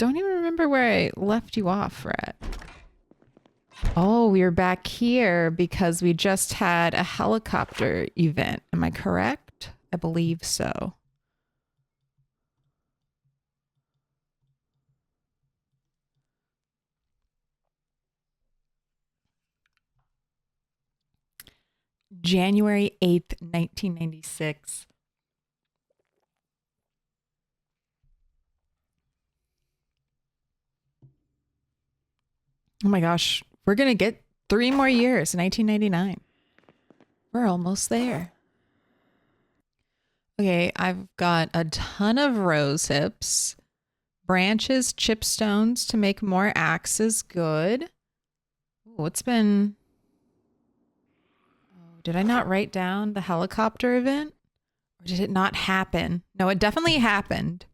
don't even remember where I left you off, Rat. Oh, we were back here because we just had a helicopter event. Am I correct? I believe so. January 8th, 1996. Oh my gosh, we're gonna get 3 more years, 1999. We're almost there. Okay, I've got a ton of rose hips, branches, chipstones to make more axes. Good. Ooh, it's been... Oh, did I not write down the helicopter event? Or did it not happen? No, it definitely happened.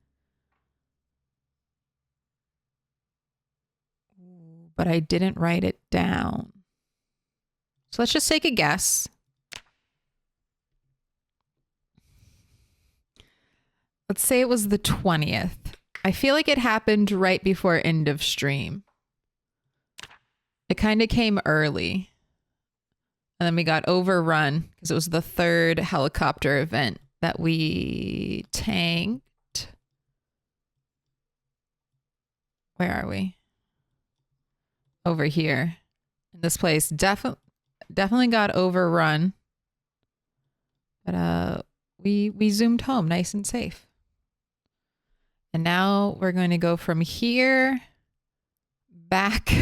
Ooh, but I didn't write it down. So let's just take a guess. Let's say it was the 20th. I feel like it happened right before end of stream. It kind of came early. And then we got overrun because it was the 3rd helicopter event that we tanked. Where are we? Over here. And this place definitely got overrun. But we zoomed home nice and safe. And now we're going to go from here back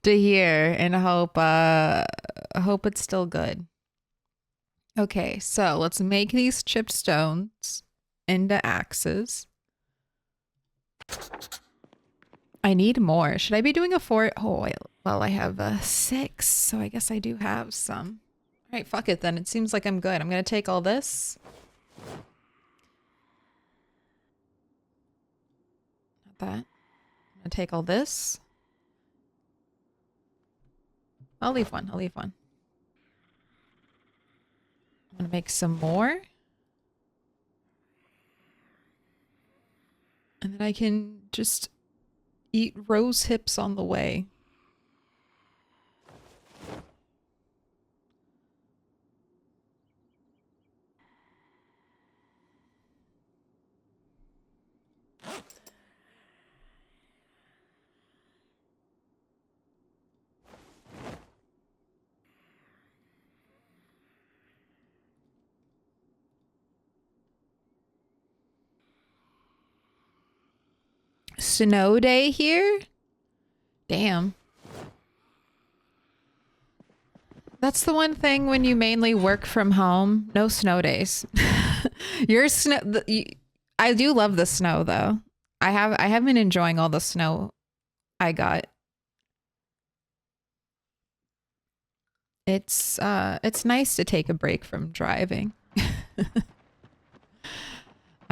to here and hope it's still good. Okay, so let's make these chipstones into axes. I need more. Should I be doing a 4? Oh, well, I have a 6, so I guess I do have some. All right, fuck it then. It seems like I'm good. I'm going to take all this. That. I'm gonna take all this. I'll leave one. I'm gonna make some more. And then I can just eat rose hips on the way. Snow day here? Damn. That's the one thing when you mainly work from home. No snow days. Your snow. I do love the snow though. I have been enjoying all the snow I got. It's nice to take a break from driving.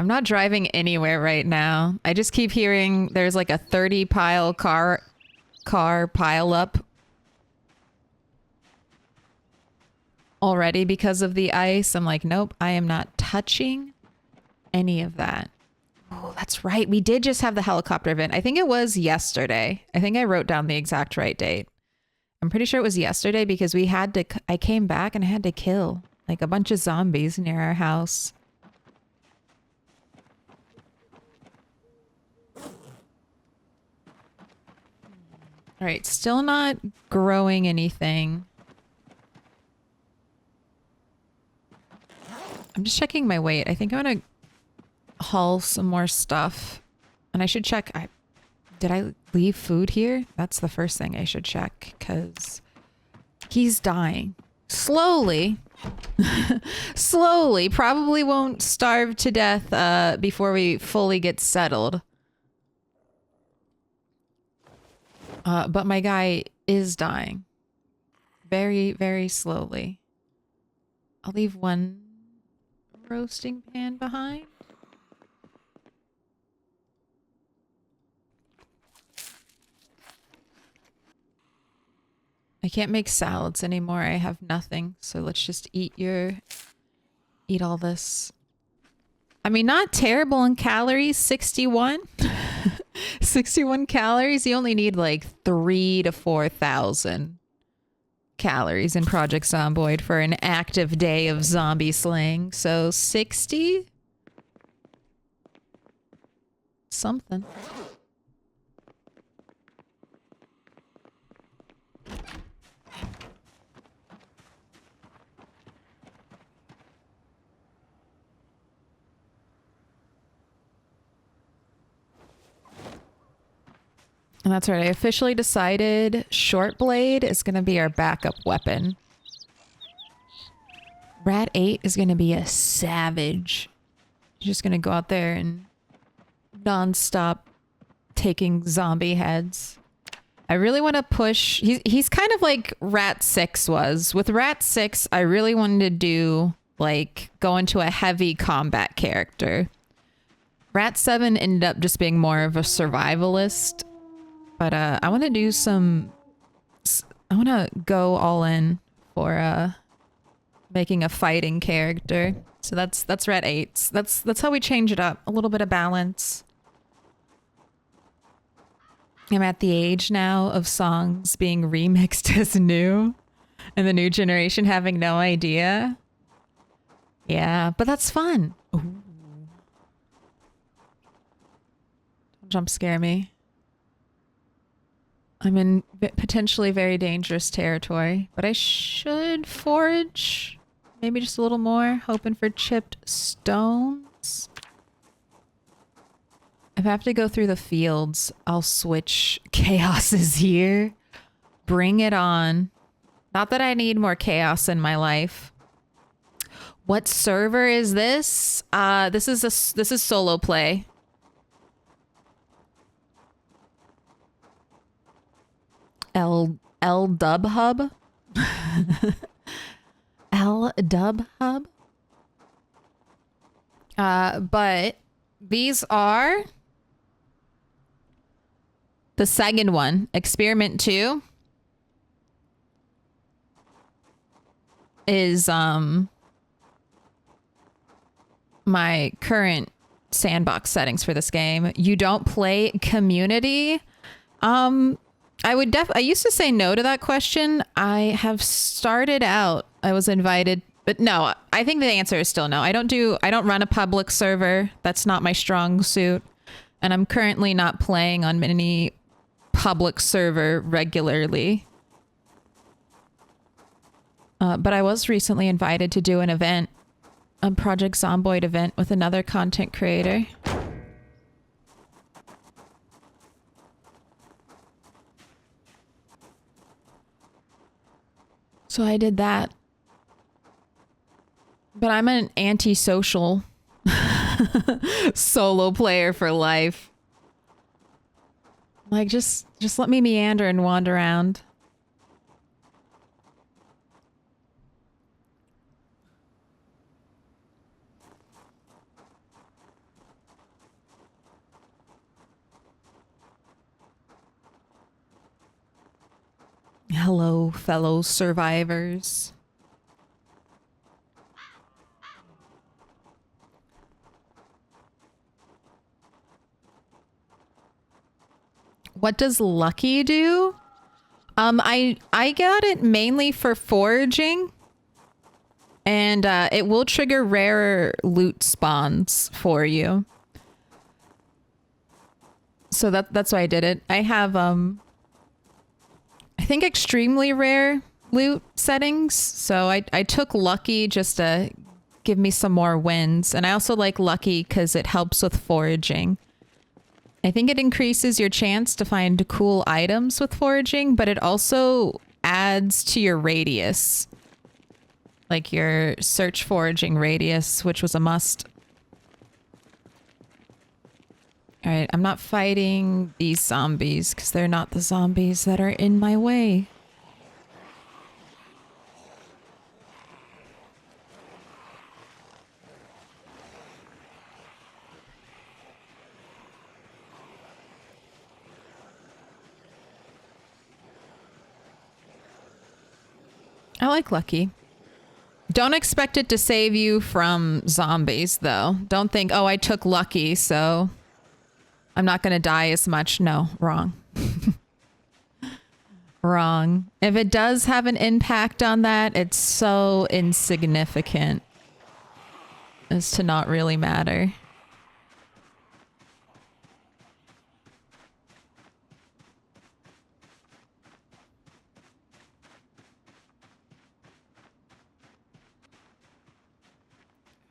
I'm not driving anywhere right now. I just keep hearing there's like a 30 pile car pile up already because of the ice. I'm like, nope, I am not touching any of that. Oh, that's right. We did just have the helicopter event. I think it was yesterday. I think I wrote down the exact right date. I'm pretty sure it was yesterday because I came back and I had to kill like a bunch of zombies near our house. All right, still not growing anything. I'm just checking my weight. I think I'm gonna haul some more stuff. And I should check. Did I leave food here? That's the first thing I should check because he's dying. Slowly. Slowly. Probably won't starve to death before we fully get settled. But my guy is dying. Very, very slowly. I'll leave one roasting pan behind. I can't make salads anymore. I have nothing. So let's just eat all this. I mean, not terrible in calories, 61. 61 calories. You only need like 3 to 4,000 calories in Project Zomboid for an active day of zombie slaying. So 60? Something. And that's right. I officially decided short blade is going to be our backup weapon. Rat 8 is going to be a savage. He's just going to go out there and non-stop taking zombie heads. I really want to push. He's kind of like Rat 6 was. With Rat 6, I really wanted to do like go into a heavy combat character. Rat 7 ended up just being more of a survivalist. But I want to do some... I want to go all in for making a fighting character. So that's Rat 8. That's how we change it up. A little bit of balance. I'm at the age now of songs being remixed as new. And the new generation having no idea. Yeah, but that's fun. Ooh. Don't jump scare me. I'm in potentially very dangerous territory, but I should forage maybe just a little more, hoping for chipped stones. If I have to go through the fields, I'll switch chaoses here. Bring it on. Not that I need more chaos in my life. What server is this? This is solo play. L Dub Hub. L Dub Hub. But these are the second one. Experiment 2 is my current sandbox settings for this game. You don't play community. I used to say no to that question. I have started out. I was invited, but no, I think the answer is still no. I don't run a public server. That's not my strong suit. And I'm currently not playing on any public server regularly. But I was recently invited to do an event, a Project Zomboid event with another content creator. So I did that. But I'm an antisocial solo player for life. Like, just let me meander and wander around. Hello, fellow survivors. What does Lucky do? I got it mainly for foraging. And it will trigger rarer loot spawns for you. So that's why I did it. I have I think extremely rare loot settings. So I took Lucky just to give me some more wins. And I also like Lucky because it helps with foraging. I think it increases your chance to find cool items with foraging, but it also adds to your radius. Like your search foraging radius, which was a must. All right, I'm not fighting these zombies because they're not the zombies that are in my way. I like Lucky. Don't expect it to save you from zombies, though. Don't think, oh, I took Lucky, so I'm not going to die as much. No, wrong. Wrong. If it does have an impact on that, it's so insignificant as to not really matter.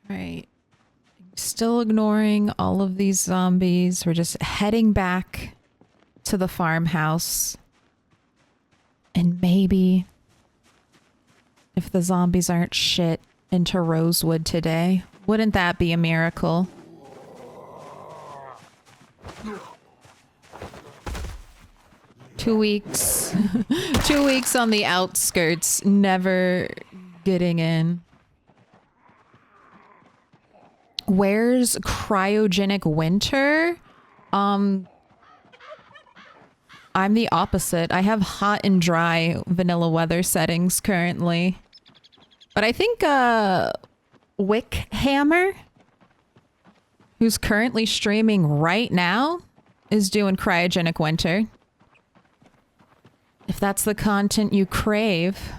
Right. Still ignoring all of these zombies. We're just heading back to the farmhouse. And maybe, if the zombies aren't shit, into Rosewood today. Wouldn't that be a miracle? Two weeks. 2 weeks on the outskirts, never getting in. Where's cryogenic winter? I'm the opposite. I have hot and dry vanilla weather settings currently. But I think Wick Hammer, who's currently streaming right now, is doing cryogenic winter. If that's the content you crave,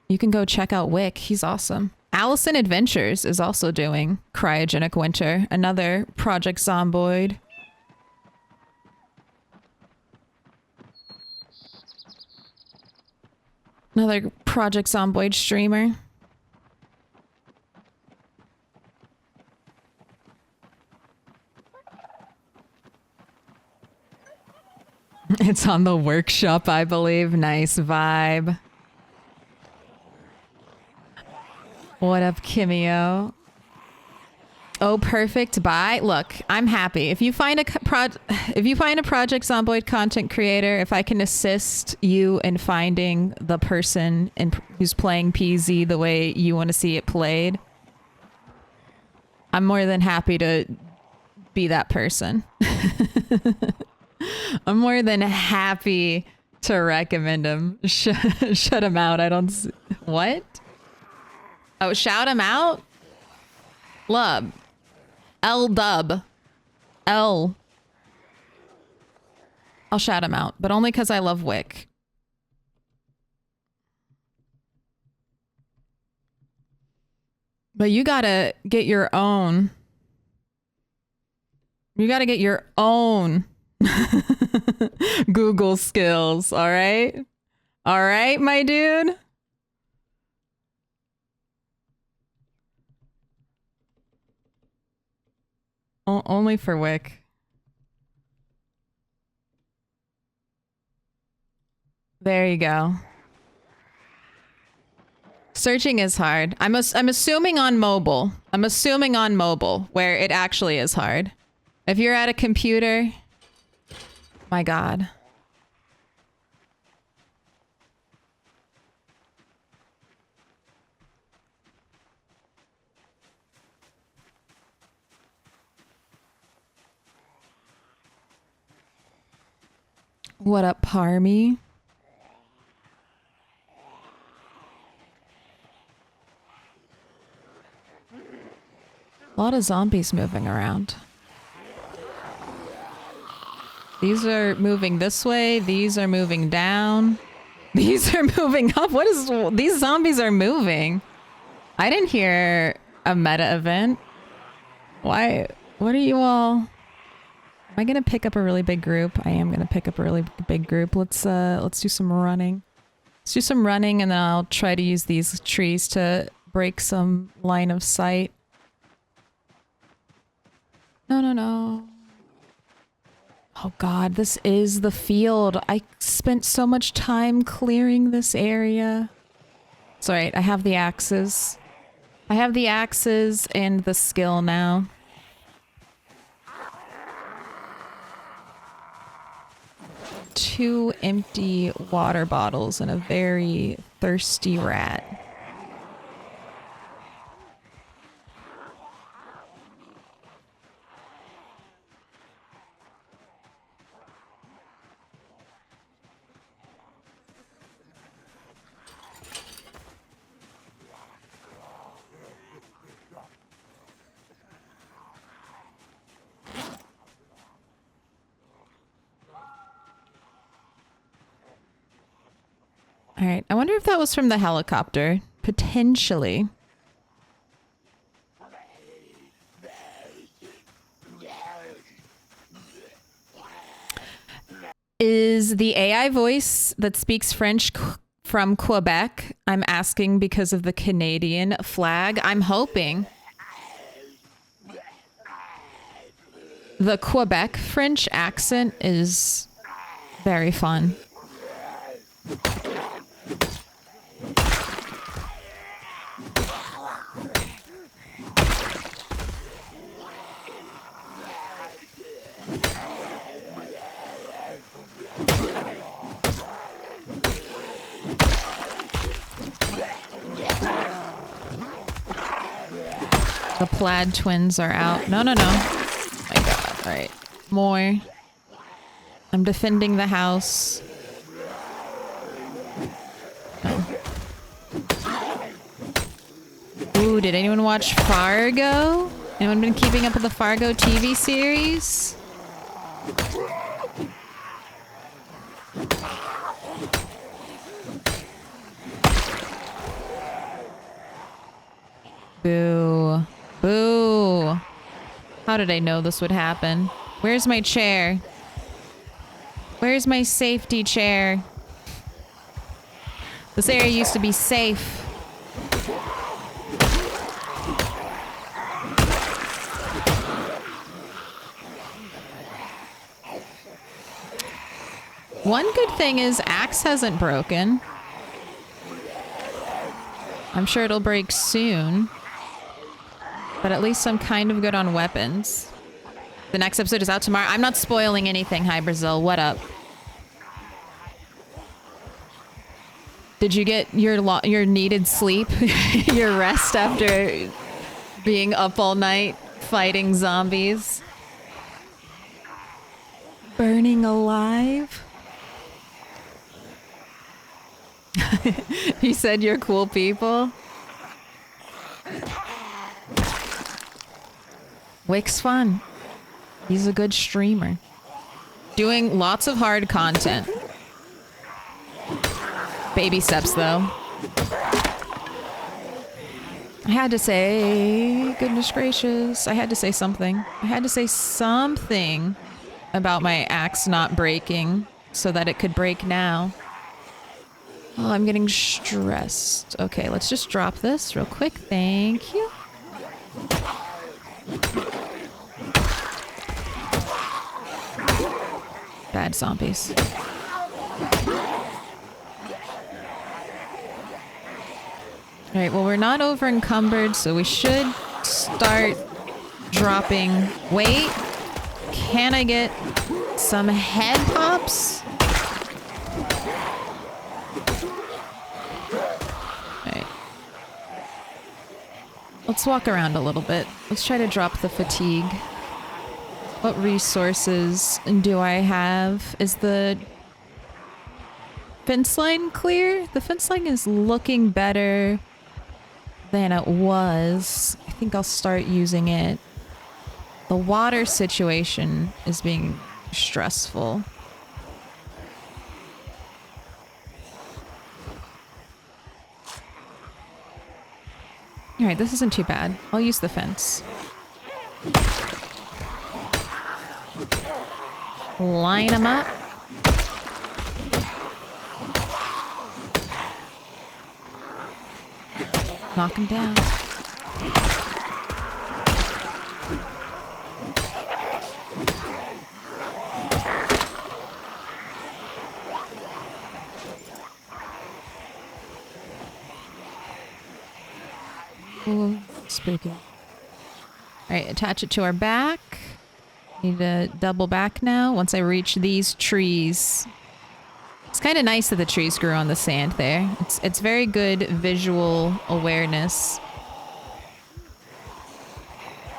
you can go check out Wick. He's awesome. Allison Adventures is also doing cryogenic winter, another Project Zomboid. Another Project Zomboid streamer. It's on the workshop, I believe. Nice vibe. What up, Kimio? Oh, perfect. Bye. Look, I'm happy. If you find a Project Zomboid content creator, if I can assist you in finding the person who's playing PZ the way you want to see it played, I'm more than happy to be that person. I'm more than happy to recommend him. Shut him out. I don't... What? Oh, shout him out? Lub. L-dub. L. I'll shout him out, but only because I love Wick. But you gotta get your own. You gotta get your own Google skills, all right? All right, my dude? Only for Wick. There you go. Searching is hard. I'm assuming on mobile. I'm assuming on mobile, where it actually is hard. If you're at a computer, my God. What up, Parmy? A lot of zombies moving around. These are moving this way. These are moving down. These are moving up. What is... These zombies are moving. I didn't hear a meta event. Why? What are you all... Am I gonna pick up a really big group? I am gonna pick up a really big group. Let's do some running. Let's do some running, and then I'll try to use these trees to break some line of sight. No, no, no. Oh God, this is the field. I spent so much time clearing this area. It's alright, I have the axes. I have the axes and the skill now. Two empty water bottles and a very thirsty rat. All right. I wonder if that was from the helicopter. Potentially. Is the AI voice that speaks French from Quebec? I'm asking because of the Canadian flag. I'm hoping. The Quebec French accent is very fun. The plaid twins are out. No, no, no. Oh my god. All right. More. I'm defending the house. Oh. Ooh, did anyone watch Fargo? Anyone been keeping up with the Fargo TV series? Boo. Boo. How did I know this would happen? Where's my chair? Where's my safety chair? This area used to be safe. One good thing is Axe hasn't broken. I'm sure it'll break soon. But at least I'm kind of good on weapons. The next episode is out tomorrow. I'm not spoiling anything, Hi Brazil. What up? Did you get your needed sleep? Your rest after being up all night fighting zombies? Burning alive? He said you're cool people. Wick's fun. He's a good streamer. Doing lots of hard content. Baby steps, though. I had to say, goodness gracious, I had to say something. I had to say something about my axe not breaking so that it could break now. Oh, I'm getting stressed. Okay, let's just drop this real quick. Thank you. Bad zombies. Alright, well, we're not over encumbered, so we should start dropping weight. Can I get some head pops? Alright. Let's walk around a little bit. Let's try to drop the fatigue. What resources do I have? Is the fence line clear? The fence line is looking better than it was. I think I'll start using it. The water situation is being stressful. Alright, this isn't too bad. I'll use the fence. Line them up. Knock them down. Ooh, spooky. Alright, attach it to our back. Need to double back now once I reach these trees. It's kind of nice that the trees grew on the sand there. It's very good visual awareness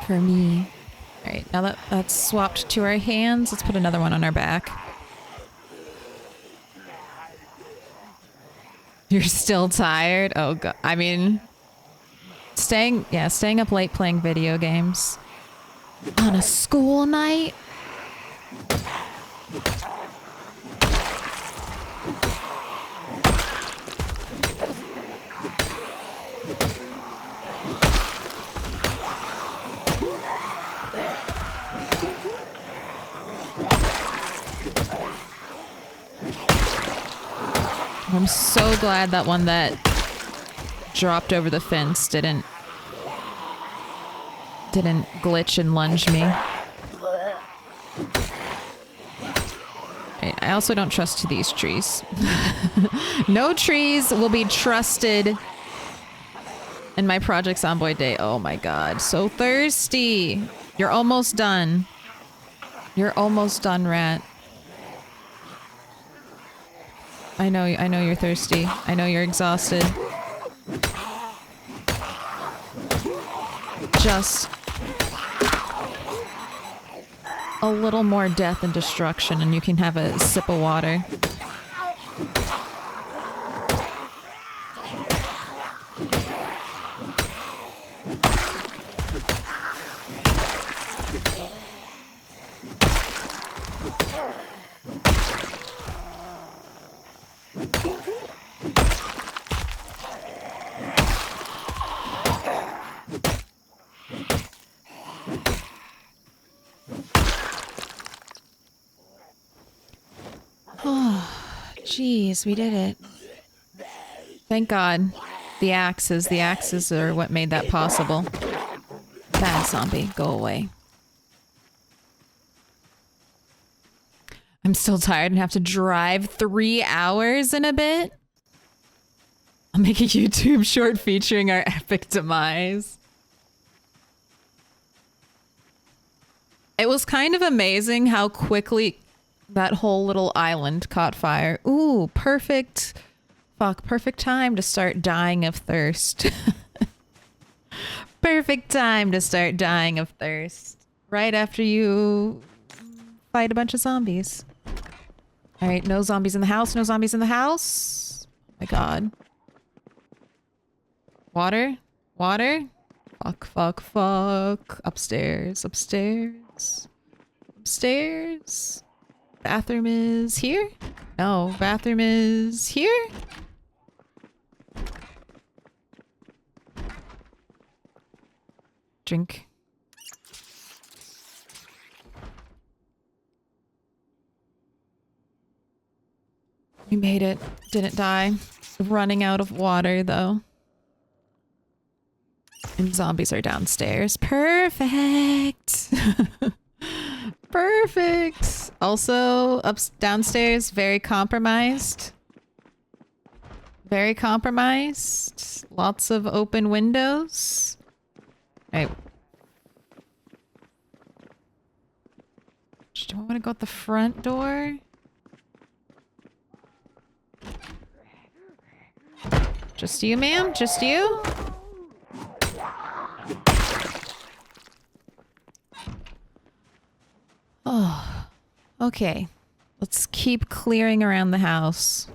for me. All right, now that that's swapped to our hands, let's put another one on our back. You're still tired? Oh god. I mean, staying up late playing video games on a school night. I'm so glad that one that dropped over the fence didn't glitch and lunge me. I also don't trust these trees. No trees will be trusted in my Project Zomboid day. Oh my god, so thirsty. You're almost done. You're almost done, rat. I know you're thirsty. I know you're exhausted. Just a little more death and destruction and you can have a sip of water. Jeez, we did it. Thank God. The axes are what made that possible. Bad zombie, go away. I'm still tired and have to drive 3 hours in a bit. I'll make a YouTube short featuring our epic demise. It was kind of amazing how quickly that whole little island caught fire. Ooh, perfect. Fuck, perfect time to start dying of thirst. Perfect time to start dying of thirst. Right after you fight a bunch of zombies. All right, no zombies in the house. No zombies in the house. Oh my god. Water? Water? Fuck, fuck, fuck. Upstairs, upstairs. Upstairs. Bathroom is here? No, bathroom is here? Drink. We made it. Didn't die. Running out of water, though. And zombies are downstairs. Perfect! Perfect! Also, downstairs, very compromised. Very compromised. Lots of open windows. Alright. Do I want to go out the front door? Just you, ma'am? Just you? Oh, okay. Let's keep clearing around the house.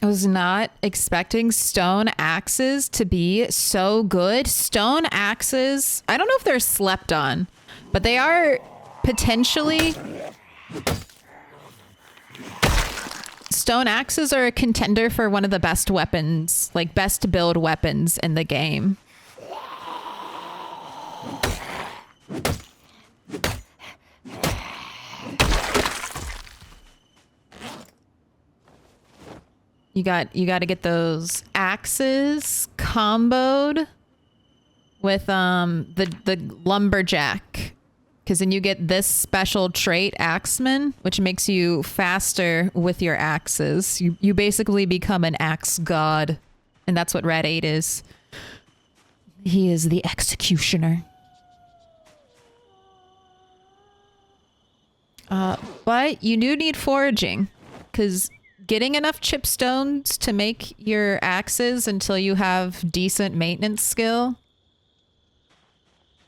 I was not expecting stone axes to be so good. Stone axes, I don't know if they're slept on, but they are potentially... Stone axes are a contender for one of the best weapons, like best build weapons in the game. You got to get those axes comboed with the lumberjack, because then you get this special trait, Axeman, which makes you faster with your axes. You basically become an axe god, and that's what Rat 8 is. He is the executioner. But you do need foraging, because getting enough chipstones to make your axes until you have decent maintenance skill,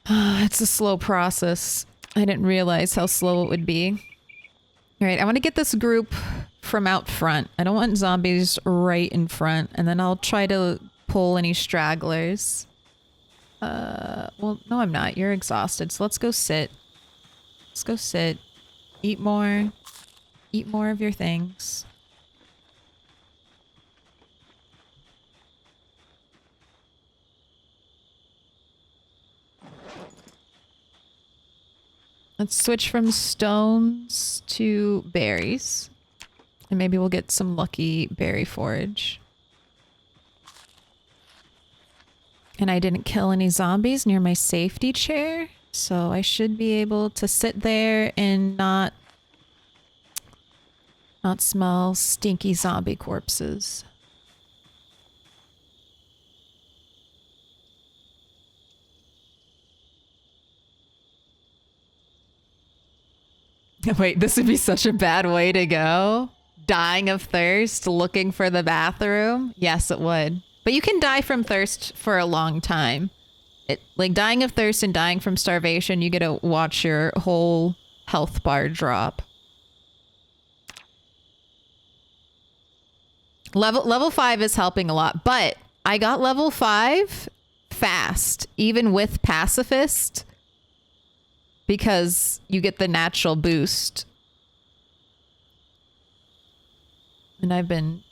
it's a slow process. I didn't realize how slow it would be. All right, I want to get this group from out front. I don't want zombies right in front, and then I'll try to pull any stragglers. Well, no, I'm not. You're exhausted, so let's go sit. Let's go sit. Eat more. Eat more of your things. Let's switch from stones to berries. And maybe we'll get some lucky berry forage. And I didn't kill any zombies near my safety chair, so I should be able to sit there and not smell stinky zombie corpses. Wait, this would be such a bad way to go. Dying of thirst, looking for the bathroom. Yes, it would. But you can die from thirst for a long time. Like dying of thirst and dying from starvation, you get to watch your whole health bar drop. Level 5 is helping a lot, but I got level 5 fast, even with pacifist, because you get the natural boost. And I've been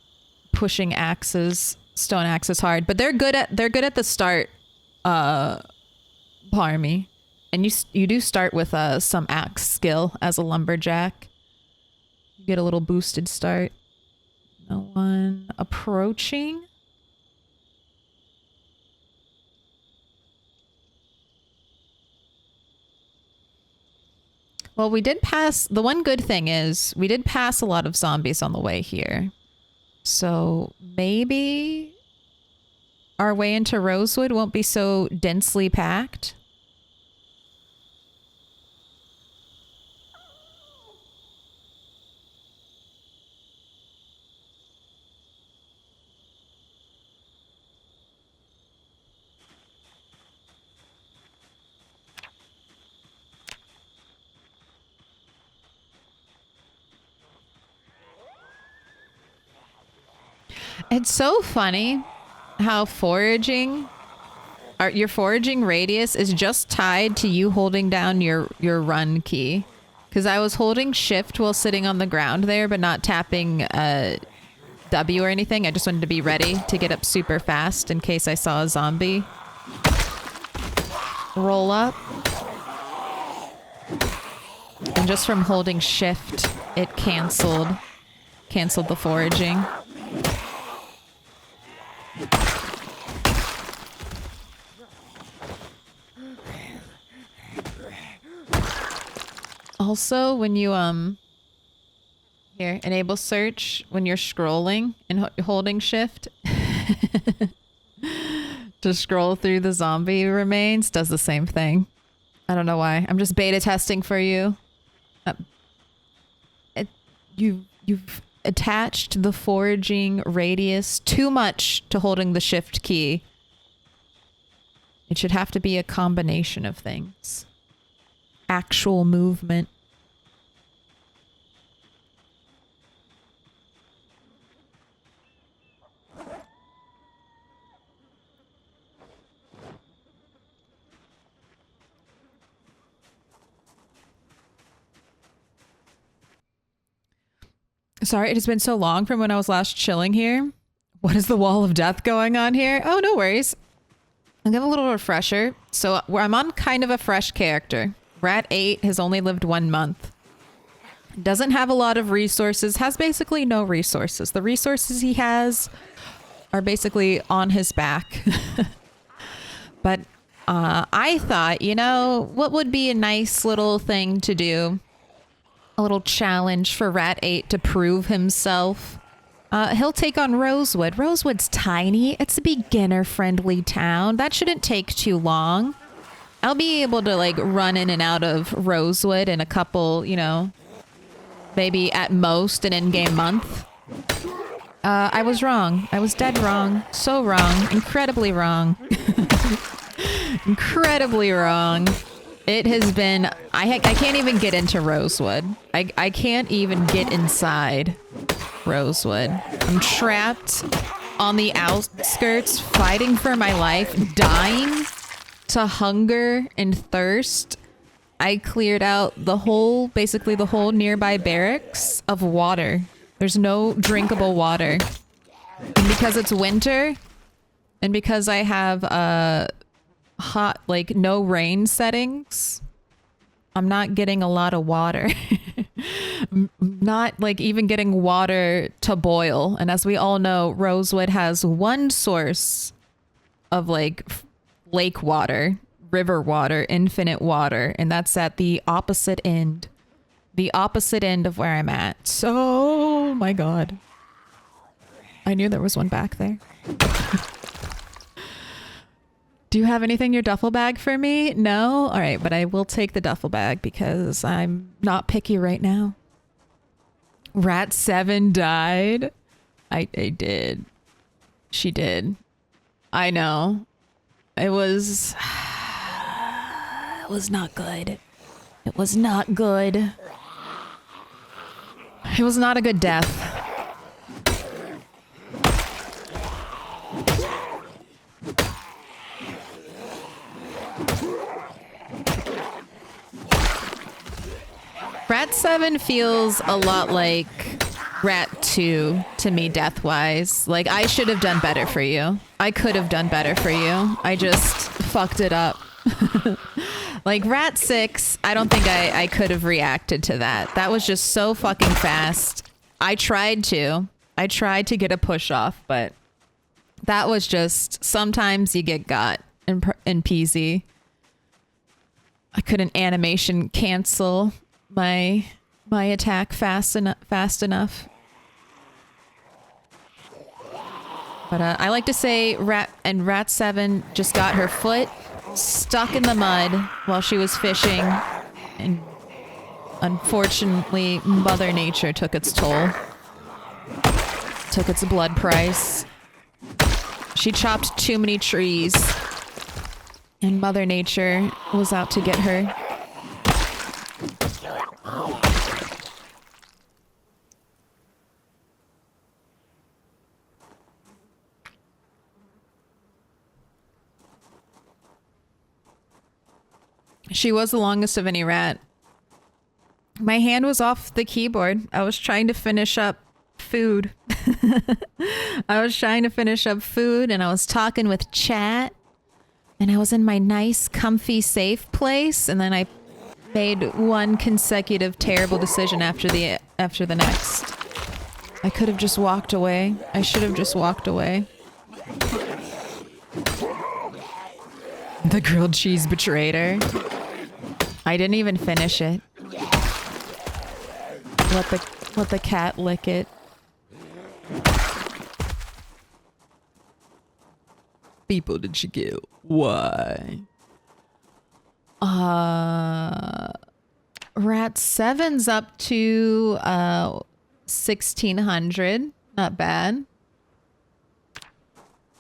pushing stone axes hard, but they're good at the start, Parmy. And you do start with some axe skill as a lumberjack. You get a little boosted start. No one approaching. Well, we did pass. The one good thing is we did pass a lot of zombies on the way here. So maybe our way into Rosewood won't be so densely packed. It's so funny how your foraging radius is just tied to you holding down your run key. Because I was holding shift while sitting on the ground there, but not tapping W or anything. I just wanted to be ready to get up super fast in case I saw a zombie roll up. And just from holding shift, it canceled the foraging. Also, when you enable search when you're scrolling and holding shift to scroll through the zombie remains, does the same thing. I don't know why. I'm just beta testing for you. You've attached the foraging radius too much to holding the shift key. It should have to be a combination of things. Actual movement. Sorry, it has been so long from when I was last chilling here. What is the wall of death going on here? Oh, no worries. I'll give a little refresher. So I'm on kind of a fresh character. Rat 8 has only lived 1 month. Doesn't have a lot of resources. Has basically no resources. The resources he has are basically on his back. But I thought, you know, what would be a nice little thing to do? A little challenge for Rat 8 to prove himself. He'll take on Rosewood. Rosewood's tiny. It's a beginner-friendly town. That shouldn't take too long. I'll be able to, like, run in and out of Rosewood in a couple, you know, maybe at most an in-game month. I was wrong. I was dead wrong. So wrong. Incredibly wrong. Incredibly wrong. It has been... I can't even get into Rosewood. I can't even get inside Rosewood. I'm trapped on the outskirts, fighting for my life, dying to hunger and thirst. I cleared out basically the whole nearby barracks of water. There's no drinkable water. And because it's winter, and because I have hot, like, no rain settings, I'm not getting a lot of water. not like even getting water to boil. And as we all know, Rosewood has one source of like lake water, river water, infinite water, and that's at the opposite end of where I'm at. So, oh my God. I knew there was one back there. Do you have anything in your duffel bag for me? No? All right, but I will take the duffel bag because I'm not picky right now. Rat 7 died. I did. She did. I know. It was not good. It was not good. It was not a good death. Rat 7 feels a lot like Rat 2 to me death-wise. Like, I should have done better for you. I could have done better for you. I just fucked it up. Like, Rat 6, I don't think I could have reacted to that. That was just so fucking fast. I tried to get a push off, but that was just, sometimes you get got in PZ. I couldn't animation cancel my attack fast enough. But I like to say Rat 7 just got her foot stuck in the mud while she was fishing, and unfortunately Mother Nature took its toll. Took its blood price. She chopped too many trees, and Mother Nature was out to get her. She was the longest of any rat. My hand was off the keyboard. I was trying to finish up food. I was trying to finish up food, and I was talking with chat, and I was in my nice, comfy, safe place, and then I made one consecutive terrible decision after the next. I could have just walked away. I should have just walked away. The grilled cheese betrayed her. I didn't even finish it. Let the cat lick it. People did she kill? Why? Rat 7's up to 1,600. Not bad.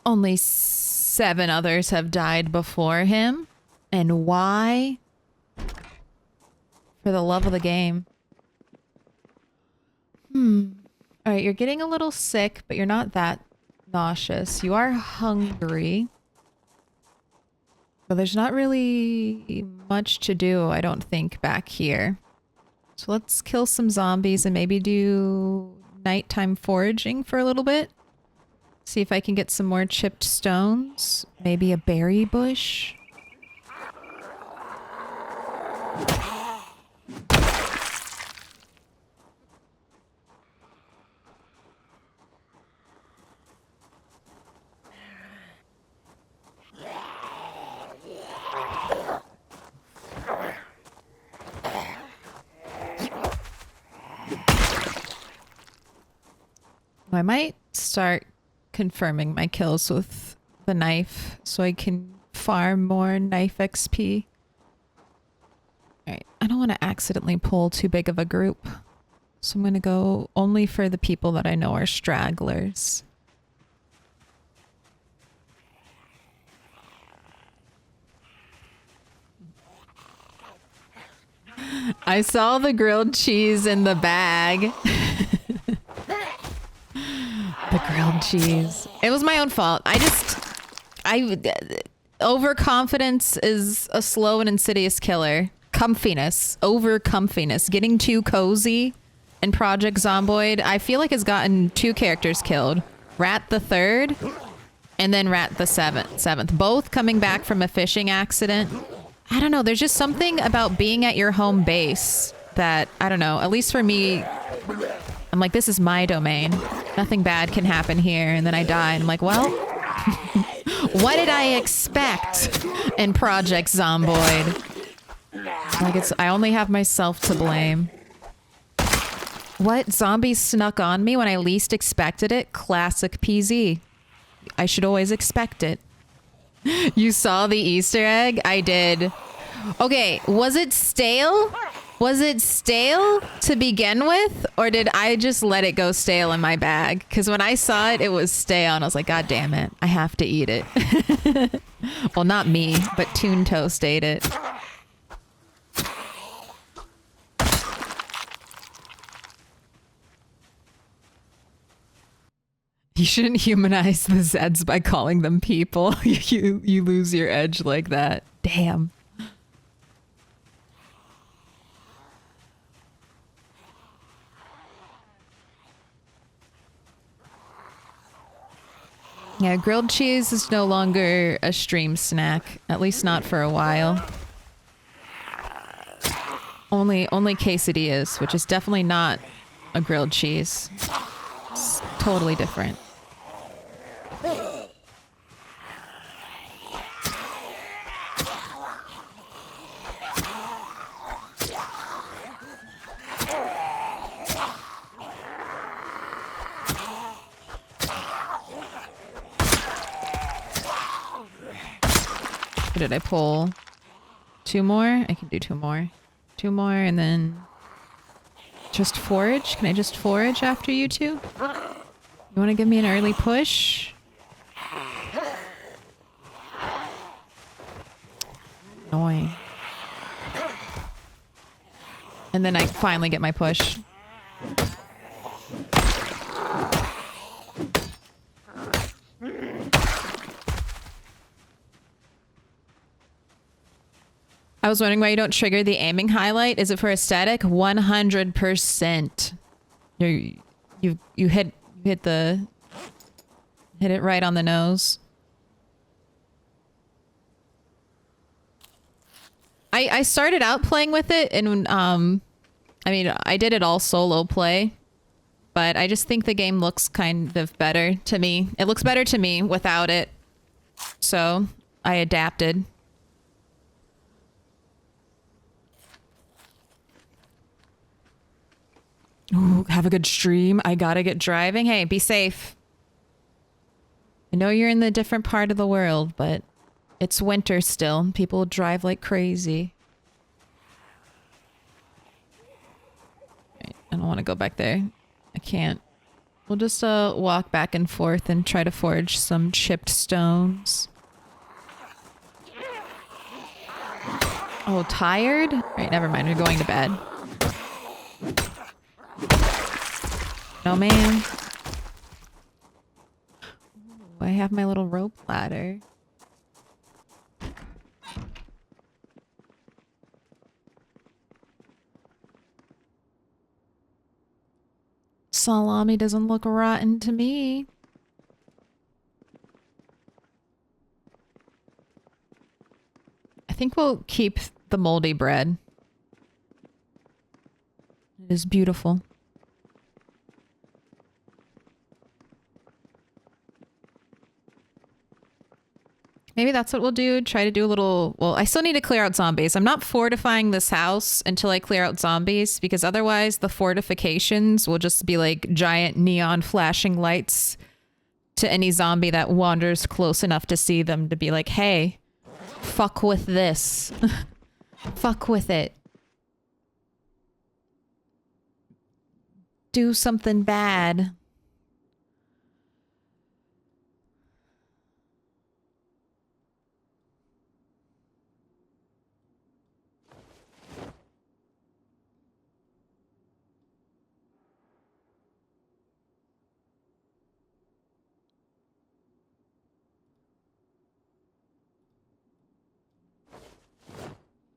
Only 7 others have died before him. And why? For the love of the game. Alright, you're getting a little sick, but you're not that nauseous. You are hungry. But there's not really much to do, I don't think, back here. So let's kill some zombies and maybe do nighttime foraging for a little bit. See if I can get some more chipped stones. Maybe a berry bush. I might start confirming my kills with the knife so I can farm more knife XP. Alright, I don't want to accidentally pull too big of a group. So I'm going to go only for the people that I know are stragglers. I saw the grilled cheese in the bag. The grilled cheese. It was my own fault. Overconfidence is a slow and insidious killer. Comfiness. Over comfiness. Getting too cozy in Project Zomboid, I feel like has gotten 2 characters killed. Rat the 3rd and then Rat the 7th. Both coming back from a fishing accident. I don't know. There's just something about being at your home base that, I don't know, at least for me, I'm like, this is my domain. Nothing bad can happen here. And then I die and I'm like, well, what did I expect in Project Zomboid? Like I only have myself to blame. What? Zombies snuck on me when I least expected it? Classic PZ. I should always expect it. You saw the Easter egg? I did. Okay, was it stale? Was it stale to begin with? Or did I just let it go stale in my bag? Because when I saw it, it was stale and I was like, God damn it, I have to eat it. Well, not me, but Milquetoast ate it. You shouldn't humanize the Zeds by calling them people. You lose your edge like that. Damn. Yeah, grilled cheese is no longer a stream snack. At least not for a while. Only quesadillas, which is definitely not a grilled cheese. It's totally different. What did I pull? 2 more? I can do 2 more. 2 more and then just forage? Can I just forage after you two? You want to give me an early push? Annoying. And then I finally get my push. I was wondering why you don't trigger the aiming highlight. Is it for aesthetic? 100%. You hit it right on the nose. I started out playing with it and I mean, I did it all solo play, but I just think the game looks kind of better to me. It looks better to me without it. So, I adapted. Ooh, have a good stream. I gotta get driving. Hey, be safe. I know you're in the different part of the world, but it's winter still. People drive like crazy. Right, I don't want to go back there. I can't. We'll just walk back and forth and try to forge some chipped stones. Oh, tired? Right, never mind. You're going to bed. No, man. Ooh, I have my little rope ladder. Salami doesn't look rotten to me. I think we'll keep the moldy bread. It is beautiful. Maybe that's what we'll do. Try to do a little... Well, I still need to clear out zombies. I'm not fortifying this house until I clear out zombies, because otherwise the fortifications will just be like giant neon flashing lights to any zombie that wanders close enough to see them to be like, hey, fuck with this. Fuck with it. Do something bad.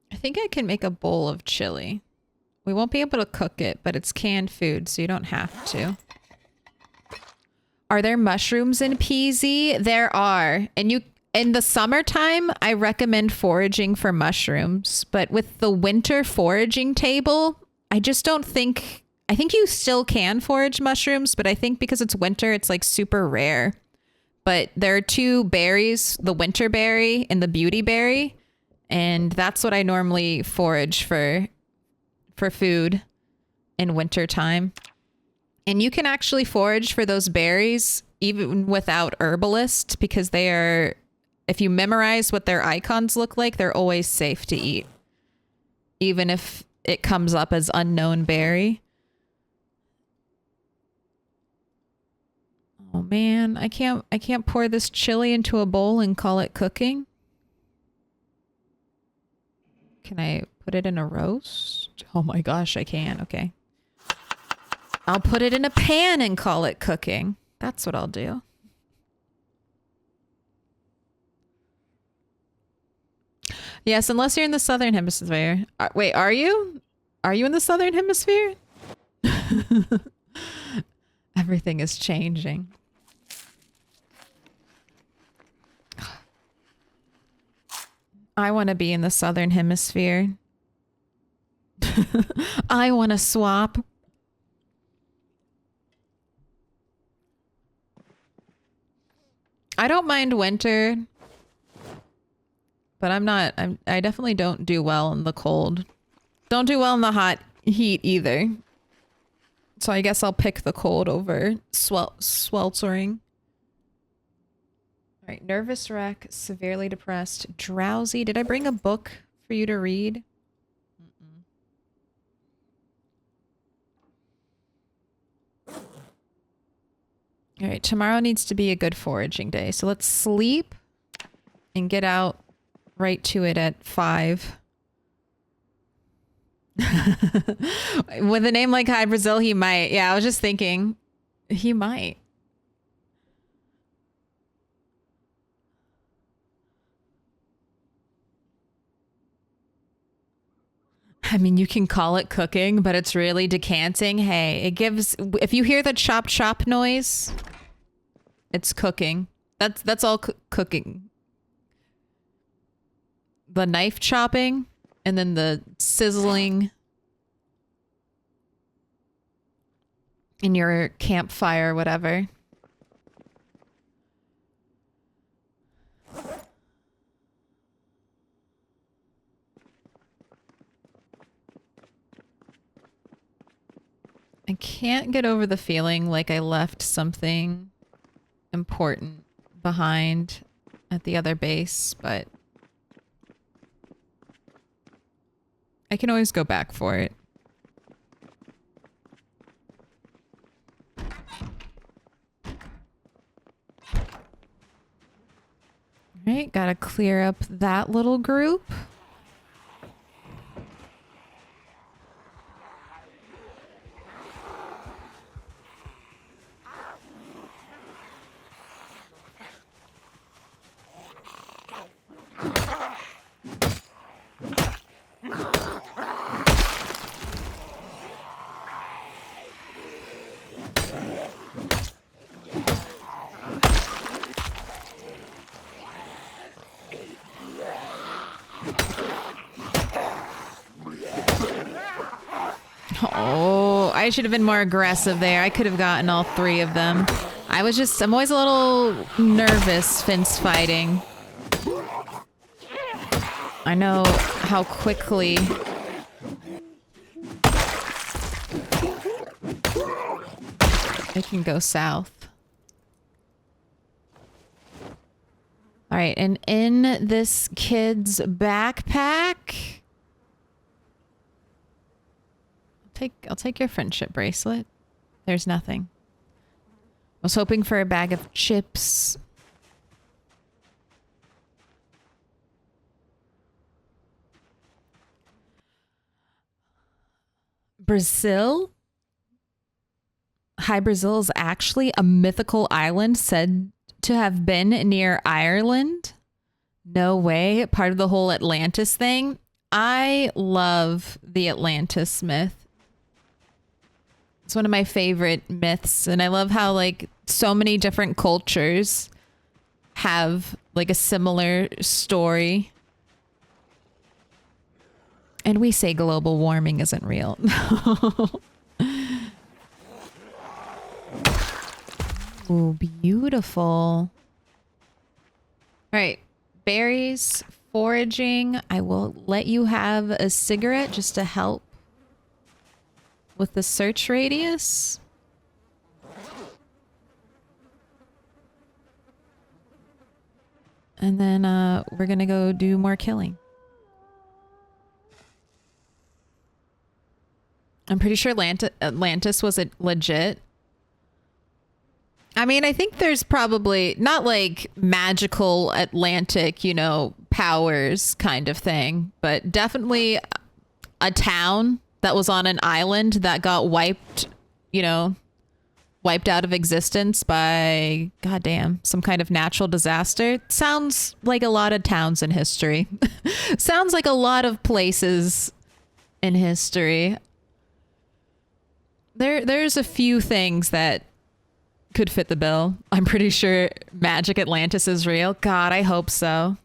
I think I can make a bowl of chili. We won't be able to cook it, but it's canned food, so you don't have to. Are there mushrooms in PZ? There are. And you, in the summertime, I recommend foraging for mushrooms. But with the winter foraging table, I just don't think, I think you still can forage mushrooms, but I think because it's winter, it's like super rare. But there are two berries, the winter berry and the beauty berry. And that's what I normally forage for food in winter time. And you can actually forage for those berries even without herbalist, because they are, if you memorize what their icons look like, they're always safe to eat. Even if it comes up as unknown berry. Oh man, I can't pour this chili into a bowl and call it cooking. Can I put it in a roast? Oh my gosh, I can. Okay. I'll put it in a pan and call it cooking. That's what I'll do. Yes, unless you're in the southern hemisphere. Wait, are you? Are you in the southern hemisphere? Everything is changing. I want to be in the southern hemisphere. I want to swap. I don't mind winter, but I definitely don't do well in the cold. Don't do well in the hot heat either. So I guess I'll pick the cold over sweltering. All right, nervous wreck, severely depressed, drowsy. Did I bring a book for you to read? All right, tomorrow needs to be a good foraging day. So let's sleep and get out right to it at 5. With a name like Hi Brazil, he might. Yeah, I was just thinking he might. I mean, you can call it cooking, but it's really decanting. Hey, it gives, if you hear the chop chop noise, it's cooking. That's all cooking. The knife chopping and then the sizzling in your campfire, whatever. I can't get over the feeling like I left something important behind at the other base, but I can always go back for it. All right, gotta clear up that little group. Oh, I should have been more aggressive there. I could have gotten all 3 of them. I'm always a little nervous fence fighting. I know how quickly it can go south. All right, and in this kid's backpack, I'll take your friendship bracelet. There's nothing. I was hoping for a bag of chips. Brazil? Hi Brazil is actually a mythical island said to have been near Ireland. No way. Part of the whole Atlantis thing. I love the Atlantis myth. It's one of my favorite myths, and I love how like so many different cultures have like a similar story. And we say global warming isn't real. Ooh, beautiful. All right. Berries, foraging. I will let you have a cigarette just to help with the search radius. And then we're going to go do more killing. I'm pretty sure Atlantis was legit. I mean, I think there's probably not like magical Atlantic, you know, powers kind of thing, but definitely a town that was on an island that got wiped, you know, wiped out of existence by, goddamn, some kind of natural disaster. Sounds like a lot of towns in history. Sounds like a lot of places in history. There's a few things that could fit the bill. I'm pretty sure Magic Atlantis is real. God, I hope so.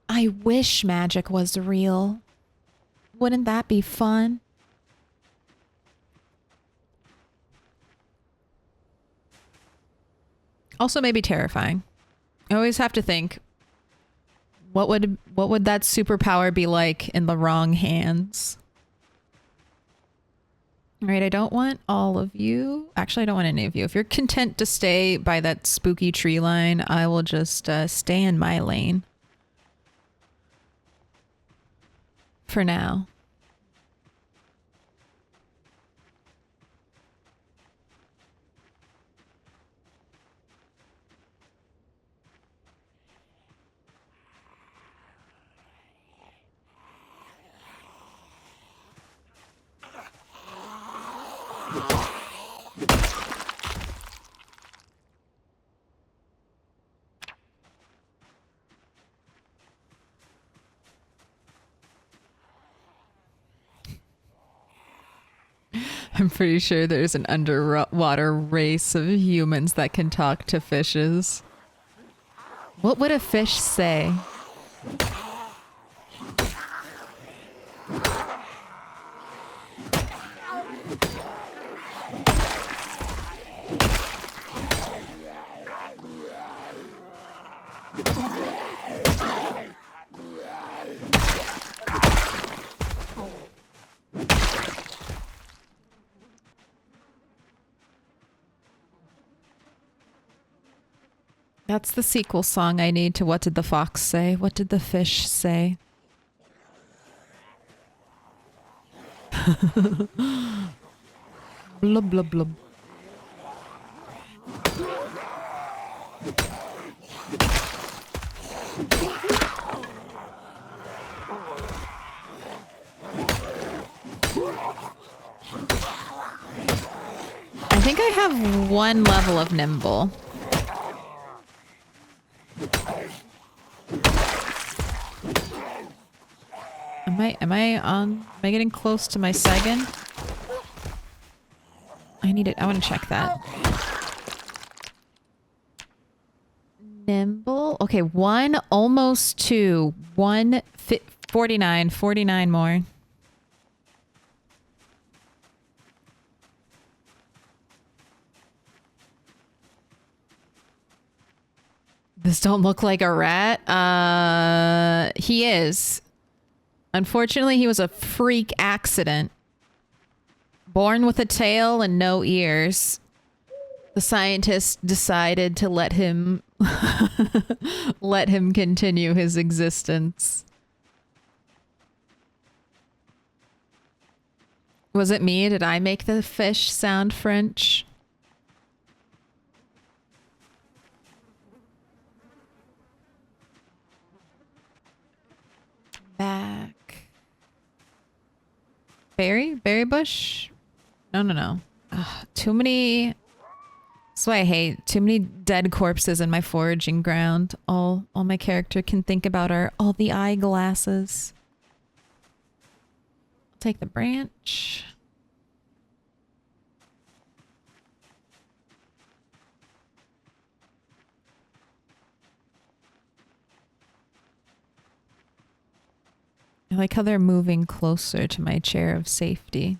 I wish magic was real. Wouldn't that be fun? Also maybe terrifying. I always have to think, what would that superpower be like in the wrong hands? All right, I don't want all of you. Actually, I don't want any of you. If you're content to stay by that spooky tree line, I will just stay in my lane. For now. I'm pretty sure there's an underwater race of humans that can talk to fishes. What would a fish say? That's the sequel song I need to What Did the Fox Say? What did the fish say? Blub, blub, blub. I think I have one level of nimble. Am I getting close to my second? I need it. I want to check that. Nimble. Okay, one, almost two. 49. 49 more. This don't look like a rat. He is. Unfortunately, he was a freak accident. Born with a tail and no ears. The scientists decided to let him let him continue his existence. Was it me? Did I make the fish sound French? Back. Berry bush? No. Ugh, too many. That's why I hate too many dead corpses in my foraging ground. All my character can think about are all the eyeglasses. I'll take the branch. I like how they're moving closer to my chair of safety.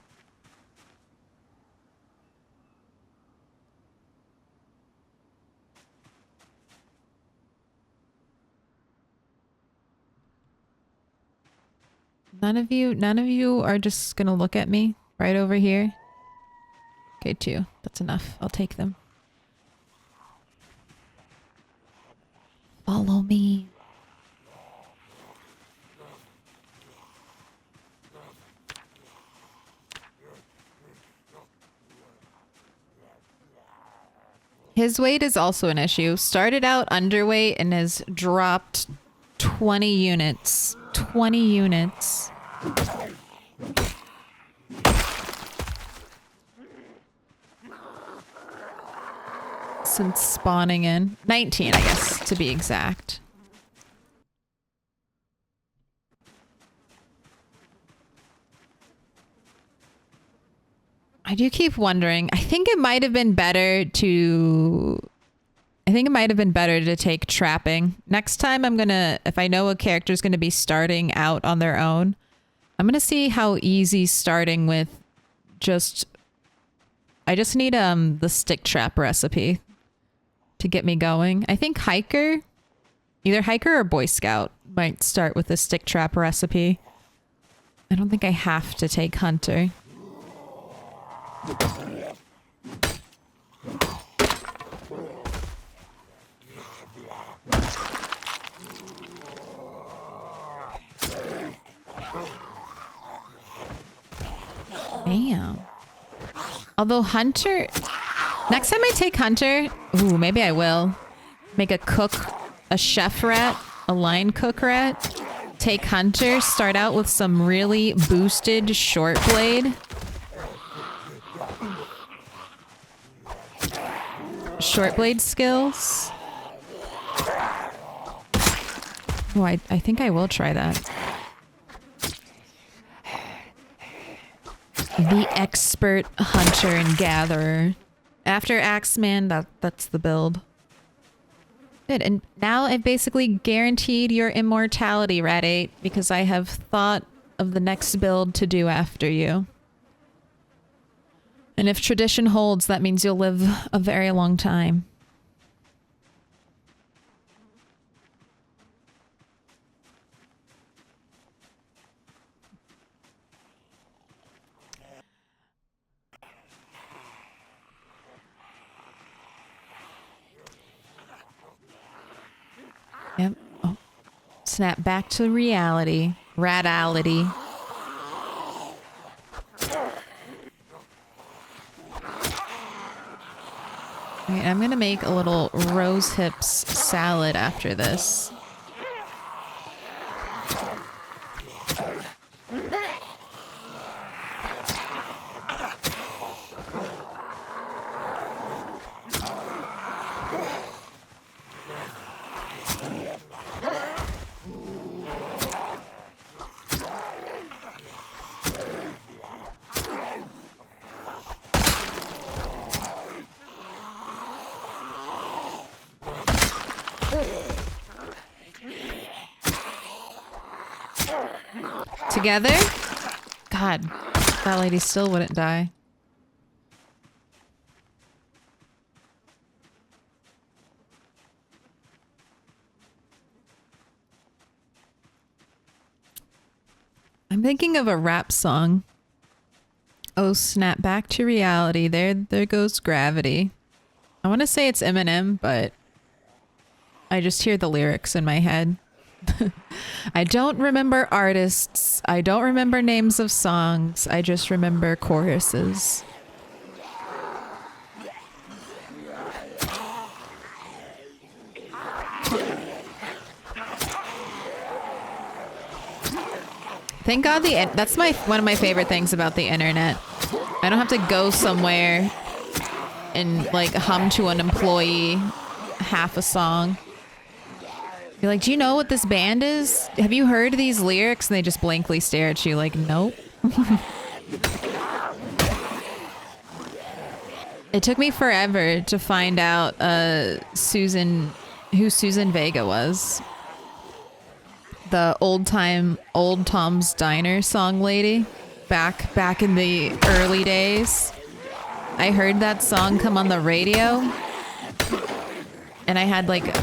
None of you are just gonna look at me right over here. Okay, 2. That's enough. I'll take them. Follow me. His weight is also an issue. Started out underweight and has dropped 20 units. 20 units. Since spawning in. 19, I guess, to be exact. I do keep wondering. I think it might have been better to take trapping. Next time I'm gonna, if I know a character's gonna be starting out on their own, I'm gonna see how easy starting with I just need the stick trap recipe to get me going. I think either hiker or Boy Scout might start with the stick trap recipe. I don't think I have to take hunter. Damn. Although hunter, next time I take hunter, ooh, maybe I will make a chef rat, a line cook rat. Take hunter, start out with some really boosted short blade. Short blade skills. Oh, I think I will try that. The expert hunter and gatherer. After Axeman, that's the build. Good, and now I've basically guaranteed your immortality, Rat 8, because I have thought of the next build to do after you. And if tradition holds, that means you'll live a very long time. Yep. Oh. Snap back to reality. Ratality. Alright, I'm gonna make a little Rosehips salad after this. Together? God, that lady still wouldn't die. I'm thinking of a rap song. Oh, snap back to reality. There goes gravity. I want to say it's Eminem, but I just hear the lyrics in my head. I don't remember artists. I don't remember names of songs. I just remember choruses. Thank God that's one of my favorite things about the internet. I don't have to go somewhere and like hum to an employee half a song. You're like, do you know what this band is? Have you heard these lyrics? And they just blankly stare at you like, nope. It took me forever to find out who Susan Vega was. the Old Tom's Diner song lady back in the early days. I heard that song come on the radio and I had like a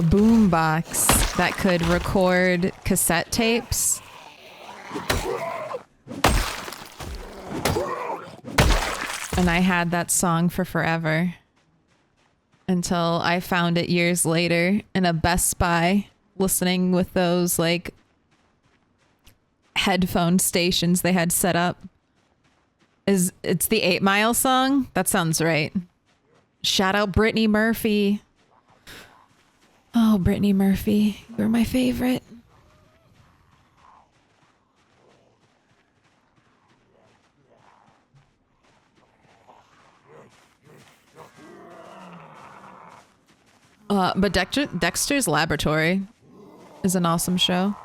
boombox that could record cassette tapes. And I had that song for forever until I found it years later in a Best Buy, listening with those like headphone stations they had set up. It's the 8 Mile song? That sounds right. Shout out Brittany Murphy. Oh, Brittany Murphy, you're my favorite. But Dexter's Laboratory is an awesome show.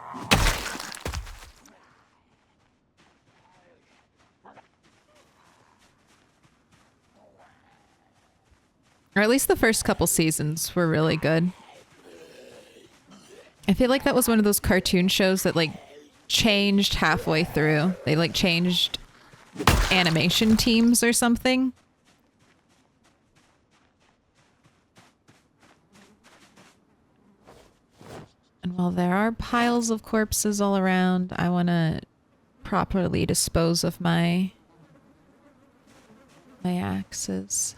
Or at least the first couple seasons were really good. I feel like that was one of those cartoon shows that like changed halfway through. They like changed animation teams or something. And while there are piles of corpses all around, I want to properly dispose of my axes.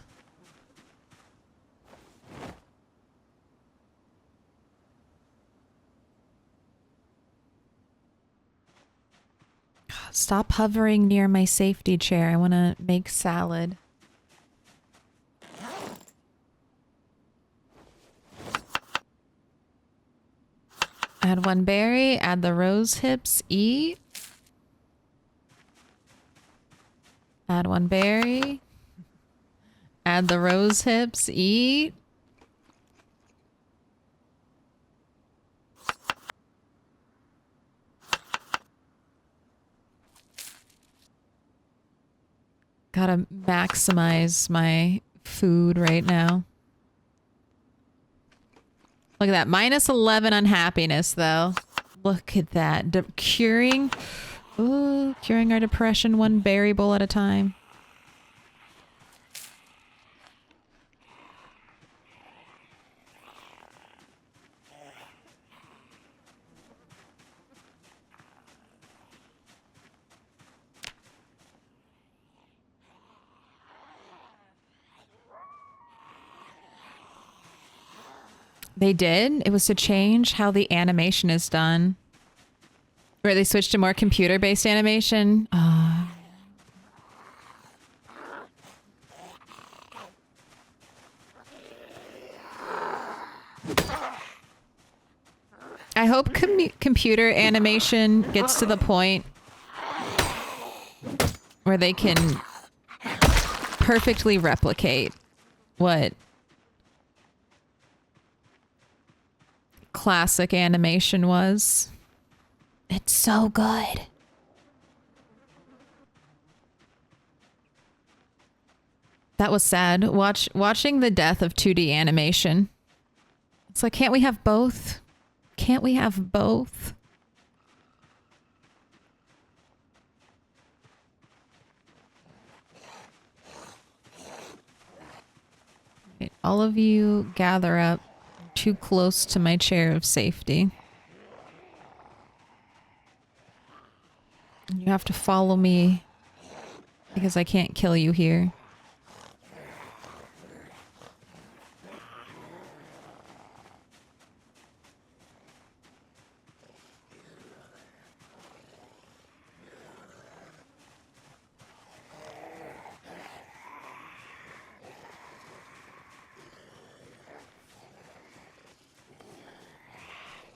Stop hovering near my safety chair. I want to make salad. Add 1 berry, add the Rosehips, eat. Add 1 berry. Add the Rosehips, eat. Gotta maximize my food right now. Look at that. Minus 11 on happiness, though. Look at that. Curing our depression 1 berry bowl at a time. They did? It was to change how the animation is done. Where they switched to more computer-based animation. I hope computer animation gets to the point where they can perfectly replicate what classic animation was. It's so good. That was sad. Watching the death of 2D animation. It's like, can't we have both? Can't we have both? Okay, all of you gather up too close to my chair of safety. You have to follow me because I can't kill you here.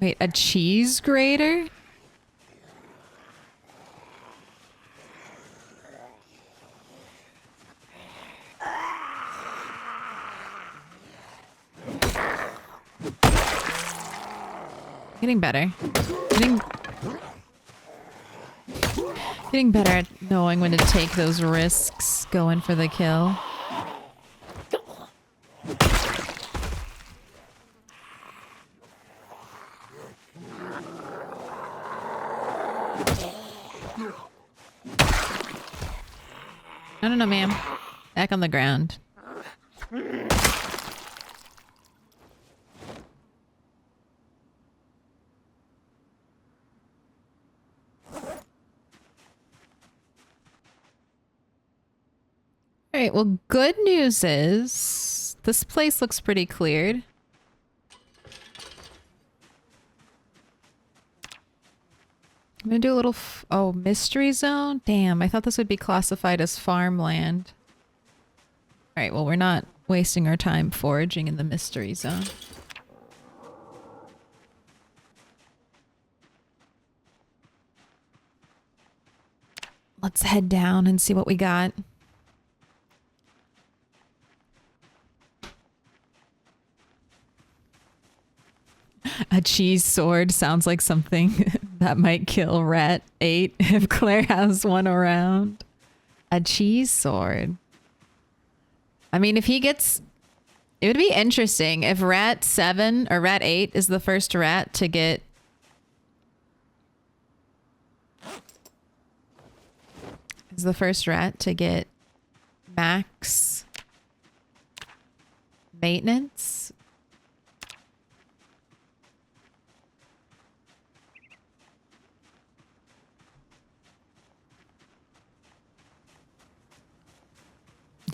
Wait, a cheese grater? Getting better. Getting better at knowing when to take those risks, going for the kill. I don't know, ma'am. Back on the ground. All right, well, good news is this place looks pretty cleared. I'm gonna do a little oh, mystery zone? Damn, I thought this would be classified as farmland. All right, well, we're not wasting our time foraging in the mystery zone. Let's head down and see what we got. A cheese sword sounds like something that might kill Rat 8 if Claire has one around. A cheese sword. I mean, if he gets... It would be interesting if Rat 7 or Rat 8 is the first rat to get... Is the first rat to get max maintenance.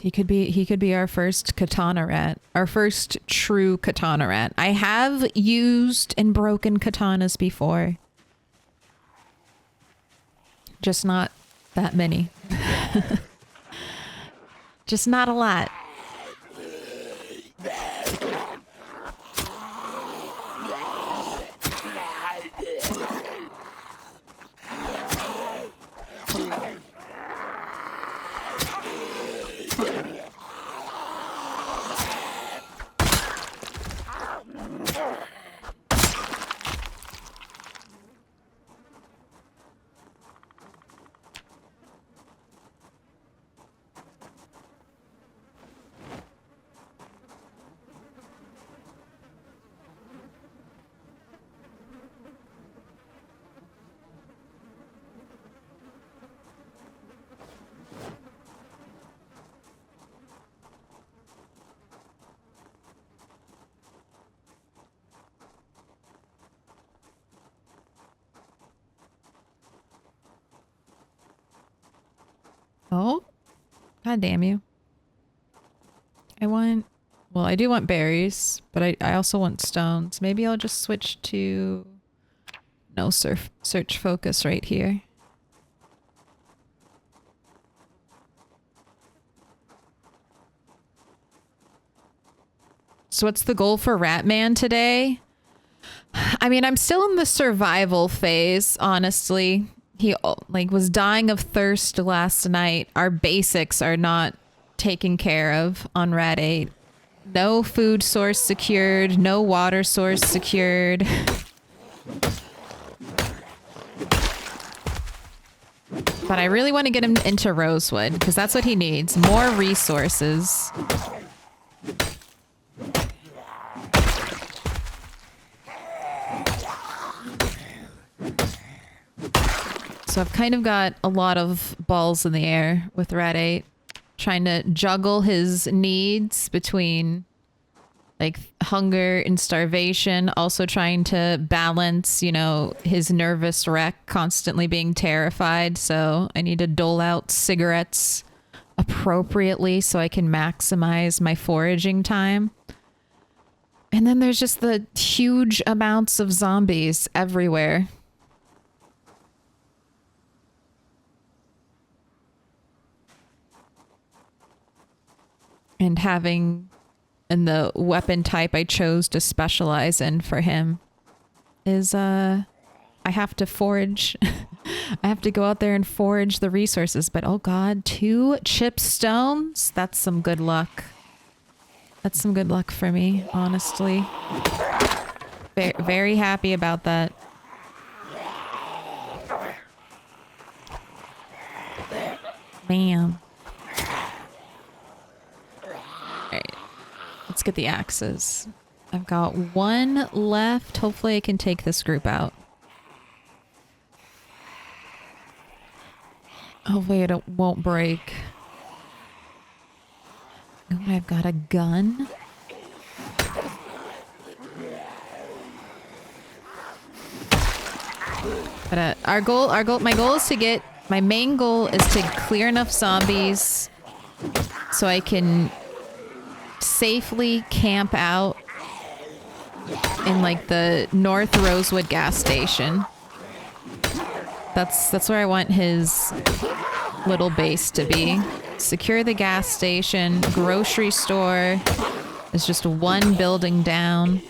He could be our first katana rat. Our first true katana rat. I have used and broken katanas before. Just not that many. Just not a lot. Oh, God damn you. Well, I do want berries, but I also want stones. Maybe I'll just switch to no search focus right here. So what's the goal for Ratman today? I mean, I'm still in the survival phase, honestly. He was dying of thirst last night. Our basics are not taken care of on Rat 8. No food source secured, no water source secured. But I really want to get him into Rosewood because that's what he needs. More resources. So I've kind of got a lot of balls in the air with Rat 8, trying to juggle his needs between like hunger and starvation, also trying to balance, you know, his nervous wreck constantly being terrified. So I need to dole out cigarettes appropriately so I can maximize my foraging time. And then there's just the huge amounts of zombies everywhere. And and the weapon type I chose to specialize in for him is, I have to forage. I have to go out there and forage the resources. But oh God, 2 chip stones? That's some good luck. That's some good luck for me, honestly. Very happy about that. Man. Let's get the axes. I've got 1 left. Hopefully I can take this group out. Oh wait, it won't break. Oh, I've got a gun. But my goal is to get, my main goal is to clear enough zombies so I can safely camp out in like the North Rosewood gas station. That's where I want his little base to be. Secure the gas station. Grocery store is just one building down.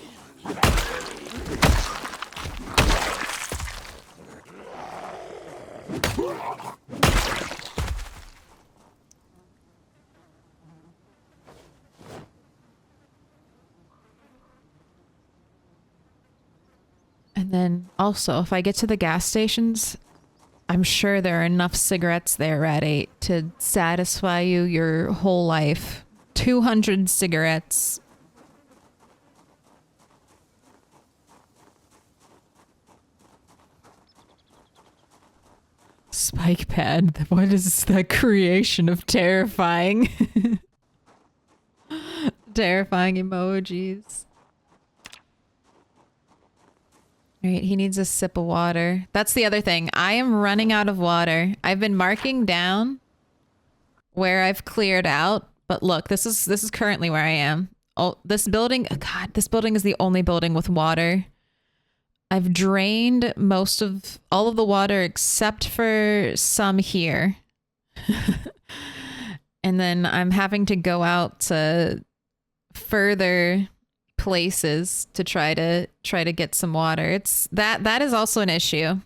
And then also, if I get to the gas stations, I'm sure there are enough cigarettes there at 8 to satisfy you your whole life. 200 cigarettes. Spike pad. What is that creation of terrifying? Terrifying emojis. Alright, he needs a sip of water. That's the other thing. I am running out of water. I've been marking down where I've cleared out, but look, this is currently where I am. Oh, this building, oh God, this building is the only building with water. I've drained most of all of the water except for some here. And then I'm having to go out to further places to try to get some water. It's that is also an issue.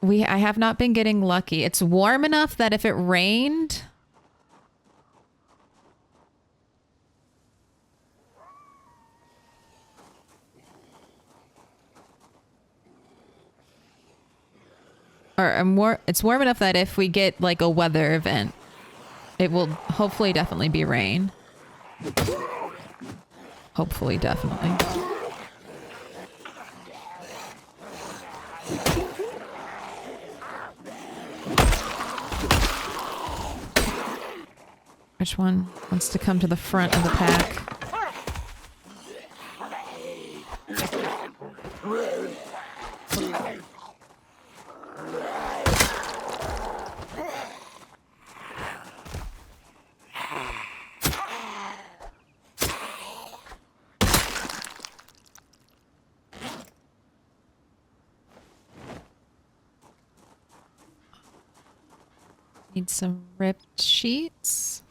I have not been getting lucky. It's warm enough that if it rained, it's warm enough that if we get like a weather event, it will hopefully definitely be rain. Hopefully, definitely. Which one wants to come to the front of the pack? Need some ripped sheets.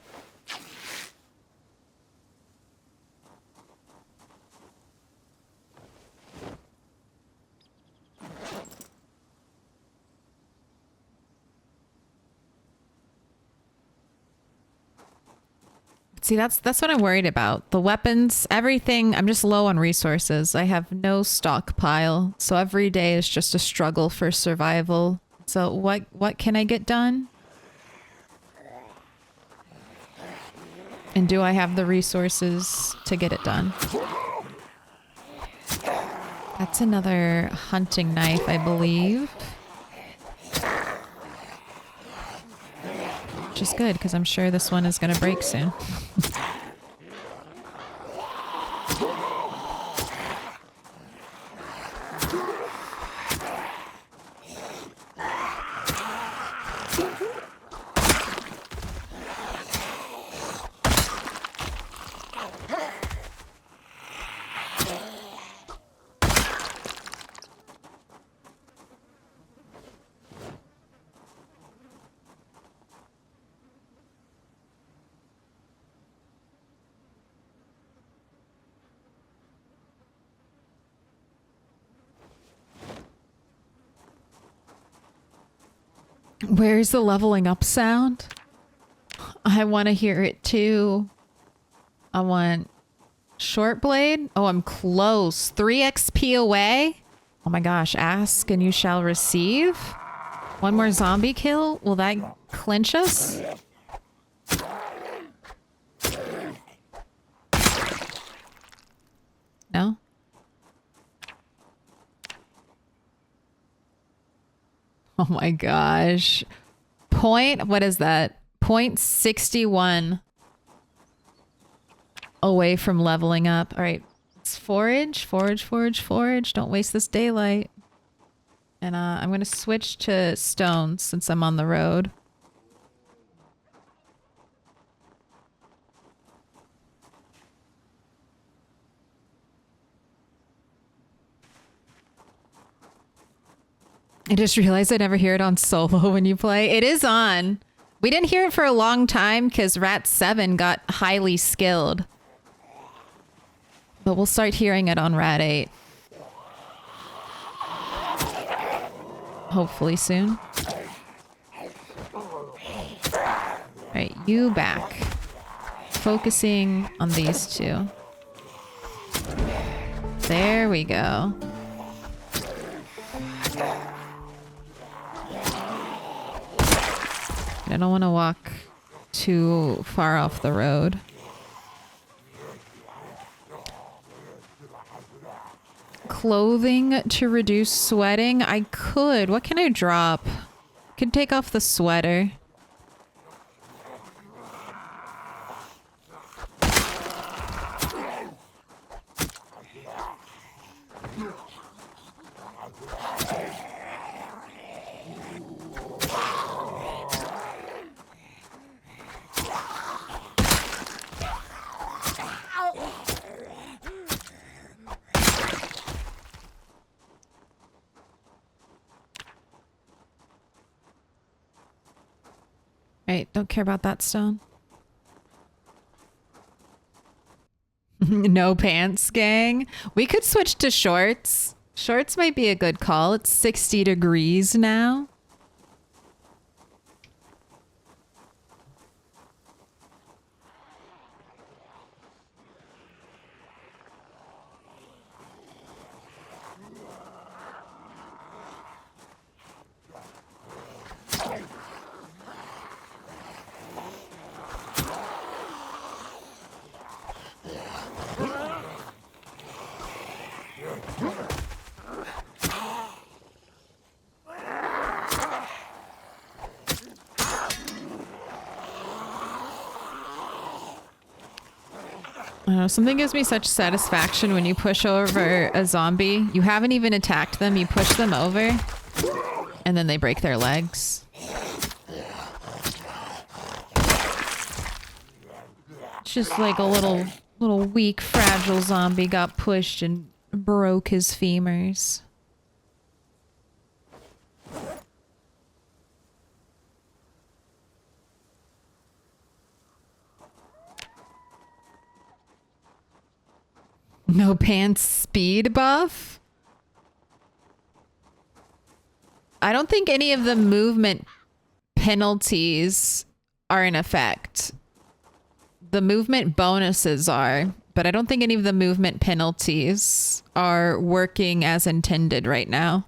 See, that's what I'm worried about. The weapons, everything. I'm just low on resources. I have no stockpile, so every day is just a struggle for survival. So what can I get done? And do I have the resources to get it done? That's another hunting knife, I believe. Which is good, because I'm sure this one is going to break soon. Where's the leveling up sound? I want to hear it too. I want short blade. Oh, I'm close. 3 XP away. Oh my gosh. Ask and you shall receive. One more zombie kill. Will that clinch us? No? Oh my gosh. What is that? 0.61 away from leveling up. All right. Let's forage. Don't waste this daylight. And I'm going to switch to stones since I'm on the road. I just realized I never hear it on solo when you play. It is on. We didn't hear it for a long time because Rat 7 got highly skilled. But we'll start hearing it on Rat 8. Hopefully soon. Alright, you back. Focusing on these two. There we go. I don't want to walk too far off the road. Clothing to reduce sweating? I could. What can I drop? Could take off the sweater. Right, don't care about that stone. No pants, gang. We could switch to shorts. Shorts might be a good call. It's 60 degrees now. I don't know, something gives me such satisfaction when you push over a zombie. You haven't even attacked them, you push them over, and then they break their legs. It's just like a little weak, fragile zombie got pushed and broke his femurs. No pants speed buff? I don't think any of the movement penalties are in effect. The movement bonuses are, but I don't think any of the movement penalties are working as intended right now.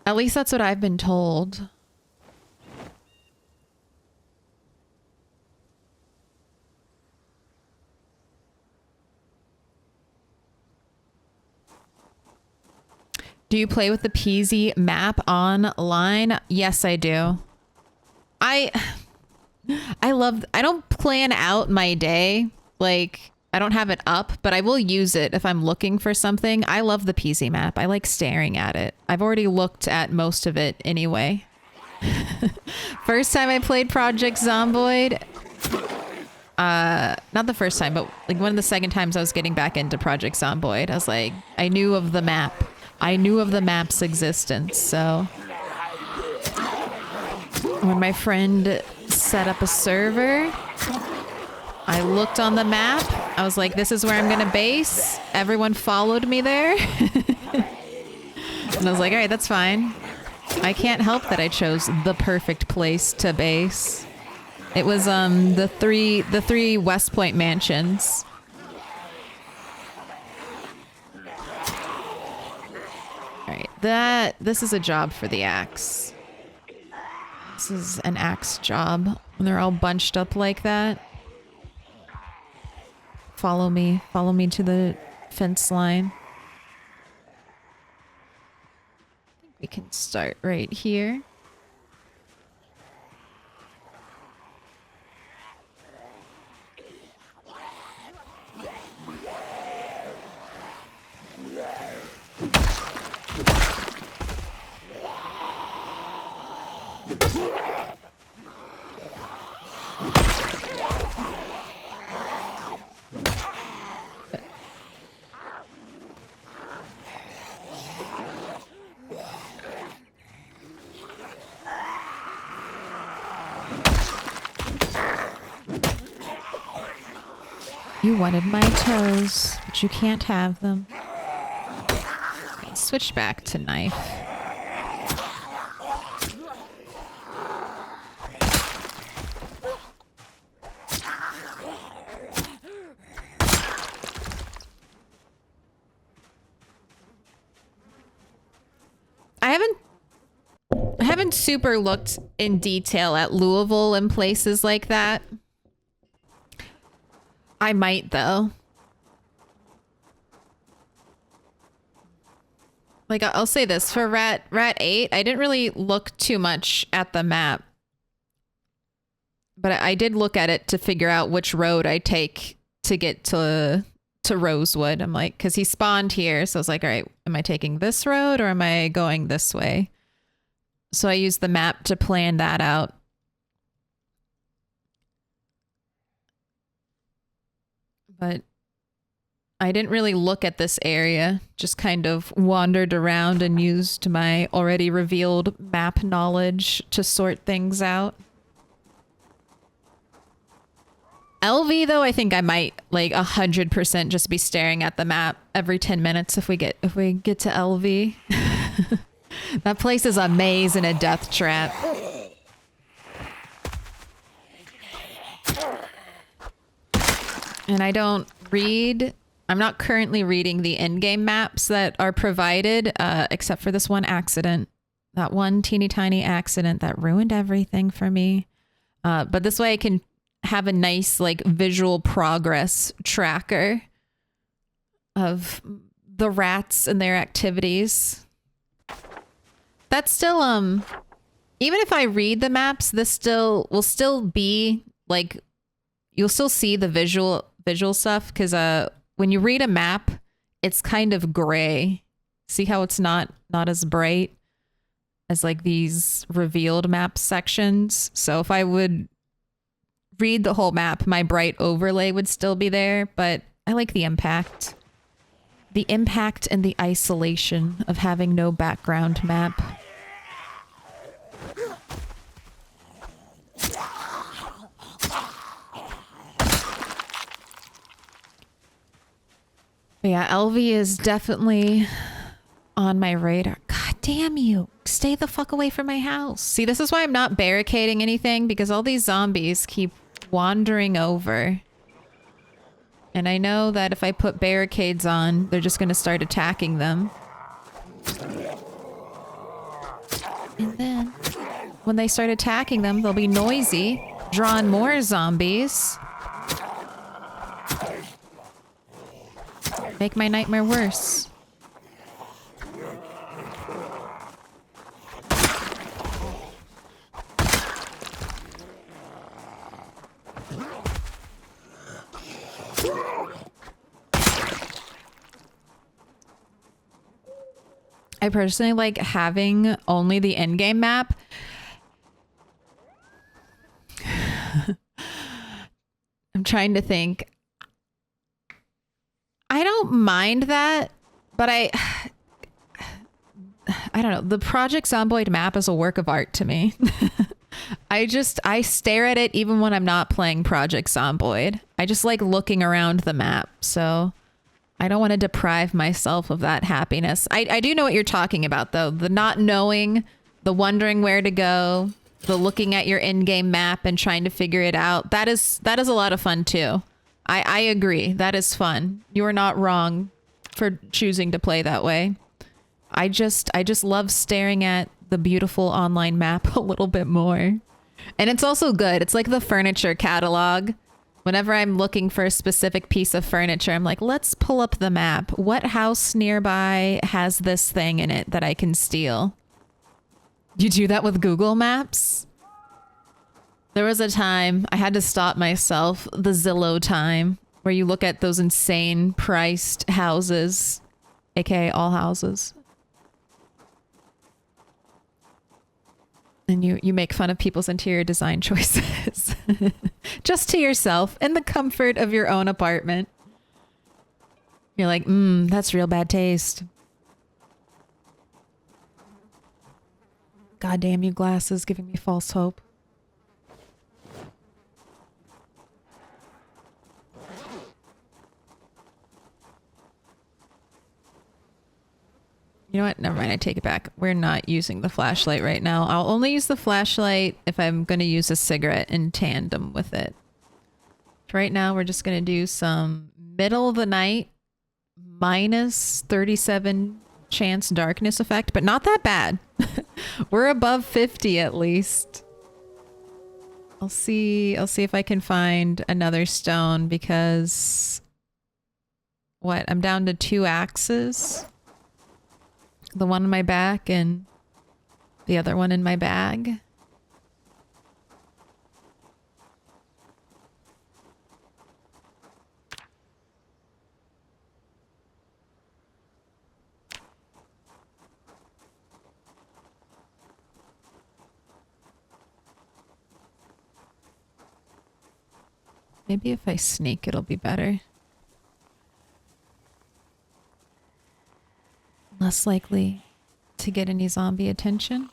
At least that's what I've been told. Do you play with the Peasy map online? Yes, I do. I don't plan out my day. Like, I don't have it up, but I will use it if I'm looking for something. I love the Peasy map. I like staring at it. I've already looked at most of it anyway. First time I played Project Zomboid, not the first time, but like one of the second times I was getting back into Project Zomboid, I was like, I knew of the map. I knew of the map's existence, so when my friend set up a server, I looked on the map. I was like, this is where I'm gonna base. Everyone followed me there. And I was like, all right, that's fine. I can't help that I chose the perfect place to base. It was the three West Point mansions. Alright, this is a job for the axe. This is an axe job. When they're all bunched up like that. Follow me to the fence line. We can start right here. You wanted my toes, but you can't have them. Switch back to knife. I haven't super looked in detail at Louisville and places like that. I might though. Like I'll say this for Rat 8, I didn't really look too much at the map. But I did look at it to figure out which road I take to get to Rosewood. I'm like, cuz he spawned here, so I was like, all right, am I taking this road or am I going this way? So I used the map to plan that out. But I didn't really look at this area, just kind of wandered around and used my already revealed map knowledge to sort things out. LV though, I think I might like 100% just be staring at the map every 10 minutes if we get to LV. That place is a maze and a death trap. And I don't read, I'm not currently reading the in-game maps that are provided, except for this one accident. That one teeny tiny accident that ruined everything for me. But this way I can have a nice like visual progress tracker of the rats and their activities. That's still, even if I read the maps, this will still be like, you'll still see the visual stuff, because when you read a map, it's kind of gray. See how it's not as bright as like these revealed map sections? So if I would read the whole map, my bright overlay would still be there, but I like the impact. The impact and the isolation of having no background map. But yeah, LV is definitely on my radar. God damn you. Stay the fuck away from my house. See, this is why I'm not barricading anything, because all these zombies keep wandering over. And I know that if I put barricades on, they're just going to start attacking them. And then when they start attacking them, they'll be noisy, draw on more zombies. Make my nightmare worse. I personally like having only the in-game map. I'm trying to think. I don't mind that, but I don't know. The Project Zomboid map is a work of art to me. I stare at it even when I'm not playing Project Zomboid. I just like looking around the map, so I don't want to deprive myself of that happiness. I do know what you're talking about, though. The not knowing, the wondering where to go, the looking at your in-game map and trying to figure it out. That is a lot of fun, too. I agree. That is fun. You are not wrong for choosing to play that way. I just love staring at the beautiful online map a little bit more. And it's also good. It's like the furniture catalog. Whenever I'm looking for a specific piece of furniture, I'm like, let's pull up the map. What house nearby has this thing in it that I can steal? You do that with Google Maps? There was a time I had to stop myself, the Zillow time, where you look at those insane priced houses, aka all houses. And you make fun of people's interior design choices. Just to yourself in the comfort of your own apartment. You're like, that's real bad taste. God damn you glasses giving me false hope. You know what? Never mind. I take it back. We're not using the flashlight right now. I'll only use the flashlight if I'm going to use a cigarette in tandem with it. Right now, we're just going to do some middle of the night minus 37 chance darkness effect, but not that bad. We're above 50 at least. I'll see if I can find another stone because what? I'm down to 2 axes. The one in my back and the other one in my bag. Maybe if I sneak, it'll be better. Less likely to get any zombie attention.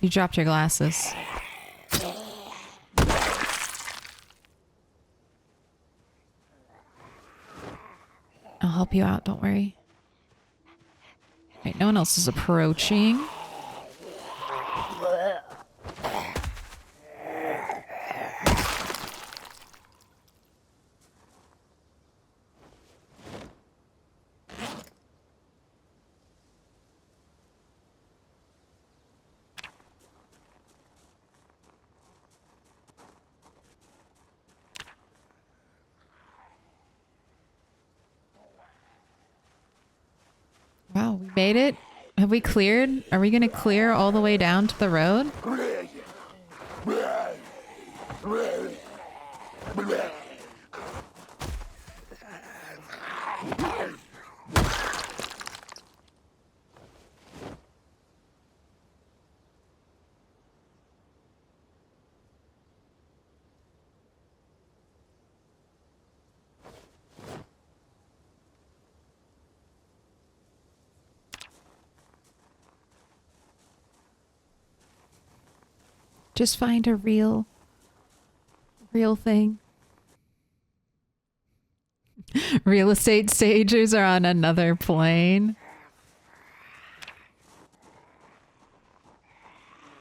You dropped your glasses. I'll help you out, don't worry. Right, no one else is approaching. Wow, we made it. Have we cleared? Are we going to clear all the way down to the road? Just find a real thing. Real estate stagers are on another plane.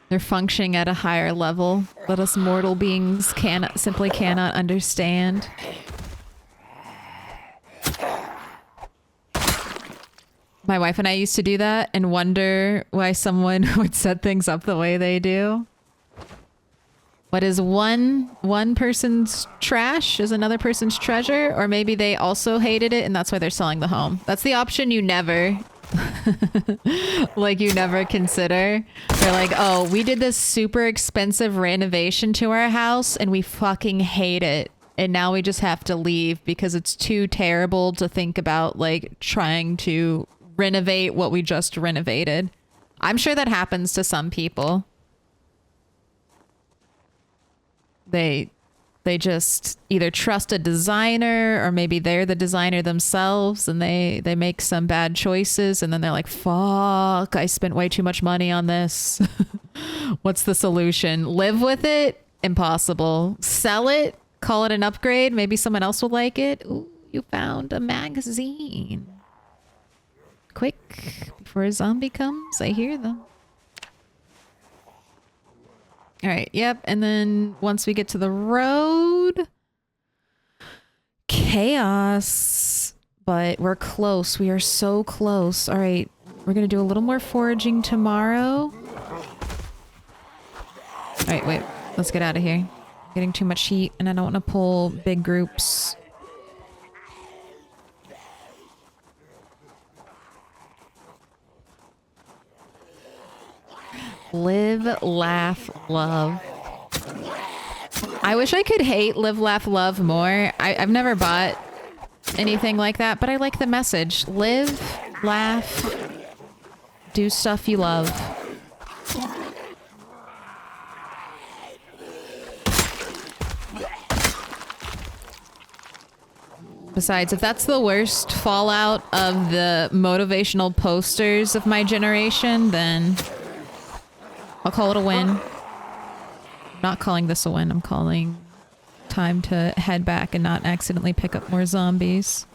They're functioning at a higher level that us mortal beings simply cannot understand. My wife and I used to do that and wonder why someone would set things up the way they do. What is one person's trash is another person's treasure, or maybe they also hated it and that's why they're selling the home. That's the option you never like you never consider. They're like, oh, we did this super expensive renovation to our house and we fucking hate it. And now we just have to leave because it's too terrible to think about like trying to renovate what we just renovated. I'm sure that happens to some people. They just either trust a designer or maybe they're the designer themselves and they make some bad choices and then they're like, fuck, I spent way too much money on this. What's the solution? Live with it? Impossible. Sell it? Call it an upgrade? Maybe someone else will like it? Ooh, you found a magazine. Quick, before a zombie comes, I hear them. All right, yep, and then once we get to the road, chaos, but we're close. We are so close. All right, we're going to do a little more foraging tomorrow. All right, wait, let's get out of here. Getting too much heat, and I don't want to pull big groups. Live, laugh, love. I wish I could hate live, laugh, love more. I've never bought anything like that, but I like the message. Live, laugh, do stuff you love. Besides, if that's the worst fallout of the motivational posters of my generation, then I'll call it a win. I'm not calling this a win. I'm calling time to head back and not accidentally pick up more zombies.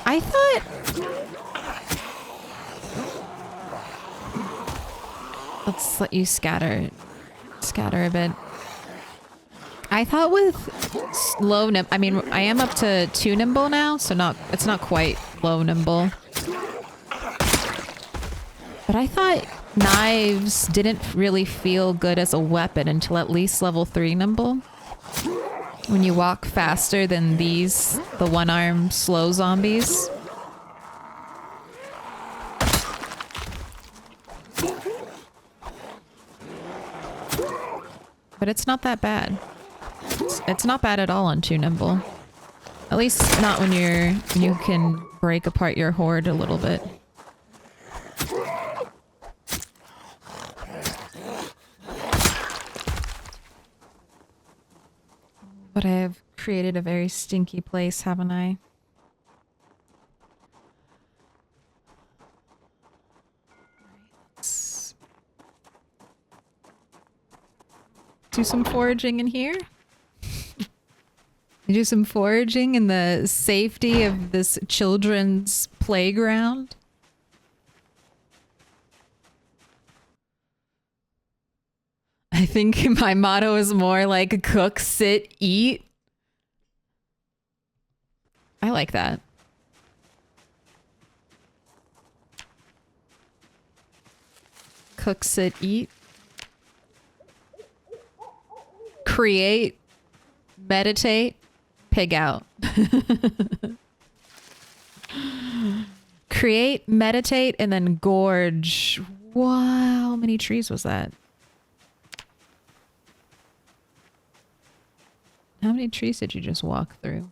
I thought... Let's let you scatter a bit. I thought with low nimble, I mean, I am up to 2 nimble now, so it's not quite low nimble. But I thought knives didn't really feel good as a weapon until at least level 3 nimble. When you walk faster than these, the one-arm slow zombies. But it's not that bad. It's not bad at all on 2 nimble. At least not when you can break apart your horde a little bit. But I have created a very stinky place, haven't I? Let's do some foraging in here. Do some foraging in the safety of this children's playground. I think my motto is more like cook, sit, eat. I like that. Cook, sit, eat. Create, meditate, pig out. Create, meditate, and then gorge. Wow, how many trees was that? How many trees did you just walk through?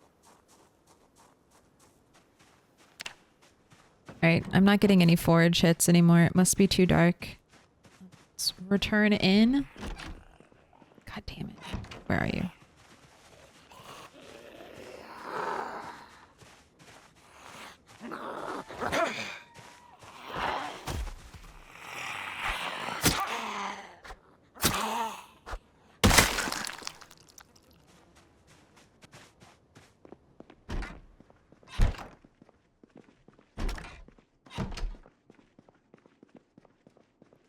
Alright, I'm not getting any forage hits anymore. It must be too dark. Let's return in. God damn it. Where are you?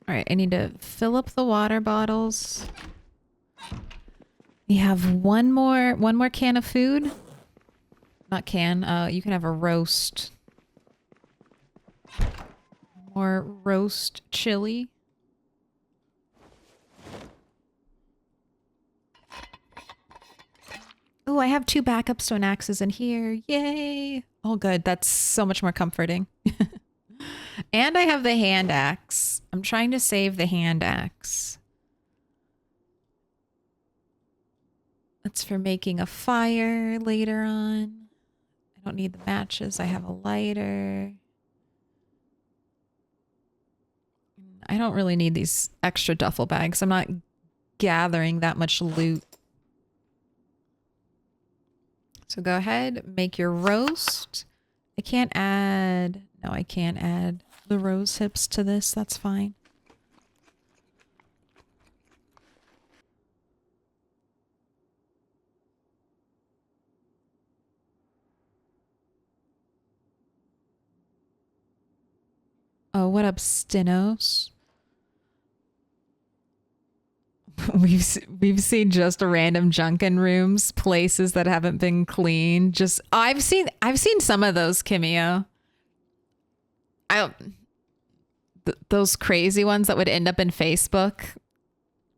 All right, I need to fill up the water bottles. We have one more can of food. Not can, you can have a roast. More roast chili. Oh, I have 2 backup stone axes in here. Yay! Oh, good. That's so much more comforting. And I have the hand axe. I'm trying to save the hand axe. That's for making a fire later on. I don't need the matches. I have a lighter. I don't really need these extra duffel bags. I'm not gathering that much loot. So go ahead, make your roast. I can't add... No, I can't add the rose hips to this. That's fine. Oh, what up, Stinos? We've seen just random Junkin rooms, places that haven't been cleaned. Just I've seen some of those, Kimio. Those crazy ones that would end up in Facebook.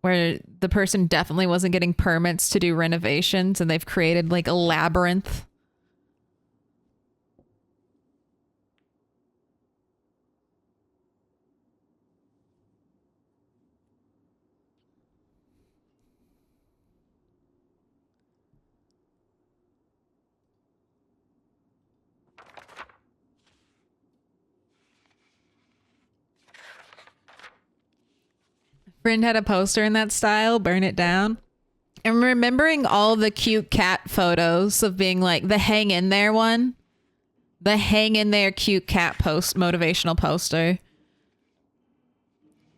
where the person definitely wasn't getting permits to do renovations and they've created like a labyrinth. Friend had a poster in that style, burn it down. I'm remembering all the cute cat photos of being like the hang in there one. The hang in there cute cat post motivational poster.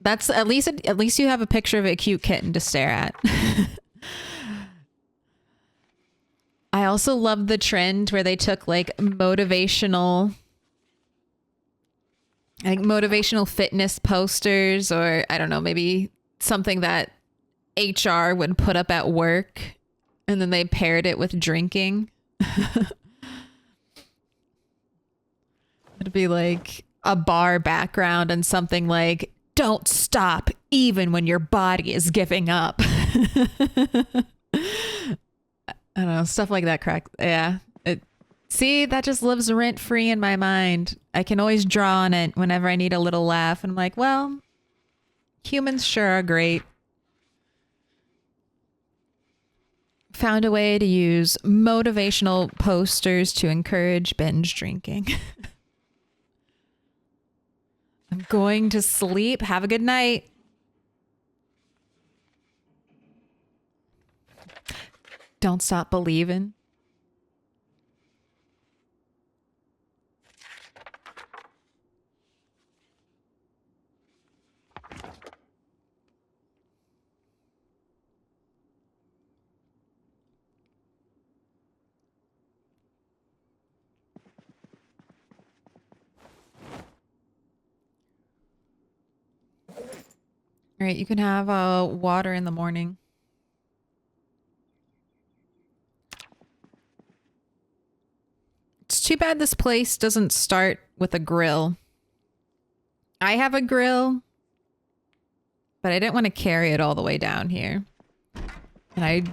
That's at least you have a picture of a cute kitten to stare at. I also love the trend where they took like motivational fitness posters, or I don't know, maybe something that HR would put up at work, and then they paired it with drinking. It'd be like a bar background and something like, "Don't stop even when your body is giving up." I don't know, stuff like that. Yeah. See, that just lives rent free in my mind. I can always draw on it whenever I need a little laugh. And I'm like, well, humans sure are great. Found a way to use motivational posters to encourage binge drinking. I'm going to sleep. Have a good night. Don't stop believing. All right, you can have water in the morning. It's too bad this place doesn't start with a grill. I have a grill, but I didn't want to carry it all the way down here. And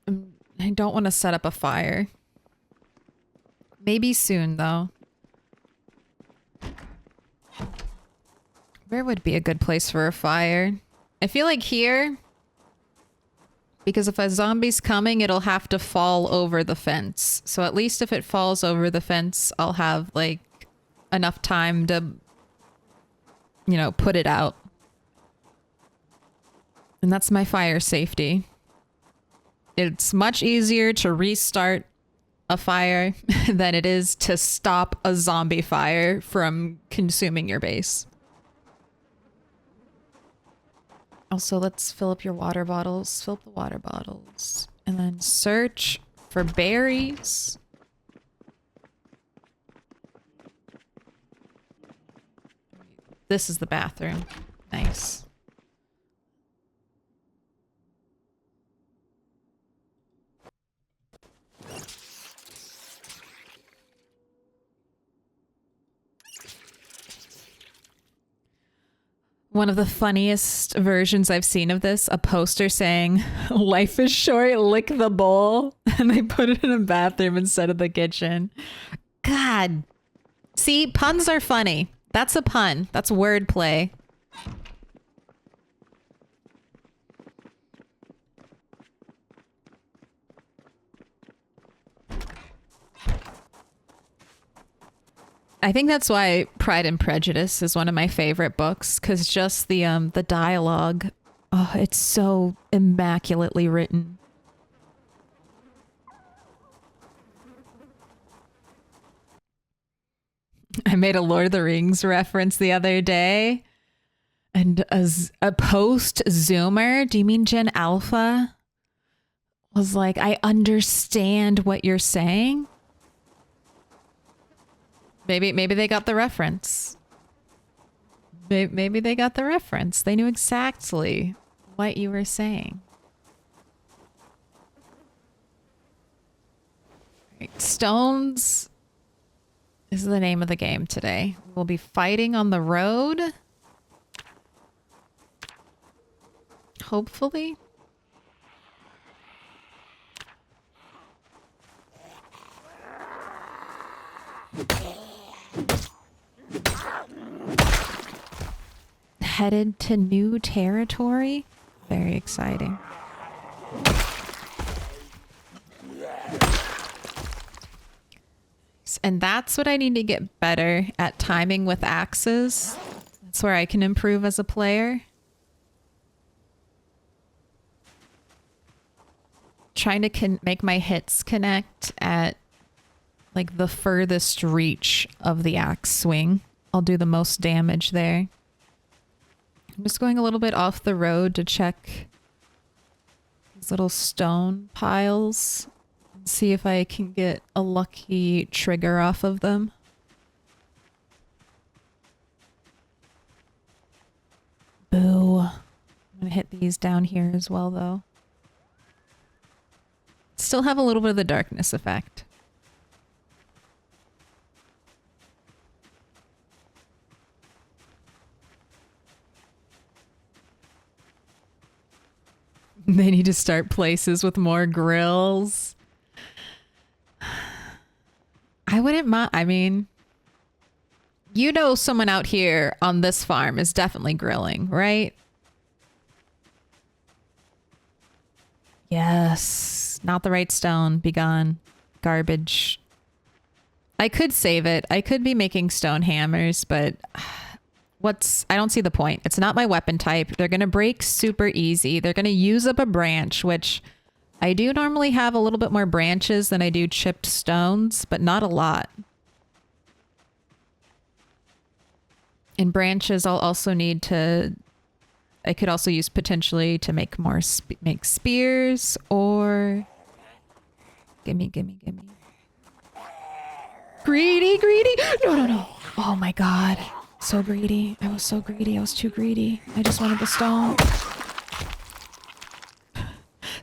I don't want to set up a fire. Maybe soon, though. Where would be a good place for a fire? I feel like here, because if a zombie's coming, it'll have to fall over the fence. So at least if it falls over the fence, I'll have like enough time to, you know, put it out. And that's my fire safety. It's much easier to restart a fire than it is to stop a zombie fire from consuming your base. Also, let's fill up your water bottles. Fill up the water bottles. And then search for berries. This is the bathroom. Nice. One of the funniest versions I've seen of this, a poster saying, "Life is short, lick the bowl." And they put it in a bathroom instead of the kitchen. God. See, puns are funny. That's a pun. That's wordplay. I think that's why Pride and Prejudice is one of my favorite books, because just the dialogue, oh, it's so immaculately written. I made a Lord of the Rings reference the other day, and as a post-Zoomer, do you mean Gen Alpha? Was like, I understand what you're saying. Maybe they got the reference. Maybe they got the reference. They knew exactly what you were saying. Right. Stones is the name of the game today. We'll be fighting on the road. hopefully. Headed to new territory? Very exciting. And that's what I need to get better at, timing with axes. That's where I can improve as a player. Trying to make my hits connect at like the furthest reach of the axe swing. I'll do the most damage there. I'm just going a little bit off the road to check these little stone piles and see if I can get a lucky trigger off of them. Boo. I'm gonna hit these down here as well, though. Still have a little bit of the darkness effect. They need to start places with more grills. I wouldn't mind. I mean, you know, someone out here on this farm is definitely grilling, right? Yes. Not the right stone. Be gone. Garbage. I could save it. I could be making stone hammers, but I don't see the point. It's not my weapon type. They're going to break super easy. They're going to use up a branch, which I do normally have a little bit more branches than I do chipped stones, but not a lot. And branches I'll also need to... I could also use potentially to make more make spears or... Gimme. Greedy! No. Oh my god. So greedy. I was so greedy. I was too greedy. I just wanted the stone.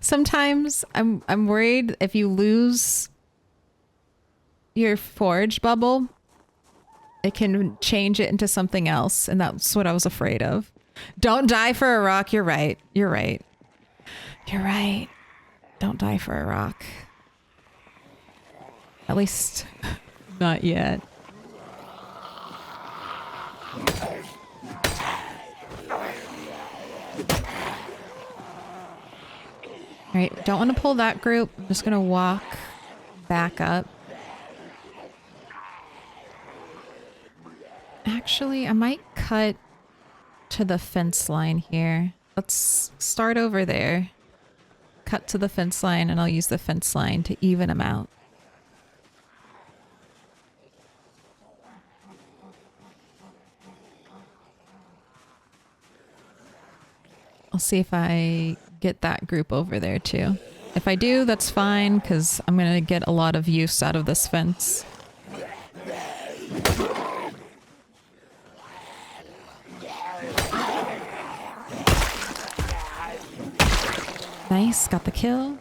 Sometimes I'm worried if you lose your forge bubble, it can change it into something else, and that's what I was afraid of. Don't die for a rock. You're right. Don't die for a rock. At least not yet. All right, don't want to pull that group. I'm just going to walk back up. Actually, I might cut to the fence line here. Let's start over there. Cut to the fence line, and I'll use the fence line to even them out. I'll see if I get that group over there too. If I do, that's fine, because I'm going to get a lot of use out of this fence. Nice, got the kill.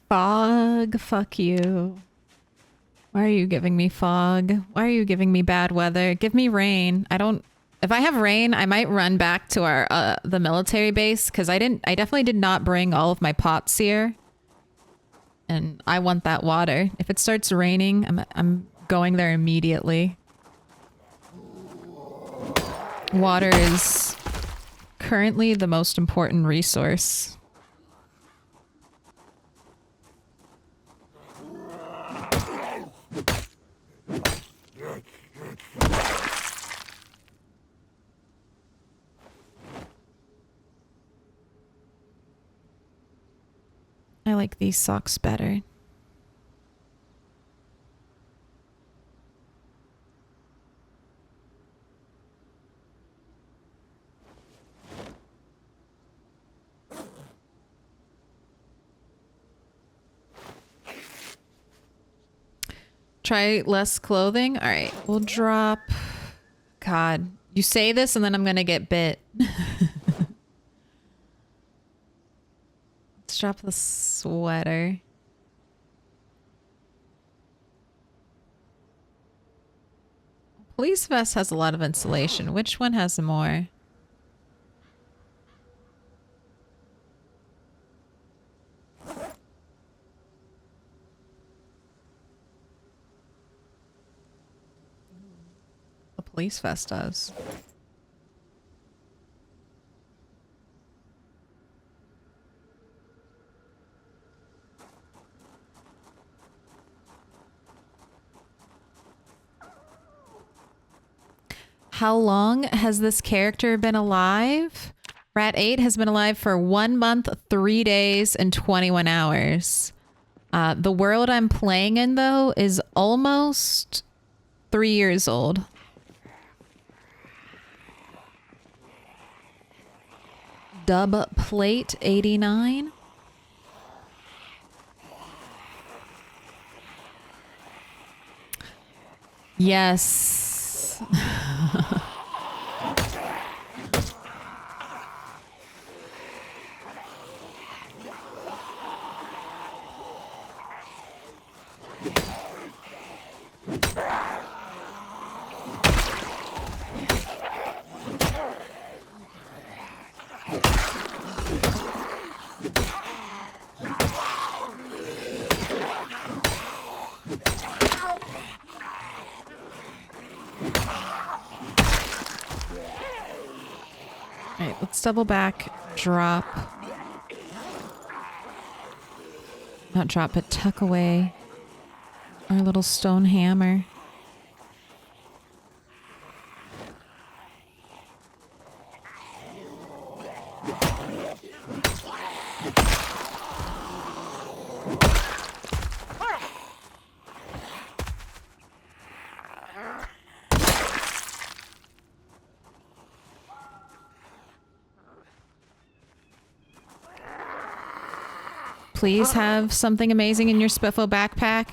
Fog, fuck you. Why are you giving me fog? Why are you giving me bad weather? Give me rain. If I have rain, I might run back to our the military base, because I definitely did not bring all of my pots here. And I want that water. If it starts raining, I'm going there immediately. Water is currently the most important resource. I like these socks better. Try less clothing. All right, we'll drop. God, you say this and then I'm gonna get bit. Let's drop the sweater. Police vest has a lot of insulation. Which one has more? The police vest does. How long has this character been alive? Rat 8 has been alive for 1 month, 3 days, and 21 hours. The world I'm playing in, though, is almost 3 years old. Dub plate 89. Yes. Alright, let's double back, drop. Not drop, but tuck away our little stone hammer. Please have something amazing in your Spiffo backpack.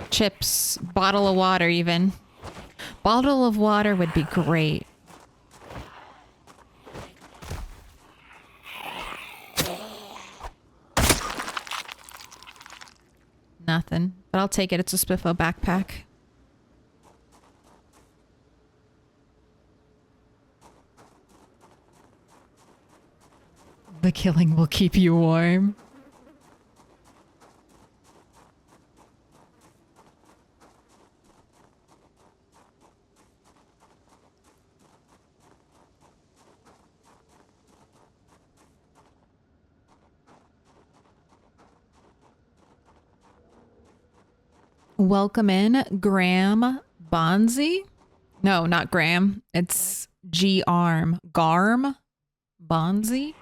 Chips, bottle of water even. Bottle of water would be great. Nothing, but I'll take it. It's a Spiffo backpack. The killing will keep you warm. Welcome in, Graham Bonzi. No, not Graham. It's G-Arm. Garm Bonzi.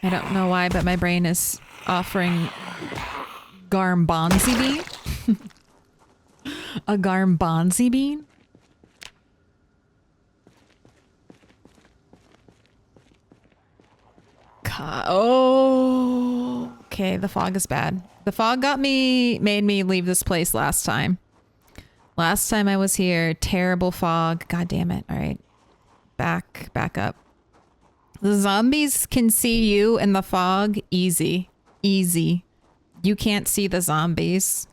I don't know why, but my brain is offering Garmbonzi bean. A Garmbonzi bean? Oh, okay. The fog is bad. The fog made me leave this place last time. Last time I was here, terrible fog. God damn it. All right. Back up. The zombies can see you in the fog. Easy. Easy. You can't see the zombies.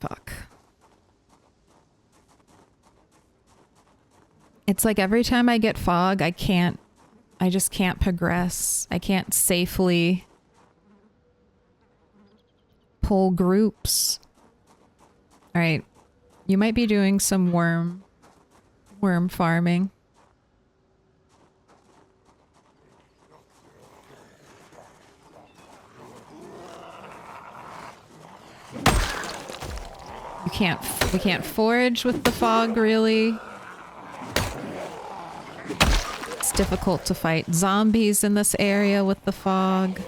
Fuck. It's like every time I get fog, I just can't progress. I can't safely pull groups. All right. You might be doing some worm farming. We can't forage with the fog, really. It's difficult to fight zombies in this area with the fog.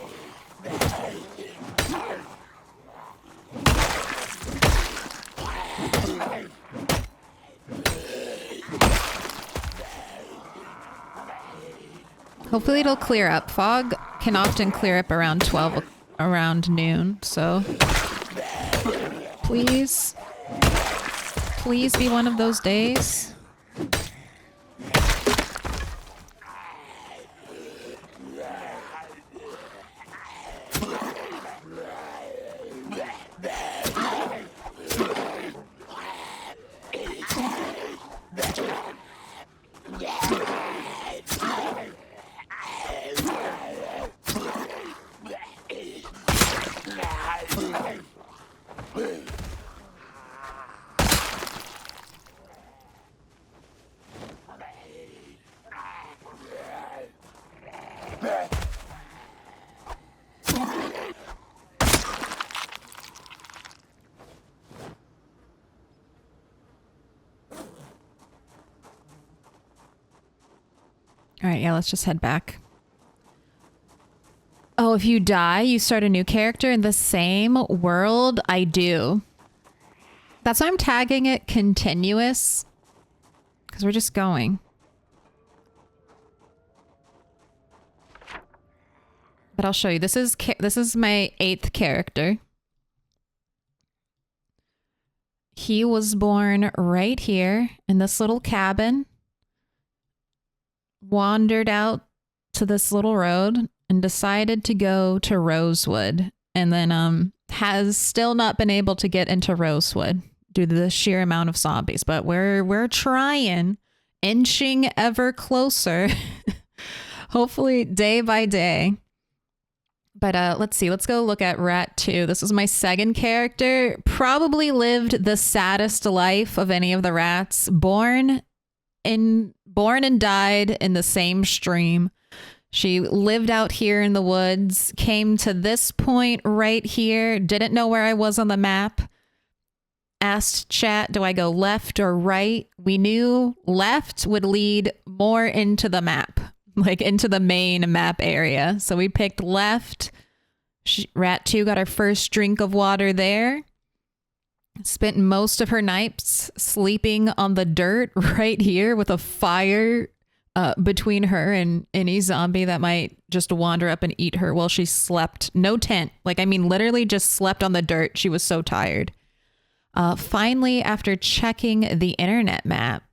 Hopefully it'll clear up. Fog can often clear up around around noon, so please, please be one of those days. All right, yeah, let's just head back. Oh, if you die, you start a new character in the same world? I do. That's why I'm tagging it continuous. Because we're just going. But I'll show you. This is my 8th character. He was born right here in this little cabin. Wandered out to this little road and decided to go to Rosewood, and then has still not been able to get into Rosewood due to the sheer amount of zombies, but we're trying, inching ever closer. Hopefully day by day. But let's see, let's go look at Rat 2. This is my 2nd character. Probably lived the saddest life of any of the rats. Born and died in the same stream. She lived out here in the woods, came to this point right here, didn't know where I was on the map. Asked chat, do I go left or right? We knew left would lead more into the map, like into the main map area. So we picked left. Rat 2 got her first drink of water there. Spent most of her nights sleeping on the dirt right here with a fire between her and any zombie that might just wander up and eat her while she slept. No tent. Like, I mean, literally just slept on the dirt. She was so tired. Finally, after checking the internet map,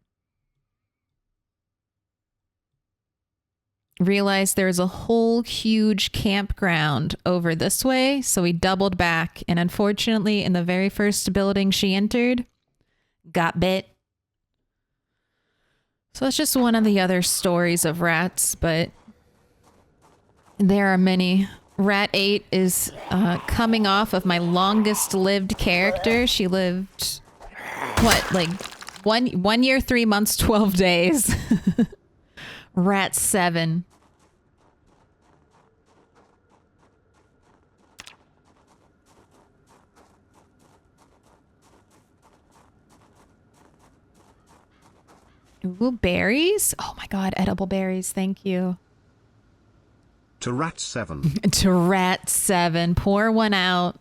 realized there's a whole huge campground over this way. So we doubled back. And unfortunately, in the very first building she entered, got bit. So that's just one of the other stories of rats, but there are many. Rat 8 is coming off of my longest lived character. She lived, what, like 1 year, 3 months, 12 days. Rat 7. Ooh, berries? Oh my god, edible berries. Thank you. To Rat 7. To Rat 7. Pour one out.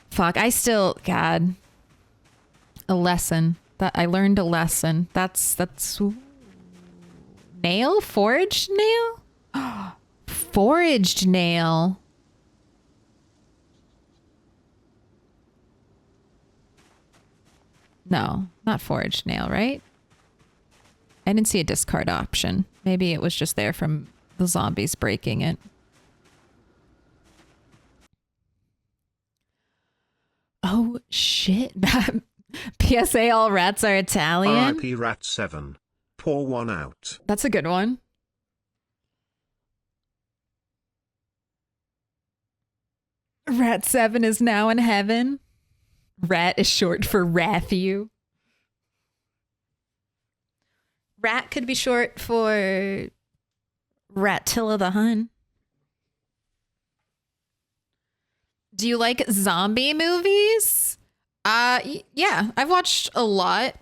Fuck, I still, god. A lesson. That I learned a lesson. That's nail? Foraged nail? Foraged nail. No, not foraged nail, right? I didn't see a discard option. Maybe it was just there from the zombies breaking it. Oh, shit. PSA, all rats are Italian. RIP Rat 7. Pour one out. That's a good one. Rat 7 is now in heaven. Rat is short for Ratthew. Rat could be short for Rattilla the Hun. Do you like zombie movies? Yeah, I've watched a lot.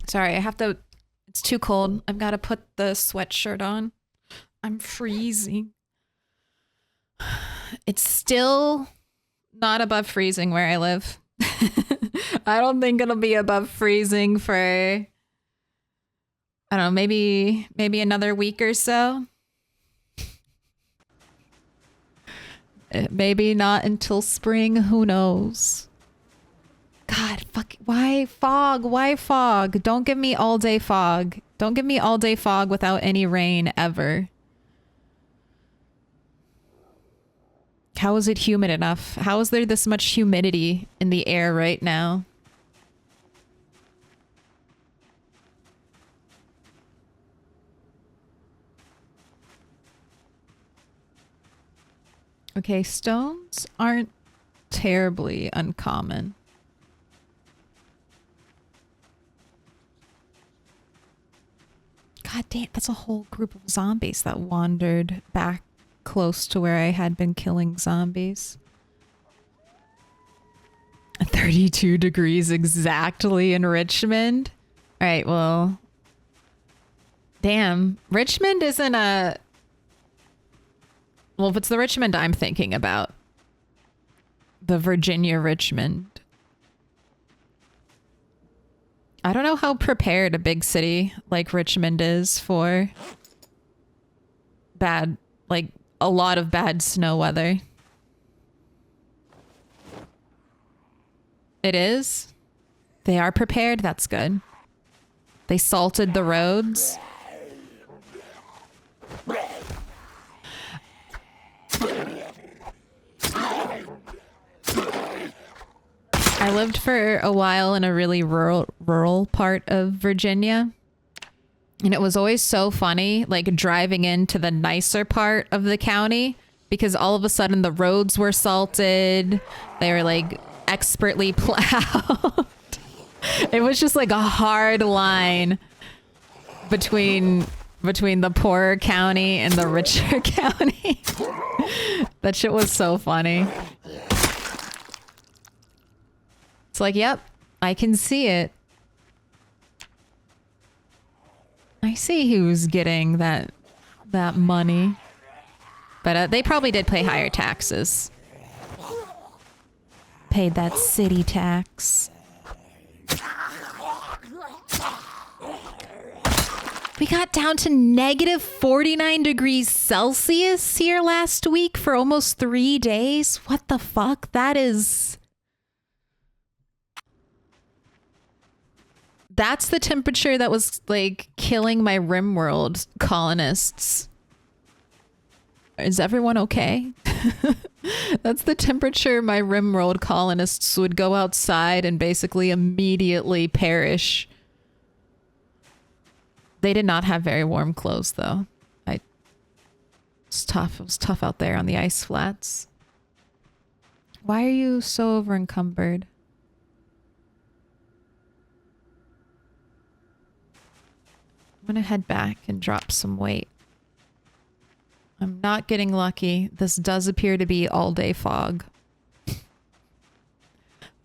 Sorry, I have to. It's too cold. I've got to put the sweatshirt on. I'm freezing. It's still not above freezing where I live. I don't think it'll be above freezing for, I don't know, maybe another week or so. Maybe not until spring, who knows. God, fuck, why fog? Why fog? Don't give me all day fog. Don't give me all day fog without any rain ever. How is it humid enough? How is there this much humidity in the air right now? Okay, stones aren't terribly uncommon. God damn, that's a whole group of zombies that wandered back close to where I had been killing zombies. 32 degrees exactly in Richmond. All right, well, damn, Richmond isn't a... Well, if it's the Richmond I'm thinking about, the Virginia Richmond. I don't know how prepared a big city like Richmond is for bad, like a lot of bad snow weather. It is? They are prepared? That's good. They salted the roads. I lived for a while in a really rural part of Virginia. And it was always so funny, like driving into the nicer part of the county, because all of a sudden the roads were salted. They were like expertly plowed. It was just like a hard line between the poorer county and the richer county. That shit was so funny. It's like, yep, I can see it. I see who's getting that money. But they probably did pay higher taxes. Paid that city tax. We got down to negative 49 degrees Celsius here last week for almost 3 days. What the fuck? That's the temperature that was like killing my RimWorld colonists. Is everyone okay? That's the temperature my RimWorld colonists would go outside and basically immediately perish. They did not have very warm clothes though. It's tough. It was tough out there on the ice flats. Why are you so over encumbered? I'm gonna head back and drop some weight. I'm not getting lucky. This does appear to be all day fog.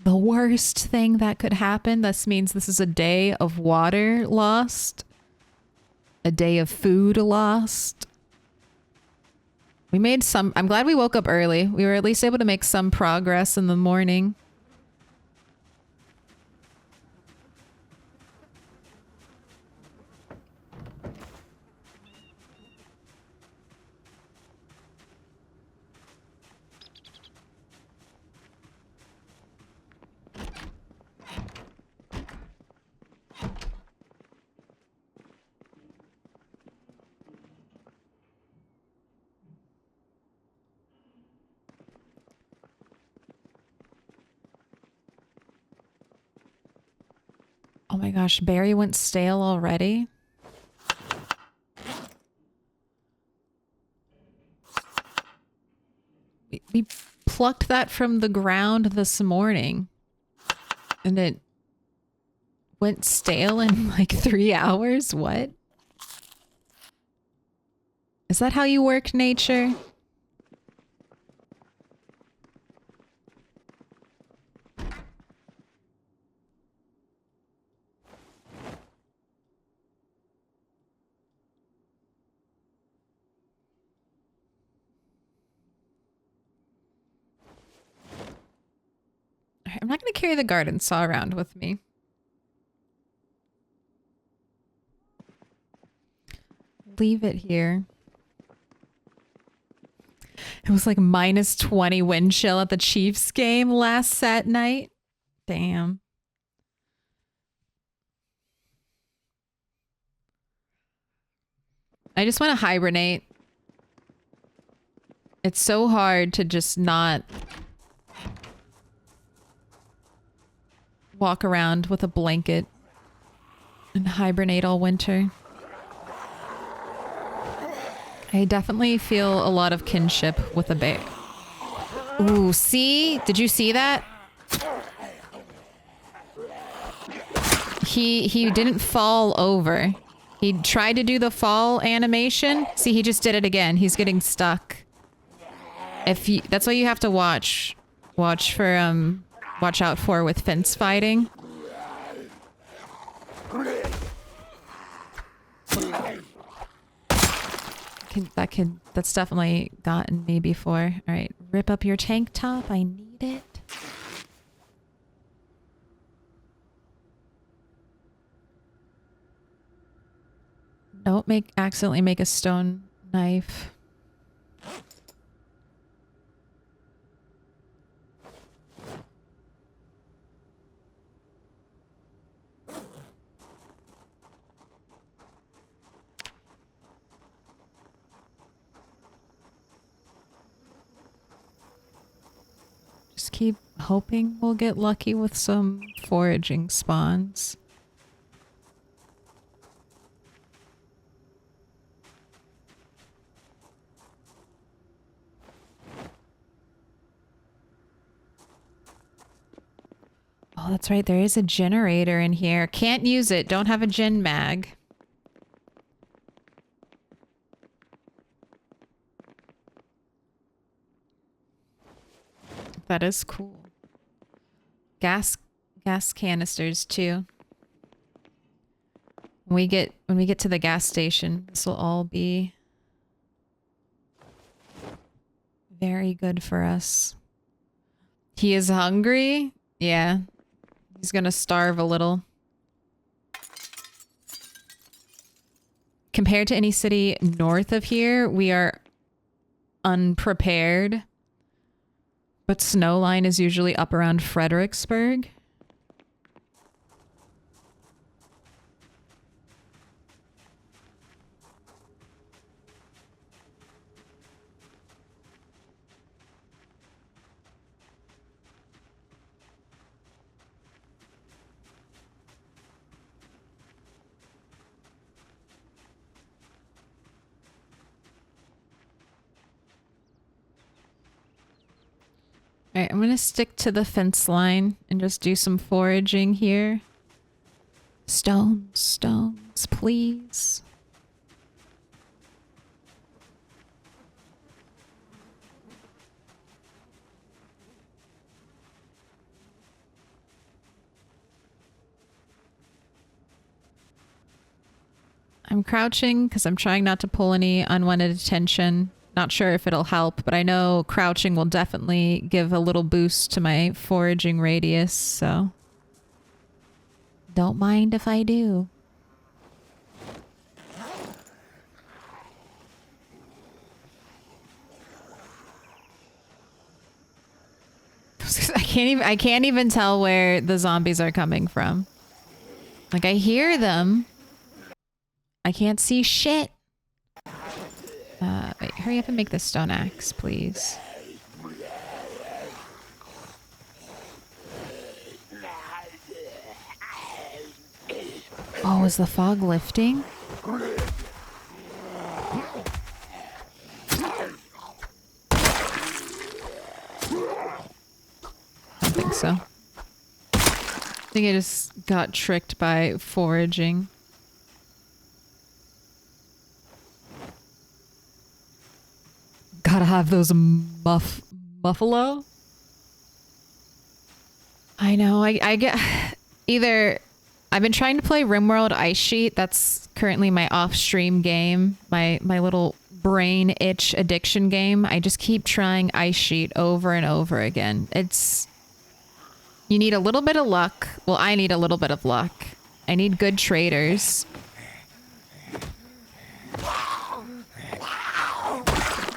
The worst thing that could happen, this means this is a day of water lost. A day of food lost. We made some, I'm glad we woke up early. We were at least able to make some progress in the morning. Oh my gosh, berry went stale already? We plucked that from the ground this morning. And it went stale in like 3 hours? What? Is that how you work, nature? I'm not going to carry the garden saw around with me. Leave it here. It was like -20 wind chill at the Chiefs game last night. Damn. I just want to hibernate. It's so hard to just not walk around with a blanket and hibernate all winter. I definitely feel a lot of kinship with a bear. Ooh, see? Did you see that? He didn't fall over. He tried to do the fall animation. See, he just did it again. He's getting stuck. That's what you have to watch. Watch out for with fence fighting. That's definitely gotten me before. All right, rip up your tank top. I need it. Don't accidentally make a stone knife. Just keep hoping we'll get lucky with some foraging spawns. Oh, that's right. There is a generator in here. Can't use it. Don't have a gen mag. That is cool. Gas canisters too. When we get to the gas station, this will all be very good for us. He is hungry? Yeah. He's gonna starve a little. Compared to any city north of here, we are unprepared. But Snowline is usually up around Fredericksburg. Alright, I'm gonna stick to the fence line and just do some foraging here. Stones, please. I'm crouching because I'm trying not to pull any unwanted attention. Not sure if it'll help, but I know crouching will definitely give a little boost to my foraging radius, so don't mind if I do. I can't even tell where the zombies are coming from. Like, I hear them. I can't see shit. Wait, hurry up and make this stone axe, please. Oh, is the fog lifting? I don't think so. I think I just got tricked by foraging. Gotta have those buffalo. I know. I get either. I've been trying to play RimWorld Ice Sheet. That's currently my off-stream game. My little brain itch addiction game. I just keep trying Ice Sheet over and over again. You need a little bit of luck. Well, I need a little bit of luck. I need good traders.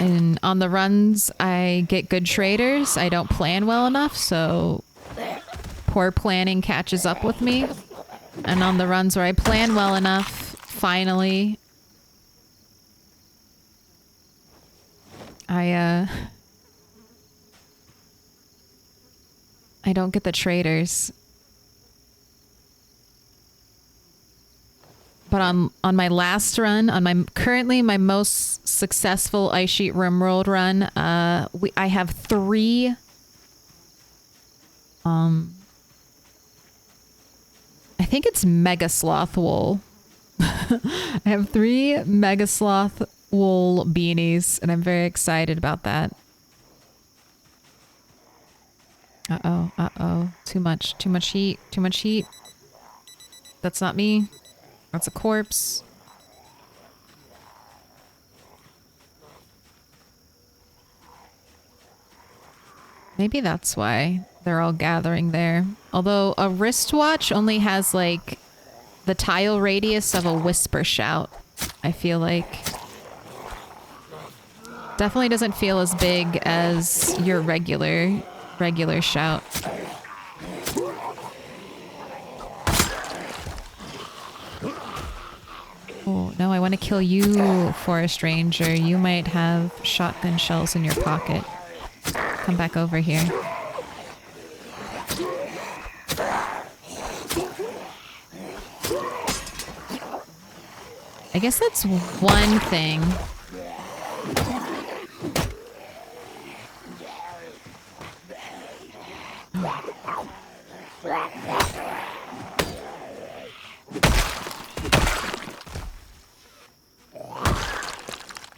And on the runs, I get good traders. I don't plan well enough, so poor planning catches up with me. And on the runs where I plan well enough, finally, I don't get the traders. But on my last run, on my currently my most successful Ice Sheet Rimworld run, I have 3 I think it's Mega Sloth wool. I have 3 Mega Sloth wool beanies, and I'm very excited about that. Uh-oh, uh-oh. Too much heat, too much heat. That's not me. That's a corpse. Maybe that's why they're all gathering there. Although a wristwatch only has like the tile radius of a whisper shout, I feel like. Definitely doesn't feel as big as your regular shout. Oh, no, I want to kill you, Forest Ranger. You might have shotgun shells in your pocket. Come back over here. I guess that's one thing.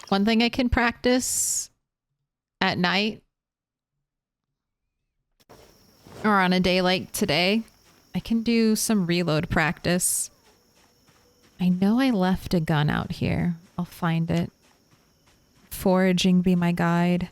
One thing I can practice at night or on a day like today, I can do some reload practice. I know I left a gun out here. I'll find it. Foraging be my guide.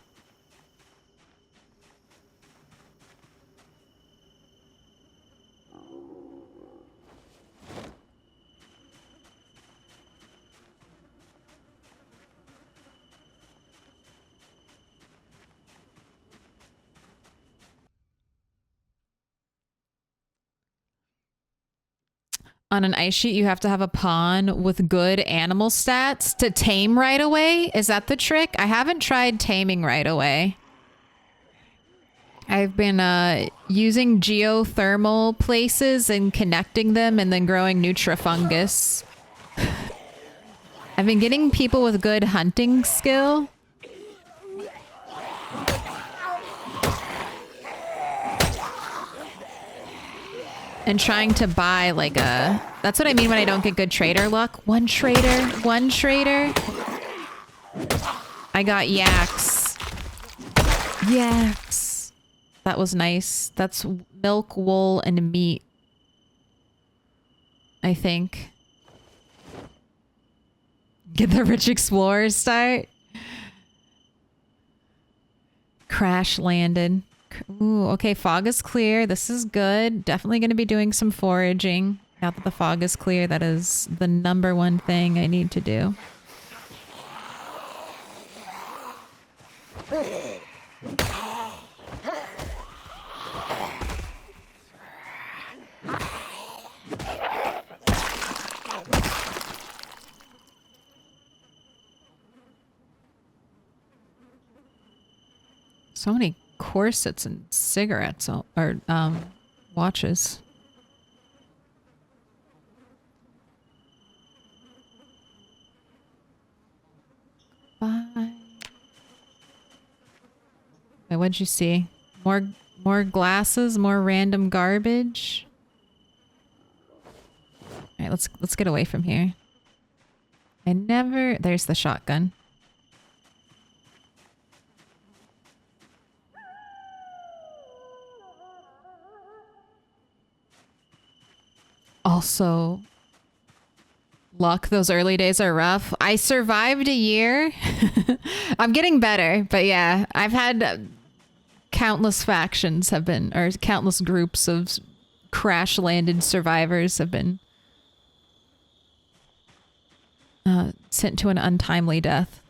On an ice sheet, you have to have a pawn with good animal stats to tame right away. Is that the trick? I haven't tried taming right away. I've been using geothermal places and connecting them and then growing nutrifungus. I've been getting people with good hunting skill. And trying to buy like a... That's what I mean when I don't get good trader luck. One trader. I got yaks. Yaks. That was nice. That's milk, wool, and meat. I think. Get the rich explorers start. Crash landed. Ooh, okay, fog is clear. This is good. Definitely going to be doing some foraging. Now that the fog is clear, that is the #1 thing I need to do. So many corsets and cigarettes or watches. Bye. Wait, what'd you see? More glasses, more random garbage. All right, let's get away from here. There's the shotgun. Also, luck, those early days are rough. I survived a year. I'm getting better, but yeah, I've had countless factions have been, or countless groups of crash landed survivors have been sent to an untimely death.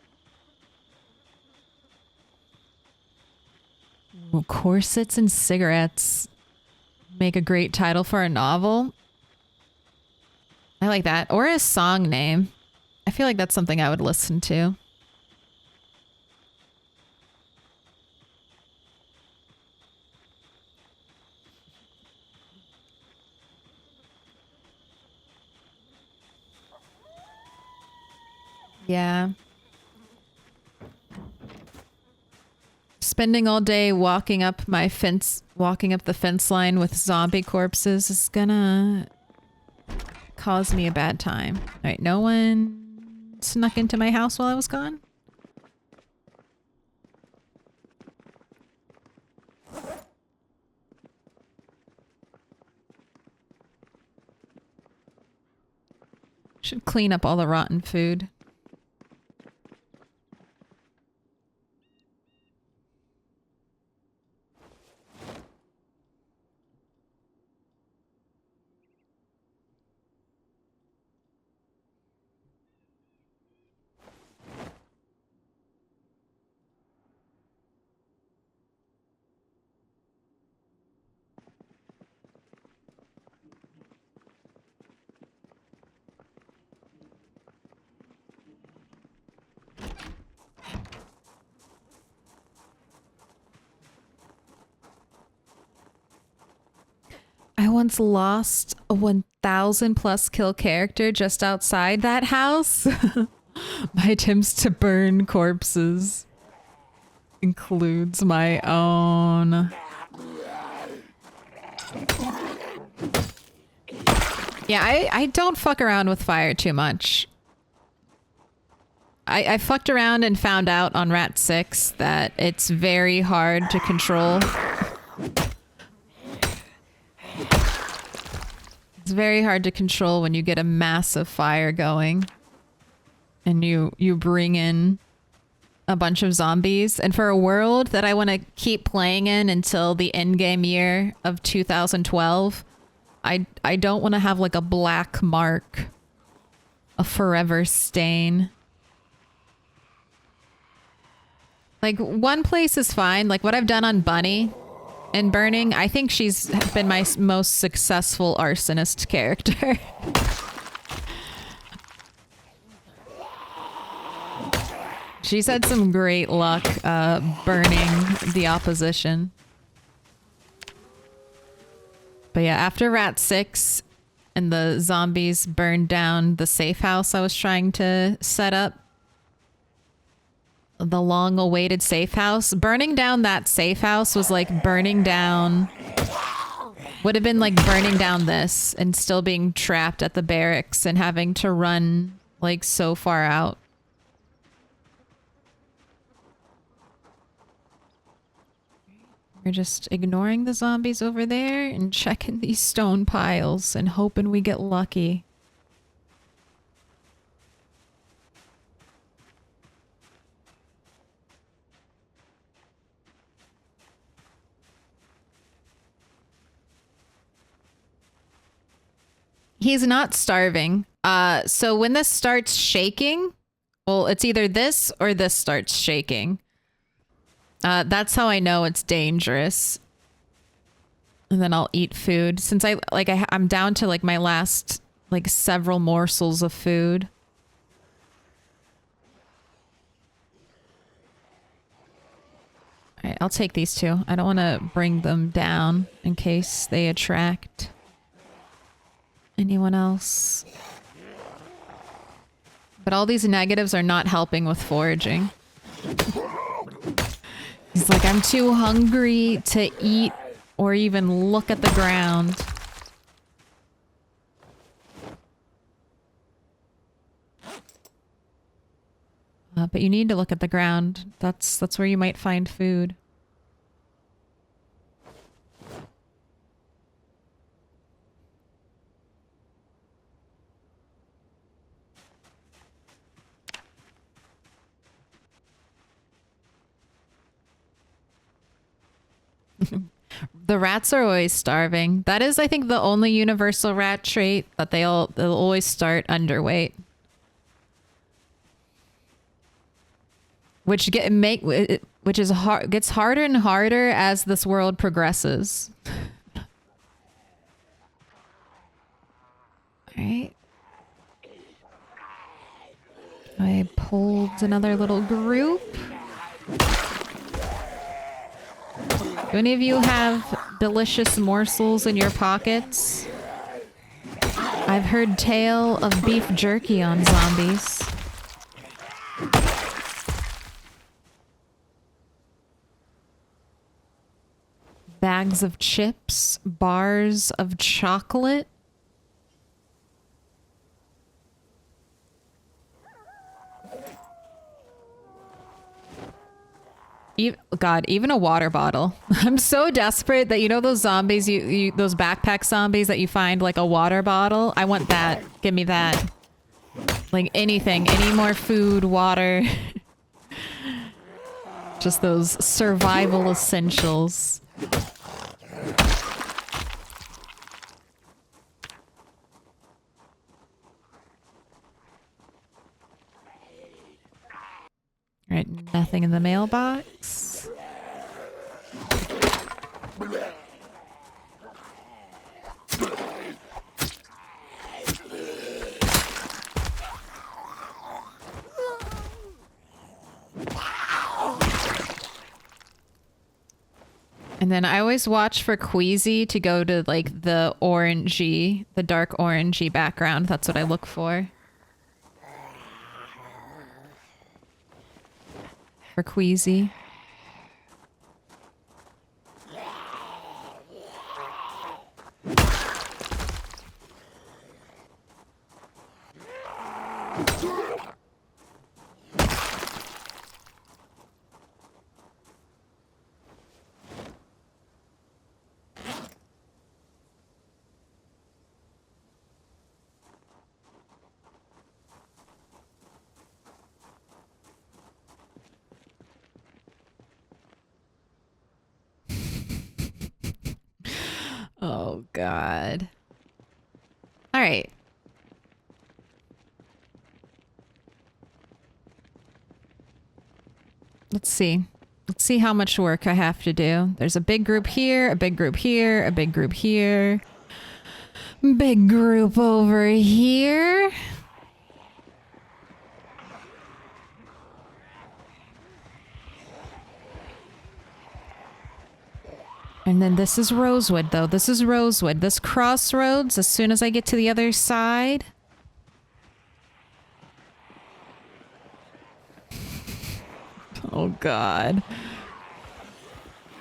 Ooh, corsets and cigarettes make a great title for a novel. I like that. Or a song name. I feel like that's something I would listen to. Yeah. Spending all day walking up the fence line with zombie corpses is gonna cause me a bad time. All right, no one snuck into my house while I was gone? Should clean up all the rotten food. I once lost a 1,000 plus kill character just outside that house. My attempts to burn corpses includes my own. Yeah, I don't fuck around with fire too much. I fucked around and found out on Rat 6 that it's very hard to control. It's very hard to control when you get a massive fire going and you bring in a bunch of zombies. And for a world that I want to keep playing in until the end game year of 2012, I don't want to have like a black mark, a forever stain. Like one place is fine, like what I've done on Bunny in Burning, I think she's been my most successful arsonist character. She's had some great luck burning the opposition. But yeah, after Rat 6 and the zombies burned down the safe house I was trying to set up, the long-awaited safe house, burning down that safe house was like burning down... Would have been like burning down this and still being trapped at the barracks and having to run like so far out. We're just ignoring the zombies over there and checking these stone piles and hoping we get lucky. He's not starving. So when this starts shaking, well, it's either this or this starts shaking. That's how I know it's dangerous. And then I'll eat food. Since I'm down to like my last like several morsels of food. All right, I'll take these two. I don't want to bring them down in case they attract anyone else. But all these negatives are not helping with foraging. He's like, I'm too hungry to eat or even look at the ground. But you need to look at the ground. That's where you might find food. The rats are always starving. That is, I think, the only universal rat trait that they'll always start underweight. Which gets harder and harder as this world progresses. All right. I pulled another little group. Do any of you have delicious morsels in your pockets? I've heard tale of beef jerky on zombies. Bags of chips, bars of chocolate. God, even a water bottle. I'm so desperate that, you know, those zombies, those backpack zombies that you find like a water bottle. I want that. Give me that. Like anything, any more food, water. Just those survival essentials. All right, nothing in the mailbox. And then I always watch for Queasy to go to like the orangey, the dark orangey background. That's what I look for. For Queasy. Oh, God. All right. Let's see. Let's see how much work I have to do. There's a big group here, a big group here, a big group here. Big group over here. And then this is Rosewood, though. This is Rosewood. This crossroads, as soon as I get to the other side. Oh, God.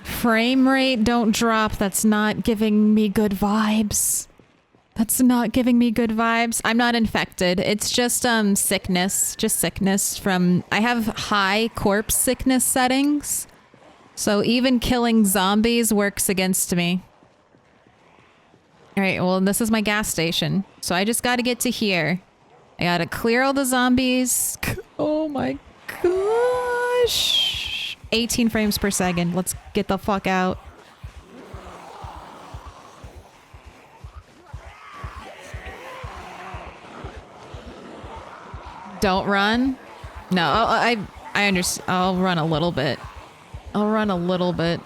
Frame rate, don't drop. That's not giving me good vibes. That's not giving me good vibes. I'm not infected. It's just sickness. Just sickness from... I have high corpse sickness settings. So even killing zombies works against me. All right, well, this is my gas station. So I just got to get to here. I got to clear all the zombies. Oh my gosh. 18 frames per second. Let's get the fuck out. Don't run? No, I understand. I'll run a little bit. I'll run a little bit.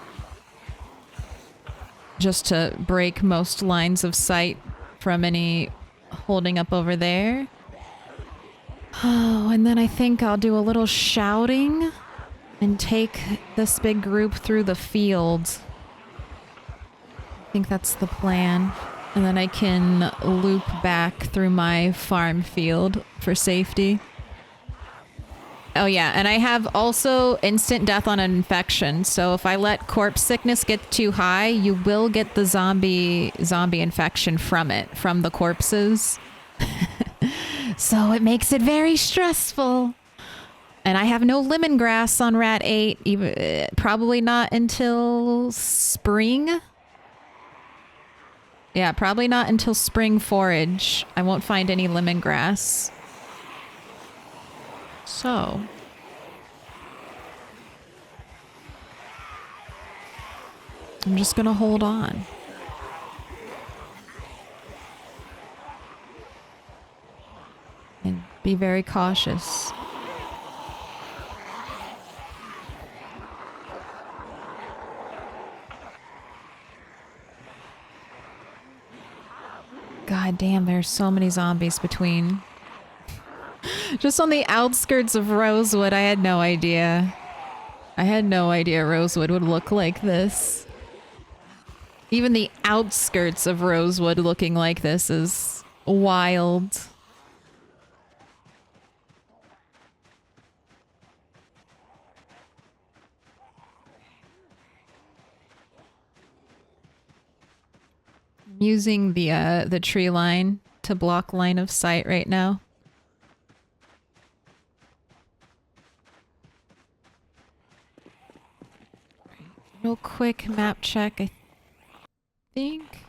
Just to break most lines of sight from any holding up over there. Oh, and then I think I'll do a little shouting and take this big group through the field. I think that's the plan. And then I can loop back through my farm field for safety. Oh yeah, and I have also instant death on an infection. So if I let corpse sickness get too high, you will get the zombie infection from it, from the corpses. So it makes it very stressful. And I have no lemongrass on Rat 8, even probably not until spring. Yeah, probably not until spring forage. I won't find any lemongrass. So. I'm just gonna hold on. And be very cautious. God damn, there's so many zombies between. Just on the outskirts of Rosewood, I had no idea. I had no idea Rosewood would look like this. Even the outskirts of Rosewood looking like this is wild. I'm using the tree line to block line of sight right now. Real quick map check, I think.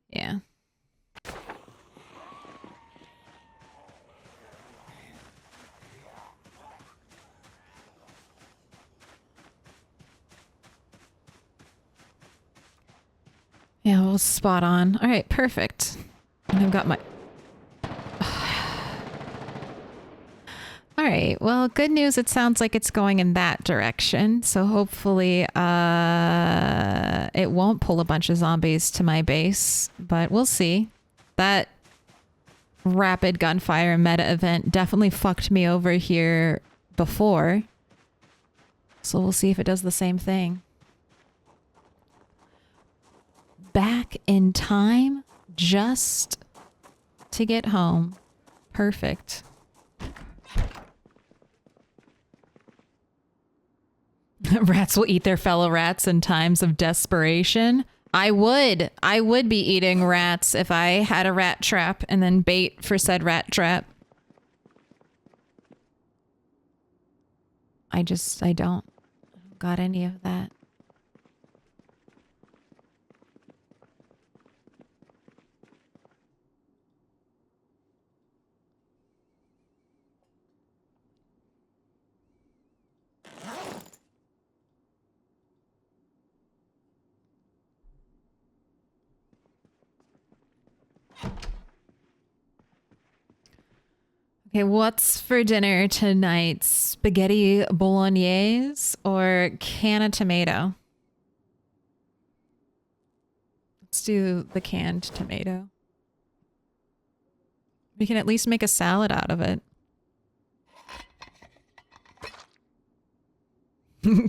Yeah. Yeah, well, spot on. All right, perfect. And I've got my... All right, well, good news. It sounds like it's going in that direction. So hopefully it won't pull a bunch of zombies to my base, but we'll see. That rapid gunfire meta event definitely fucked me over here before. So we'll see if it does the same thing. Back in time just to get home. Perfect. Rats will eat their fellow rats in times of desperation. I would be eating rats if I had a rat trap and then bait for said rat trap. I don't got any of that. Okay, what's for dinner tonight? Spaghetti bolognese or can of tomato? Let's do the canned tomato. We can at least make a salad out of it.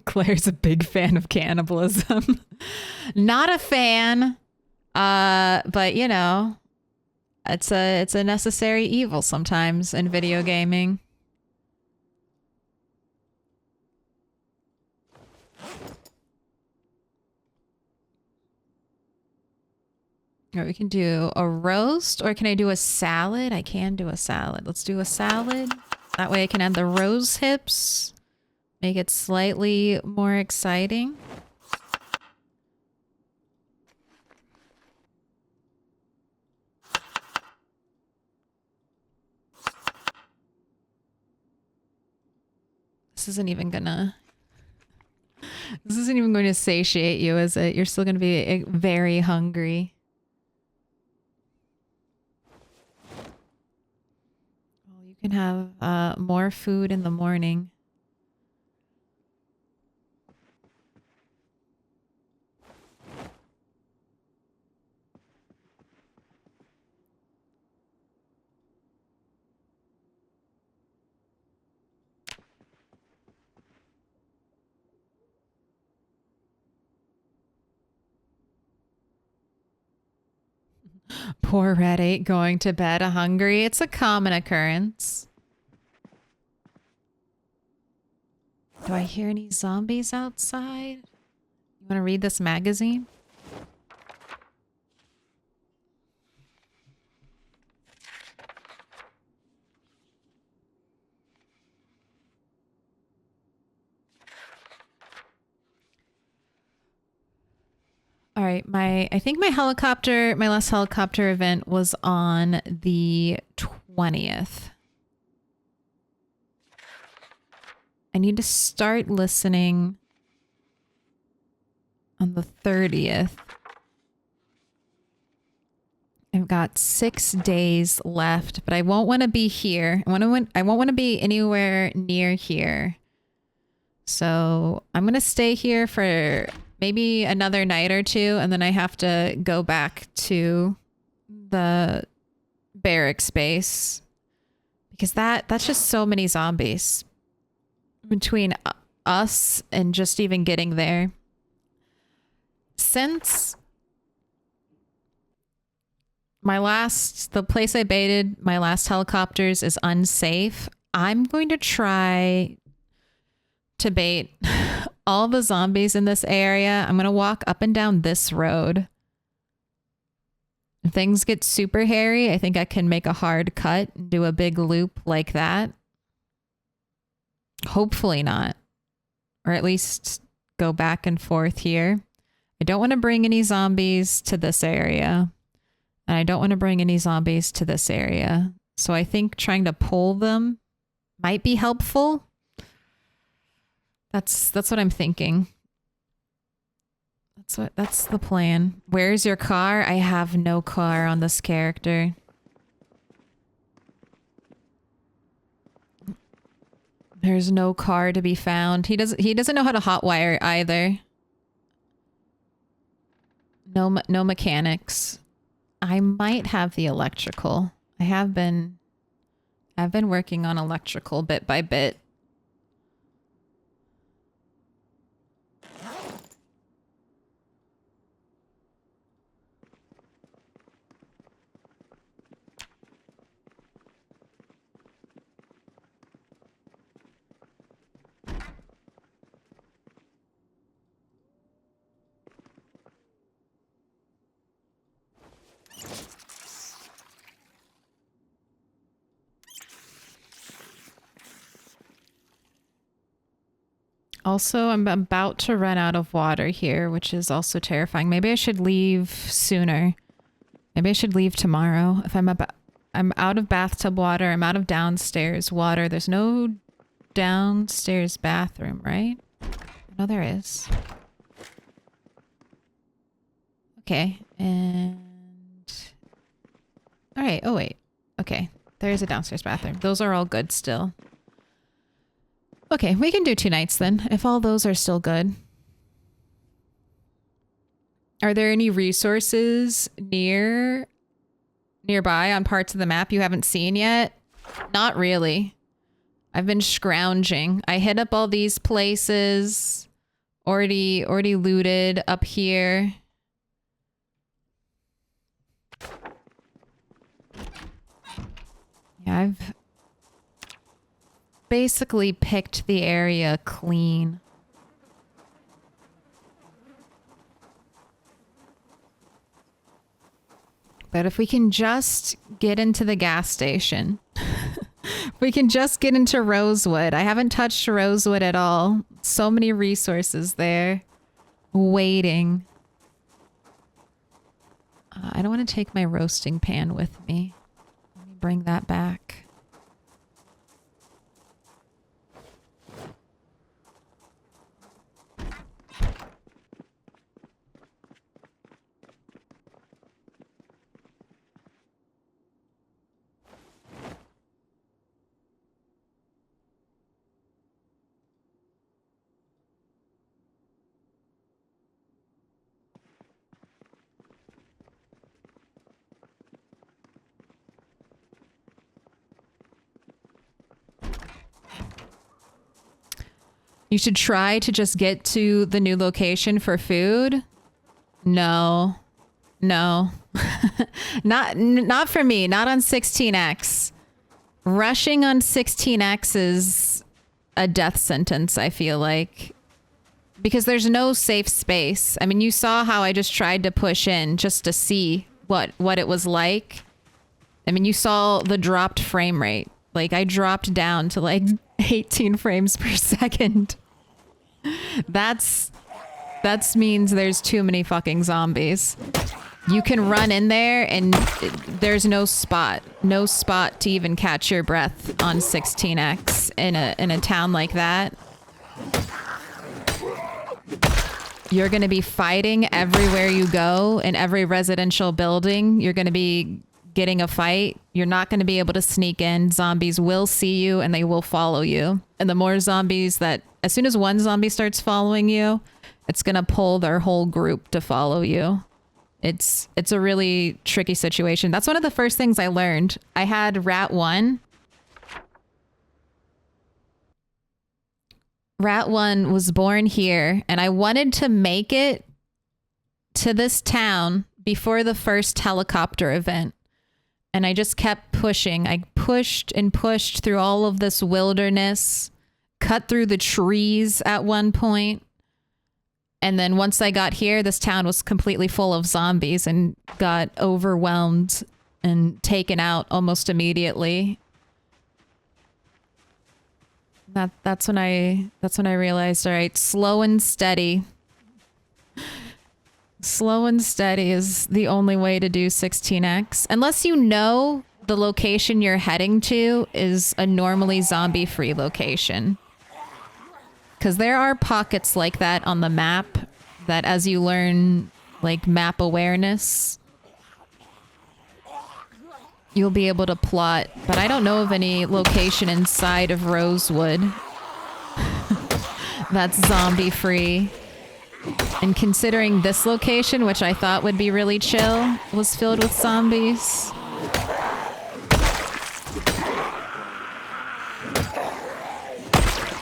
Claire's a big fan of cannibalism. Not a fan. But you know, it's a necessary evil sometimes in video gaming. Or we can do a roast, or can I do a salad? I can do a salad. Let's do a salad. That way I can add the rose hips. Make it slightly more exciting. This isn't even going to satiate you, is it? You're still going to be very hungry. Well, you can have more food in the morning. Poor Red 8 going to bed hungry. It's a common occurrence. Do I hear any zombies outside? You want to read this magazine? All right, I think my last helicopter event was on the 20th. I need to start listening on the 30th. I've got 6 days left, but I won't want to be here. I won't want to be anywhere near here. So I'm going to stay here for maybe another night or two, and then I have to go back to the barracks base because that's just so many zombies between us and just even getting there. Since the place I baited my last helicopters is unsafe, I'm going to try to bait all the zombies in this area. I'm going to walk up and down this road. If things get super hairy, I think I can make a hard cut and do a big loop like that. Hopefully not. Or at least go back and forth here. I don't want to bring any zombies to this area. And I don't want to bring any zombies to this area. So I think trying to pull them might be helpful. That's what I'm thinking. That's the plan. Where's your car? I have no car on this character. There's no car to be found. He doesn't know how to hotwire either. No mechanics. I might have the electrical. I've been working on electrical bit by bit. Also, I'm about to run out of water here, which is also terrifying. Maybe I should leave sooner. Maybe I should leave tomorrow. If I'm out of bathtub water, I'm out of downstairs water. There's no downstairs bathroom, right? No, there is. Okay, and... All right, oh wait. Okay, there is a downstairs bathroom. Those are all good still. Okay, we can do 2 nights then, if all those are still good. Are there any resources nearby on parts of the map you haven't seen yet? Not really. I've been scrounging. I hit up all these places. Already looted up here. Yeah, I've basically picked the area clean. But if we can just get into the gas station, we can just get into Rosewood. I haven't touched Rosewood at all. So many resources there waiting. I don't want to take my roasting pan with me. Let me bring that back. You should try to just get to the new location for food. No. Not for me. Not on 16X. Rushing on 16X is a death sentence, I feel like. Because there's no safe space. I mean, you saw how I just tried to push in just to see what it was like. I mean, you saw the dropped frame rate. Like, I dropped down to like 18 frames per second. That's means there's too many fucking zombies. You can run in there and there's no spot to even catch your breath on 16X in a town like that. you're going to be fighting everywhere you go in every residential building. You're going to be getting a fight. You're not going to be able to sneak in. Zombies will see you and they will follow you. And the more zombies that, as soon as one zombie starts following you, it's going to pull their whole group to follow you. It's a really tricky situation. That's one of the first things I learned. I had Rat 1. Rat 1 was born here, and I wanted to make it to this town before the first helicopter event. And I just kept pushing. I pushed and pushed through all of this wilderness, cut through the trees at one point. And then once I got here, this town was completely full of zombies and got overwhelmed and taken out almost immediately. That's when I realized, all right, slow and steady. Slow and steady is the only way to do 16x. Unless you know the location you're heading to is a normally zombie-free location. Because there are pockets like that on the map that as you learn, like, map awareness, you'll be able to plot. But I don't know of any location inside of Rosewood that's zombie-free. And considering this location, which I thought would be really chill, was filled with zombies.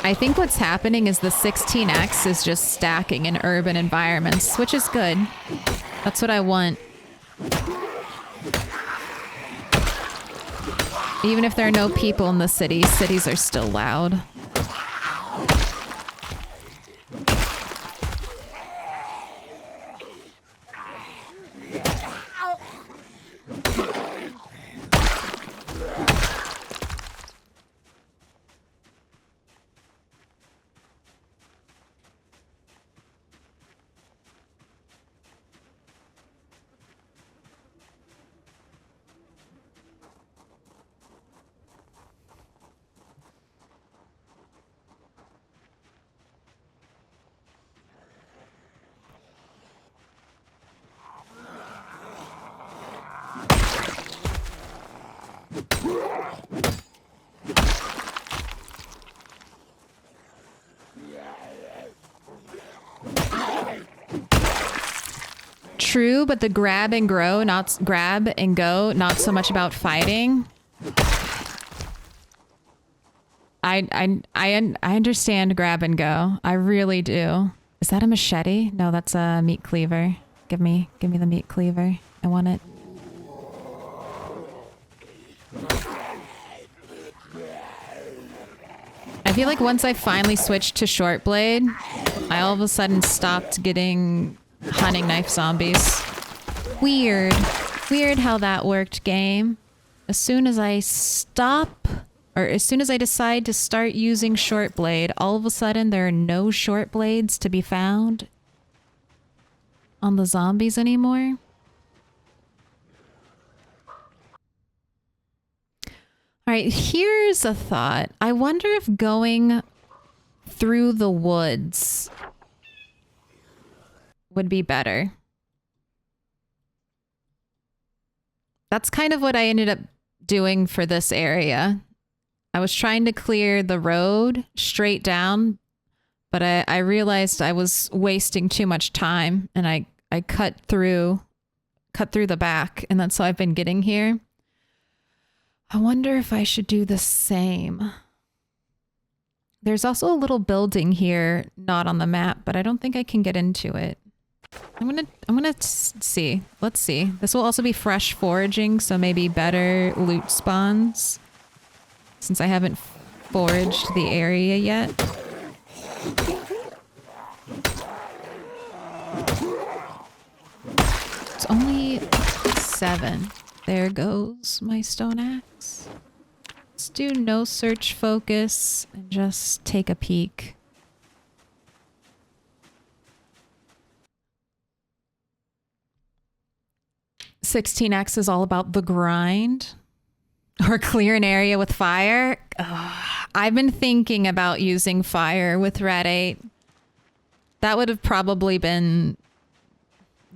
I think what's happening is the 16x is just stacking in urban environments, which is good. That's what I want. Even if there are no people in the city, cities are still loud. True, but the grab and go, not so much about fighting. I understand grab and go. I really do. Is that a machete? No, that's a meat cleaver. Give me the meat cleaver. I want it. I feel like once I finally switched to short blade, I all of a sudden stopped getting hunting knife zombies. Weird. Weird how that worked, game. As soon as I decide to start using short blade, all of a sudden there are no short blades to be found on the zombies anymore. All right, here's a thought. I wonder if going through the woods would be better. That's kind of what I ended up doing for this area. I was trying to clear the road straight down, but I realized I was wasting too much time, and I cut through the back, and that's how I've been getting here. I wonder if I should do the same. There's also a little building here, not on the map, but I don't think I can get into it. I'm gonna see. Let's see. This will also be fresh foraging, so maybe better loot spawns, since I haven't foraged the area yet. It's only 7. There goes my stone axe. Let's do no search focus and just take a peek. $16x is all about the grind. Or clear an area with fire. Ugh. I've been thinking about using fire with Red 8. That would have probably been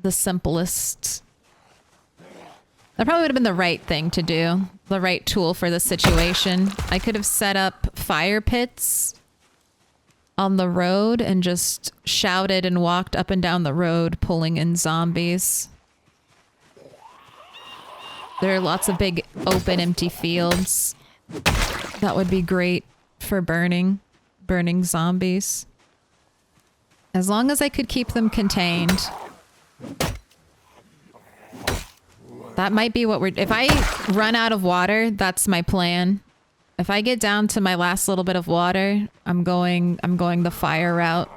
the simplest. That probably would have been the right thing to do. The right tool for the situation. I could have set up fire pits on the road and just shouted and walked up and down the road pulling in zombies. There are lots of big open empty fields. That would be great for burning zombies. As long as I could keep them contained. That might be what if I run out of water, that's my plan. If I get down to my last little bit of water, I'm going the fire route.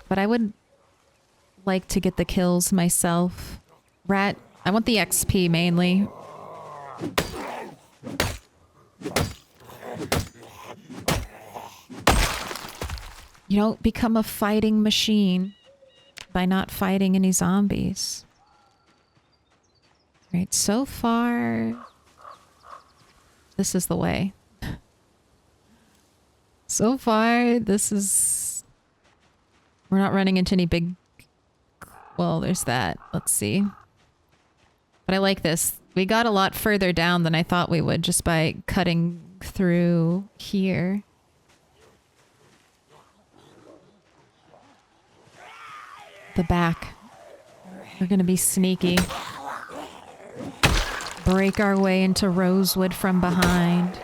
But I would like to get the kills myself. Rat, I want the XP mainly. You don't become a fighting machine by not fighting any zombies. Right, so far, this is the way. So far, this is... We're not running into any big... Well, there's that. Let's see. But I like this. We got a lot further down than I thought we would just by cutting through here. The back. We're gonna be sneaky. Break our way into Rosewood from behind.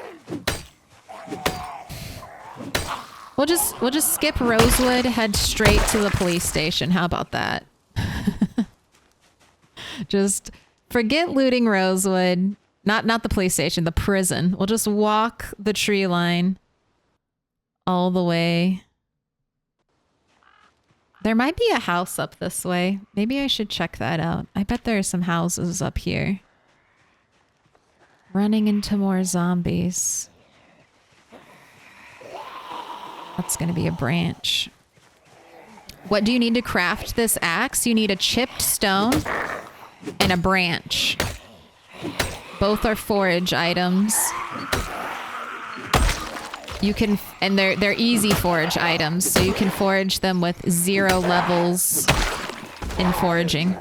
We'll just skip Rosewood, head straight to the police station. How about that? Just forget looting Rosewood. Not the police station, the prison. We'll just walk the tree line all the way. There might be a house up this way. Maybe I should check that out. I bet there are some houses up here. Running into more zombies. That's gonna be a branch. What do you need to craft this axe? You need a chipped stone and a branch. Both are forage items. You can, and they're easy forage items, so you can forage them with 0 levels in foraging.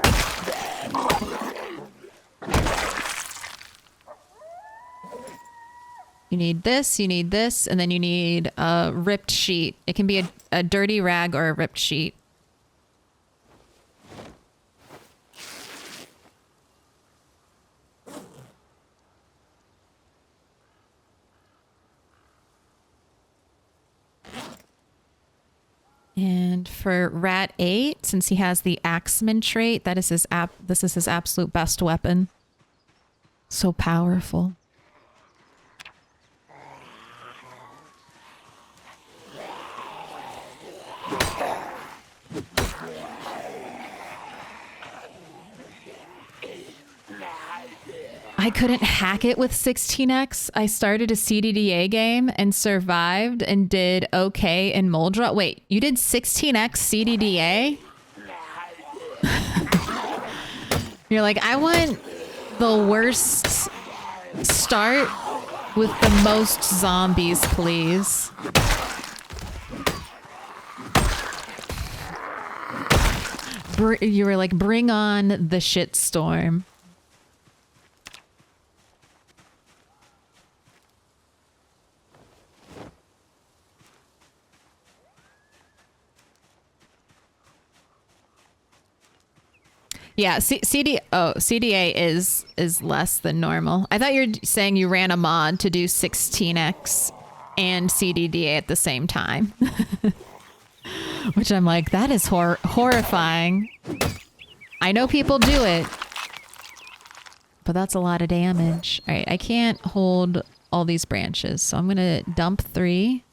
You need this, and then you need a ripped sheet. It can be a dirty rag or a ripped sheet. And for Rat 8, since he has the Axeman trait, this is his absolute best weapon. So powerful. I couldn't hack it with 16x. I started a CDDA game and survived and did okay in Moldra. Wait, you did 16x CDDA? You're like, I want the worst start with the most zombies, please. You were like, bring on the shitstorm. Yeah, CDA is less than normal. I thought you were saying you ran a mod to do 16x and CDDA at the same time. Which I'm like, that is horrifying. I know people do it, but that's a lot of damage. All right, I can't hold all these branches, so I'm gonna dump 3.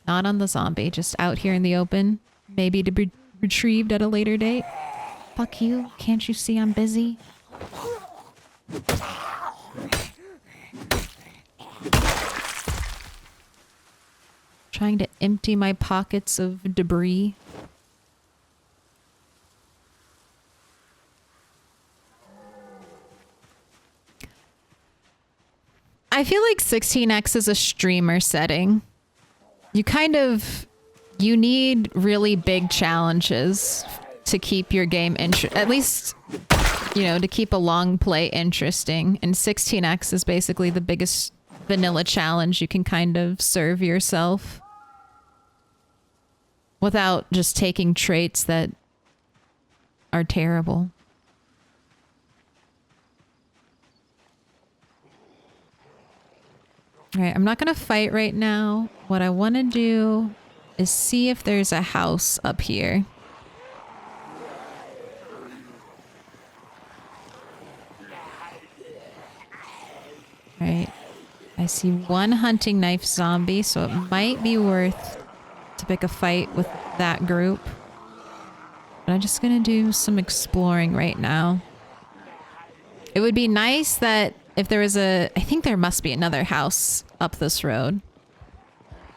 Not on the zombie, just out here in the open. Maybe to be retrieved at a later date. Fuck you. Can't you see I'm busy? Trying to empty my pockets of debris. I feel like 16x is a streamer setting. You You need really big challenges to keep your game at least, you know, to keep a long play interesting. And 16x is basically the biggest vanilla challenge you can kind of serve yourself without just taking traits that are terrible. All right, I'm not going to fight right now. What I want to do is see if there's a house up here. All right. I see one hunting knife zombie, so it might be worth to pick a fight with that group. But I'm just going to do some exploring right now. It would be nice that if there was I think there must be another house up this road.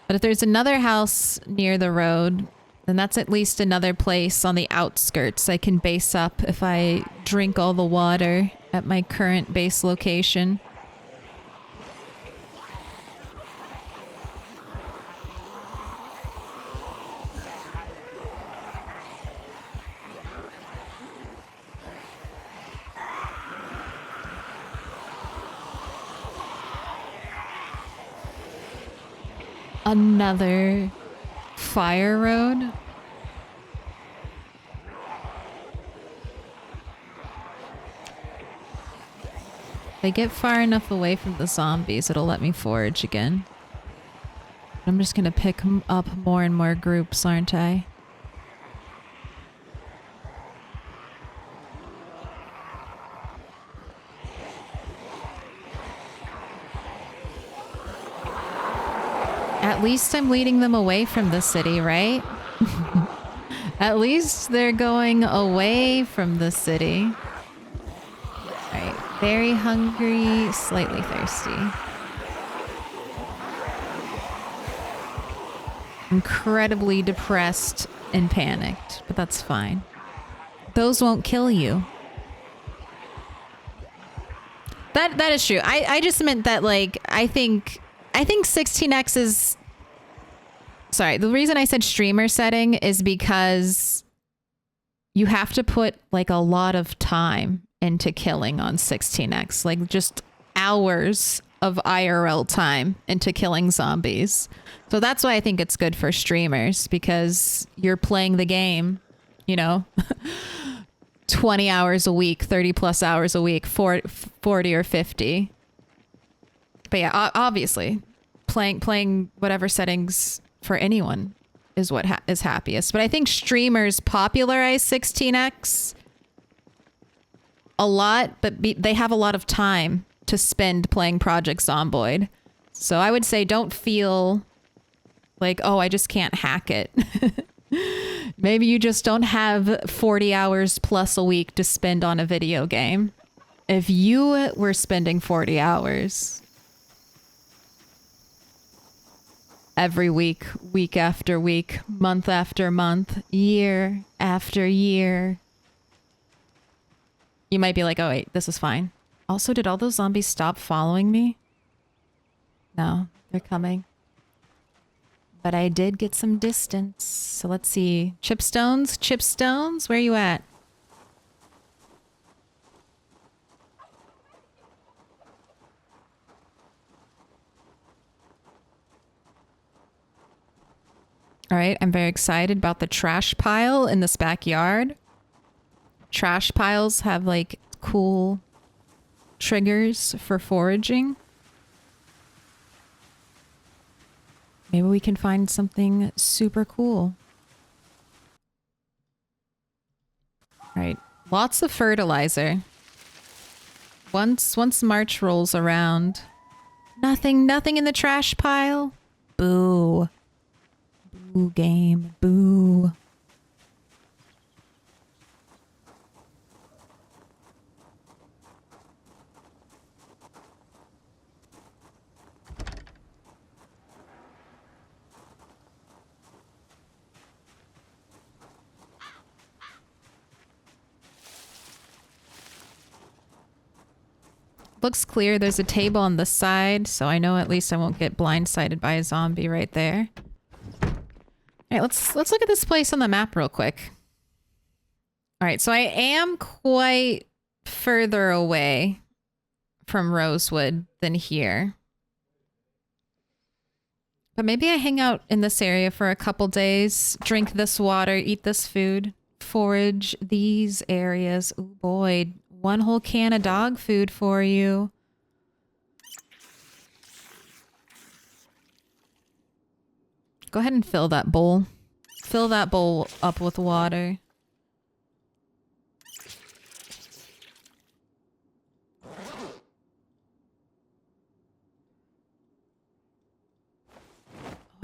But if there's another house near the road, then that's at least another place on the outskirts I can base up if I drink all the water at my current base location. Another fire road. If I get far enough away from the zombies, it'll let me forage again. I'm just gonna pick up more and more groups, aren't I? At least I'm leading them away from the city, right? At least they're going away from the city. Alright, very hungry, slightly thirsty. Incredibly depressed and panicked, but that's fine. Those won't kill you. That is true. I just meant that, like, I think 16x is... Sorry, the reason I said streamer setting is because you have to put, like, a lot of time into killing on 16x. Like, just hours of IRL time into killing zombies. So that's why I think it's good for streamers, because you're playing the game, you know, 20 hours a week, 30 plus hours a week, 40 or 50. But yeah, obviously, playing whatever settings for anyone is what is happiest. But I think streamers popularize 16x a lot, but they have a lot of time to spend playing Project Zomboid. So I would say don't feel like, oh, I just can't hack it. Maybe you just don't have 40 hours plus a week to spend on a video game. If you were spending 40 hours every week, week after week, month after month, year after year, you might be like, oh wait, this is fine. Also, did all those zombies stop following me? No, they're coming. But I did get some distance. So let's see. Chipstones, where are you at? All right, I'm very excited about the trash pile in this backyard. Trash piles have, like, cool triggers for foraging. Maybe we can find something super cool. All right, lots of fertilizer. Once March rolls around, nothing in the trash pile. Boo. Boo game, boo. Looks clear. There's a table on the side, so I know at least I won't get blindsided by a zombie right there. All right, let's look at this place on the map real quick. All right, so I am quite further away from Rosewood than here. But maybe I hang out in this area for a couple days, drink this water, eat this food, forage these areas. Oh boy, one whole can of dog food for you. Go ahead and fill that bowl. Fill that bowl up with water.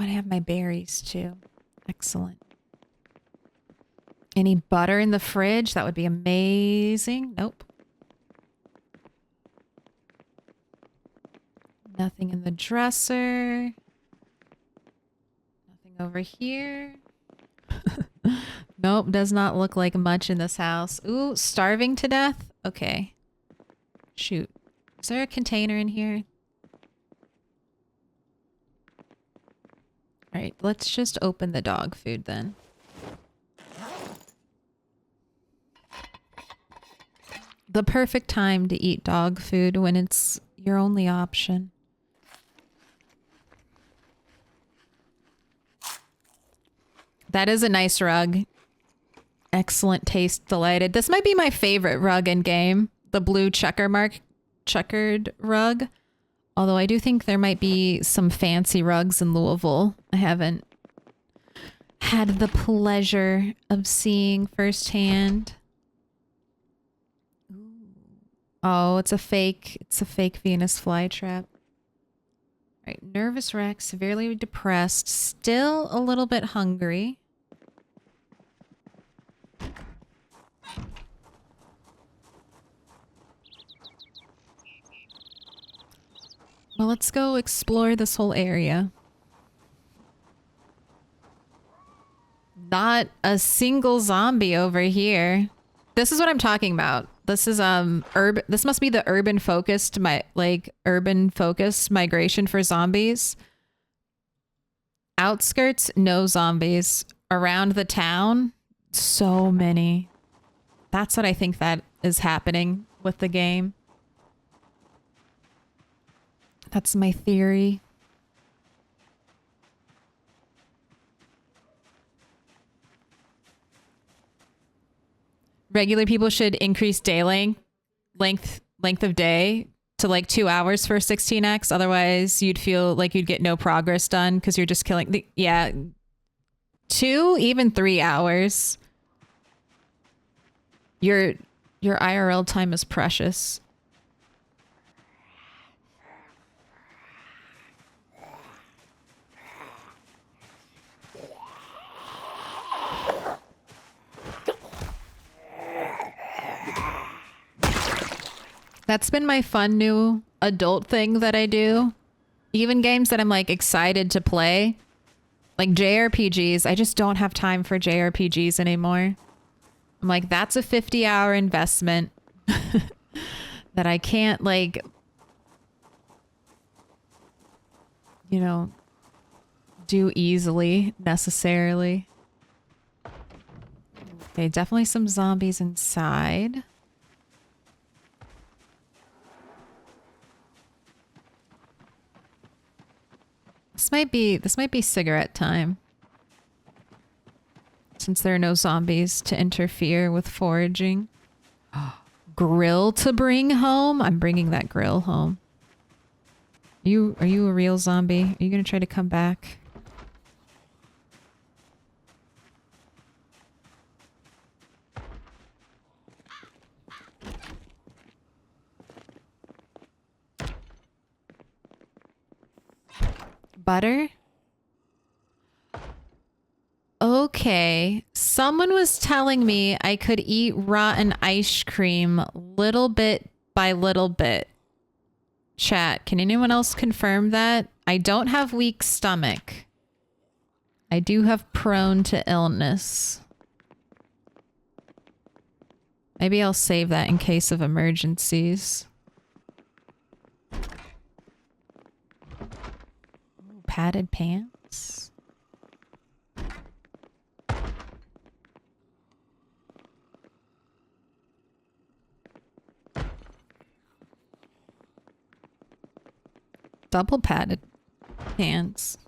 Oh, I have my berries too. Excellent. Any butter in the fridge? That would be amazing. Nope. Nothing in the dresser. Nothing over here. Nope, does not look like much in this house. Ooh, starving to death? Okay. Shoot. Is there a container in here? Alright, let's just open the dog food then. The perfect time to eat dog food when it's your only option. That is a nice rug. Excellent taste, delighted. This might be my favorite rug in game. The blue checkered rug. Although I do think there might be some fancy rugs in Louisville. I haven't had the pleasure of seeing firsthand. Oh, it's a fake Venus flytrap. Right, nervous wreck, severely depressed, still a little bit hungry. Well, let's go explore this whole area. Not a single zombie over here. This is what I'm talking about. This is urban. This must be the urban focused migration for zombies. Outskirts, no zombies. Around the town, so many. That's what I think that is happening with the game. That's my theory. Regular people should increase day length of day to like 2 hours for 16x. Otherwise, you'd feel like you'd get no progress done because you're just killing. Yeah, 2, even 3 hours. Your IRL time is precious. That's been my fun new adult thing that I do. Even games that I'm like excited to play. Like JRPGs. I just don't have time for JRPGs anymore. I'm like, that's a 50-hour investment that I can't like, you know, do easily necessarily. Okay, definitely some zombies inside. This might be cigarette time. Since there are no zombies to interfere with foraging. Grill to bring home? I'm bringing that grill home. Are you a real zombie? Are you gonna try to come back? Butter? Okay. Someone was telling me I could eat rotten ice cream little bit by little bit. Chat, can anyone else confirm that? I don't have weak stomach. I do have prone to illness. Maybe I'll save that in case of emergencies. Padded pants. Double padded hands.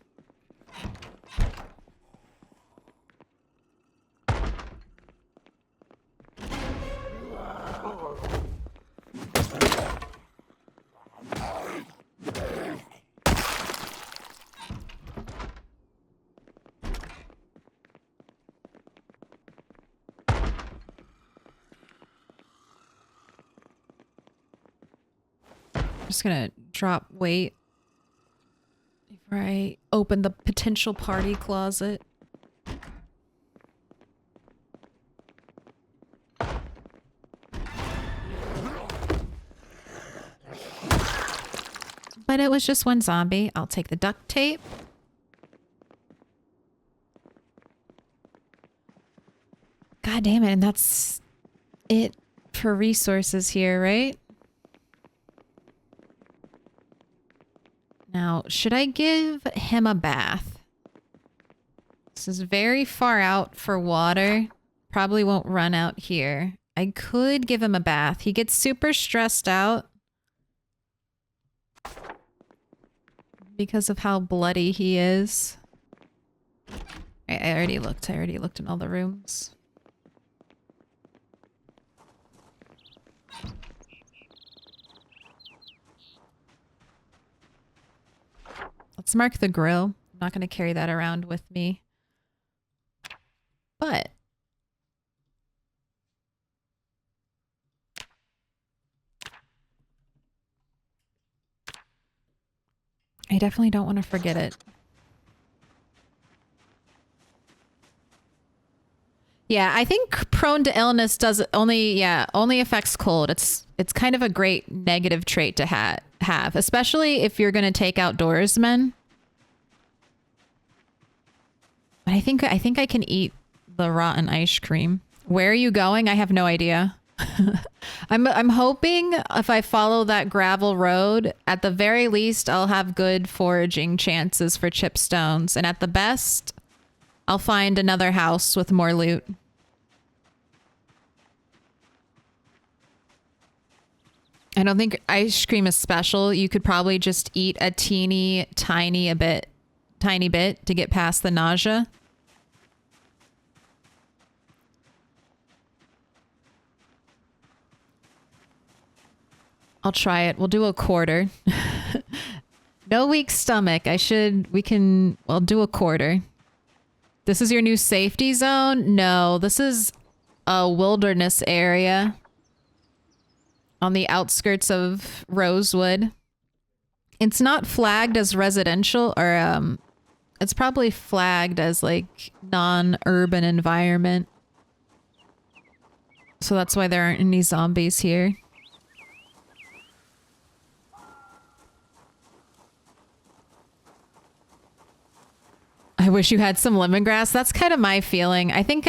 Just gonna drop weight before I open the potential party closet. But it was just one zombie. I'll take the duct tape. God damn it, and that's it for resources here, right? Now, should I give him a bath? This is very far out for water. Probably won't run out here. I could give him a bath. He gets super stressed out because of how bloody he is. I already looked. I already looked in all the rooms. Let's mark the grill. I'm not going to carry that around with me. But I definitely don't want to forget it. Yeah, I think prone to illness does only affects cold. It's kind of a great negative trait to have, especially if you're going to take outdoorsmen. But I think I can eat the rotten ice cream. Where are you going? I have no idea. I'm hoping if I follow that gravel road, at the very least, I'll have good foraging chances for chipstones, and at the best, I'll find another house with more loot. I don't think ice cream is special. You could probably just eat a tiny bit to get past the nausea. I'll try it. We'll do a quarter. No weak stomach. We'll do a quarter. This is your new safety zone? No, this is a wilderness area on the outskirts of Rosewood. It's not flagged as residential, or it's probably flagged as like non-urban environment. So that's why there aren't any zombies here. I wish you had some lemongrass. That's kind of my feeling. I think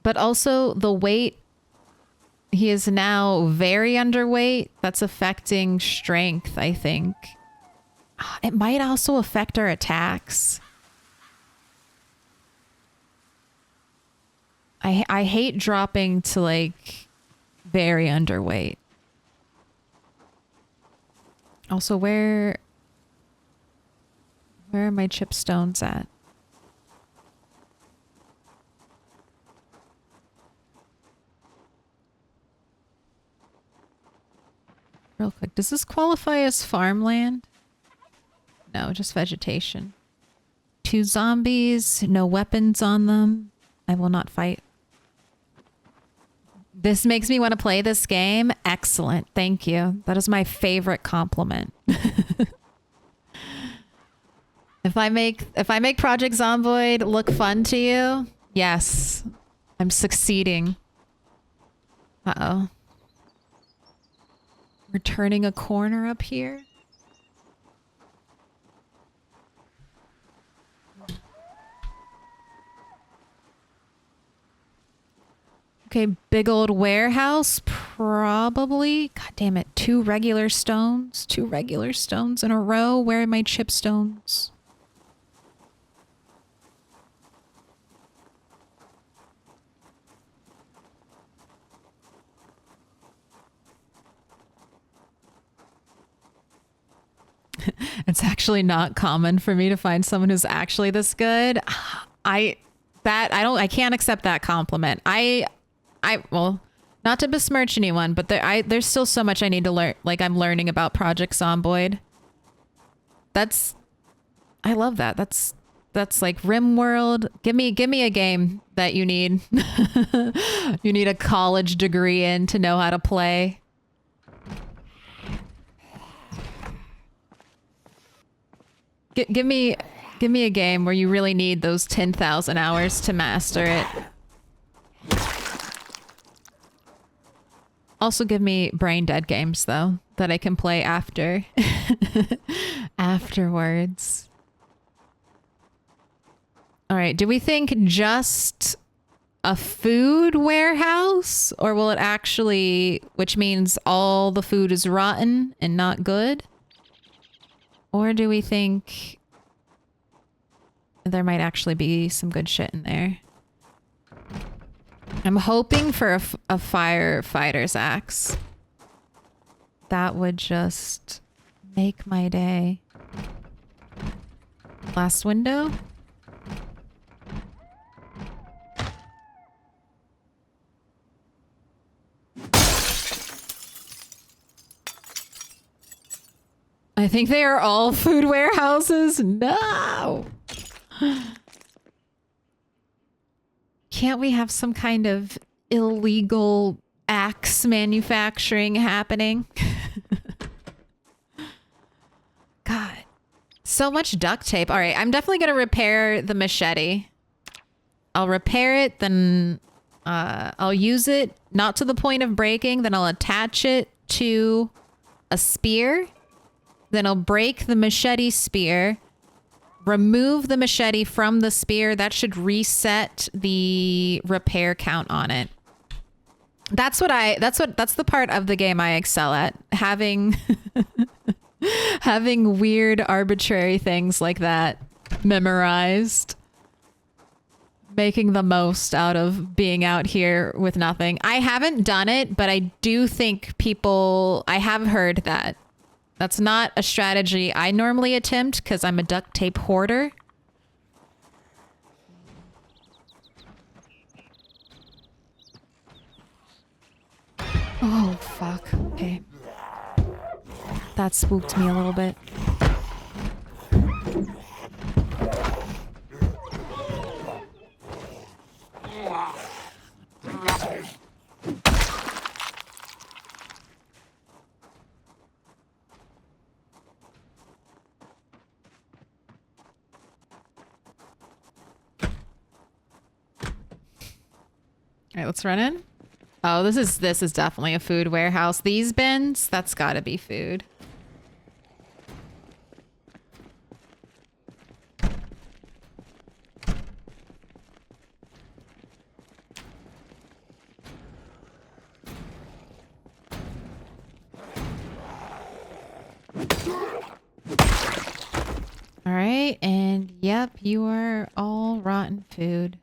but also the weight, he is now very underweight. That's affecting strength, I think. It might also affect our attacks. I hate dropping to like very underweight. Also, where are my chipstones at? Real quick, does this qualify as farmland? No, just vegetation. 2 zombies, no weapons on them. I will not fight. This makes me want to play this game. Excellent. Thank you. That is my favorite compliment. If I make Project Zomboid look fun to you, yes, I'm succeeding. Uh-oh. We're turning a corner up here. Okay, big old warehouse, probably. God damn it, 2 regular stones. 2 regular stones in a row. Where are my chipstones? It's actually not common for me to find someone who's actually this good. I can't accept that compliment. Well, not to besmirch anyone, but there's still so much I need to learn. Like I'm learning about Project Zomboid. I love that. That's like RimWorld. Give me a game that you need. You need a college degree in to know how to play. Give me a game where you really need those 10,000 hours to master it. Also give me brain dead games though that I can play after afterwards. All right, do we think just a food warehouse, or will it actually, which means all the food is rotten and not good? Or do we think there might actually be some good shit in there? I'm hoping for a firefighter's axe. That would just make my day. Last window? I think they are all food warehouses. No! Can't we have some kind of illegal axe manufacturing happening? God. So much duct tape. All right, I'm definitely going to repair the machete. I'll repair it, then I'll use it, not to the point of breaking, then I'll attach it to a spear. Then I'll break the machete spear, remove the machete from the spear. That should reset the repair count on it. That's the part of the game I excel at. Having having weird arbitrary things like that memorized. Making the most out of being out here with nothing. I haven't done it, but I do think I have heard that. That's not a strategy I normally attempt because I'm a duct tape hoarder. Oh, fuck. Okay. That spooked me a little bit. All right, let's run in. Oh, this is definitely a food warehouse. These bins, that's gotta be food. All right, and yep, you are all rotten food.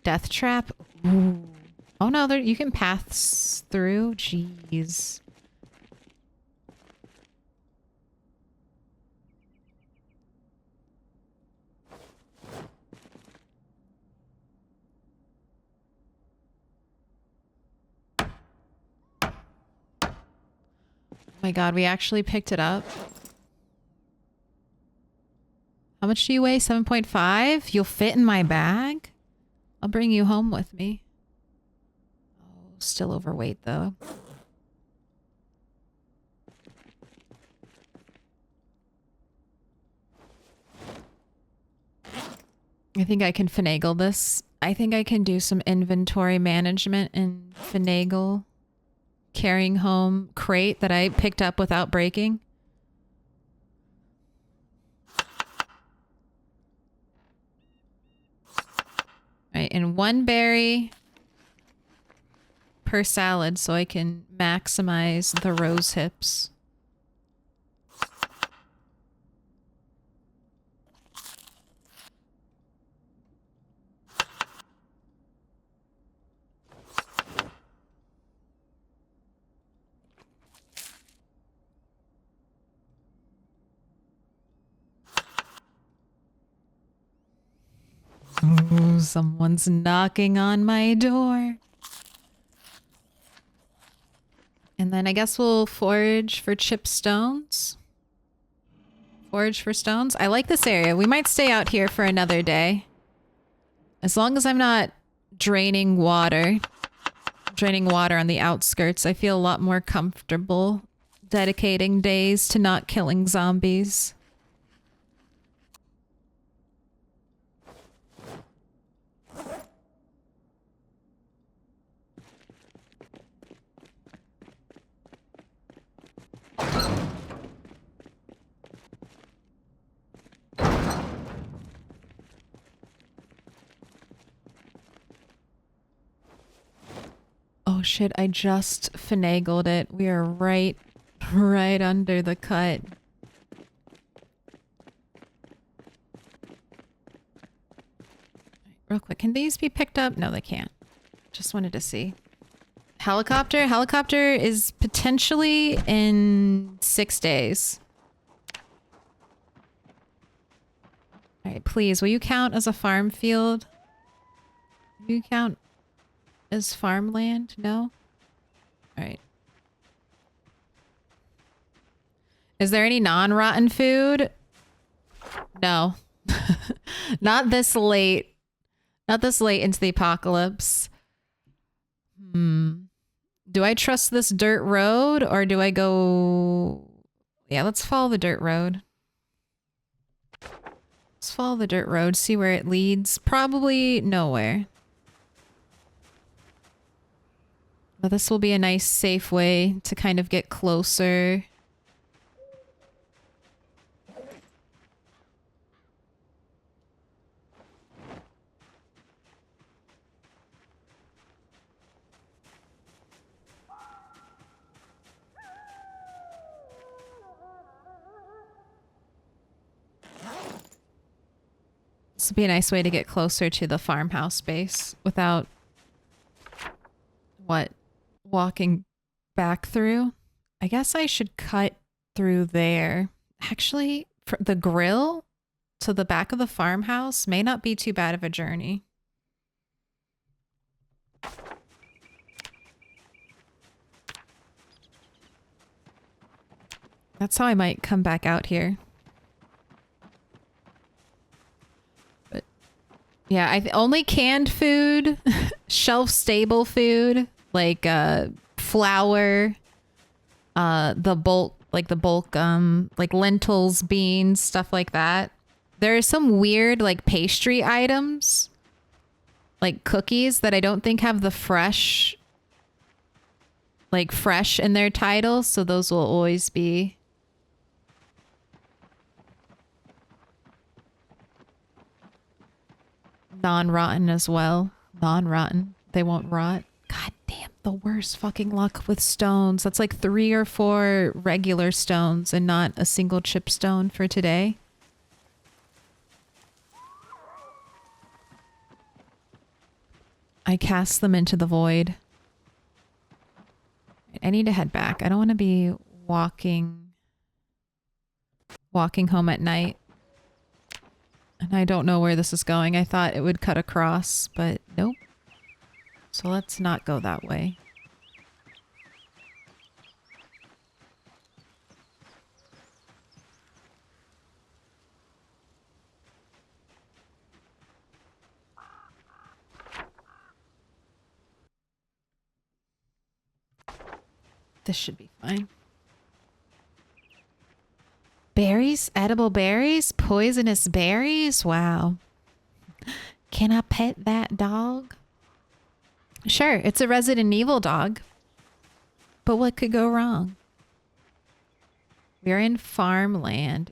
Death trap? Ooh. Oh no, there you can pass through. Jeez. Oh my god, we actually picked it up. How much do you weigh? 7.5? You'll fit in my bag? I'll bring you home with me. Oh, still overweight though. I think I can finagle this. I think I can do some inventory management and finagle carrying home crate that I picked up without breaking. Right, and 1 berry per salad so I can maximize the rose hips. Ooh, someone's knocking on my door. And then I guess we'll forage for chip stones. Forage for stones. I like this area. We might stay out here for another day. As long as I'm not draining water. Draining water on the outskirts. I feel a lot more comfortable dedicating days to not killing zombies. Oh shit, I just finagled it. We are right under the cut. Real quick, can these be picked up? No, they can't. Just wanted to see. Helicopter? Helicopter is potentially in 6 days. Alright, please, will you count as a farm field? Will you count as farmland? No? Alright. Is there any non-rotten food? No. Not this late. Not this late into the apocalypse. Do I trust this dirt road or do I go... Yeah, let's follow the dirt road. Let's follow the dirt road, see where it leads. Probably nowhere. But this will be a nice, safe way to kind of get closer. This would be a nice way to get closer to the farmhouse base without... What? Walking back through? I guess I should cut through there. Actually, for the grill to the back of the farmhouse may not be too bad of a journey. That's how I might come back out here. But yeah, only canned food, shelf-stable food, like flour, the bulk, like lentils, beans, stuff like that. There are some weird like pastry items, like cookies that I don't think have the fresh in their title, so those will always be non-rotten as well. Non-rotten. They won't rot. God damn, the worst fucking luck with stones. That's like 3 or 4 regular stones and not a single chip stone for today. I cast them into the void. I need to head back. I don't want to be walking home at night. And I don't know where this is going. I thought it would cut across, but nope. So let's not go that way. This should be fine. Berries? Edible berries? Poisonous berries? Wow. Can I pet that dog? Sure, it's a Resident Evil dog. But what could go wrong? We're in farmland.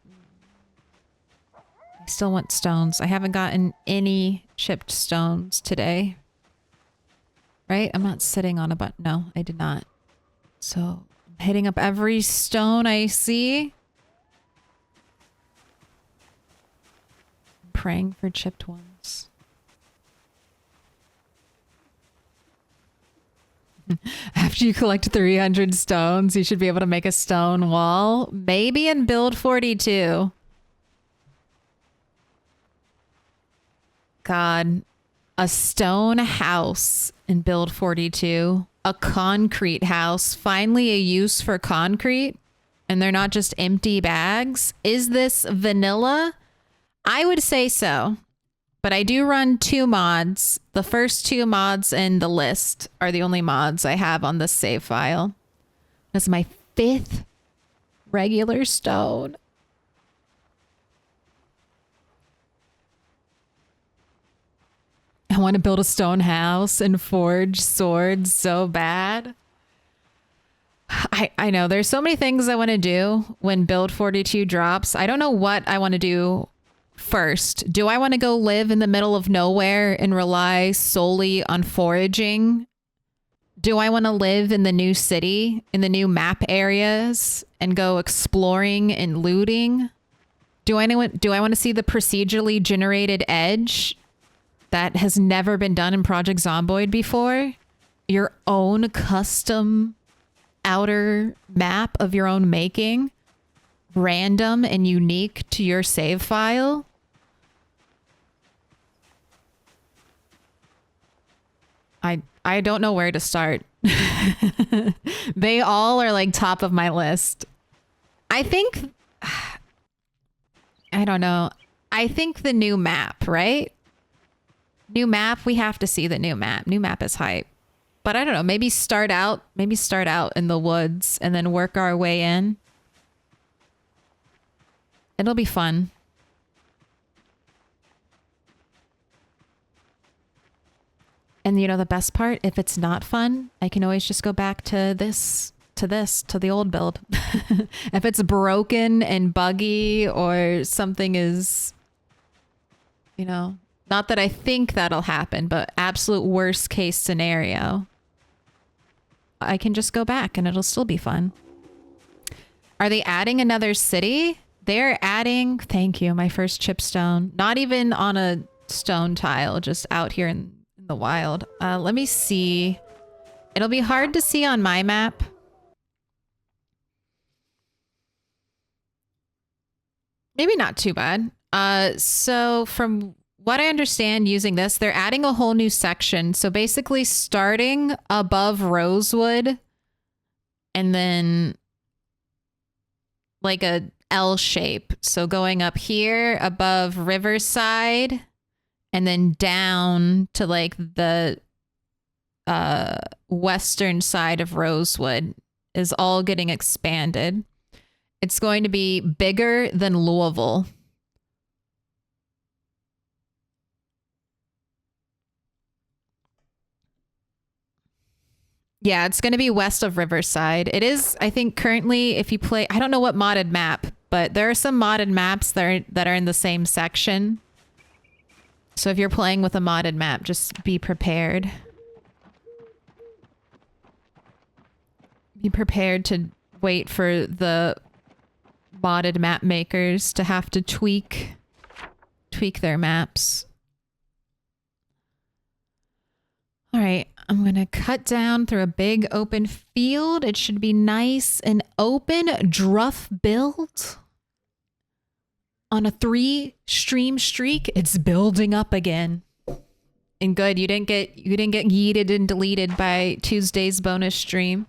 I still want stones. I haven't gotten any chipped stones today. Right? I'm not sitting on a button. No, I did not. So, I'm hitting up every stone I see. Praying for chipped ones. After you collect 300 stones, you should be able to make a stone wall. Maybe in build 42. God. A stone house in Build 42. A concrete house. Finally a use for concrete. And they're not just empty bags. Is this vanilla? I would say so. But I do run 2 mods. The first 2 mods in the list are the only mods I have on this save file. That's my 5th regular stone. I want to build a stone house and forge swords so bad. I know there's so many things I want to do when Build 42 drops. I don't know what I want to do first. Do I want to go live in the middle of nowhere and rely solely on foraging? Do I want to live in the new city, in the new map areas, and go exploring and looting? Do I want to see the procedurally generated edge that has never been done in Project Zomboid before? Your own custom outer map of your own making, random and unique to your save file. I don't know where to start. They all are like top of my list. I think, I don't know. I think the new map, right? New map, we have to see the new map. New map is hype. But I don't know, maybe start out in the woods and then work our way in. It'll be fun. And you know the best part, if it's not fun, I can always just go back to the old build. If it's broken and buggy or something is, you know, not that I think that'll happen, but absolute worst case scenario, I can just go back and it'll still be fun. Are they adding another city? They're adding, thank you, my first chipstone. Not even on a stone tile, just out here in the wild. Let me see. It'll be hard to see on my map. Maybe not too bad. So from what I understand using this, they're adding a whole new section. So basically starting above Rosewood and then like a L shape. So going up here above Riverside and then down to like the western side of Rosewood is all getting expanded. It's going to be bigger than Louisville. Yeah, it's going to be west of Riverside. It is, I think, currently, if you play, I don't know what modded map, but there are some modded maps that are in the same section. So if you're playing with a modded map, just be prepared. Be prepared to wait for the modded map makers to have to tweak their maps. All right, I'm going to cut down through a big open field. It should be nice and open. Druff build on a 3-stream streak. It's building up again. And good, you didn't get yeeted and deleted by Tuesday's bonus stream.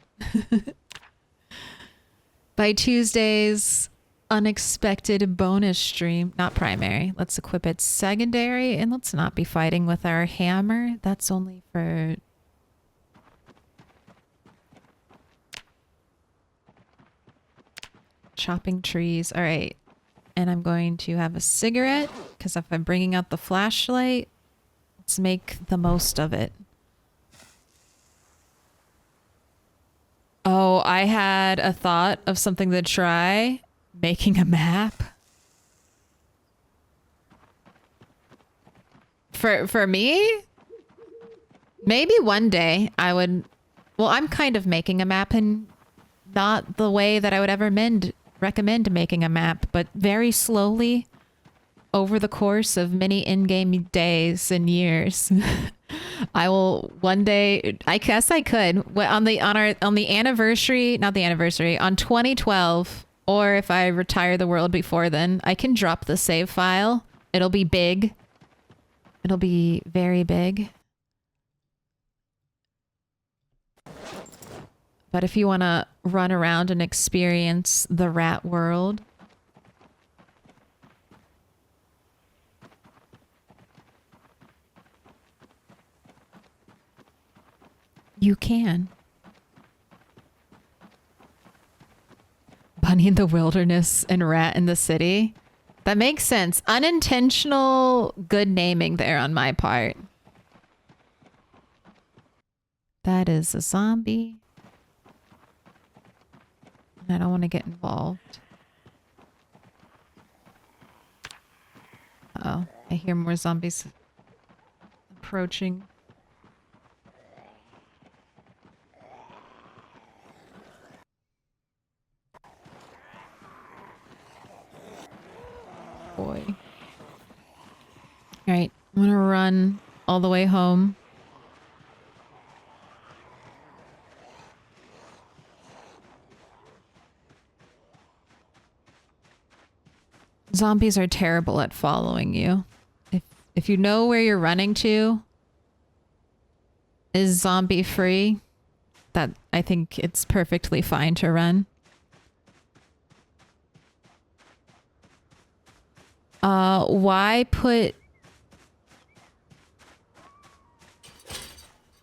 By Tuesday's unexpected bonus stream. Not primary. Let's equip it secondary, and let's not be fighting with our hammer. That's only for chopping trees. All right. And I'm going to have a cigarette because if I'm bringing out the flashlight, let's make the most of it. Oh, I had a thought of something to try. Making a map. For me? Maybe one day I would... Well, I'm kind of making a map and not the way that I would ever recommend making a map, but very slowly over the course of many in-game days and years. I will one day, I guess I could, on the anniversary, not the anniversary, on 2012, or if I retire the world before then, I can drop the save file. It'll be big. It'll be very big. But if you want to run around and experience the rat world, you can. Bunny in the wilderness and rat in the city. That makes sense. Unintentional good naming there on my part. That is a zombie. I don't want to get involved. Uh-oh, I hear more zombies approaching. Boy. All right, I'm gonna run all the way home. Zombies are terrible at following you. If you know where you're running to is zombie free, that I think it's perfectly fine to run. Why put...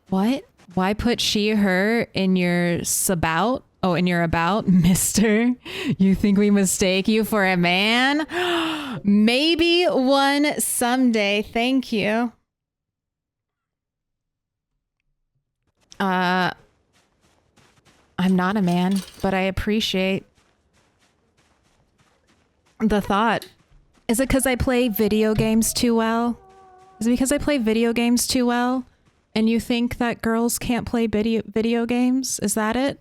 What? Why put she, her in your subout? Oh, in your about? Mister, you think we mistake you for a man? Maybe one someday. Thank you. I'm not a man, but I appreciate the thought. Is it because I play video games too well? Is it because I play video games too well? And you think that girls can't play video games? Is that it?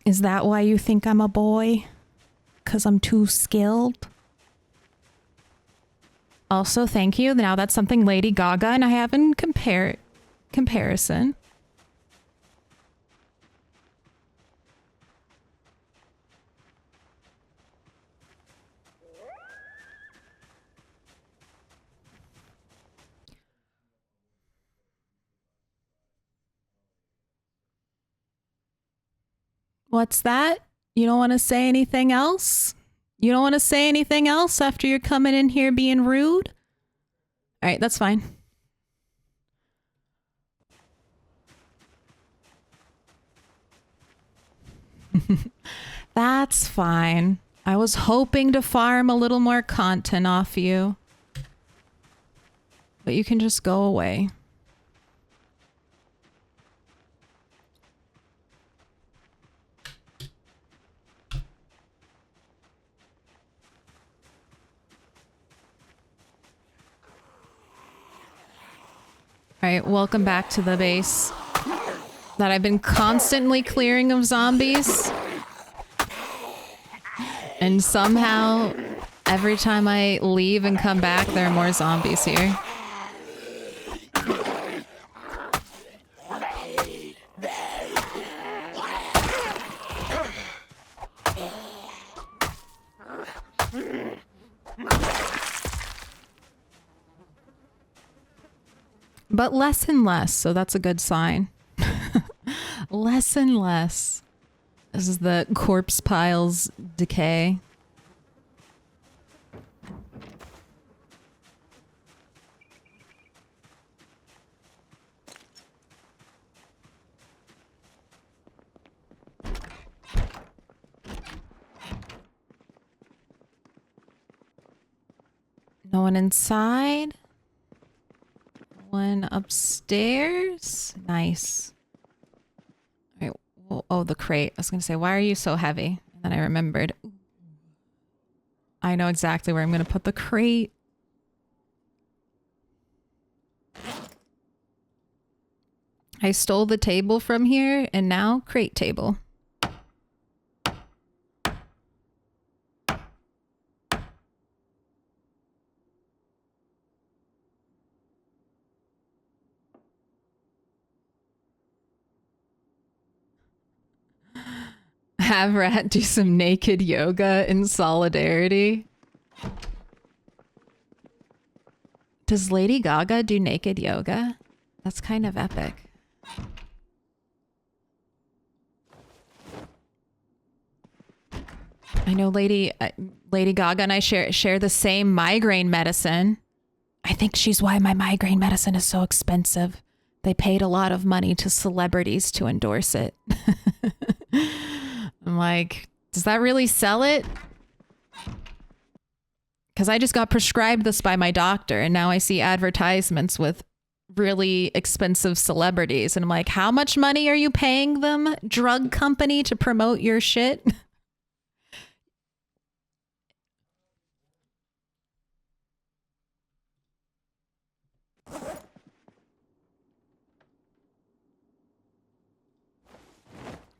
Is that why you think I'm a boy? Because I'm too skilled? Also, thank you. Now that's something Lady Gaga and I have in comparison. What's that? You don't want to say anything else? You don't want to say anything else after you're coming in here being rude? All right, that's fine. That's fine. I was hoping to farm a little more content off you. But you can just go away. All right, welcome back to the base that I've been constantly clearing of zombies. And somehow, every time I leave and come back, there are more zombies here. But less and less, so that's a good sign. Less and less. This is the corpse piles decay. No one inside. One upstairs. Nice. All right. Well, oh, the crate. I was going to say, why are you so heavy? And then I remembered. I know exactly where I'm going to put the crate. I stole the table from here and now crate table. Have Rat do some naked yoga in solidarity. Does Lady Gaga do naked yoga? That's kind of epic. I know Lady Gaga and I share the same migraine medicine. I think she's why my migraine medicine is so expensive. They paid a lot of money to celebrities to endorse it. I'm like, does that really sell it? Because I just got prescribed this by my doctor and now I see advertisements with really expensive celebrities. And I'm like, how much money are you paying them, drug company, to promote your shit?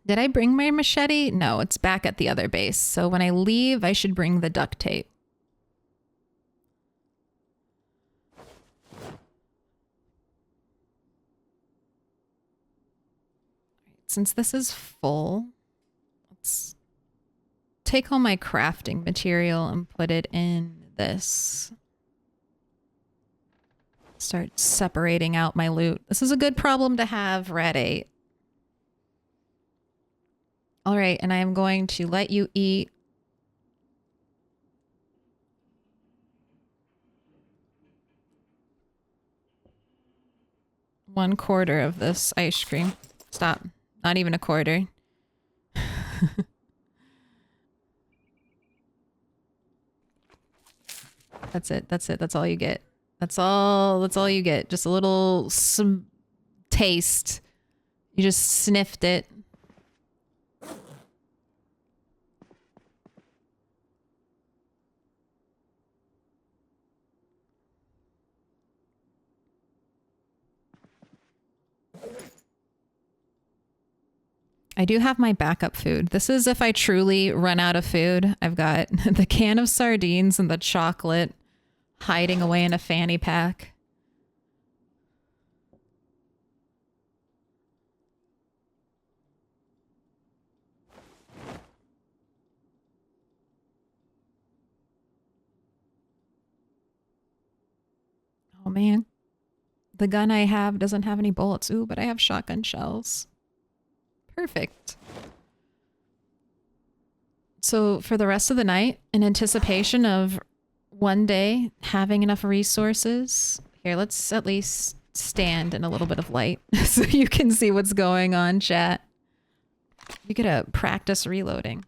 Did I bring my machete? No, it's back at the other base. So when I leave, I should bring the duct tape. Since this is full, let's take all my crafting material and put it in this. Start separating out my loot. This is a good problem to have, Red 8. All right, and I am going to let you eat one quarter of this ice cream. Stop. Not even a quarter. That's it. That's it. That's all you get. That's all you get. Just a little taste. You just sniffed it. I do have my backup food. This is if I truly run out of food. I've got the can of sardines and the chocolate hiding away in a fanny pack. Oh man. The gun I have doesn't have any bullets. Ooh, but I have shotgun shells. Perfect. So for the rest of the night, in anticipation of one day having enough resources, here, let's at least stand in a little bit of light so you can see what's going on, chat. You gotta practice reloading.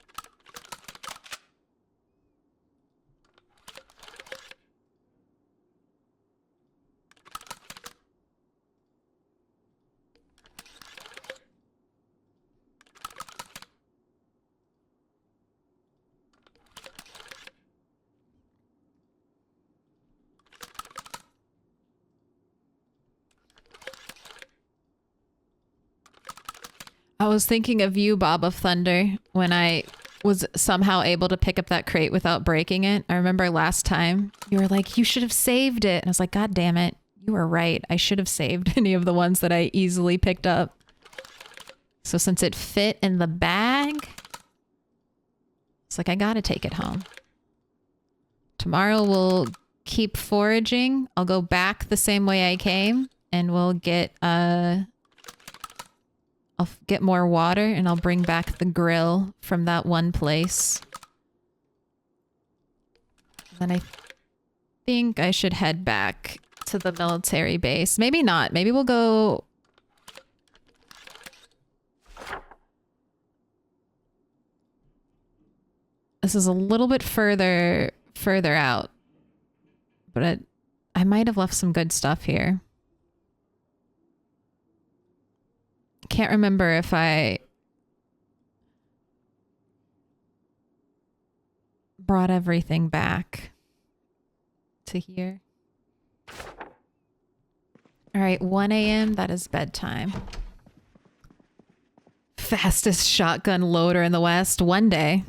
I was thinking of you, Bob of Thunder, when I was somehow able to pick up that crate without breaking it. I remember last time you were like, you should have saved it. And I was like, God damn it. You were right. I should have saved any of the ones that I easily picked up. So since it fit in the bag, it's like, I gotta take it home. Tomorrow we'll keep foraging. I'll go back the same way I came and we'll get, I'll get more water and I'll bring back the grill from that one place. Then I think I should head back to the military base. Maybe not. Maybe we'll go... This is a little bit further out. But I might have left some good stuff here. Can't remember if I brought everything back to here. All right, 1 a.m. That is bedtime. Fastest shotgun loader in the West. One day.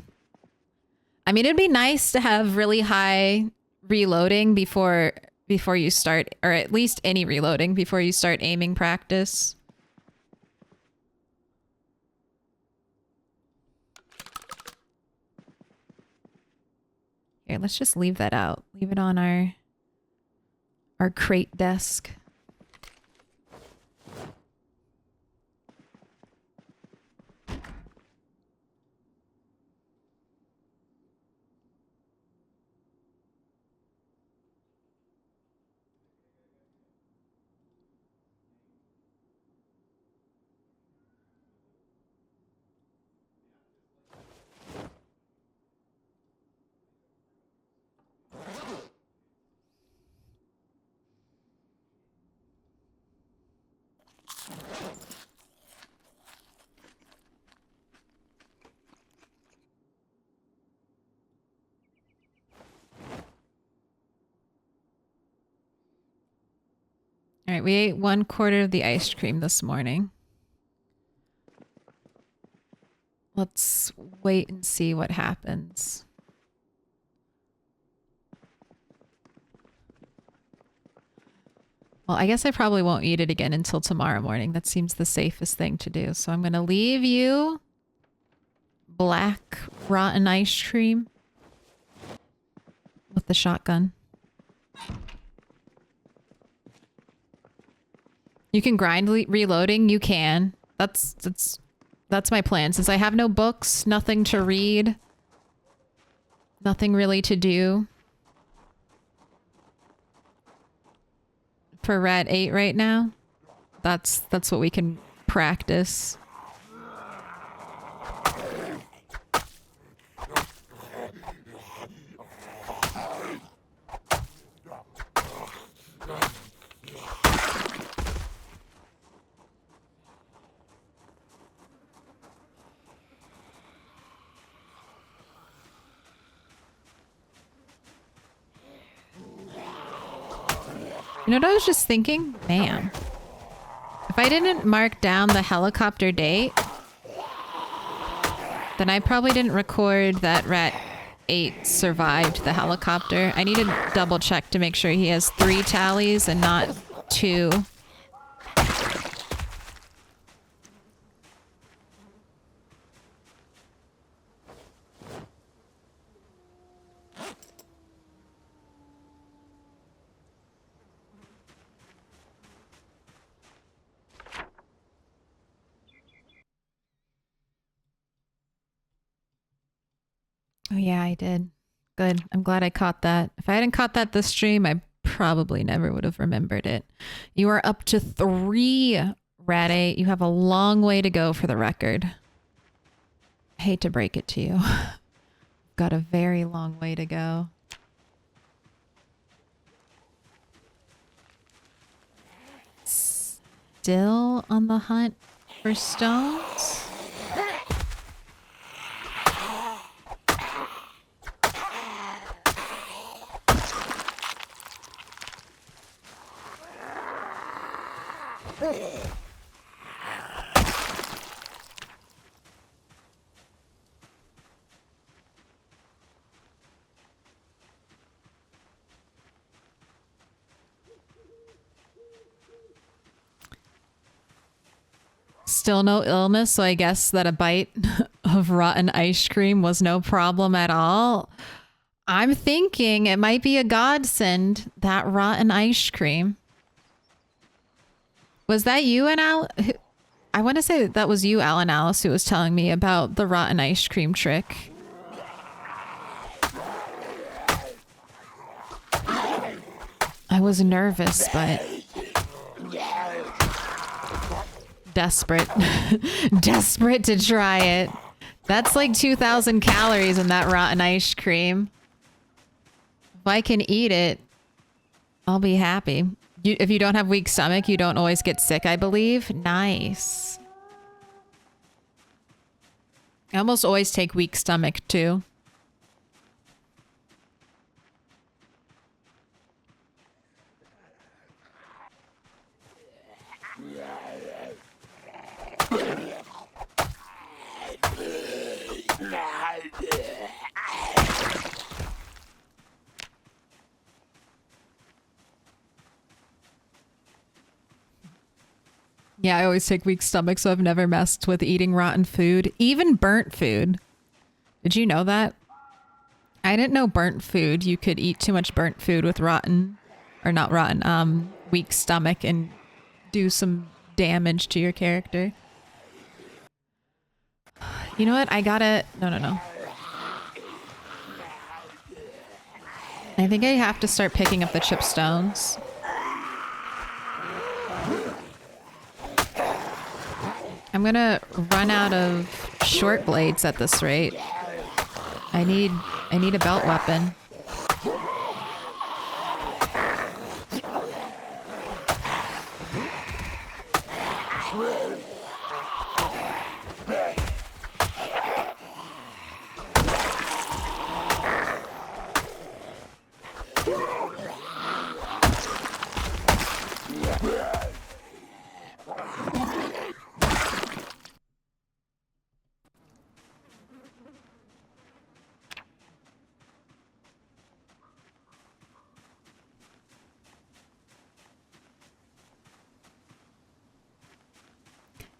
I mean, it'd be nice to have really high reloading before you start, or at least any reloading before you start aiming practice. Here, let's just leave that out. Leave it on our our crate desk. All right, we ate 1/4 of the ice cream this morning. Let's wait and see what happens. Well, I guess I probably won't eat it again until tomorrow morning. That seems the safest thing to do. So I'm going to leave you black rotten ice cream with the shotgun. You can grind reloading. You can. That's my plan. Since I have no books, nothing to read, nothing really to do for Rat 8 right now. That's what we can practice. You know what I was just thinking? Man. If I didn't mark down the helicopter date, then I probably didn't record that Rat 8 survived the helicopter. I need to double check to make sure he has 3 tallies and not 2. Oh yeah, I did. Good. I'm glad I caught that. If I hadn't caught that this stream, I probably never would have remembered it. You are up to 3, Rat 8. You have a long way to go for the record. I hate to break it to you. Got a very long way to go. Still on the hunt for stones? Still no illness, so I guess that a bite of rotten ice cream was no problem at all. I'm thinking it might be a godsend, that rotten ice cream. Was that you and Al? I want to say that was you, Alan Alice, who was telling me about the rotten ice cream trick. I was nervous, but desperate. Desperate to try it. That's like 2,000 calories in that rotten ice cream. If I can eat it, I'll be happy. If you don't have weak stomach, you don't always get sick, I believe. Nice. I almost always take weak stomach too. Yeah, I always take weak stomach, so I've never messed with eating rotten food, even burnt food. Did you know that? I didn't know burnt food. You could eat too much burnt food with rotten or not rotten, weak stomach and do some damage to your character. You know what? I gotta... No. I think I have to start picking up the chipstones. I'm gonna run out of short blades at this rate. I need a belt weapon.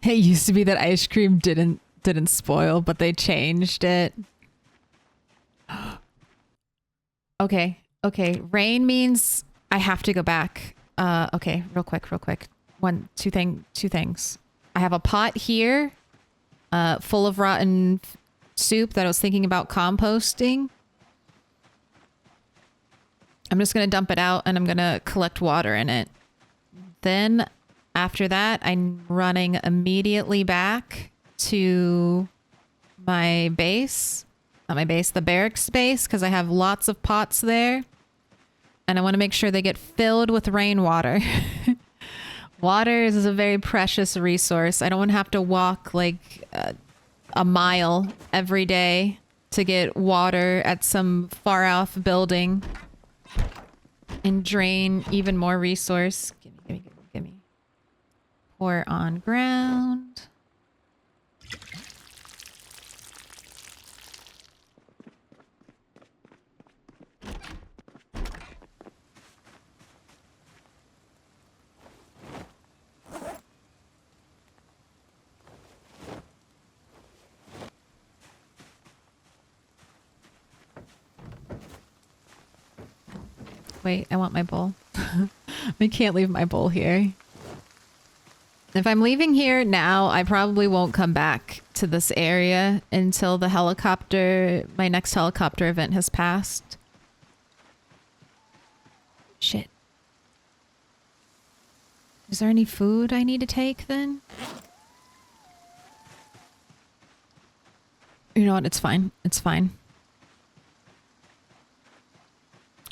It used to be that ice cream didn't spoil, but they changed it. Okay. Rain means I have to go back. Okay, real quick. Two things. I have a pot here, full of rotten soup that I was thinking about composting. I'm just gonna dump it out and I'm gonna collect water in it. Then after that, I'm running immediately back to my base. Not my base, the barracks base, because I have lots of pots there. And I want to make sure they get filled with rainwater. Water is a very precious resource. I don't want to have to walk like a mile every day to get water at some far off building and drain even more resource. Gimme. Pour on ground. Wait, I want my bowl. I can't leave my bowl here. If I'm leaving here now, I probably won't come back to this area until my next helicopter event has passed. Shit. Is there any food I need to take then? You know what? It's fine.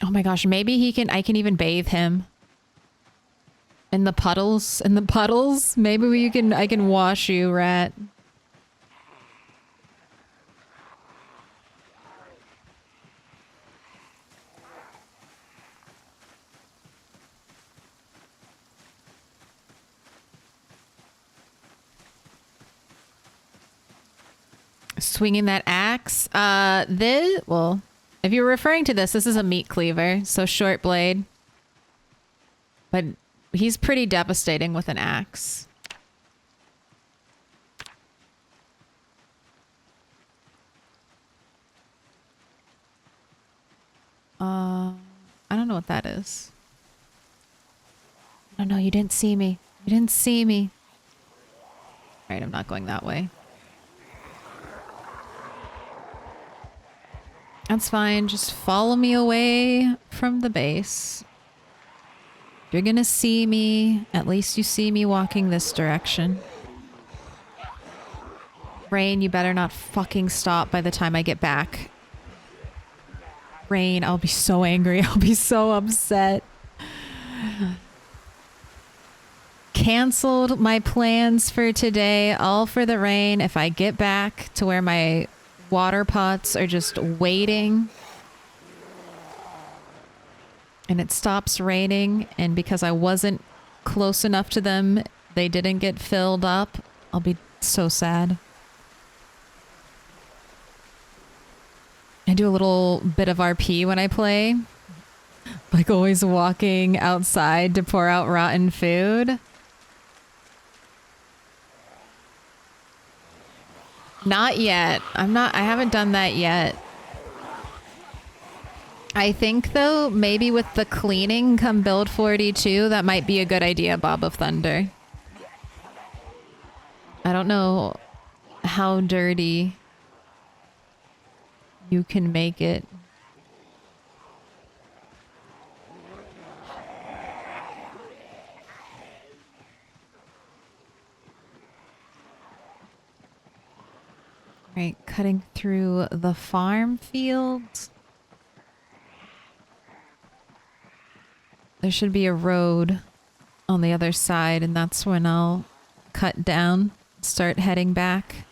Oh my gosh, maybe I can even bathe him. In the puddles? Maybe I can wash you, rat. Swinging that axe. Well, if you're referring to this is a meat cleaver, so short blade. But he's pretty devastating with an axe. I don't know what that is. No, you didn't see me. Alright, I'm not going that way. That's fine. Just follow me away from the base. You're gonna see me. At least you see me walking this direction. Rain, you better not fucking stop by the time I get back. Rain, I'll be so angry. I'll be so upset. Canceled my plans for today, all for the rain. If I get back to where my water pots are just waiting and it stops raining, and because I wasn't close enough to them, they didn't get filled up, I'll be so sad. I do a little bit of RP when I play. Like always walking outside to pour out rotten food. Not yet. I haven't done that yet. I think though, maybe with the cleaning come build 42, that might be a good idea, Bob of Thunder. I don't know how dirty you can make it. Right, cutting through the farm fields. There should be a road on the other side, and that's when I'll cut down, start heading back.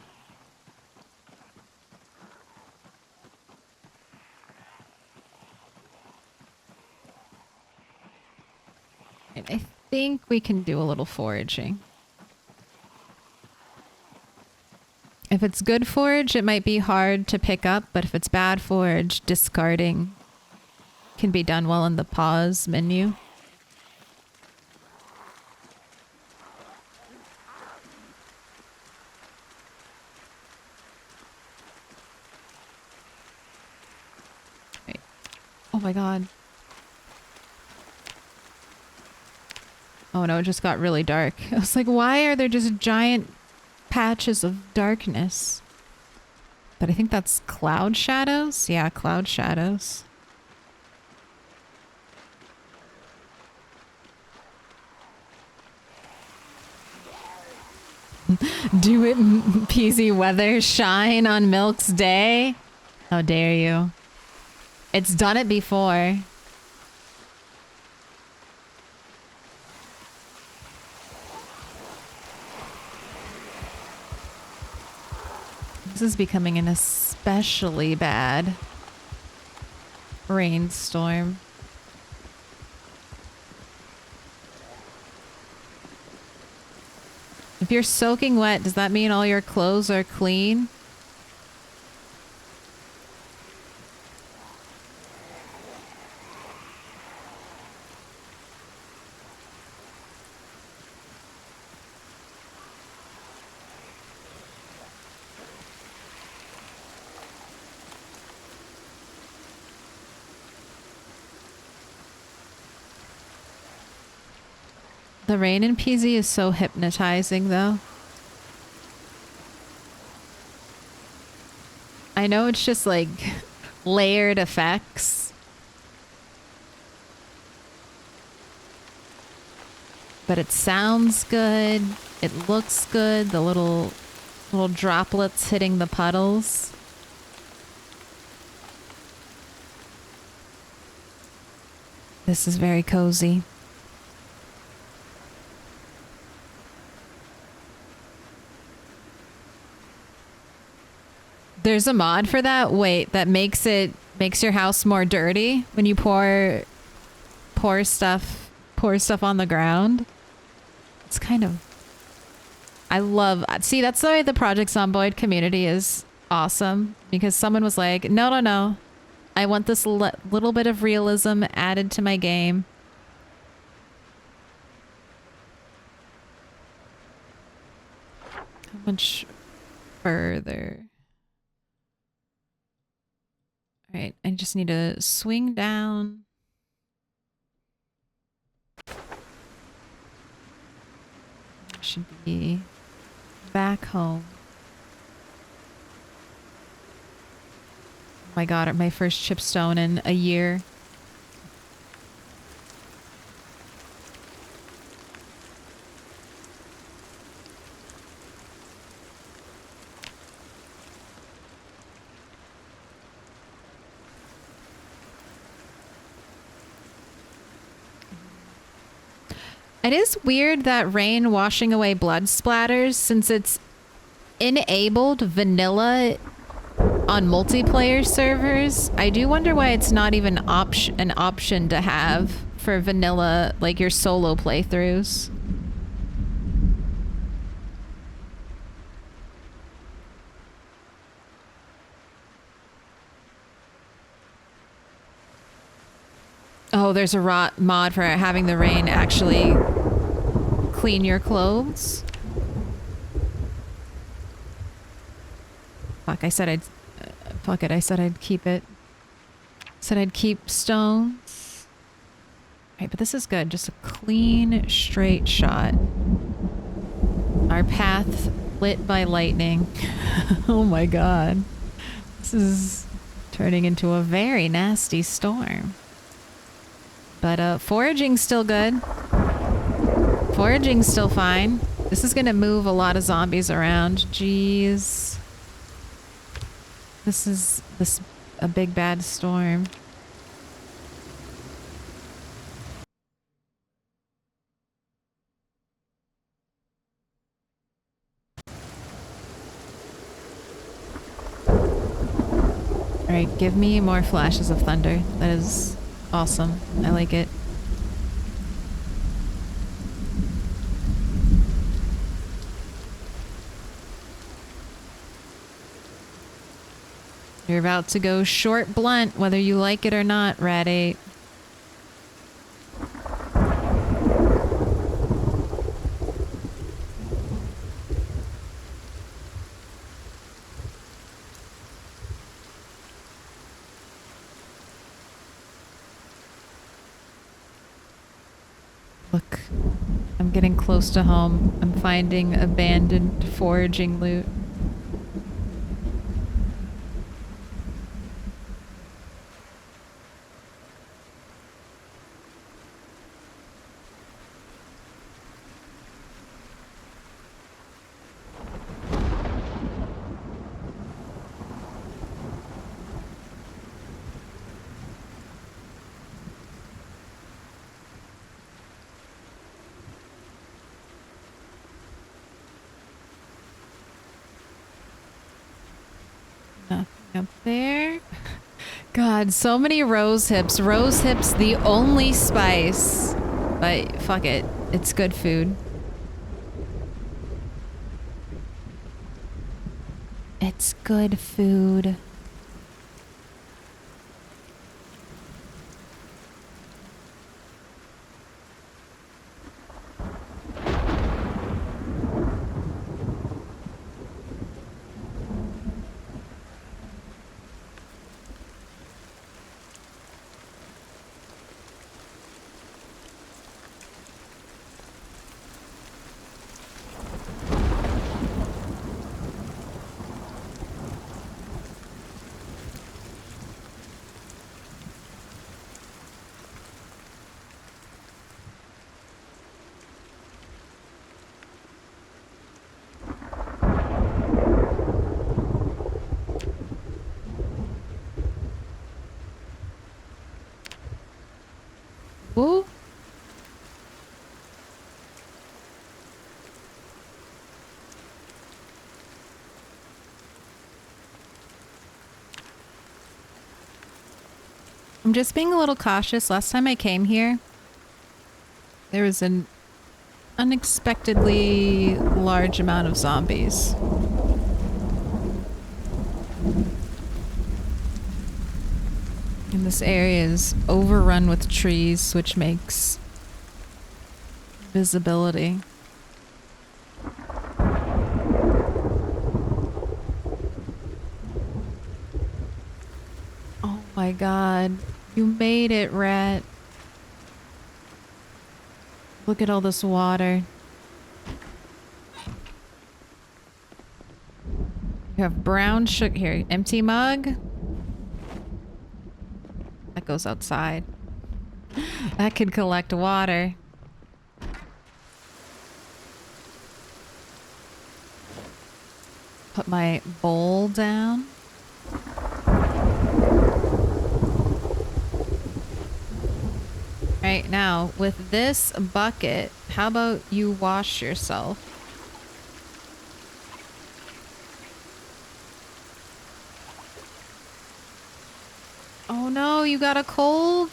And I think we can do a little foraging. If it's good forage, it might be hard to pick up, but if it's bad forage, discarding can be done well in the pause menu. Wait. Oh my god. Oh no, it just got really dark. I was like, why are there just giant patches of darkness? But I think that's cloud shadows? Yeah, cloud shadows. Do it, peasy weather, shine on Milk's day? How dare you? It's done it before. This is becoming an especially bad rainstorm. If you're soaking wet, does that mean all your clothes are clean? The rain in PZ is so hypnotizing, though. I know it's just like layered effects, but it sounds good. It looks good. The little droplets hitting the puddles. This is very cozy. There's a mod for that? Wait, that makes your house more dirty when you pour stuff on the ground? It's kind of... See, that's the way the Project Zomboid community is awesome, because someone was like, no. I want this little bit of realism added to my game. How much further? All right, I just need to swing down. Should be back home. Oh my god, my first chipstone in a year. It is weird that rain washing away blood splatters, since it's enabled vanilla on multiplayer servers. I do wonder why it's not even an option to have for vanilla, like your solo playthroughs. Oh, there's a mod for having the rain actually clean your clothes. Fuck, I said I'd... fuck it, I said I'd keep it. Said I'd keep stones. Right, but this is good. Just a clean, straight shot. Our path lit by lightning. Oh my god. This is turning into a very nasty storm. But foraging's still good. Foraging's still fine. This is gonna move a lot of zombies around. Jeez. This is a big bad storm. Alright, give me more flashes of thunder. That is awesome. I like it. You're about to go short blunt, whether you like it or not, Rat 8. Look, I'm getting close to home. I'm finding abandoned foraging loot. Nothing up there. God, so many rosehips. Rosehips, the only spice. But fuck it. It's good food. It's good food. Woo. I'm just being a little cautious. Last time I came here, there was an unexpectedly large amount of zombies. And this area is overrun with trees, which makes visibility. Oh my god. You made it, Rat. Look at all this water. You have brown sugar here. Empty mug. That goes outside. That could collect water. Put my bowl down. Right now, with this bucket, how about you wash yourself? Oh no, you got a cold?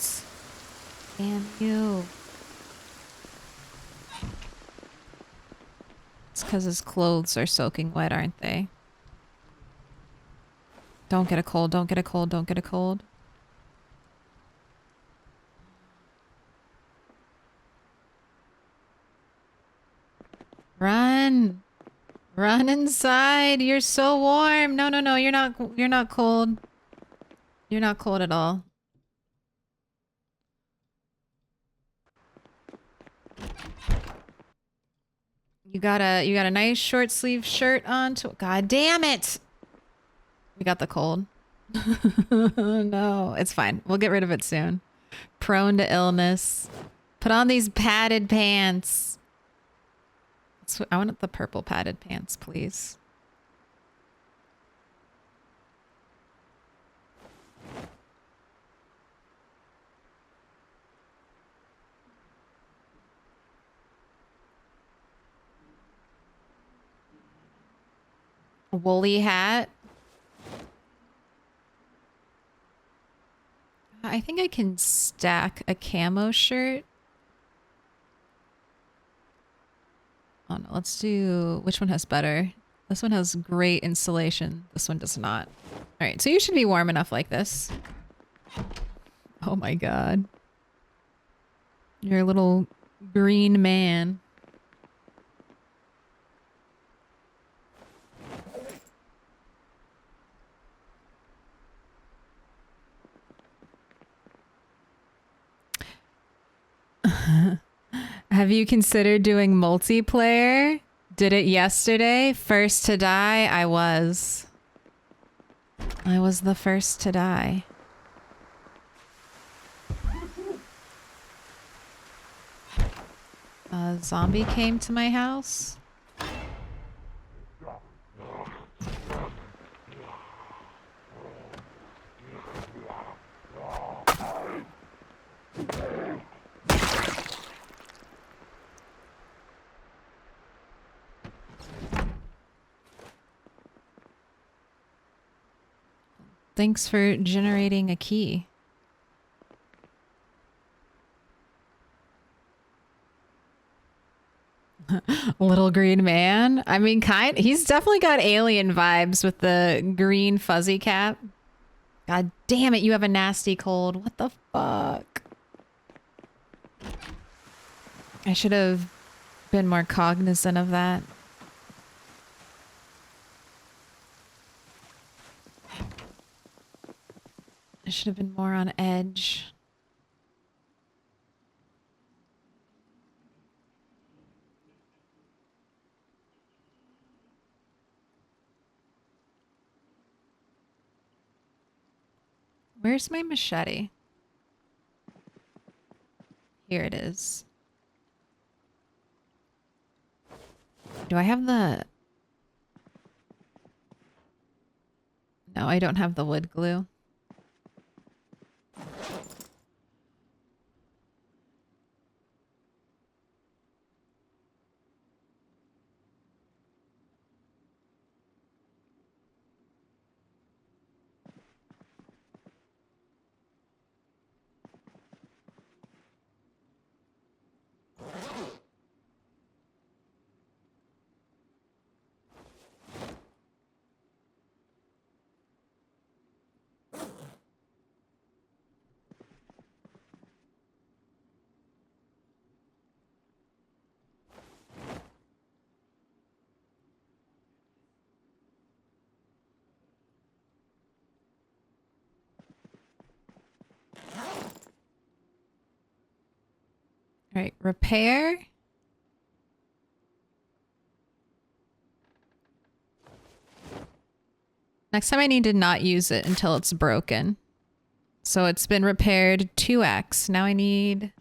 Damn you. It's because his clothes are soaking wet, aren't they? Don't get a cold, don't get a cold, don't get a cold. Run! Run inside! You're so warm! No, no, no, you're not cold. You're not cold at all. You got a nice short sleeve shirt on. God damn it! We got the cold. No, it's fine. We'll get rid of it soon. Prone to illness. Put on these padded pants. I want the purple padded pants, please. A woolly hat. I think I can stack a camo shirt. Oh no, let's do, which one has better? This one has great insulation. This one does not. All right, so you should be warm enough like this. Oh my God. You're a little green man. Have you considered doing multiplayer? Did it yesterday. First to die, I was. I was the first to die. A zombie came to my house. Thanks for generating a key. Little green man. I mean, he's definitely got alien vibes with the green fuzzy cap. God damn it, you have a nasty cold. What the fuck? I should have been more cognizant of that. I should have been more on edge. Where's my machete? Here it is. Do I have the... No, I don't have the wood glue. All right, repair. Next time I need to not use it until it's broken. So it's been repaired 2x. Now I need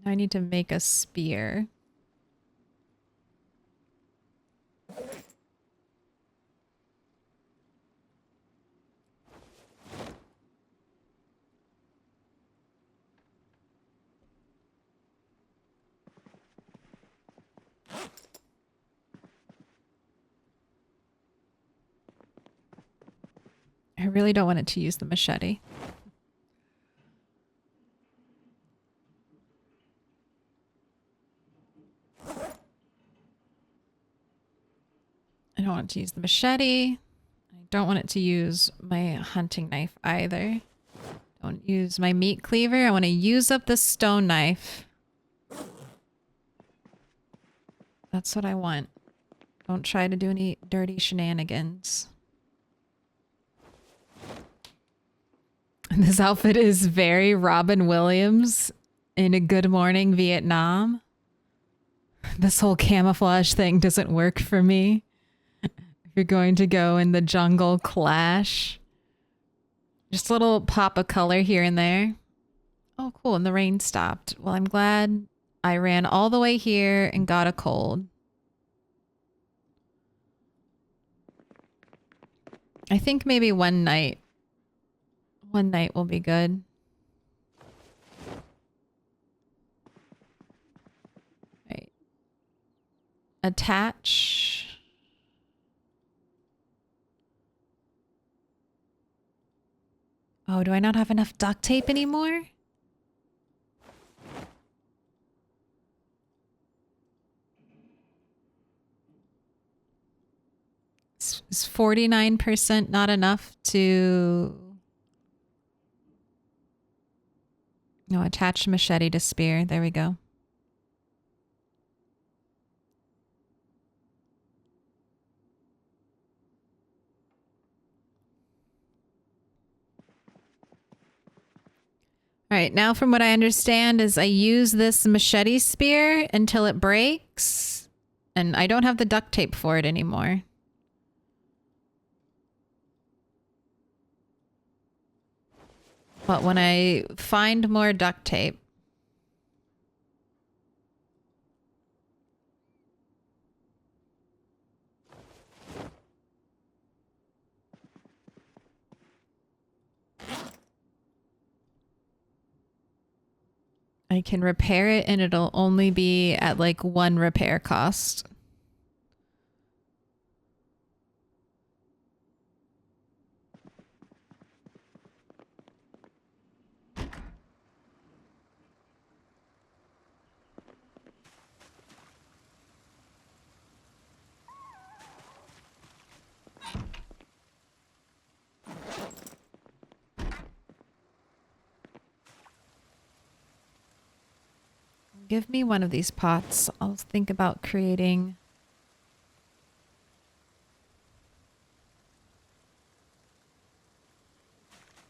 to make a spear. I really don't want it to use the machete. I don't want it to use the machete. I don't want it to use my hunting knife either. Don't use my meat cleaver. I want to use up the stone knife. That's what I want. Don't try to do any dirty shenanigans. This outfit is very Robin Williams. in a Good Morning Vietnam. This whole camouflage thing doesn't work for me. If you're going to go in the jungle, clash. Just a little pop of color here and there. Oh, cool. And the rain stopped. Well, I'm glad I ran all the way here and got a cold. I think maybe one night will be good. Right. Attach. Oh, do I not have enough duct tape anymore? Is 49% not enough to... No, attach machete to spear. There we go. All right, now from what I understand is I use this machete spear until it breaks, and I don't have the duct tape for it anymore. But when I find more duct tape, I can repair it and it'll only be at like 1 repair cost. Give me one of these pots. I'll think about creating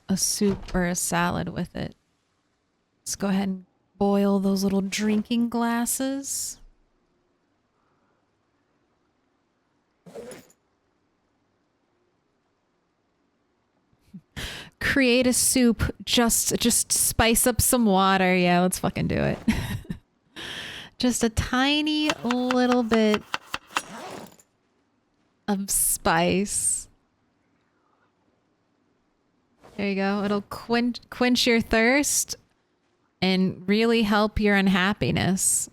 a soup or a salad with it. Let's go ahead and boil those little drinking glasses. Create a soup. Just spice up some water. Yeah, let's fucking do it. Just a tiny little bit of spice. There you go. It'll quench your thirst and really help your unhappiness.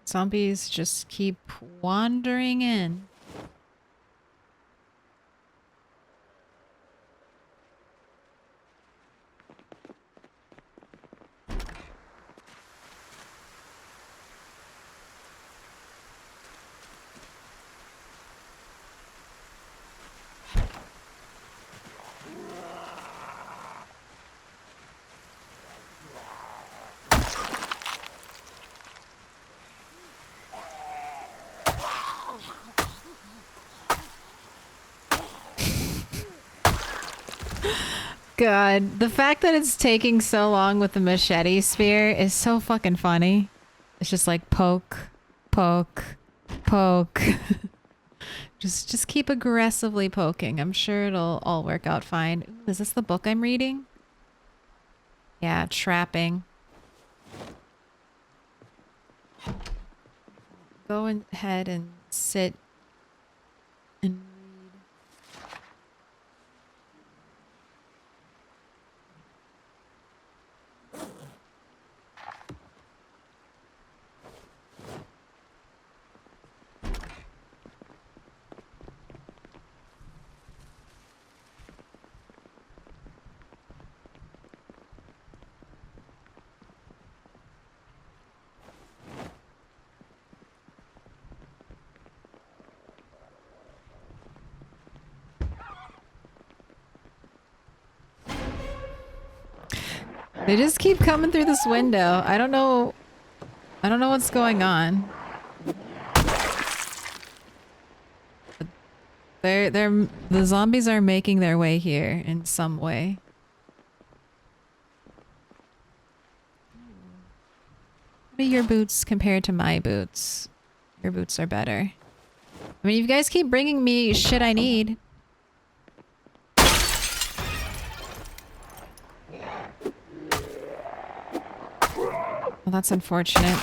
Zombies just keep wandering in. God, the fact that it's taking so long with the machete spear is so fucking funny. It's just like poke, poke, poke. just keep aggressively poking. I'm sure it'll all work out fine. Ooh, is this the book I'm reading? Yeah, trapping. Go ahead and sit and They just keep coming through this window. I don't know. I don't know what's going on. The zombies are making their way here in some way. What are your boots compared to my boots? Your boots are better. I mean, you guys keep bringing me shit I need. Well, that's unfortunate.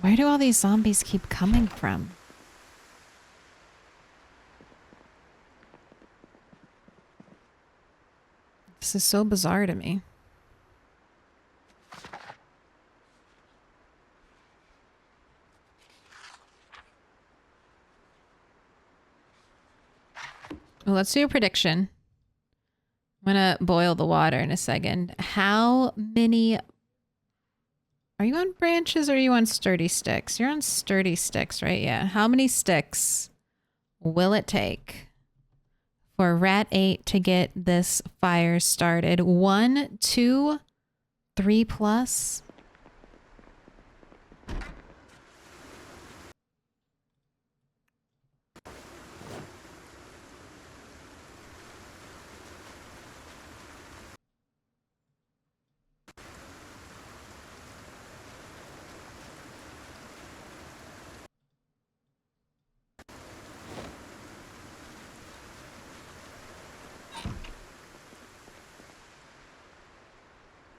Where do all these zombies keep coming from? This is so bizarre to me. Well, let's do a prediction. I'm gonna boil the water in a second. How many... Are you on branches or are you on sturdy sticks? You're on sturdy sticks, right? Yeah. How many sticks will it take for Rat 8 to get this fire started? 1, 2, 3 plus?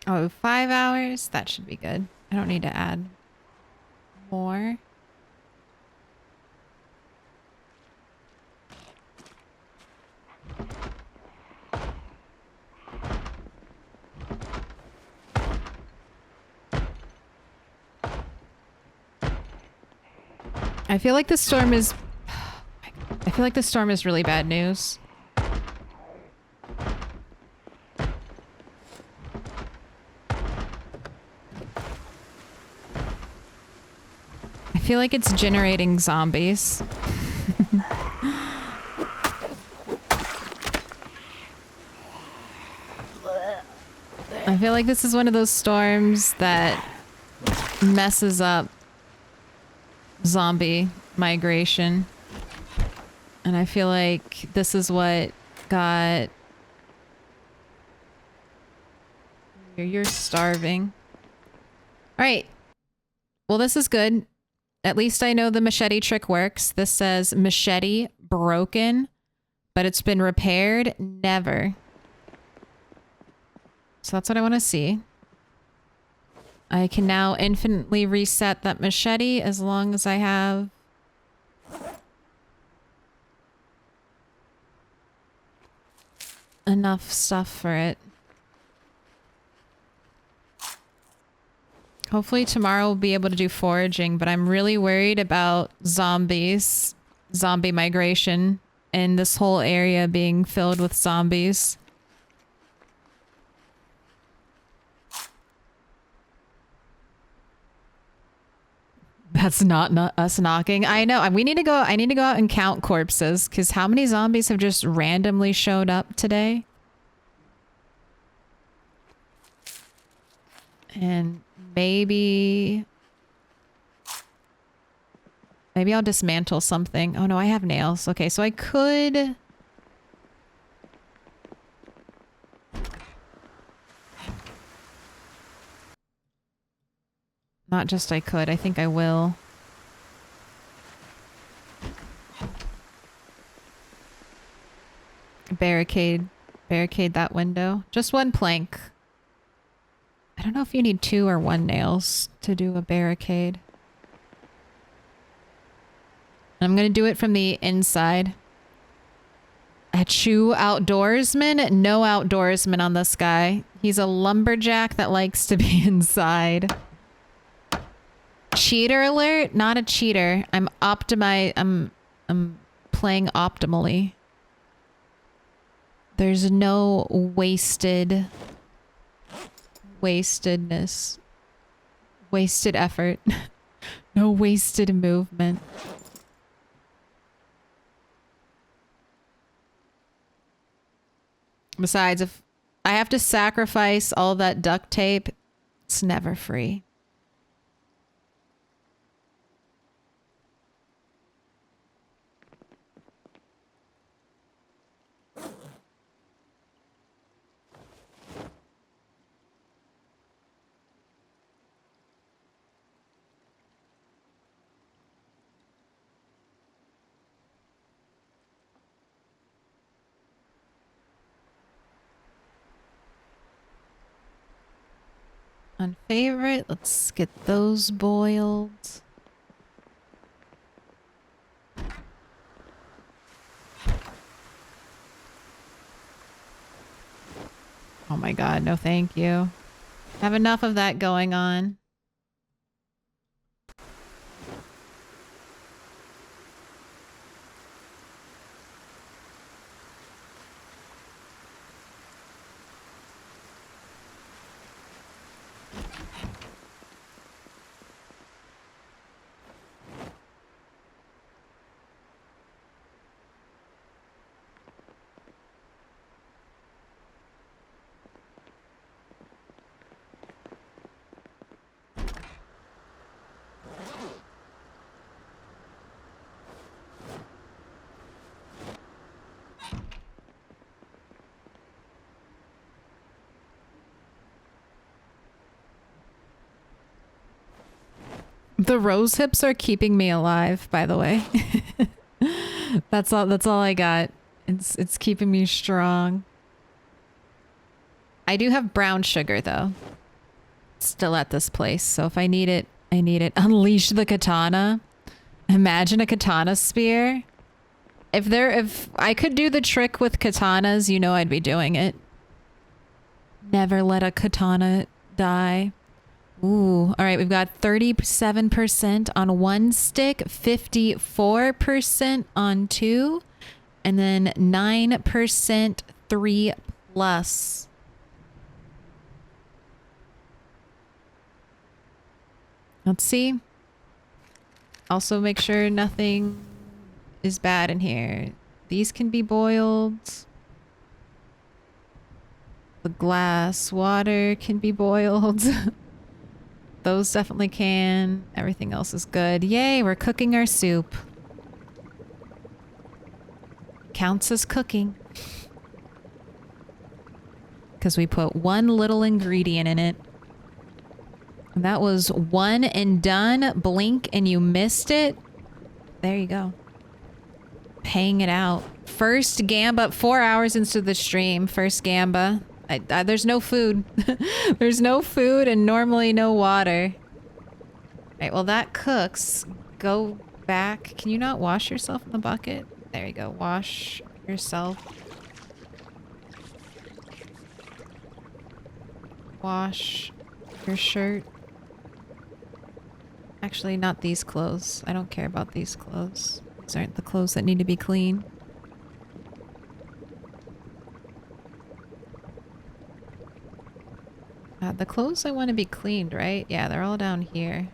Oh, 5 hours? That should be good. I don't need to add more. I feel like the storm is... I feel like the storm is really bad news. I feel like it's generating zombies. I feel like this is one of those storms that messes up zombie migration. And I feel like this is what got... You're starving. Alright. Well, this is good. At least I know the machete trick works. This says machete broken, but it's been repaired. Never. So that's what I want to see. I can now infinitely reset that machete as long as I have enough stuff for it. Hopefully tomorrow we'll be able to do foraging, but I'm really worried about zombies, zombie migration, and this whole area being filled with zombies. That's not us knocking. I know. We need to go. I need to go out and count corpses, because how many zombies have just randomly showed up today? And maybe I'll dismantle something. Oh no, I have nails. Okay, so I could... Not just I could, I think I will. Barricade that window. Just one plank. I don't know if you need 2 or 1 nails to do a barricade. I'm gonna do it from the inside. A true outdoorsman? No outdoorsman on this guy. He's a lumberjack that likes to be inside. Cheater alert? Not a cheater. I'm playing optimally. There's no wastedness. Wasted effort. No wasted movement. Besides, if I have to sacrifice all that duct tape, it's never free. On favorite, let's get those boiled. Oh my god, no thank you. Have enough of that going on. The Rosehips are keeping me alive, by the way. That's all I got. It's keeping me strong. I do have brown sugar though. Still at this place, so if I need it, I need it. Unleash the katana. Imagine a katana spear. If I could do the trick with katanas, you know I'd be doing it. Never let a katana die. Ooh, all right, we've got 37% on one stick, 54% on two, and then 9% 3 plus. Let's see. Also make sure nothing is bad in here. These can be boiled. The glass water can be boiled. Those definitely can. Everything else is good. Yay, we're cooking our soup. Counts as cooking. Because we put one little ingredient in it. And that was one and done. Blink and you missed it. There you go. Paying it out. First gamba, 4 hours into the stream. First gamba. There's no food. There's no food and normally no water. Alright, well that cooks. Go back. Can you not wash yourself in the bucket? There you go. Wash yourself. Wash your shirt. Actually, not these clothes. I don't care about these clothes. These aren't the clothes that need to be clean. The clothes I want to be cleaned, right? Yeah, they're all down here.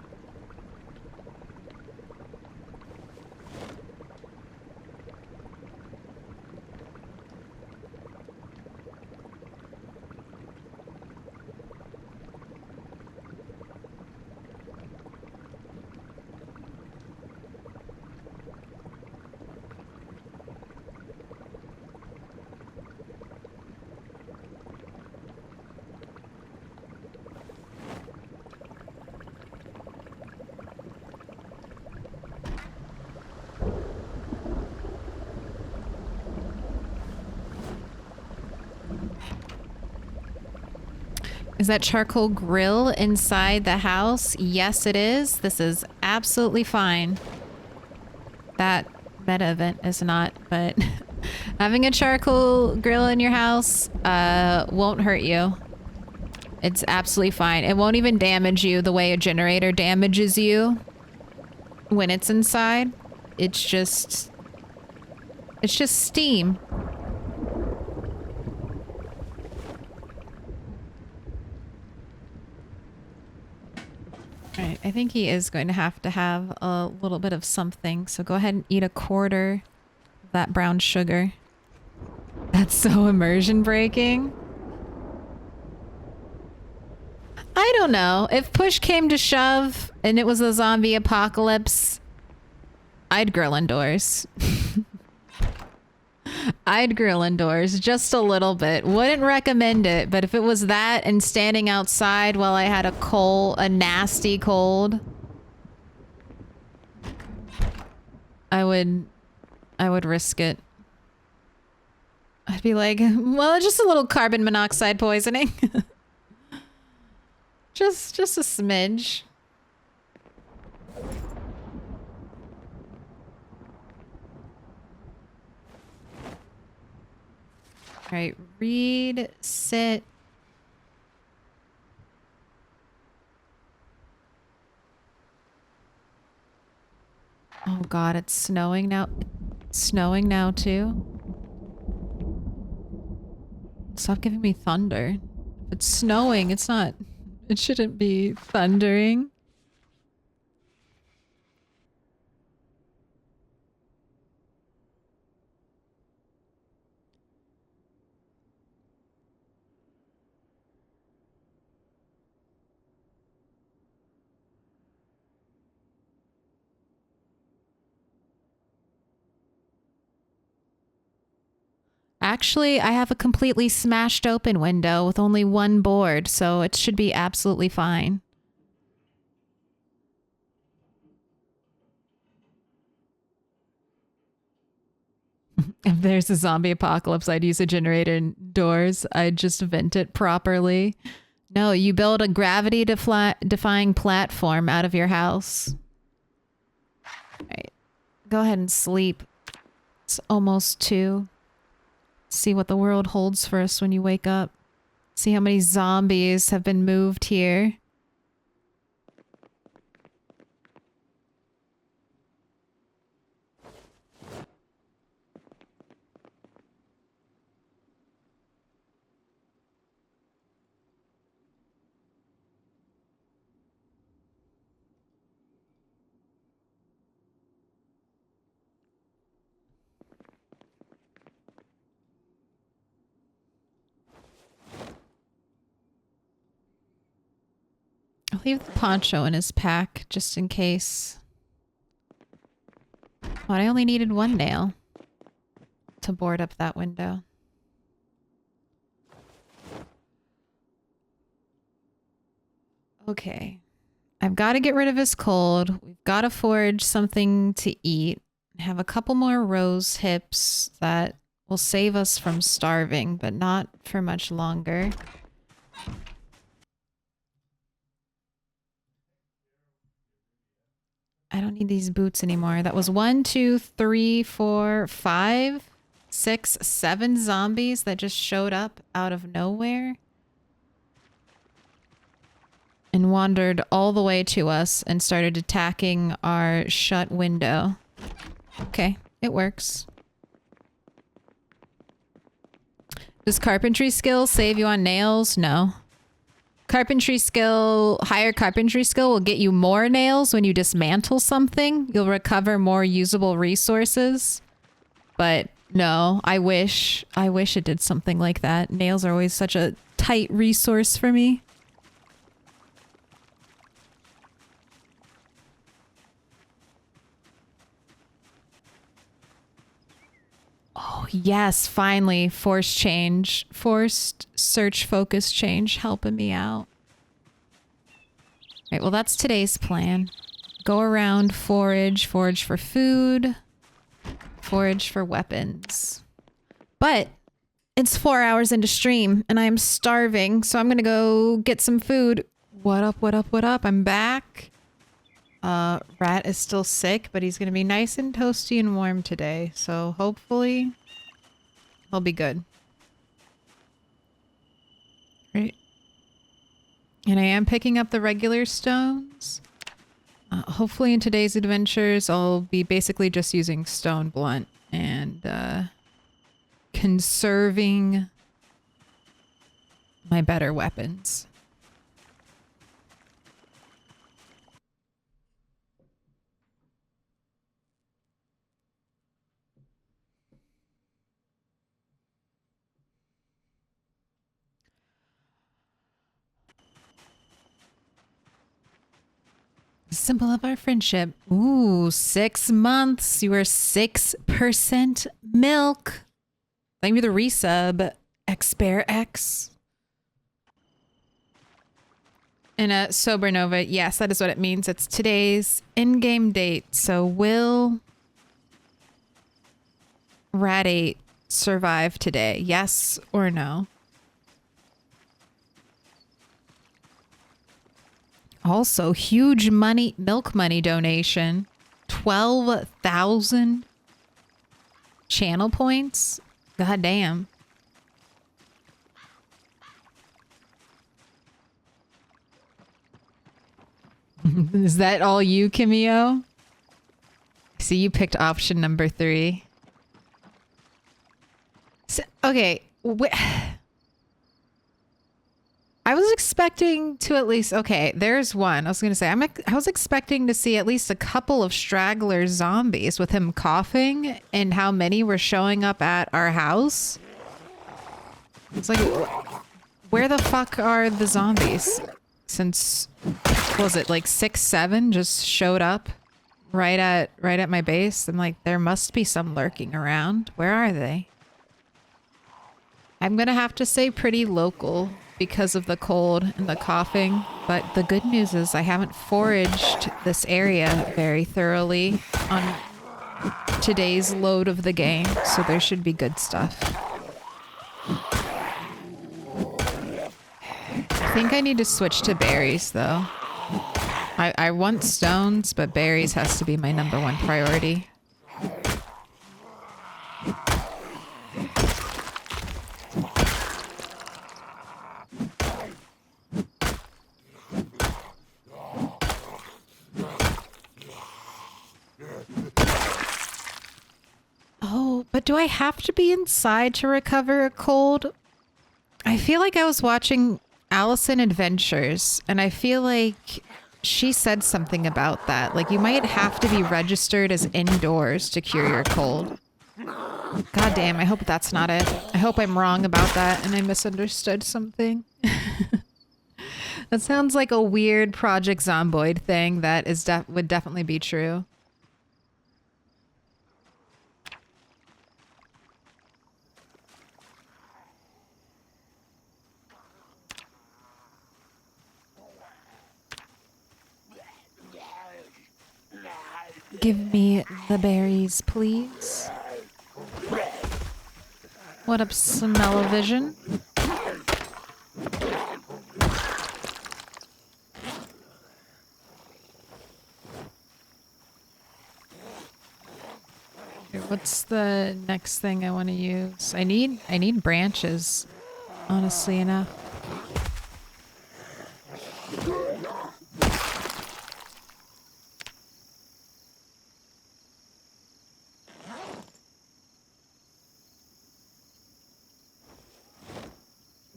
Is that charcoal grill inside the house? Yes, it is. This is absolutely fine. That meta event is not, but Having a charcoal grill in your house won't hurt you. It's absolutely fine. It won't even damage you the way a generator damages you when it's inside. It's just steam. All right, I think he is going to have a little bit of something. So go ahead and eat a quarter of that brown sugar. That's so immersion breaking. I don't know. If push came to shove and it was a zombie apocalypse, I'd grill indoors. I'd grill indoors just a little bit. Wouldn't recommend it, but if it was that and standing outside while I had a nasty cold, I would risk it. I'd be like, well, just a little carbon monoxide poisoning. Just a smidge. All right, read, sit. Oh God, it's snowing now. It's snowing now too. Stop giving me thunder. If it's snowing, it's not. It shouldn't be thundering. Actually, I have a completely smashed open window with only one board, so it should be absolutely fine. If there's a zombie apocalypse, I'd use a generator indoors. I'd just vent it properly. No, you build a gravity-defying platform out of your house. All right. Go ahead and sleep. It's almost 2. See what the world holds for us when you wake up. See how many zombies have been moved here. I'll leave the poncho in his pack just in case. But I only needed 1 nail to board up that window. Okay. I've got to get rid of his cold. We've got to forage something to eat. Have a couple more rose hips that will save us from starving, but not for much longer. I don't need these boots anymore. That was 1, 2, 3, 4, 5, 6, 7 zombies that just showed up out of nowhere and wandered all the way to us and started attacking our shut window. Okay, it works. Does carpentry skill save you on nails? No. Carpentry skill, higher carpentry skill will get you more nails when you dismantle something. You'll recover more usable resources. But no, I wish it did something like that. Nails are always such a tight resource for me. Oh, yes, finally. Forced search focus change helping me out. Right, well, that's today's plan. Go around, forage for food, forage for weapons. But it's 4 hours into stream and I'm starving, so I'm gonna go get some food. What up, what up, what up? I'm back. Rat is still sick, but he's gonna be nice and toasty and warm today. So hopefully I'll be good. Right. And I am picking up the regular stones. Hopefully in today's adventures, I'll be basically just using stone blunt and conserving my better weapons. Symbol of our friendship. Ooh, 6 months. You are 6% milk. Thank you for the resub, Xbear X. And Sobernova, yes, that is what it means. It's today's in-game date. So will Rat 8 survive today? Yes or no? Also, huge milk money donation. 12,000 channel points. God damn. Is that all you, Kimio? See, you picked option number 3. So, okay. I was expecting to at least, okay, there's one. I was going to say, I was expecting to see at least a couple of straggler zombies with him coughing and how many were showing up at our house. It's like, where the fuck are the zombies? Since, what was it, like 6, 7 just showed up right at my base. I'm like, there must be some lurking around. Where are they? I'm going to have to say pretty local because of the cold and the coughing. But the good news is I haven't foraged this area very thoroughly on today's load of the game. So there should be good stuff. I think I need to switch to berries though. I want stones, but berries has to be my #1 priority. Oh, but do I have to be inside to recover a cold? I feel like I was watching Allison Adventures, and I feel like she said something about that. Like, you might have to be registered as indoors to cure your cold. God damn, I hope that's not it. I hope I'm wrong about that and I misunderstood something. That sounds like a weird Project Zomboid thing that would definitely be true. Give me the berries, please. What up, Smell-O-Vision? Here, what's the next thing I want to use? I need branches, honestly enough.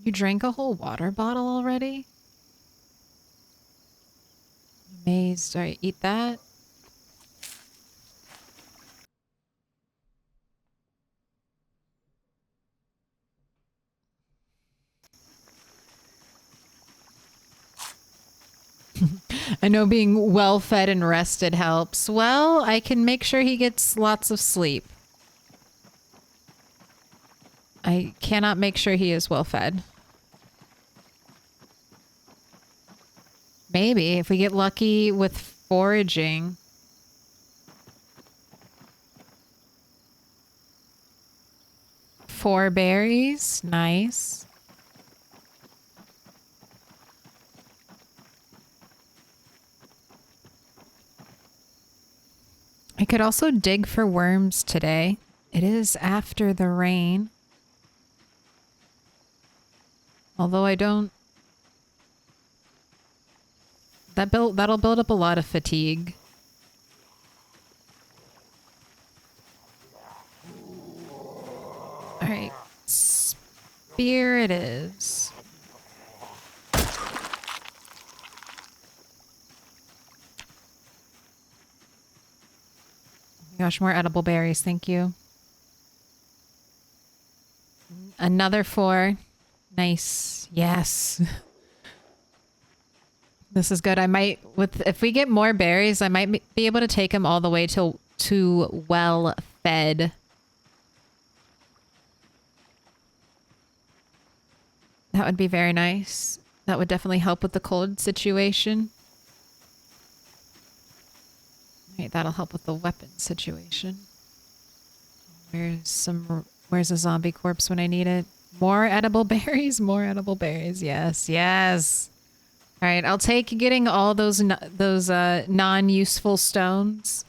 You drank a whole water bottle already? Amazed. Alright, eat that. I know being well fed and rested helps. Well, I can make sure he gets lots of sleep. I cannot make sure he is well fed. Maybe if we get lucky with foraging. Four berries. Nice. I could also dig for worms today. It is after the rain. Although I don't... That'll build up a lot of fatigue. Alright. Spear it is. Gosh, more edible berries, thank you. Another 4. Nice. Yes. This is good. I might, if we get more berries, I might be able to take them all the way to well fed. That would be very nice. That would definitely help with the cold situation. Right, that'll help with the weapon situation. Where's a zombie corpse when I need it? More edible berries, more edible berries. Yes, yes. All right, I'll take getting all those non-useful stones.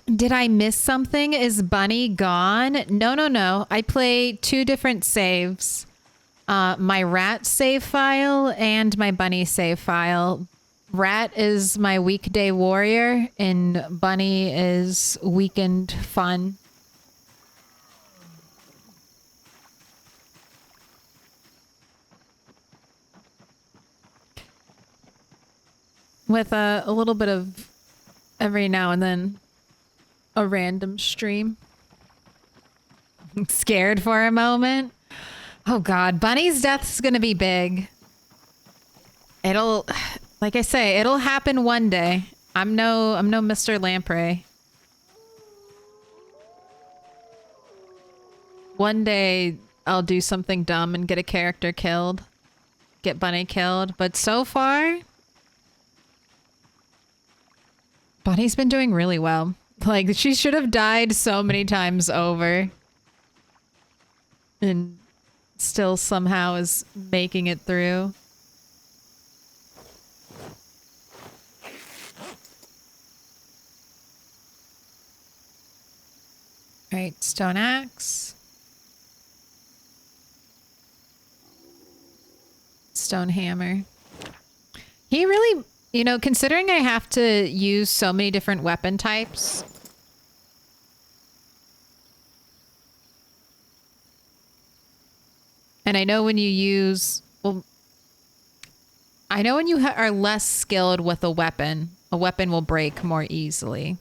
Did I miss something? Is Bunny gone? No, no, no. I play 2 different saves. My rat save file and my bunny save file. Rat is my weekday warrior and Bunny is weekend fun. With a little bit of every now and then a random stream. Scared for a moment. Oh God, Bunny's death is gonna be big. It'll, like I say, it'll happen one day. I'm no Mr. Lamprey. One day I'll do something dumb and get a character killed. Get Bunny killed. But so far, Bunny's been doing really well. Like, she should have died so many times over. And still somehow is making it through. Alright, stone axe. Stone hammer. He really, you know, considering I have to use so many different weapon types. And I know when you use, well, I know when you are less skilled with a weapon will break more easily.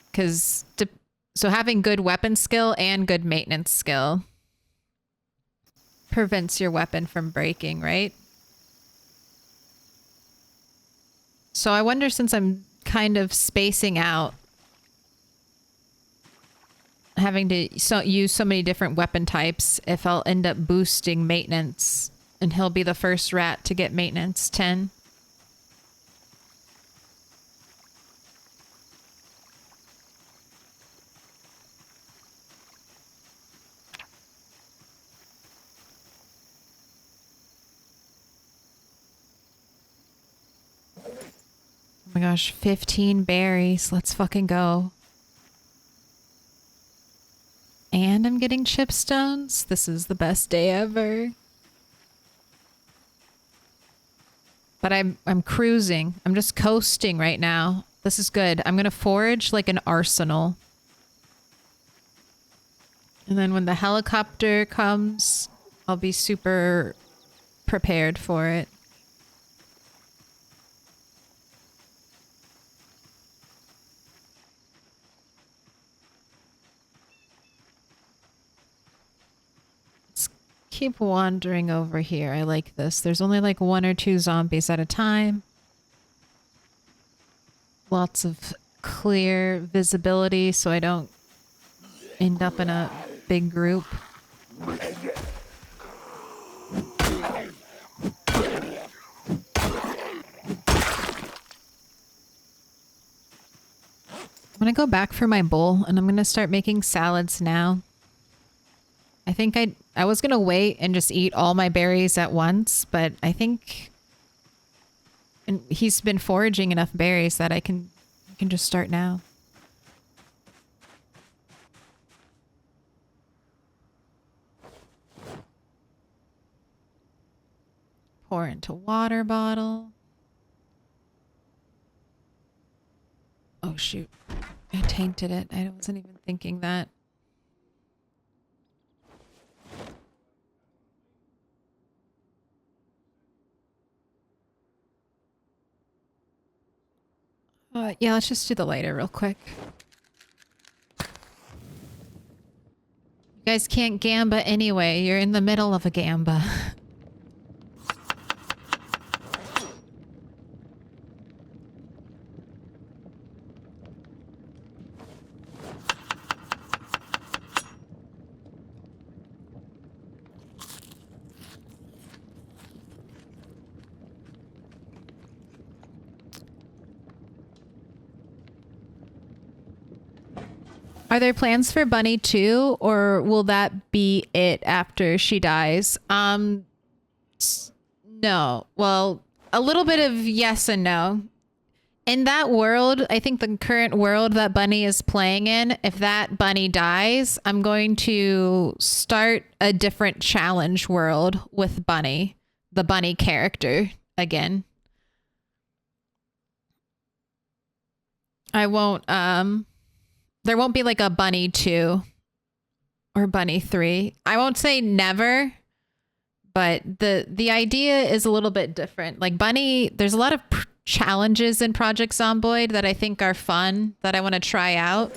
Because, so having good weapon skill and good maintenance skill prevents your weapon from breaking, right? So I wonder, since I'm kind of spacing out, having to use so many different weapon types, if I'll end up boosting maintenance, and he'll be the first rat to get maintenance 10. Oh my gosh, 15 berries. Let's fucking go. And I'm getting chipstones. This is the best day ever. But I'm cruising. I'm just coasting right now. This is good. I'm gonna forage like an arsenal. And then when the helicopter comes, I'll be super prepared for it. Keep wandering over here. I like this. There's only like 1 or 2 zombies at a time. Lots of clear visibility so I don't end up in a big group. I'm gonna go back for my bowl and I'm gonna start making salads now. I think I was gonna wait and just eat all my berries at once, but I think, and he's been foraging enough berries that I can just start now. Pour into water bottle. Oh, shoot. I tainted it. I wasn't even thinking that. Yeah, let's just do the lighter real quick. You guys can't gamba anyway. You're in the middle of a gamba. Are there plans for Bunny too, or will that be it after she dies? No. Well, a little bit of yes and no. In that world, I think the current world that Bunny is playing in, if that Bunny dies, I'm going to start a different challenge world with Bunny, the Bunny character again. I won't, there won't be like a Bunny 2 or Bunny 3. I won't say never, but the idea is a little bit different. Like Bunny, there's a lot of challenges in Project Zomboid that I think are fun that I want to try out.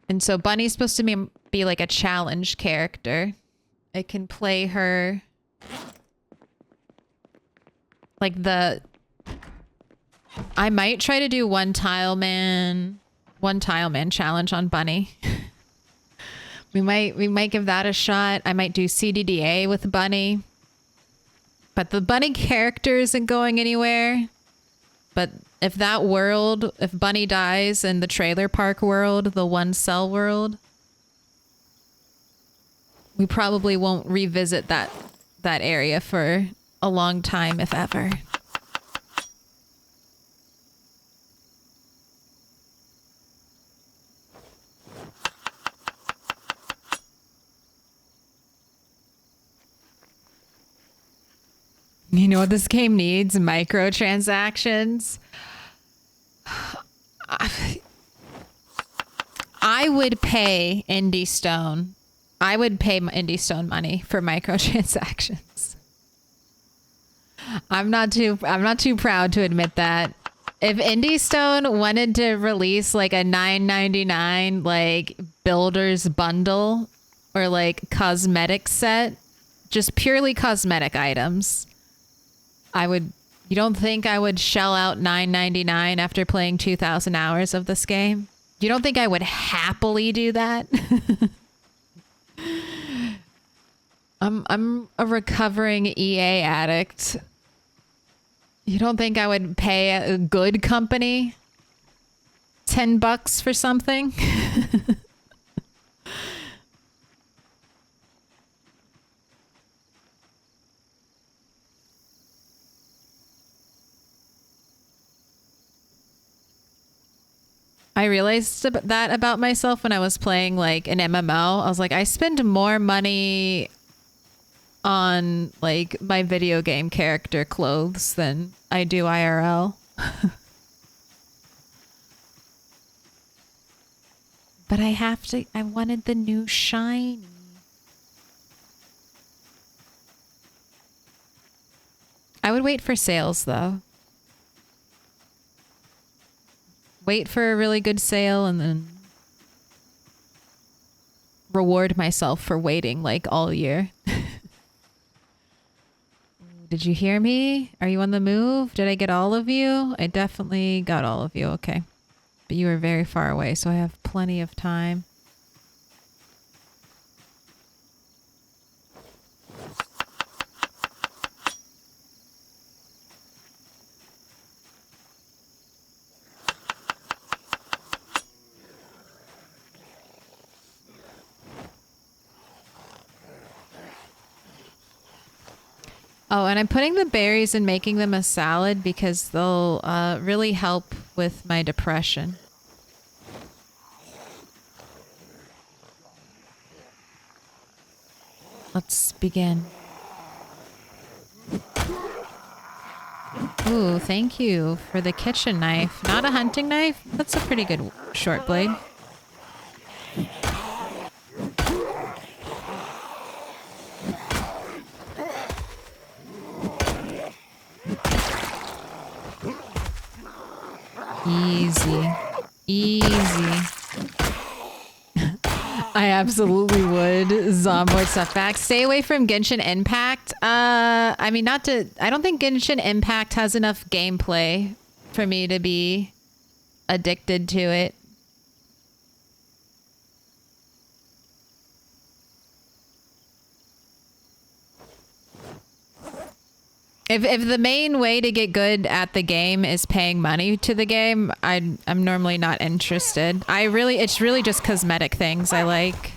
And so Bunny's supposed to be like a challenge character. I can play her like I might try to do one tile man challenge on Bunny. we might give that a shot. I might do CDDA with Bunny. But the Bunny character isn't going anywhere. But if Bunny dies in the trailer park world, the one cell world, we probably won't revisit that area for a long time, if ever. You know what this game needs? Microtransactions. I would pay Indie Stone. I would pay Indie Stone money for microtransactions. I'm not too proud to admit that. If Indie Stone wanted to release like a $9.99 like builder's bundle or like cosmetic set, just purely cosmetic items, you don't think I would shell out $9.99 after playing 2,000 hours of this game? You don't think I would happily do that? I'm a recovering EA addict. You don't think I would pay a good company $10 for something? I realized that about myself when I was playing like an MMO. I was like, I spend more money on like my video game character clothes than I do IRL. But I wanted the new shiny. I would wait for sales though. Wait for a really good sale and then reward myself for waiting like all year. Did you hear me? Are you on the move? Did I get all of you? I definitely got all of you. Okay. But you were very far away, so I have plenty of time. Oh, and I'm putting the berries and making them a salad because they'll really help with my depression. Let's begin. Ooh, thank you for the kitchen knife. Not a hunting knife? That's a pretty good short blade. Easy. Easy. I absolutely would. Zomboid stuff back. Stay away from Genshin Impact. I mean, not to... I don't think Genshin Impact has enough gameplay for me to be addicted to it. If the main way to get good at the game is paying money to the game, I'm normally not interested. It's really just cosmetic things I like.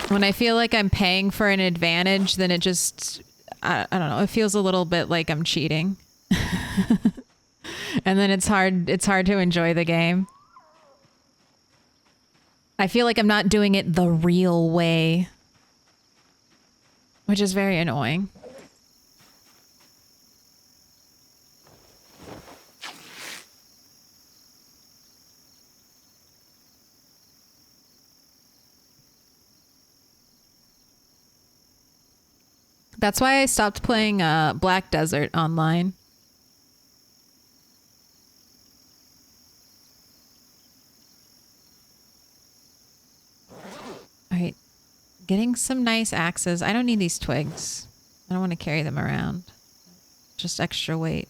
When I feel like I'm paying for an advantage, then it just, I don't know, it feels a little bit like I'm cheating. And then it's hard to enjoy the game. I feel like I'm not doing it the real way, which is very annoying. That's why I stopped playing Black Desert online. All right, getting some nice axes. I don't need these twigs. I don't want to carry them around. Just extra weight.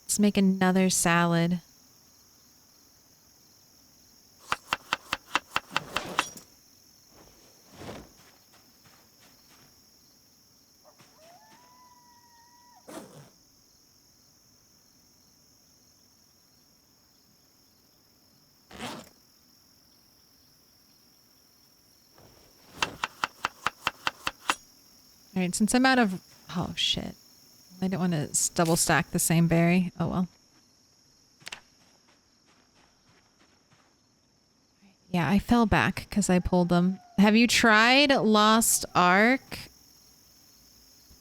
Let's make another salad. All right, since I'm out of... Oh, shit. I don't want to double stack the same berry. Oh, well. Yeah, I fell back because I pulled them. Have you tried Lost Ark?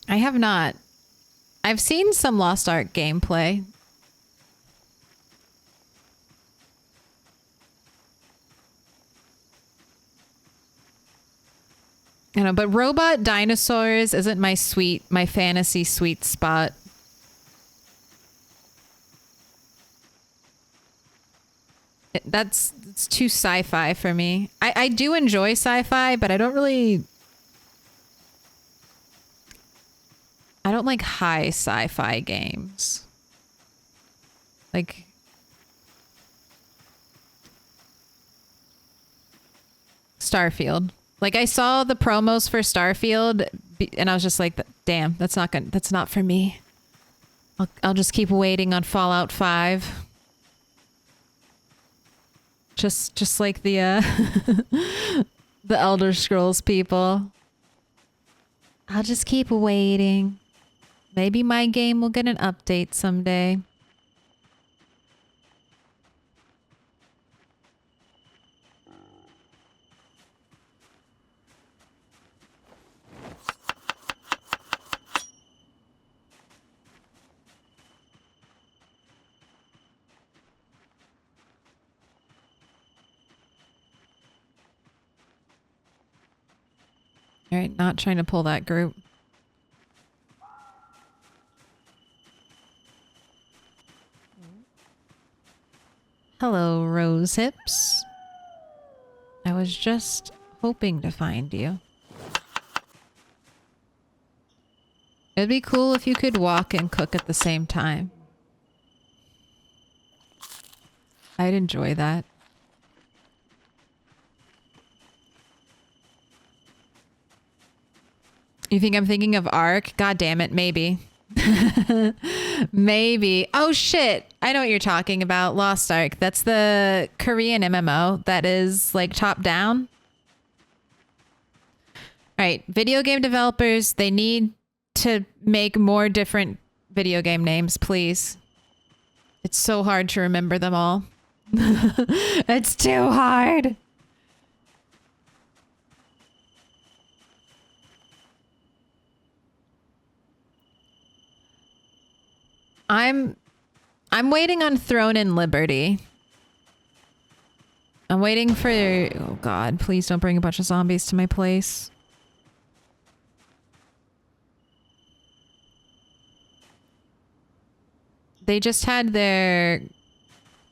I have not. I've seen some Lost Ark gameplay. I know, but robot dinosaurs isn't my fantasy sweet spot. It's too sci-fi for me. I do enjoy sci-fi, but I don't like high sci-fi games. Like... Starfield. Like, I saw the promos for Starfield, and I was just like, damn, that's not for me. I'll just keep waiting on Fallout 5. Just like the the Elder Scrolls people. I'll just keep waiting. Maybe my game will get an update someday. All right, not trying to pull that group. Hello, Rosehips. I was just hoping to find you. It'd be cool if you could walk and cook at the same time. I'd enjoy that. You think I'm thinking of Ark? God damn it, maybe. Maybe. Oh shit. I know what you're talking about. Lost Ark. That's the Korean MMO that is like top down. All right. Video game developers, they need to make more different video game names, please. It's so hard to remember them all. It's too hard. I'm waiting on Throne and Liberty. I'm waiting for... Oh god, please don't bring a bunch of zombies to my place. They just had their,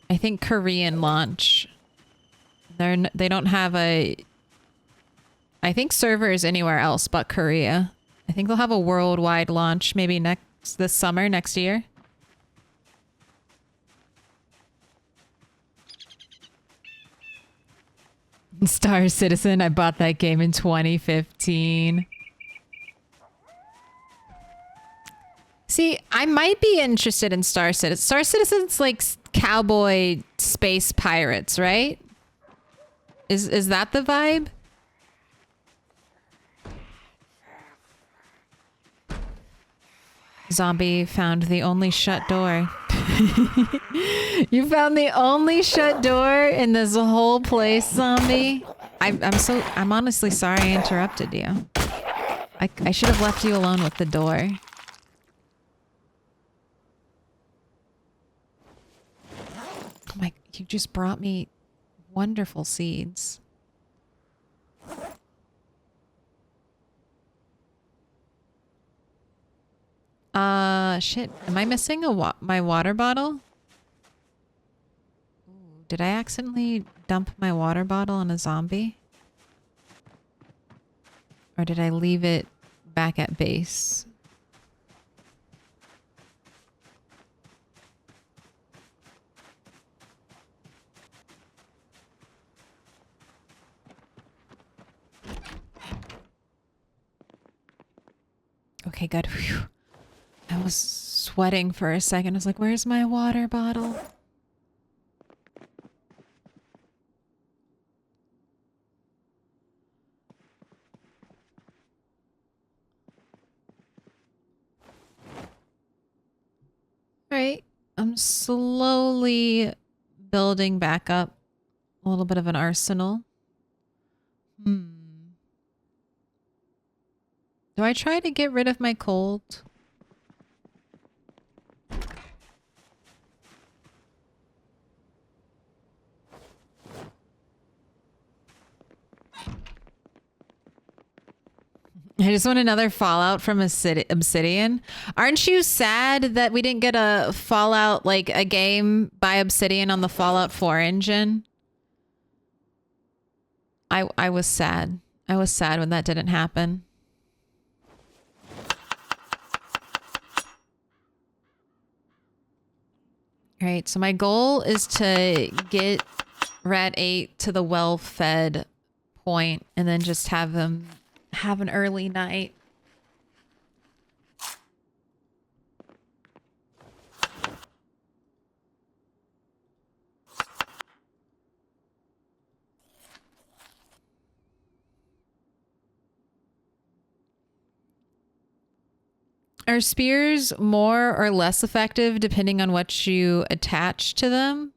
I think, Korean launch. They don't have a... I think servers anywhere else but Korea. I think they'll have a worldwide launch maybe this summer, next year. Star Citizen, I bought that game in 2015. See, I might be interested in Star Citizen. Star Citizen's like cowboy space pirates, right? Is that the vibe? Zombie found the only shut door. You found the only shut door in this whole place, zombie. I'm honestly sorry I interrupted you. I should have left you alone with the door. Oh my, you just brought me wonderful seeds. Shit. Am I missing my water bottle? Ooh, did I accidentally dump my water bottle on a zombie? Or did I leave it back at base? Okay, good. Whew. I was sweating for a second. I was like, where's my water bottle? Alright. I'm slowly building back up a little bit of an arsenal. Do I try to get rid of my cold? I just want another Fallout from Obsidian. Aren't you sad that we didn't get a Fallout, like a game by Obsidian on the Fallout 4 engine? I was sad. I was sad when that didn't happen. All right, so my goal is to get Rat 8 to the well-fed point and then just have them have an early night. Are spears more or less effective depending on what you attach to them?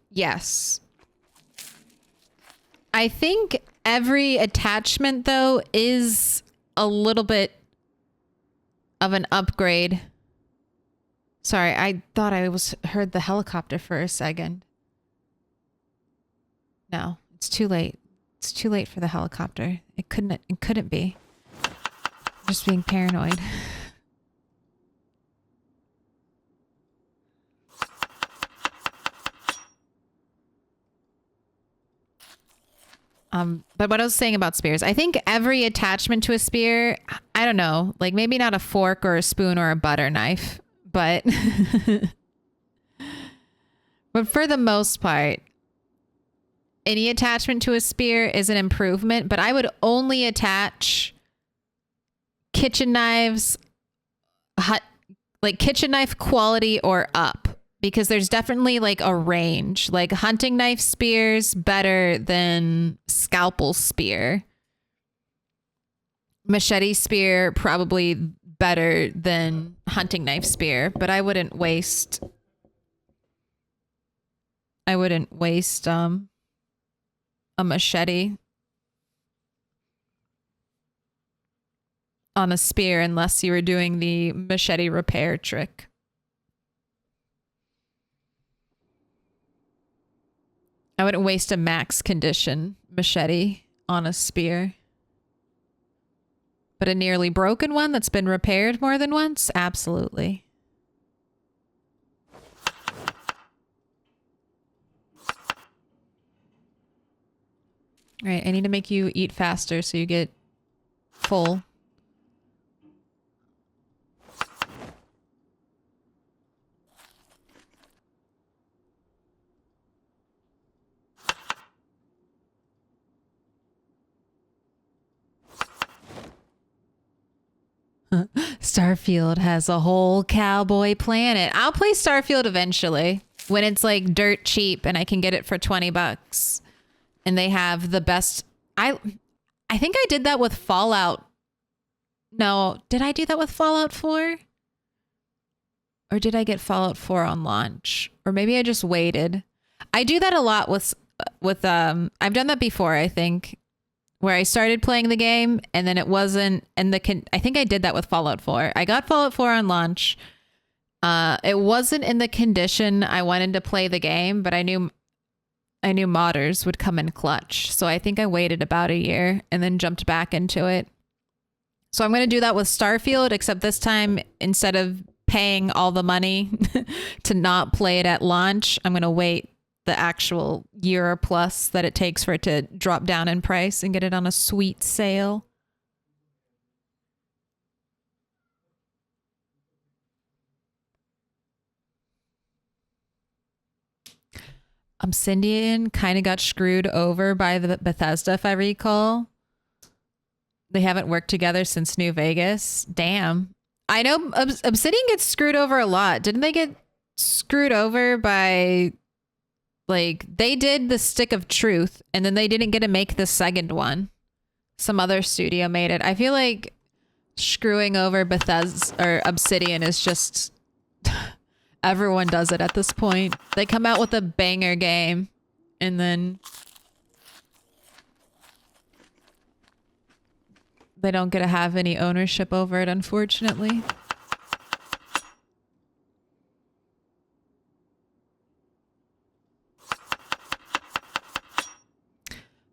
Yes. I think every attachment, though, is a little bit of an upgrade. Sorry, I thought I heard the helicopter for a second. No, it's too late. It's too late for the helicopter. It couldn't be. I'm just being paranoid. But what I was saying about spears, I think every attachment to a spear, I don't know, like maybe not a fork or a spoon or a butter knife, but but for the most part, any attachment to a spear is an improvement, but I would only attach kitchen knives, like kitchen knife quality or up. Because there's definitely like a range, like hunting knife spears better than scalpel spear. Machete spear probably better than hunting knife spear, but I wouldn't waste a machete on a spear unless you were doing the machete repair trick. I wouldn't waste a max condition machete on a spear. But a nearly broken one that's been repaired more than once? Absolutely. All right, I need to make you eat faster so you get full. Starfield has a whole cowboy planet. I'll play Starfield eventually when it's like dirt cheap and I can get it for $20 and they have the best. I think I did that with Fallout. No, did I do that with Fallout 4? Or did I get Fallout 4 on launch? Or maybe I just waited. I do that a lot with I've done that before, I think. Where I started playing the game and then it wasn't, and I think I did that with Fallout 4. I got Fallout 4 on launch. It wasn't in the condition I wanted to play the game, but I knew modders would come in clutch. So I think I waited about a year and then jumped back into it. So I'm going to do that with Starfield, except this time, instead of paying all the money to not play it at launch, I'm going to wait the actual year or plus that it takes for it to drop down in price and get it on a sweet sale. Obsidian kind of got screwed over by the Bethesda, if I recall. They haven't worked together since New Vegas. Damn. I know Obsidian gets screwed over a lot. Didn't they get screwed over by... Like, they did the Stick of Truth, and then they didn't get to make the second one. Some other studio made it. I feel like screwing over Bethesda or Obsidian is just... Everyone does it at this point. They come out with a banger game, and then... they don't get to have any ownership over it, unfortunately.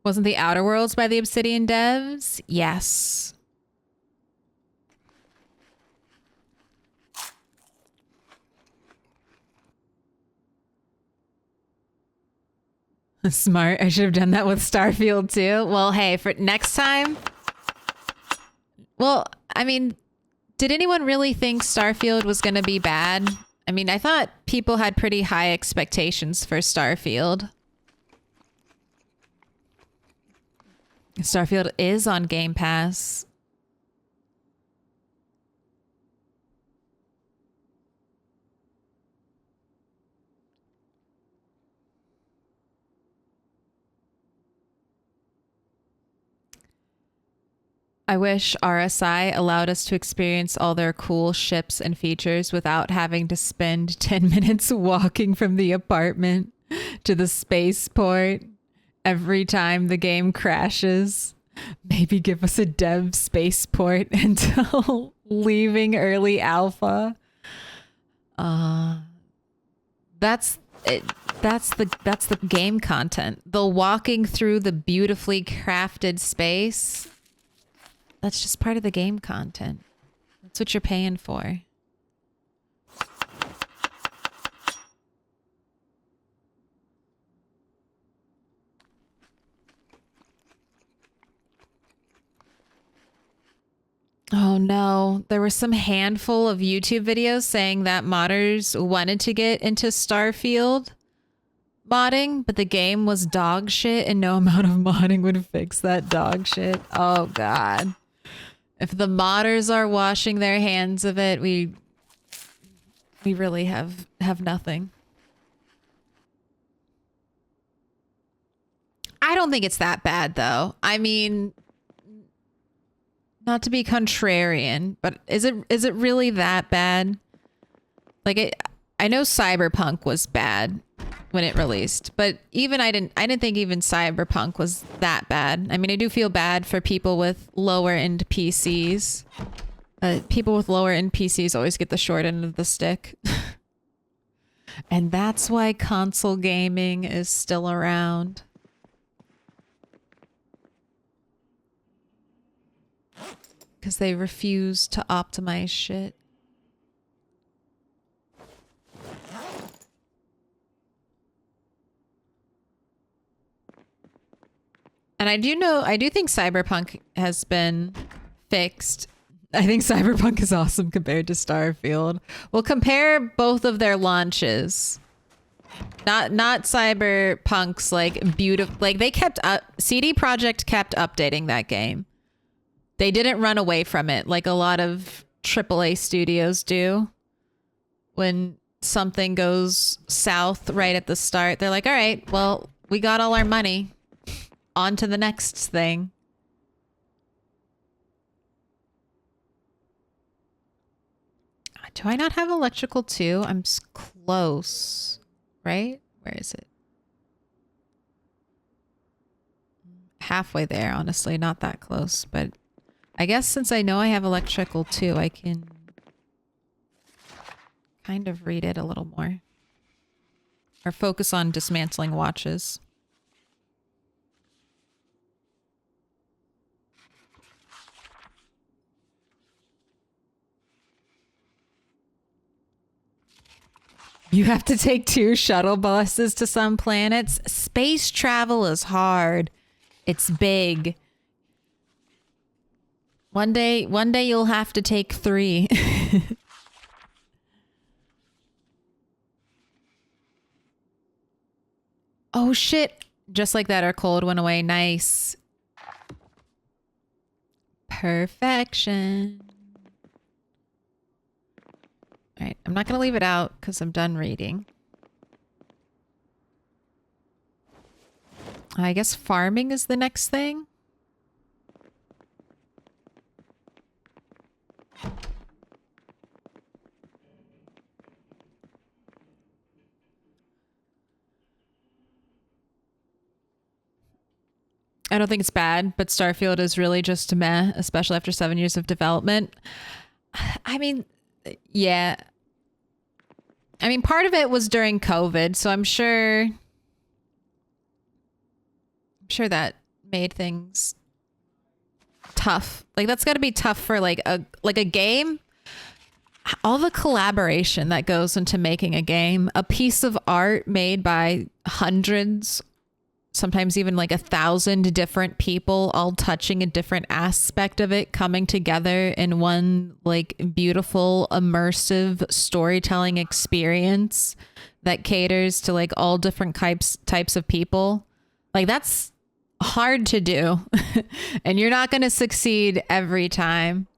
Wasn't the Outer Worlds by the Obsidian devs? Yes. Smart. I should have done that with Starfield too. Well, hey, for next time. Well, I mean, did anyone really think Starfield was going to be bad? I mean, I thought people had pretty high expectations for Starfield. Starfield is on Game Pass. I wish RSI allowed us to experience all their cool ships and features without having to spend 10 minutes walking from the apartment to the spaceport every time the game crashes. Maybe give us a dev spaceport until leaving early alpha. That's it. That's the game content. The walking through the beautifully crafted space. That's just part of the game content. That's what you're paying for. Oh no, there were some handful of YouTube videos saying that modders wanted to get into Starfield modding, but the game was dog shit and no amount of modding would fix that dog shit. Oh god. If the modders are washing their hands of it, we really have nothing. I don't think it's that bad though. I mean, not to be contrarian, but is it really that bad? Like I know Cyberpunk was bad when it released. But even I didn't think even Cyberpunk was that bad. I mean, I do feel bad for people with lower end PCs. People with lower end PCs always get the short end of the stick. And that's why console gaming is still around. Because they refuse to optimize shit. And I do think Cyberpunk has been fixed. I think Cyberpunk is awesome compared to Starfield. We'll compare both of their launches. Not Cyberpunk's like beautiful, like they kept up, CD Projekt kept updating that game. They didn't run away from it like a lot of AAA studios do. When something goes south right at the start, they're like, all right, well, we got all our money. On to the next thing. Do I not have electrical too? I'm close, right? Where is it? Halfway there, honestly, not that close, but I guess since I know I have electrical too, I can kind of read it a little more. Or focus on dismantling watches. You have to take 2 shuttle buses to some planets. Space travel is hard. It's big. One day you'll have to take 3. Oh shit. Just like that, our cold went away. Nice. Perfection. All right, I'm not going to leave it out because I'm done reading. I guess farming is the next thing. I don't think it's bad, but Starfield is really just meh, especially after 7 years of development. I mean, yeah. I mean, part of it was during COVID, so I'm sure that made things tough. Like that's got to be tough for like a game. All the collaboration that goes into making a game, a piece of art made by hundreds, sometimes even like 1,000 different people all touching a different aspect of it, coming together in one like beautiful immersive storytelling experience that caters to like all different types of people. Like that's hard to do. And you're not going to succeed every time.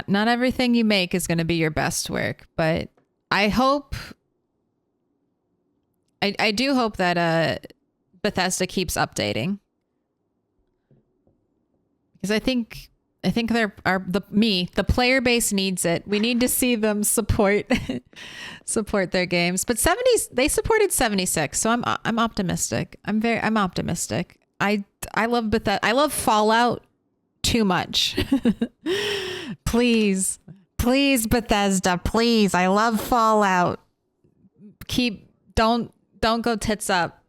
Not everything you make is going to be your best work, but I hope, I do hope that Bethesda keeps updating, because I think the player base needs it. We need to see them support their games. But they supported 76, so I'm optimistic. I'm optimistic. I love Bethesda. I love Fallout too much. Please Bethesda, please. I love Fallout. Don't go tits up.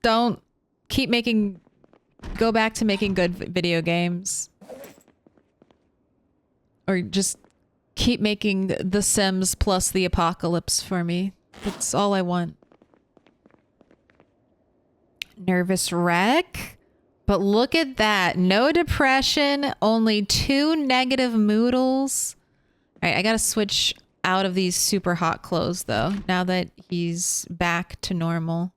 Don't go back to making good video games. Or just keep making The Sims plus the apocalypse for me. That's all I want. Nervous wreck? But look at that. No depression, only 2 negative moodles. All right, I got to switch out of these super hot clothes, though, now that he's back to normal.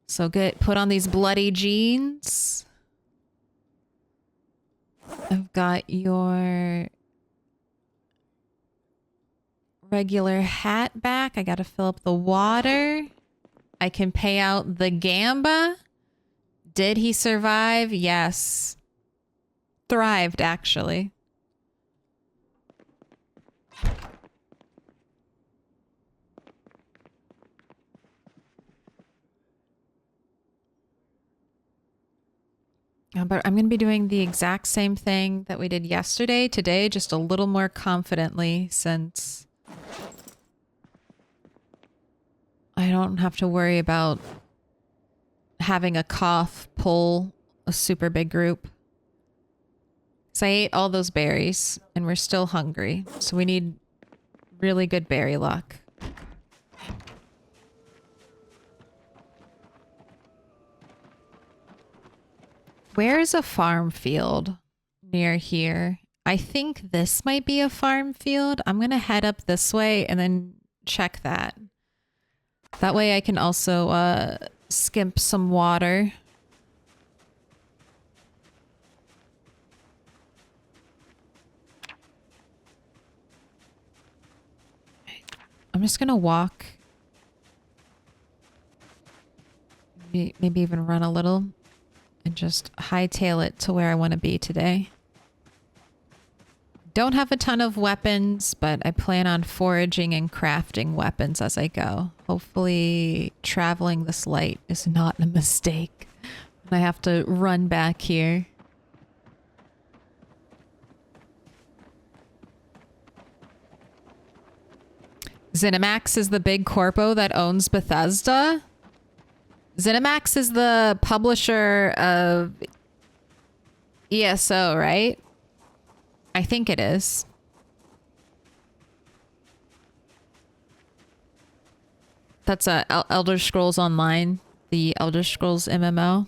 So put on these bloody jeans. I've got your regular hat back. I got to fill up the water. I can pay out the gamba. Did he survive? Yes. thrived, actually. But I'm going to be doing the exact same thing that we did yesterday, today, just a little more confidently, since I don't have to worry about having a cough pull a super big group. So I ate all those berries and we're still hungry. So we need really good berry luck. Where is a farm field near here? I think this might be a farm field. I'm going to head up this way and then check that. That way I can also skimp some water. I'm just going to walk. Maybe even run a little. And just hightail it to where I want to be today. Don't have a ton of weapons, but I plan on foraging and crafting weapons as I go. Hopefully traveling this light is not a mistake. I have to run back here. ZeniMax is the big corpo that owns Bethesda. ZeniMax is the publisher of ESO, right? I think it is. That's Elder Scrolls Online, the Elder Scrolls MMO.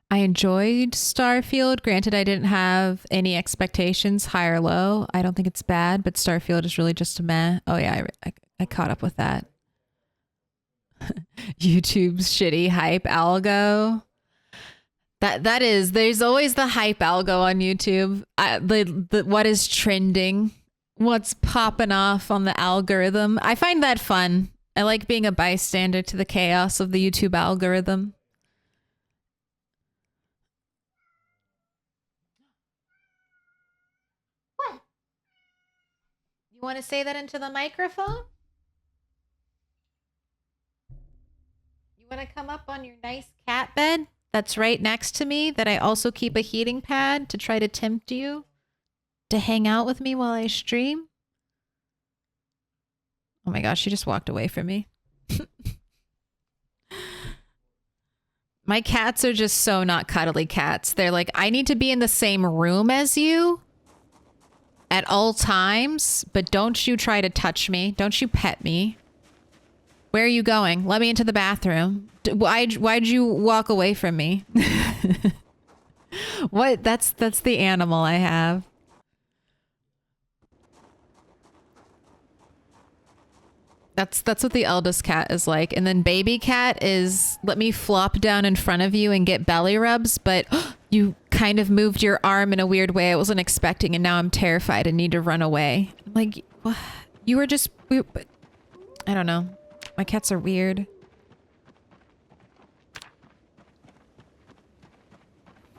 I enjoyed Starfield. Granted, I didn't have any expectations, high or low. I don't think it's bad, but Starfield is really just a meh. Oh yeah, I caught up with that. YouTube's shitty hype algo. That is, there's always the hype algo on YouTube. What is trending? What's popping off on the algorithm? I find that fun. I like being a bystander to the chaos of the YouTube algorithm. You want to say that into the microphone? You want to come up on your nice cat bed that's right next to me that I also keep a heating pad to try to tempt you to hang out with me while I stream? Oh my gosh, she just walked away from me. My cats are just so not cuddly cats. They're like, I need to be in the same room as you at all times, but don't you try to touch me. Don't you pet me. Where are you going? Let me into the bathroom. Why'd you walk away from me? What? That's the animal I have. That's what the eldest cat is like. And then baby cat is, let me flop down in front of you and get belly rubs, but you kind of moved your arm in a weird way I wasn't expecting, and now I'm terrified and need to run away. I'm like, what? You were just, I don't know. My cats are weird.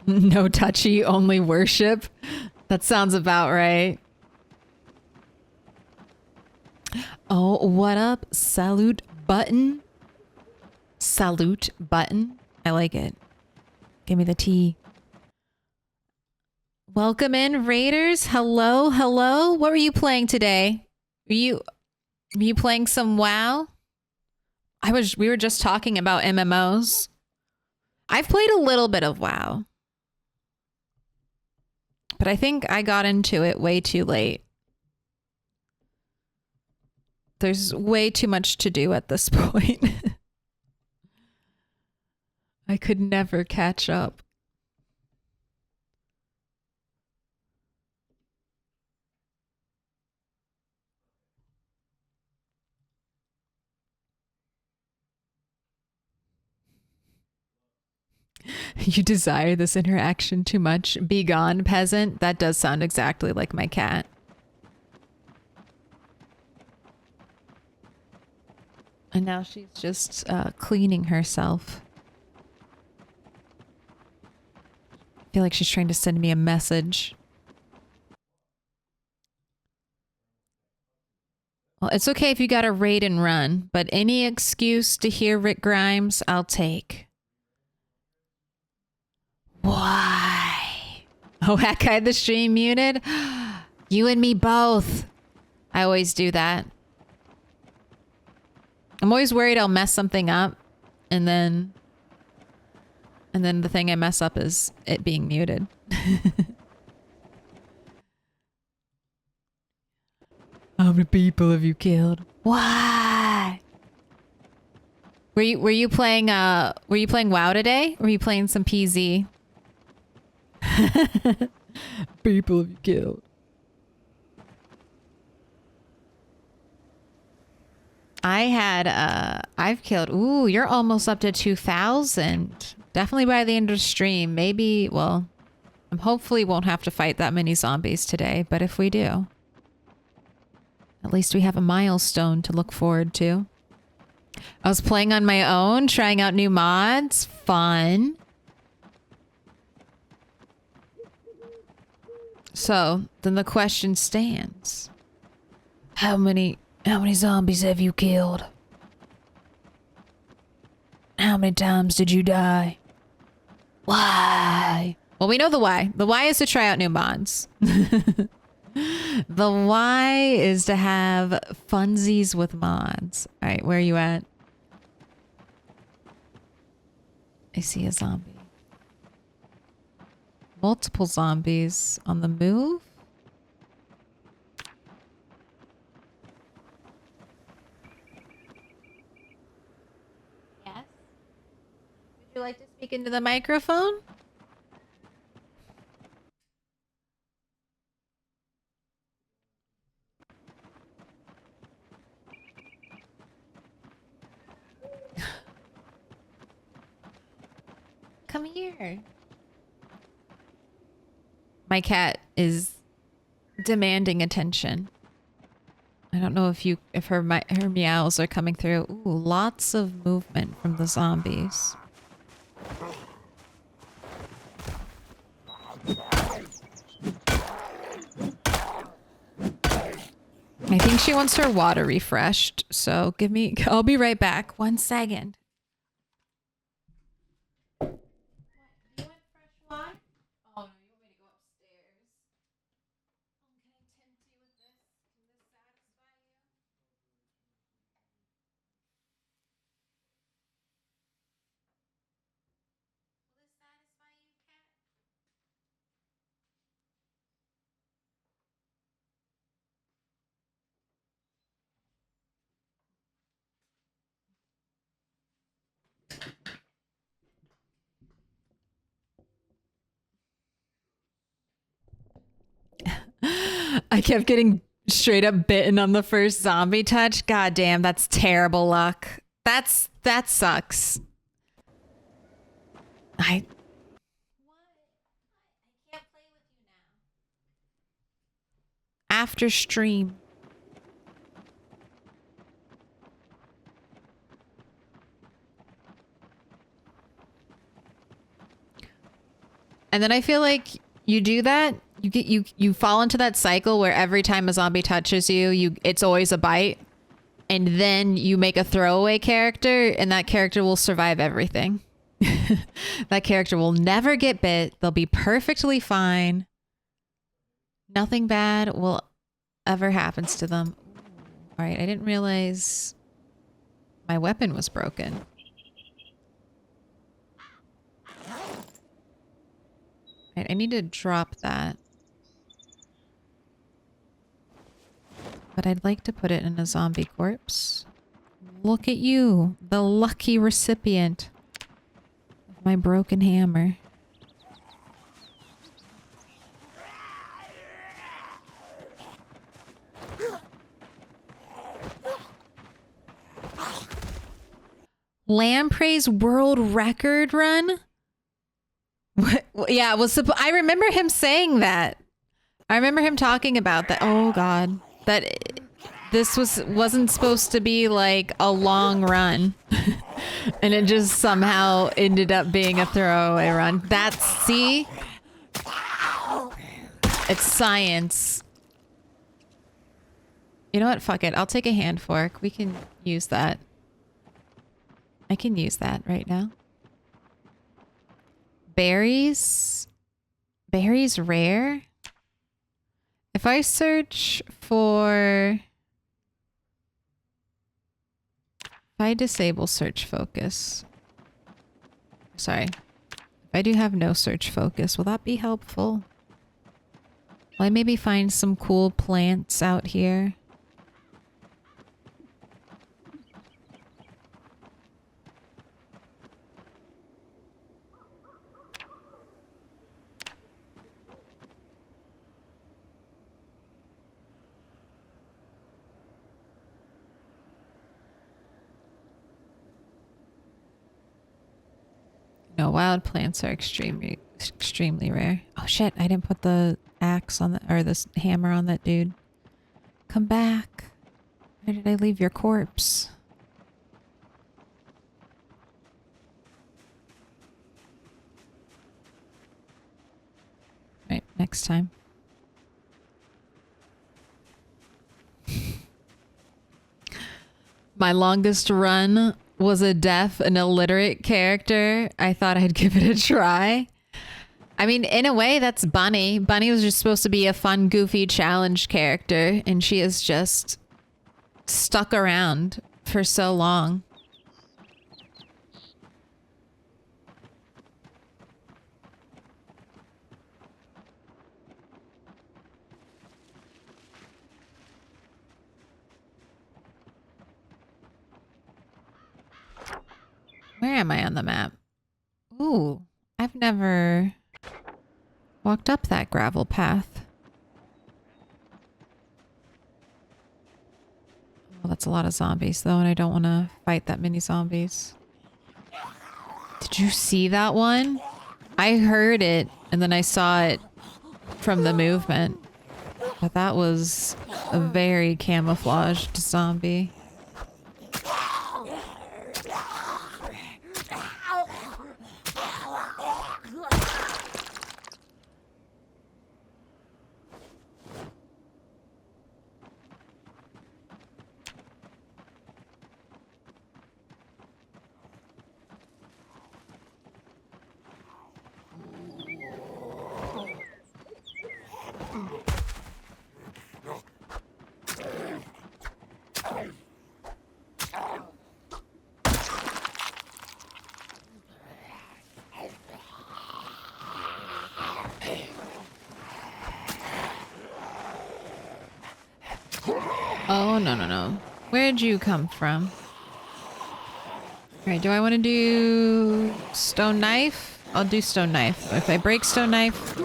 No touchy, only worship. That sounds about right. Oh, what up? Salute button. Salute button. I like it. Give me the tea. Welcome in, Raiders. Hello, hello. What were you playing today? Were you playing some WoW? We were just talking about MMOs. I've played a little bit of WoW. But I think I got into it way too late. There's way too much to do at this point. I could never catch up. You desire this interaction too much. Be gone, peasant. That does sound exactly like my cat. And now she's just cleaning herself. I feel like she's trying to send me a message. Well, it's okay if you got to raid and run, but any excuse to hear Rick Grimes, I'll take. Why? Oh, heck, I had the stream muted? You and me both. I always do that. I'm always worried I'll mess something up, and then the thing I mess up is it being muted. How many people have you killed? Why? Were you playing WoW today? Or were you playing some PZ? People have you killed? I've killed, ooh, you're almost up to 2,000. Definitely by the end of the stream. Maybe, well, I hopefully won't have to fight that many zombies today, but if we do, at least we have a milestone to look forward to. I was playing on my own, trying out new mods. Fun. So, then the question stands. How many zombies have you killed? How many times did you die? Why? Well, we know the why. The why is to try out new mods. The why is to have funsies with mods. All right, where are you at? I see a zombie. Multiple zombies on the move. Yes. Would you like to speak into the microphone? Come here. My cat is demanding attention. I don't know if her meows are coming through. Ooh, lots of movement from the zombies. I think she wants her water refreshed, so I'll be right back. 1 second. I kept getting straight up bitten on the first zombie touch. God damn, that's terrible luck. That sucks. I can't play with you now. After stream. And then I feel like you do that, you fall into that cycle where every time a zombie touches you, it's always a bite. And then you make a throwaway character and that character will survive everything. That character will never get bit. They'll be perfectly fine. Nothing bad will ever happens to them. All right, I didn't realize my weapon was broken. Right, I need to drop that. But I'd like to put it in a zombie corpse. Look at you, the lucky recipient of my broken hammer. Lamprey's world record run? What? Yeah, I remember him saying that. I remember him talking about that. Oh God, that this wasn't supposed to be like a long run. And it just somehow ended up being a throwaway run. That's, see? It's science. You know what? Fuck it. I'll take a hand fork. We can use that. I can use that right now. Berries? Berries rare? If I search for... If I disable search focus... Sorry. If I do have no search focus, will that be helpful? Will I maybe find some cool plants out here? No, wild plants are extremely rare. Oh shit, I didn't put the axe on the, or this hammer on that dude. Come back. Where did I leave your corpse? Right, next time. My longest run was a deaf and illiterate character. I thought I'd give it a try. I mean, in a way, that's Bunny. Bunny was just supposed to be a fun, goofy challenge character, and she has just stuck around for so long. Where am I on the map? Ooh, I've never walked up that gravel path. Well, that's a lot of zombies though, and I don't want to fight that many zombies. Did you see that one? I heard it, and then I saw it from the movement. But that was a very camouflaged zombie. Oh, no, no, no. Where'd you come from? Alright, do I want to do stone knife? I'll do stone knife. If I break stone knife,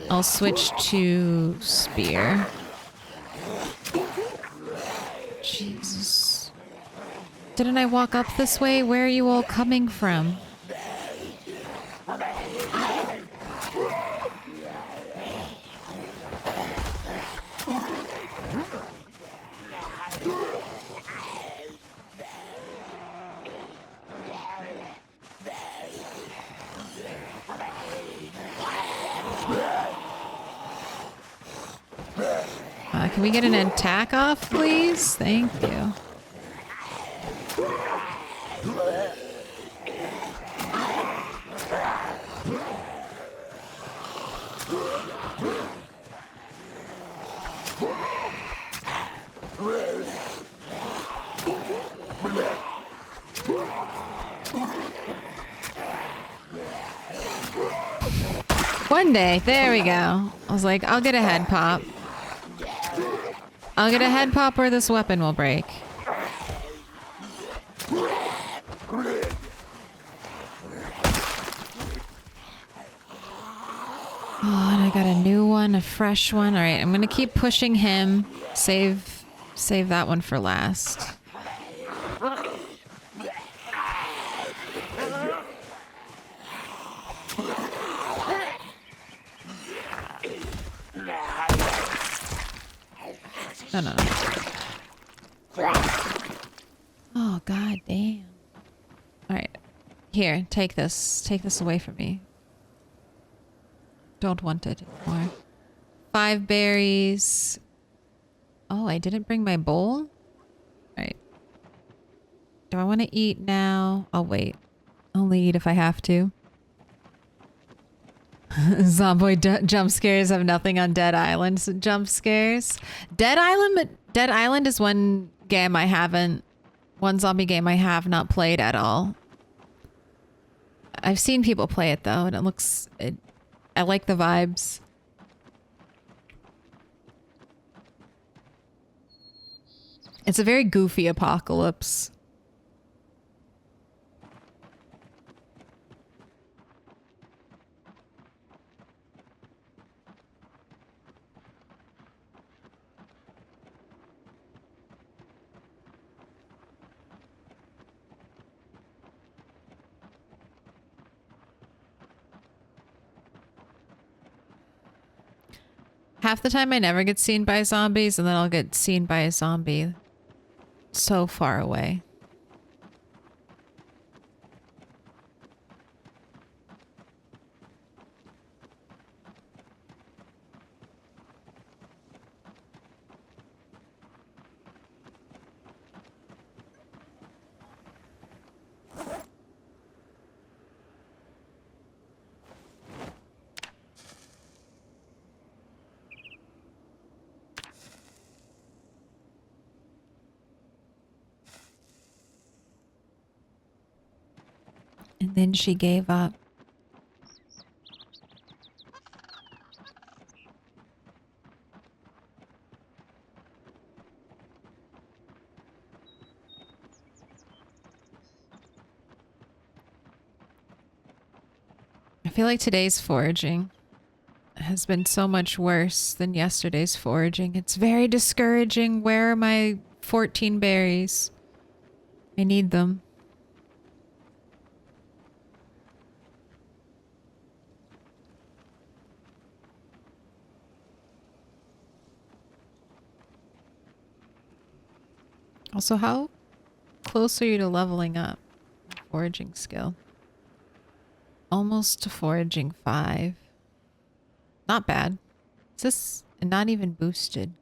I'll switch to spear. Jesus. Didn't I walk up this way? Where are you all coming from? Can we get an attack off, please? Thank you. One day, there we go. I was like, I'll get a head pop. I'll get a head pop or this weapon will break. Oh, and I got a new one, a fresh one. All right, I'm gonna keep pushing him. Save that one for last. No, no, no. Oh, god damn. Alright. Here, take this. Take this away from me. Don't want it anymore. 5 berries. Oh, I didn't bring my bowl? Alright. Do I want to eat now? I'll wait. Only eat if I have to. Zomboid jump scares have nothing on Dead Island jump scares. Dead Island is one game I haven't... One zombie game I have not played at all. I've seen people play it though, and it looks... I like the vibes. It's a very goofy apocalypse. Half the time I never get seen by zombies, and then I'll get seen by a zombie so far away. And then she gave up. I feel like today's foraging has been so much worse than yesterday's foraging. It's very discouraging. Where are my 14 berries? I need them. Also, how close are you to leveling up? Foraging skill. Almost to foraging 5. Not bad. Is this not even boosted?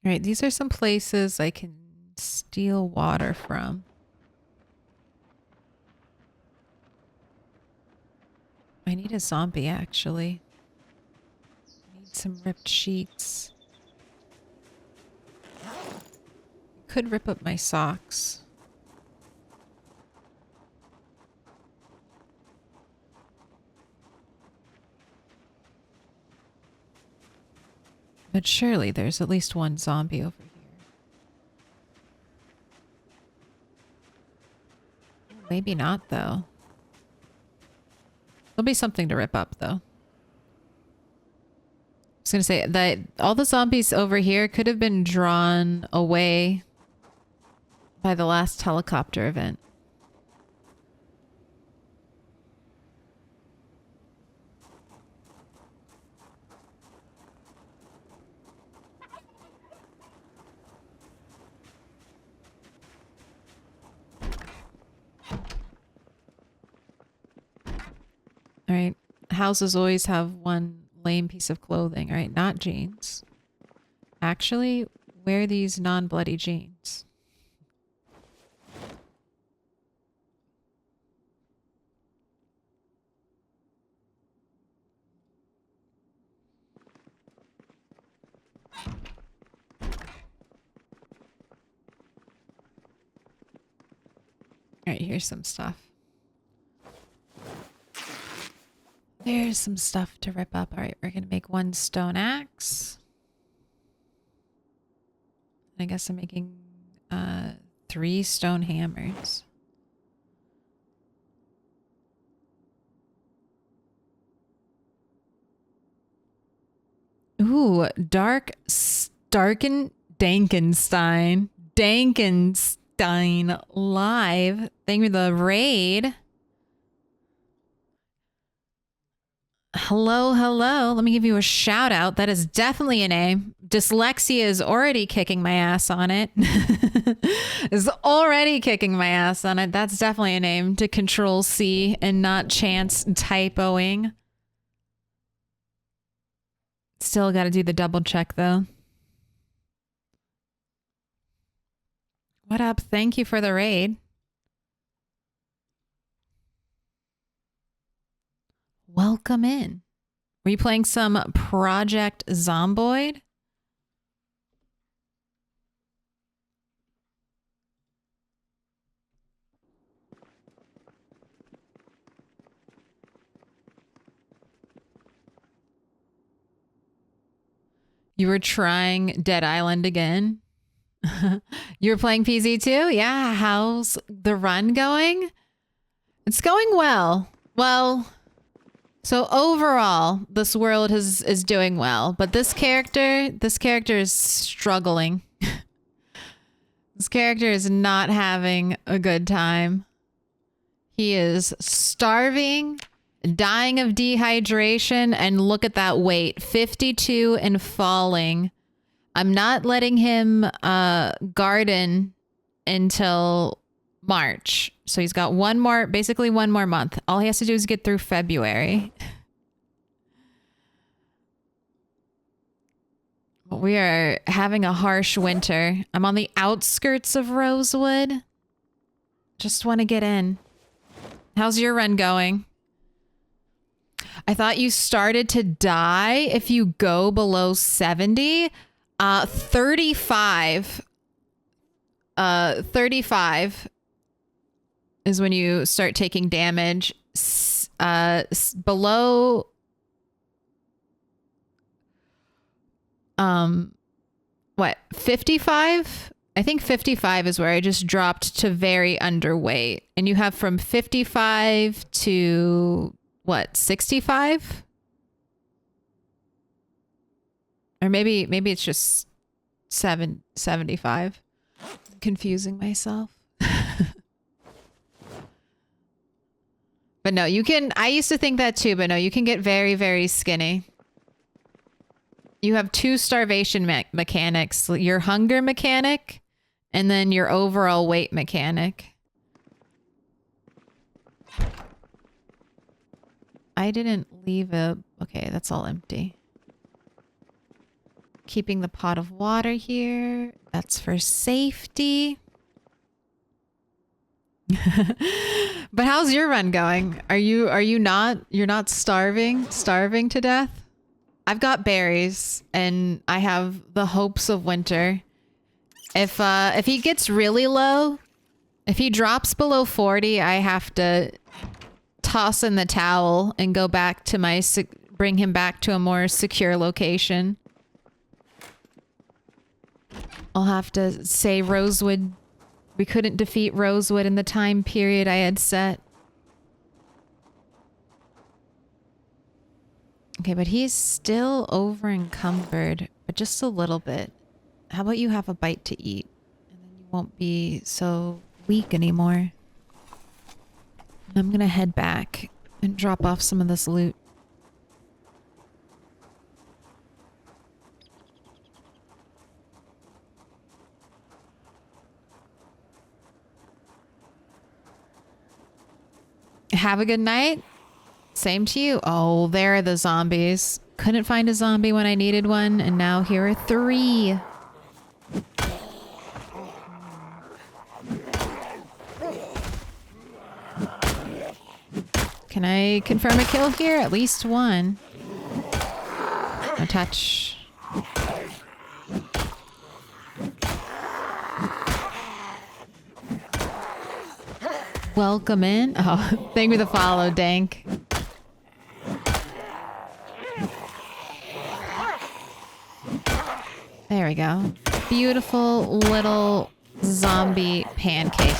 All right, these are some places I can steal water from. I need a zombie, actually. I need some ripped sheets. Could rip up my socks. But surely there's at least one zombie over here. Maybe not, though. There'll be something to rip up, though. I was gonna say that all the zombies over here could have been drawn away by the last helicopter event. All right. Houses always have one lame piece of clothing, right? Not jeans. Actually, wear these non-bloody jeans. All right, here's some stuff. There's some stuff to rip up. All right, we're going to make 1 stone axe. I guess I'm making 3 stone hammers. Ooh, Dankenstein live. Thank you for the raid. Hello, hello. Let me give you a shout out. That is definitely a name. Dyslexia is already kicking my ass on it. Is already kicking my ass on it. That's definitely a name to Control C and not chance typoing. Still got to do the double check though. What up? Thank you for the raid. Welcome in. Were you playing some Project Zomboid? You were trying Dead Island again? You were playing PZ too? Yeah. How's the run going? It's going well. Well, so overall, this world is doing well, but this character is struggling. This character is not having a good time. He is starving, dying of dehydration, and look at that weight, 52 and falling. I'm not letting him garden until March. So he's got basically one more month. All he has to do is get through February. We are having a harsh winter. I'm on the outskirts of Rosewood. Just want to get in. How's your run going? I thought you started to die if you go below 70. 35 is when you start taking damage. Below what, 55? I think 55 is where I just dropped to very underweight. And you have from 55 to what, 65? Or maybe it's just 75. I'm confusing myself. But no, you can, I used to think that too, but no, you can get very, very skinny. You have two starvation mechanics, your hunger mechanic and then your overall weight mechanic. I didn't leave okay, that's all empty. Keeping the pot of water here. That's for safety. But how's your run going? You're not starving to death? I've got berries and I have the hopes of winter. If he gets really low, if he drops below 40, I have to toss in the towel and go back to bring him back to a more secure location. I'll have to say Rosewood, we couldn't defeat Rosewood in the time period I had set. Okay, but he's still over encumbered, but just a little bit. How about you have a bite to eat? And then you won't be so weak anymore. I'm gonna head back and drop off some of this loot. Have a good night. Same to you. Oh, there are the zombies. Couldn't find a zombie when I needed one, and now here are 3. Can I confirm a kill here? At least one. No touch. Welcome in. Oh, thank you for the follow, Dank. There we go. Beautiful little zombie pancake.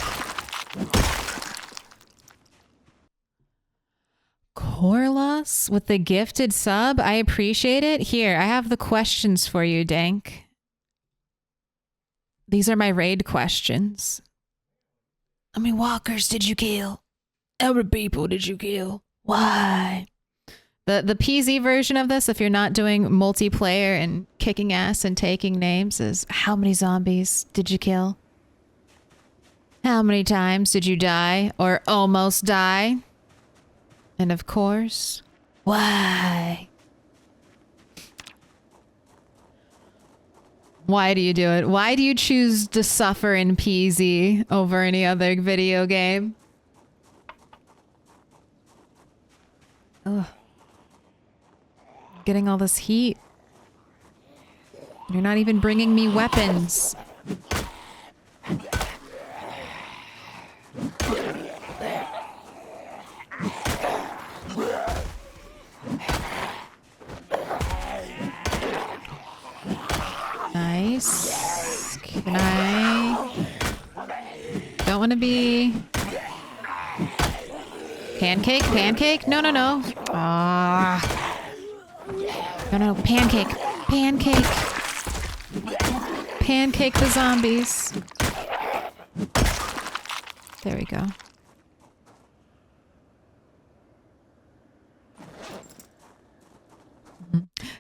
Corla? Boss with the gifted sub. I appreciate it. Here, I have the questions for you, Dank. These are my raid questions. How many walkers did you kill? How many people did you kill? Why? The PZ version of this, if you're not doing multiplayer and kicking ass and taking names, is how many zombies did you kill? How many times did you die or almost die? And of course, why? Why do you do it? Why do you choose to suffer in PZ over any other video game? Ugh. Getting all this heat. You're not even bringing me weapons. Nice. Can I... Don't want to be... Pancake? Pancake? No, no, no. Ah. No, no, pancake. Pancake. Pancake the zombies. There we go.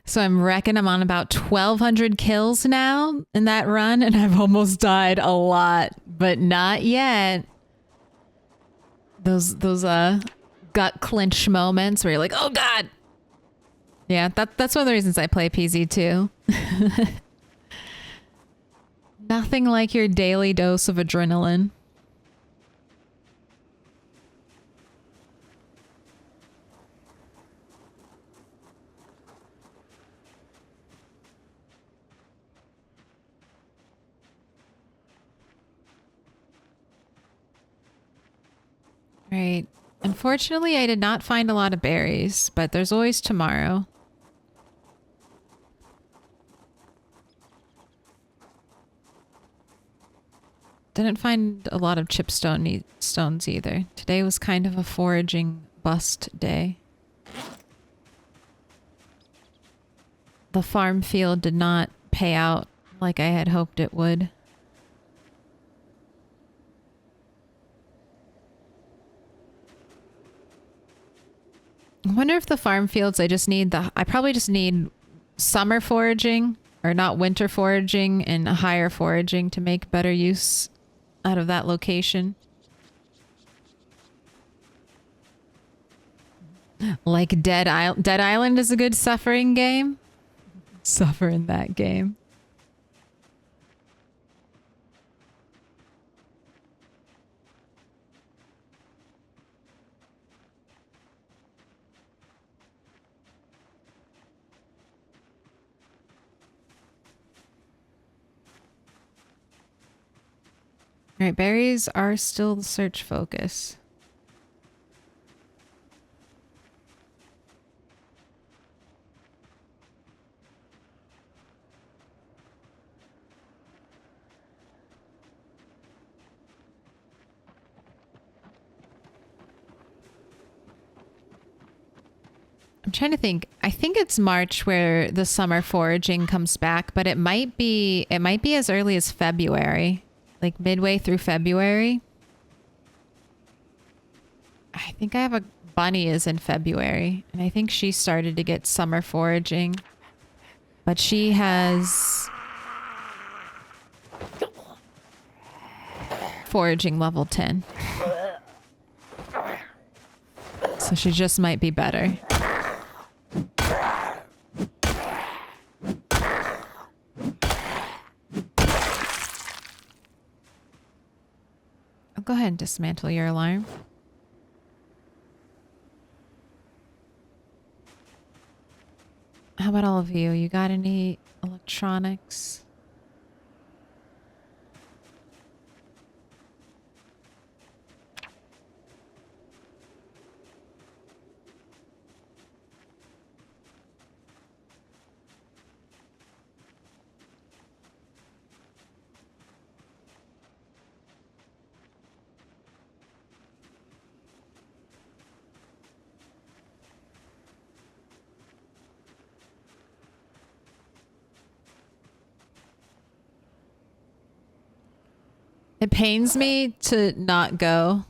So I'm reckon I'm on about 1,200 kills now in that run, and I've almost died a lot, but not yet. Those gut clinch moments where you're like, oh god. Yeah, that's one of the reasons I play PZ too. Nothing like your daily dose of adrenaline. Right. Unfortunately, I did not find a lot of berries, but there's always tomorrow. Didn't find a lot of chipstone stones either. Today was kind of a foraging bust day. The farm field did not pay out like I had hoped it would. I wonder if the farm fields, I probably just need summer foraging, or not winter foraging, and higher foraging to make better use out of that location. Like Dead Island is a good suffering game. Suffer in that game. All right, berries are still the search focus. I'm trying to think. I think it's March where the summer foraging comes back, but it might be as early as February. Like midway through February. I think I have a bunny is in February, and I think she started to get summer foraging. But she has foraging level 10. So she just might be better. Go ahead and dismantle your alarm. How about all of you? You got any electronics? It pains me to not go.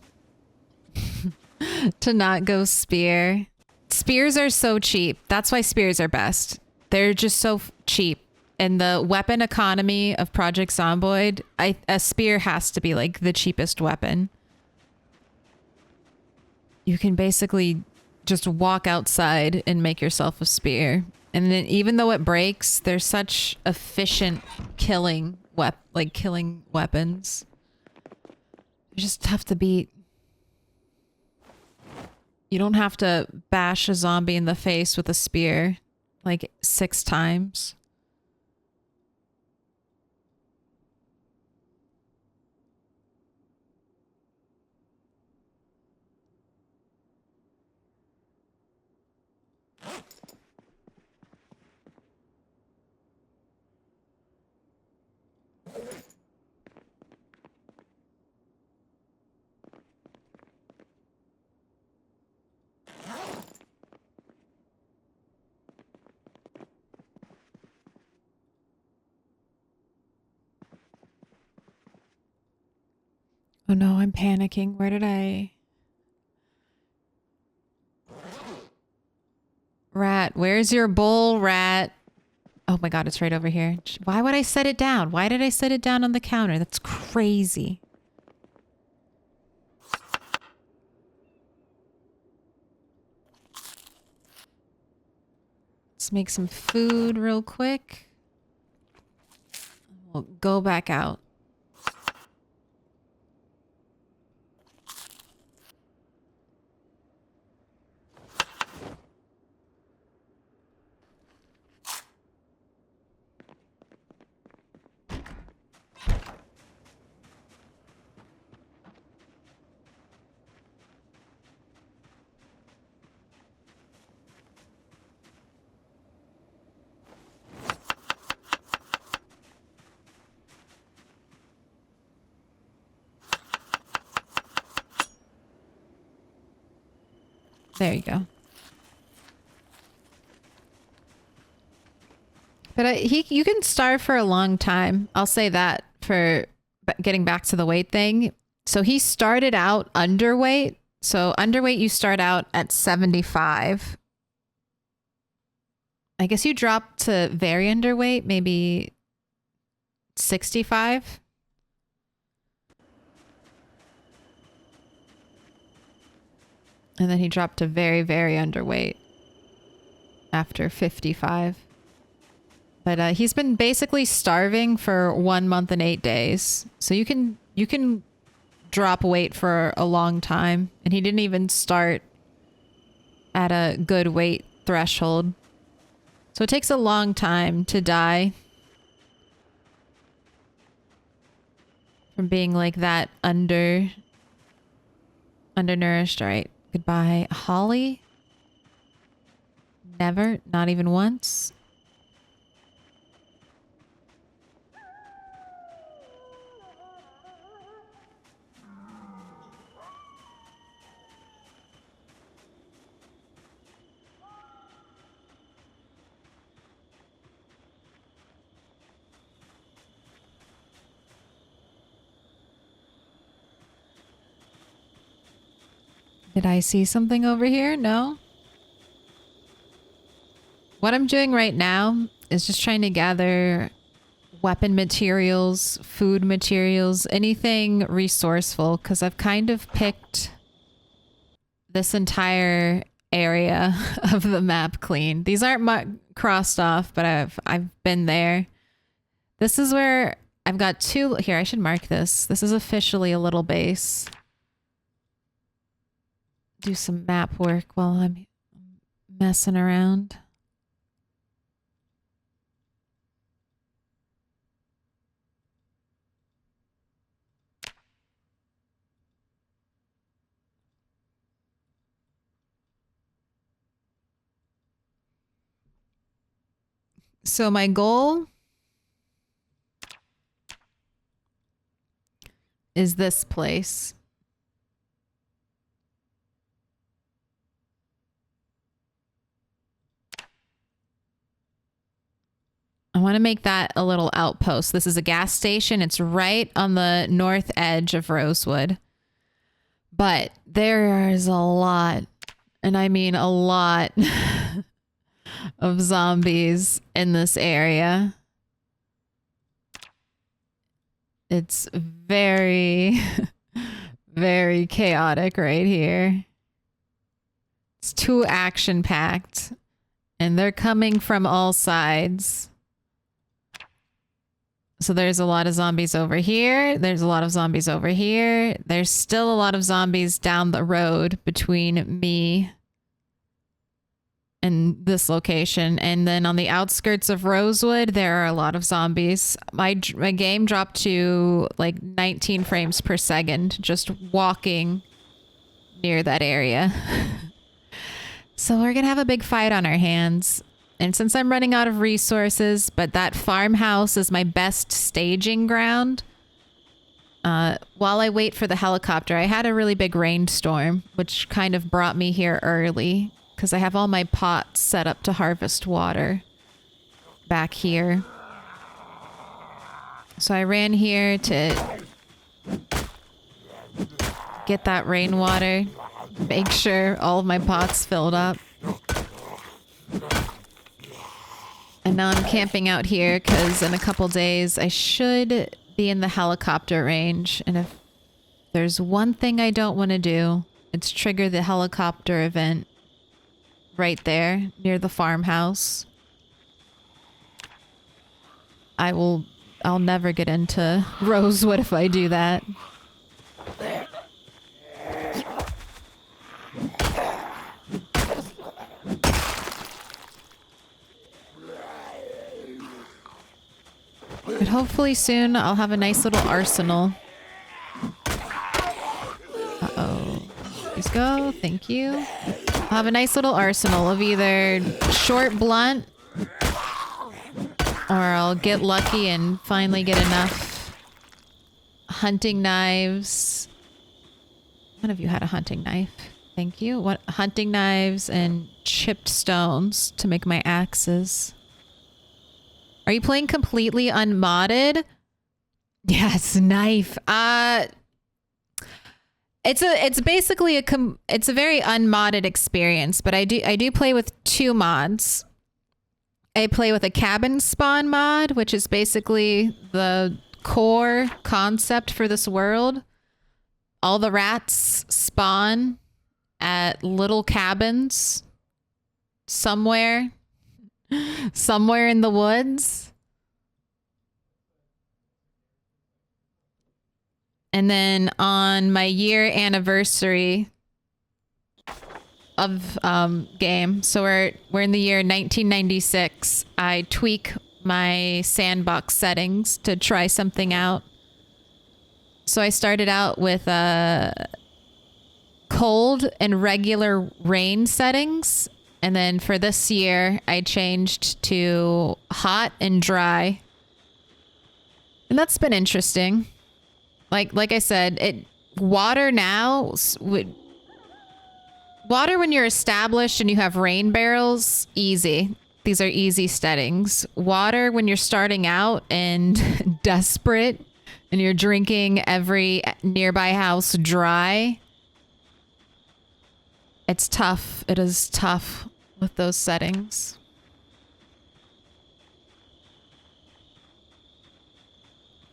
To not go spear. Spears are so cheap. That's why spears are best. They're just so cheap. In the weapon economy of Project Zomboid, a spear has to be like the cheapest weapon. You can basically just walk outside and make yourself a spear. And then even though it breaks, they're such efficient killing weapons. They're just tough to beat. You don't have to bash a zombie in the face with a spear like 6 times. Oh no, I'm panicking. Where did I... Rat, where's your bowl, rat? Oh my god, it's right over here. Why would I set it down? Why did I set it down on the counter? That's crazy. Let's make some food real quick. We'll go back out. There you go. But you can starve for a long time. I'll say that for getting back to the weight thing. So he started out underweight. So underweight, you start out at 75. I guess you drop to very underweight, maybe 65. And then he dropped to very, very underweight after 55. But he's been basically starving for 1 month and 8 days. So you can drop weight for a long time. And he didn't even start at a good weight threshold. So it takes a long time to die from being like that undernourished. All right. Goodbye. Holly? Never. Not even once. Did I see something over here? No. What I'm doing right now is just trying to gather weapon materials, food materials, anything resourceful, because I've kind of picked this entire area of the map clean. These aren't crossed off, but I've been there. This is where I've got 2 here. I should mark this. This is officially a little base. Do some map work while I'm messing around. So my goal is this place. I want to make that a little outpost. This is a gas station. It's right on the north edge of Rosewood. But there is a lot, and I mean a lot, of zombies in this area. It's very, very chaotic right here. It's too action-packed, and they're coming from all sides. So there's a lot of zombies over here. There's a lot of zombies over here. There's still a lot of zombies down the road between me and this location. And then on the outskirts of Rosewood, there are a lot of zombies. My game dropped to like 19 frames per second just walking near that area. So we're going to have a big fight on our hands. And since I'm running out of resources, but that farmhouse is my best staging ground, while I wait for the helicopter, I had a really big rainstorm, which kind of brought me here early because I have all my pots set up to harvest water back here. So I ran here to get that rainwater, make sure all of my pots filled up. And now I'm camping out here because in a couple days I should be in the helicopter range. And if there's one thing I don't want to do, it's trigger the helicopter event right there near the farmhouse. I'll never get into Rosewood if I do that. But hopefully soon I'll have a nice little arsenal. Uh-oh. Please go. Thank you. I'll have a nice little arsenal of either short blunt or I'll get lucky and finally get enough hunting knives. One of you had a hunting knife. Thank you. What hunting knives and chipped stones to make my axes. Are you playing completely unmodded? Yes, knife. It's basically it's a very unmodded experience, but I do play with two mods. I play with a cabin spawn mod, which is basically the core concept for this world. All the rats spawn at little cabins somewhere in the woods. And then on my year anniversary of game, so we're in the year 1996, I tweak my sandbox settings to try something out. So I started out with cold and regular rain settings. And then for this year, I changed to hot and dry. And that's been interesting. Like I said, water now, water when you're established and you have rain barrels, easy. These are easy settings. Water when you're starting out and desperate and you're drinking every nearby house dry. It's tough. It is tough with those settings.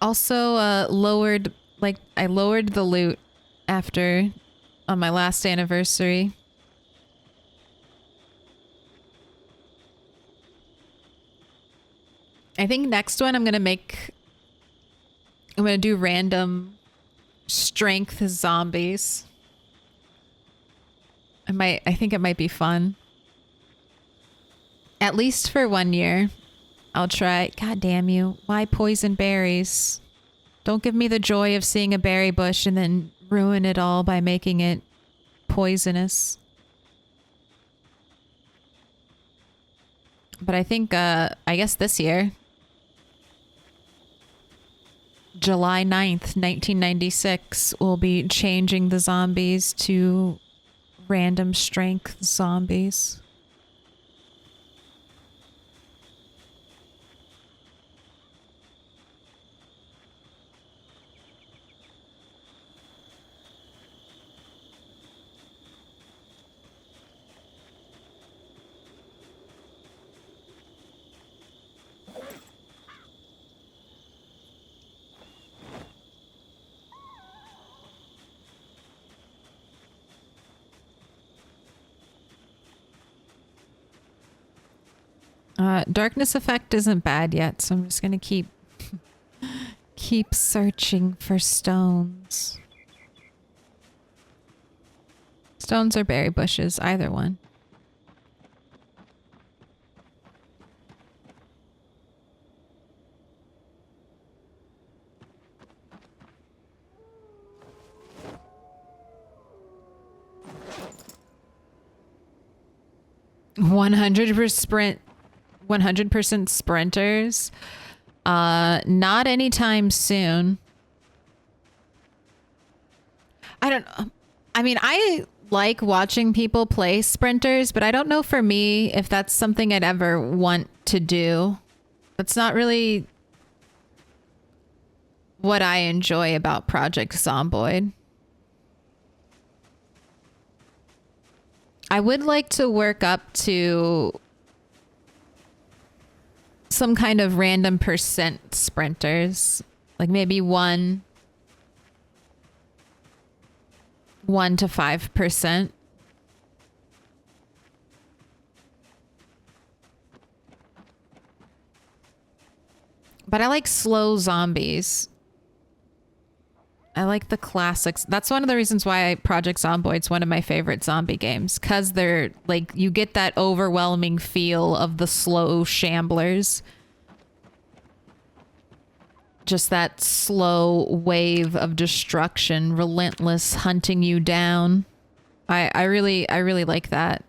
Also, I lowered the loot on my last anniversary. I think next one I'm gonna do random strength zombies. I think it might be fun. At least for 1 year. I'll try. God damn you. Why poison berries? Don't give me the joy of seeing a berry bush and then ruin it all by making it poisonous. But I think, I guess this year, July 9th, 1996, we'll be changing the zombies to random strength zombies. Darkness effect isn't bad yet, so I'm just gonna keep searching for stones. Stones or berry bushes, either one. %100% sprinters. Not anytime soon. I don't know. I mean, I like watching people play sprinters, but I don't know for me if that's something I'd ever want to do. That's not really what I enjoy about Project Zomboid. I would like to work up to some kind of random percent sprinters, like maybe 1 to 5%. But I like slow zombies. I like the classics. That's one of the reasons why Project Zomboid's one of my favorite zombie games, because they're like, you get that overwhelming feel of the slow shamblers. Just that slow wave of destruction, relentless hunting you down. I really like that.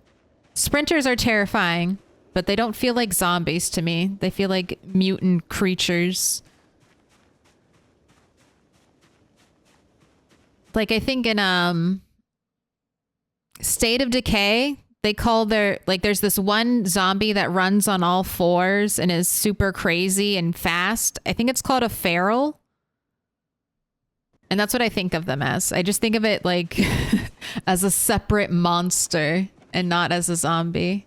Sprinters are terrifying, but they don't feel like zombies to me. They feel like mutant creatures. Like, I think in State of Decay, they call there's this one zombie that runs on all fours and is super crazy and fast. I think it's called a feral. And that's what I think of them as. I just think of it like as a separate monster and not as a zombie.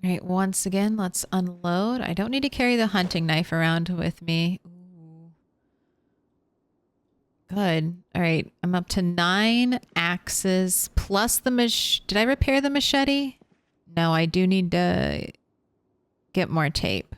All right, once again, let's unload. I don't need to carry the hunting knife around with me. Ooh. Good. All right, I'm up to 9 axes plus the Did I repair the machete? No, I do need to get more tape.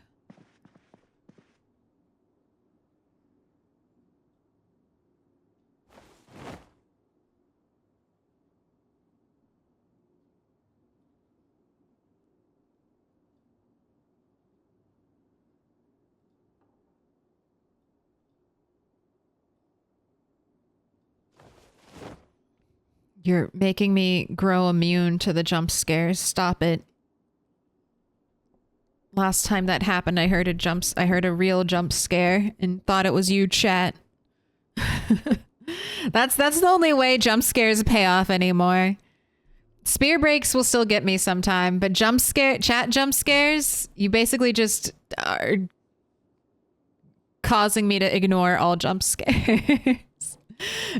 You're making me grow immune to the jump scares. Stop it. Last time that happened, I heard a real jump scare and thought it was you, chat. That's the only way jump scares pay off anymore. Spear breaks will still get me sometime, but chat jump scares, you basically just are causing me to ignore all jump scares.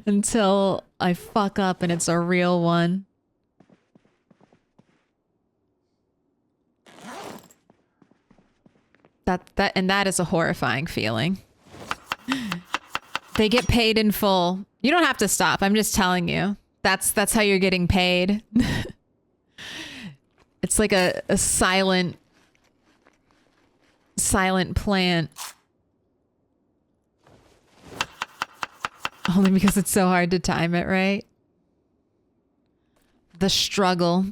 Until I fuck up and it's a real one. That is a horrifying feeling. They get paid in full. You don't have to stop. I'm just telling you. That's how you're getting paid. It's like a silent plant. Only because it's so hard to time it, right? The struggle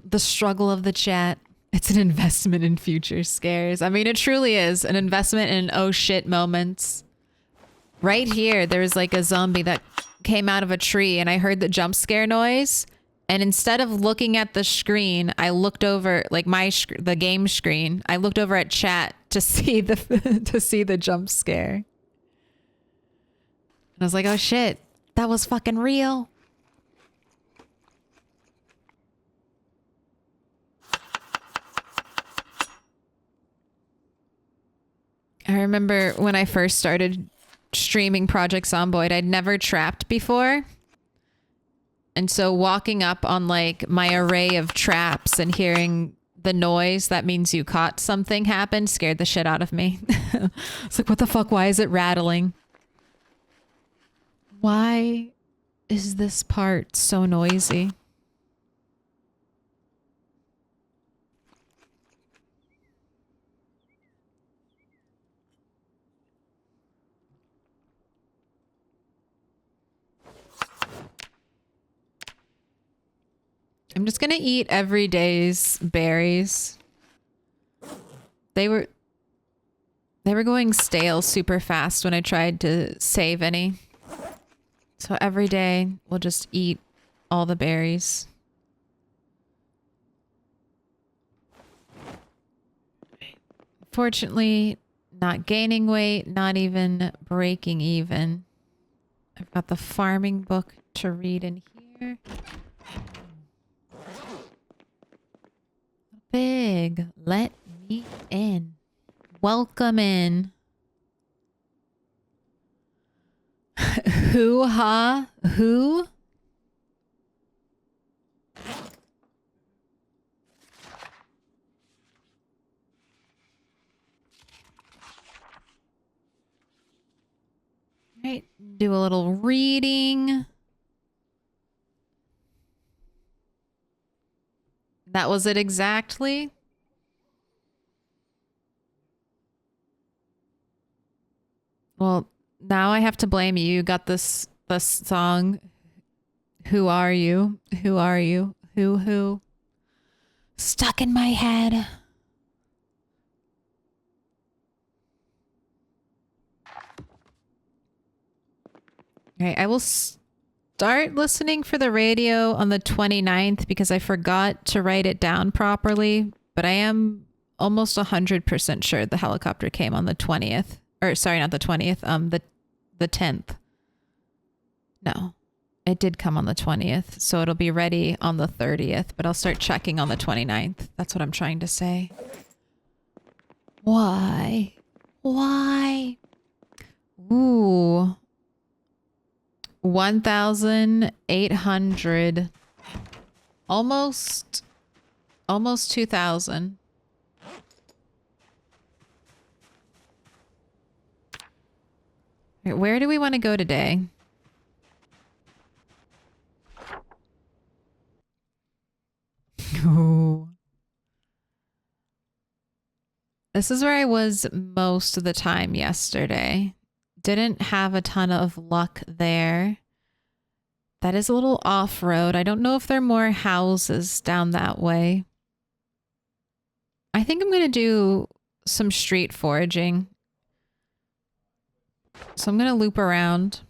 of the chat. It's an investment in future scares. I mean, it truly is an investment in oh shit moments. Right here, there's like a zombie that came out of a tree and I heard the jump scare noise. And instead of looking at the screen, I looked over like the game screen. I looked over at chat to see the jump scare. And I was like, oh shit. That was fucking real. I remember when I first started streaming Project Zomboid, I'd never trapped before. And so walking up on like my array of traps and hearing the noise that means you caught something happen scared the shit out of me. It's like, what the fuck? Why is it rattling? Why is this part so noisy? I'm just gonna eat every day's berries. They were going stale super fast when I tried to save any. So every day we'll just eat all the berries. Fortunately, not gaining weight, not even breaking even. I've got the farming book to read in here. Big, let me in. Welcome in. Who, ha, who? Right, do a little reading. That was it exactly. Well, now I have to blame you. You got this song. Who are you? Who are you? Who? Stuck in my head. Okay, I will start listening for the radio on the 29th because I forgot to write it down properly, but I am almost 100% sure the helicopter came on the 20th. Or sorry, not the 20th, the 10th. No. It did come on the 20th, so it'll be ready on the 30th, but I'll start checking on the 29th. That's what I'm trying to say. Why? Why? Ooh. 1,800. Almost 2,000. Where do we want to go today? Ooh. This is where I was most of the time yesterday. Didn't have a ton of luck there. That is a little off-road. I don't know if there are more houses down that way. I think I'm going to do some street foraging. So I'm going to loop around.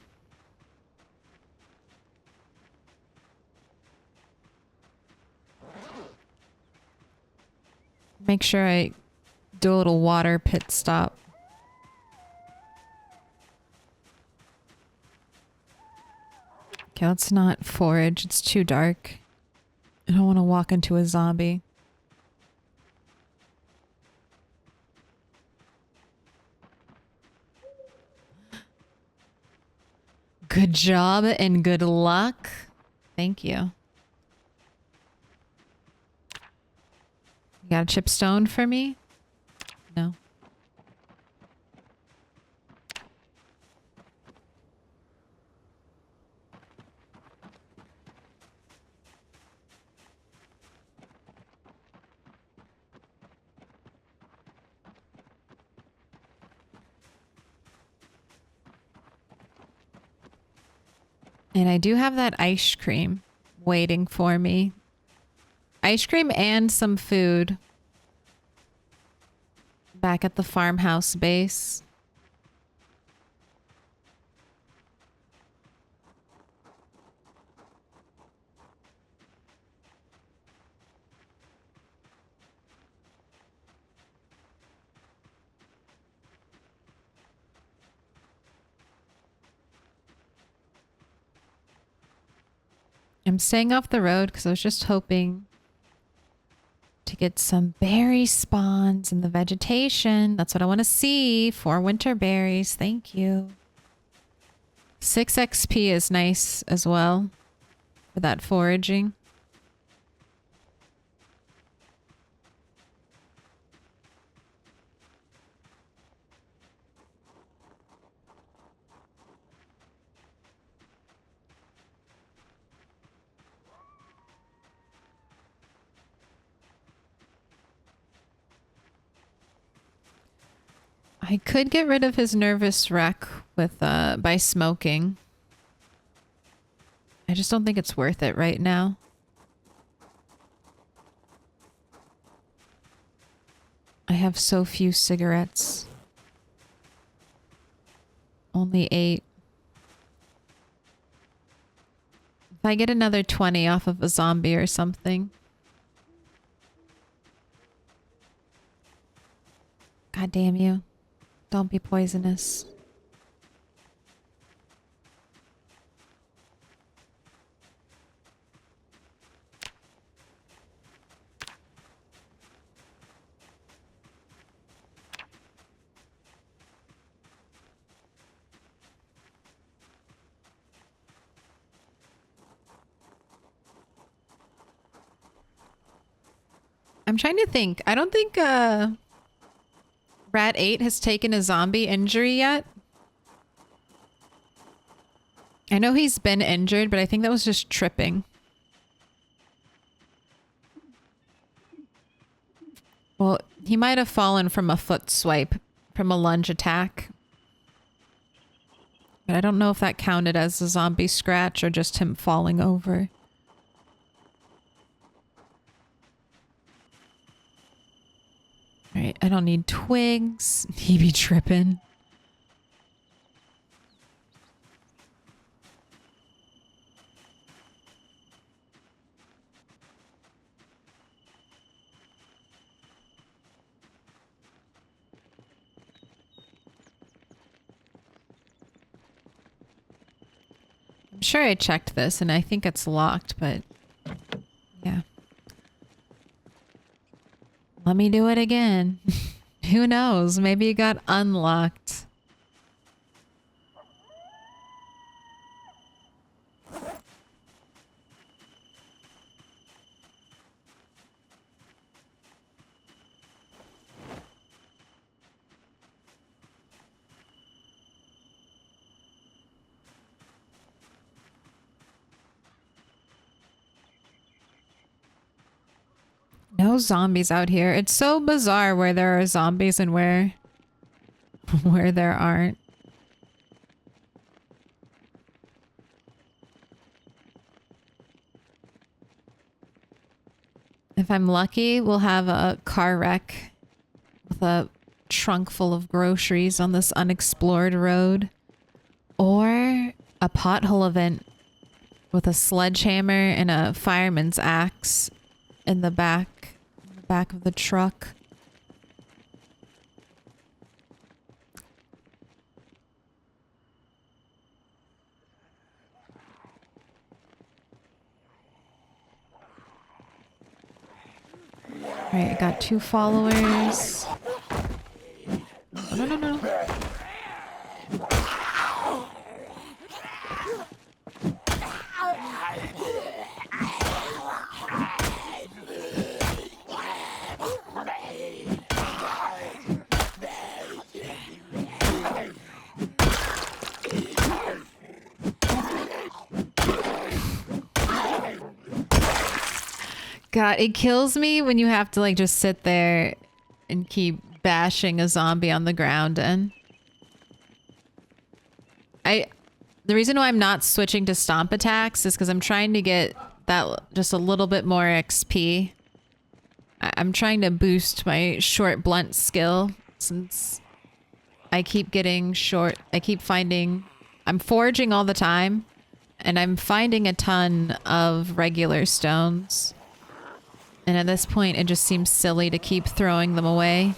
Make sure I do a little water pit stop. Okay, let's not forage. It's too dark. I don't want to walk into a zombie. Good job and good luck. Thank you. You got a chipstone for me? No. And I do have that ice cream waiting for me. Ice cream and some food. Back at the farmhouse base. I'm staying off the road because I was just hoping to get some berry spawns in the vegetation. That's what I want to see. 4 winter berries. Thank you. 6 XP is nice as well for that foraging. I could get rid of his nervous wreck with by smoking. I just don't think it's worth it right now. I have so few cigarettes. Only 8. If I get another 20 off of a zombie or something. God damn you. Don't be poisonous. I'm trying to think. I don't think Rat 8 has taken a zombie injury yet. I know he's been injured, but I think that was just tripping. Well, he might have fallen from a foot swipe, from a lunge attack. But I don't know if that counted as a zombie scratch or just him falling over. Alright, I don't need twigs. He be tripping. I'm sure I checked this and I think it's locked, but yeah. Let me do it again. Who knows? Maybe it got unlocked. No zombies out here. It's so bizarre where there are zombies and where there aren't. If I'm lucky, we'll have a car wreck with a trunk full of groceries on this unexplored road. Or a pothole event with a sledgehammer and a fireman's axe in the back of the truck. Alright, I got 2 followers. Oh, no, no, no. God, it kills me when you have to like just sit there and keep bashing a zombie on the ground. And the reason why I'm not switching to stomp attacks is because I'm trying to get that just a little bit more XP. I'm trying to boost my short blunt skill since I keep getting short. I'm foraging all the time and I'm finding a ton of regular stones. And at this point, it just seems silly to keep throwing them away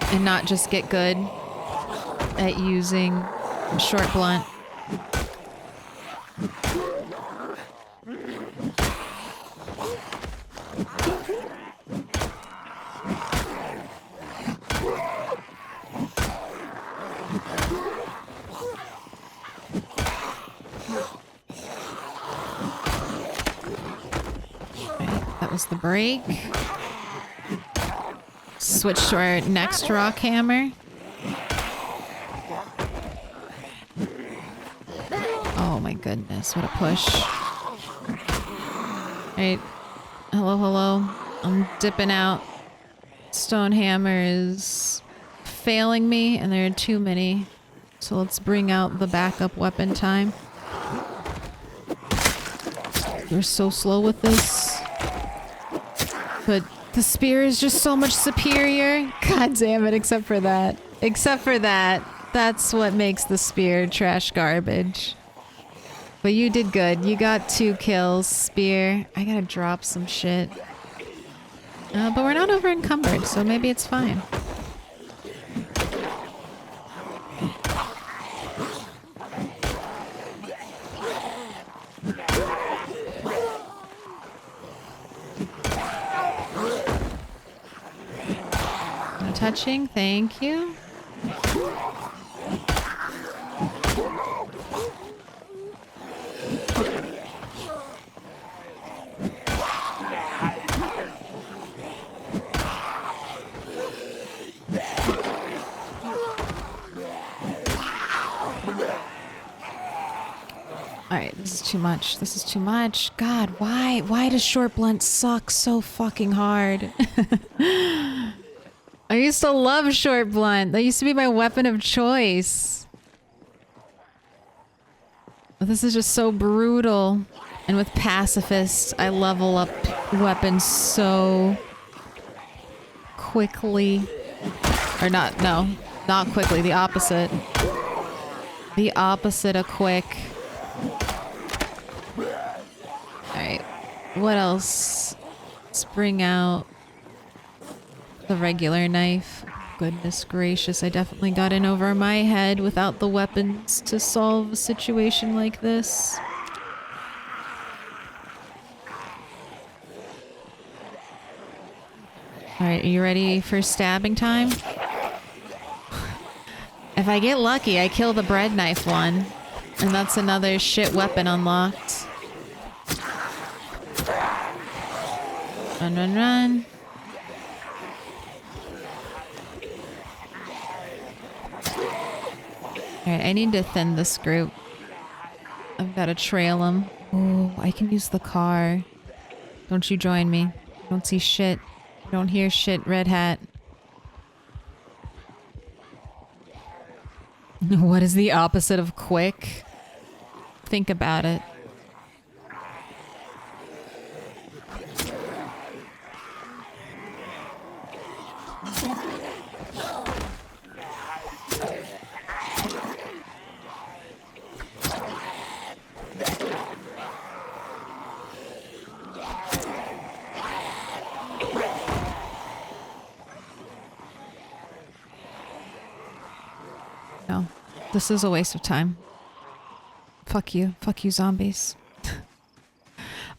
and not just get good at using short blunt. That was the break. Switch to our next rock hammer. Oh my goodness, what a push. Alright. Hello, hello. I'm dipping out. Stone hammer is failing me and there are too many. So let's bring out the backup weapon time. You're so slow with this. But The spear is just so much superior. God damn it, except for that. Except for that. That's what makes the spear trash garbage. But you did good. You got 2 kills, spear. I gotta drop some shit. But we're not over encumbered, so maybe it's fine. No touching, thank you. Alright, this is too much. This is too much. God, why? Why does short blunt suck so fucking hard? I used to love short blunt. That used to be my weapon of choice. But this is just so brutal. And with pacifists, I level up weapons so quickly. Or not, no. Not quickly, the opposite. The opposite of quick. Alright, what else? Let's bring out the regular knife. Goodness gracious, I definitely got in over my head without the weapons to solve a situation like this. Alright, are you ready for stabbing time? If I get lucky, I kill the bread knife one. And that's another shit weapon unlocked. Run, run, run. Alright, I need to thin this group. I've got to trail them. Oh, I can use the car. Don't you join me. Don't see shit. Don't hear shit, red hat. What is the opposite of quick? Think about it. No, this is a waste of time. Fuck you. Fuck you, zombies.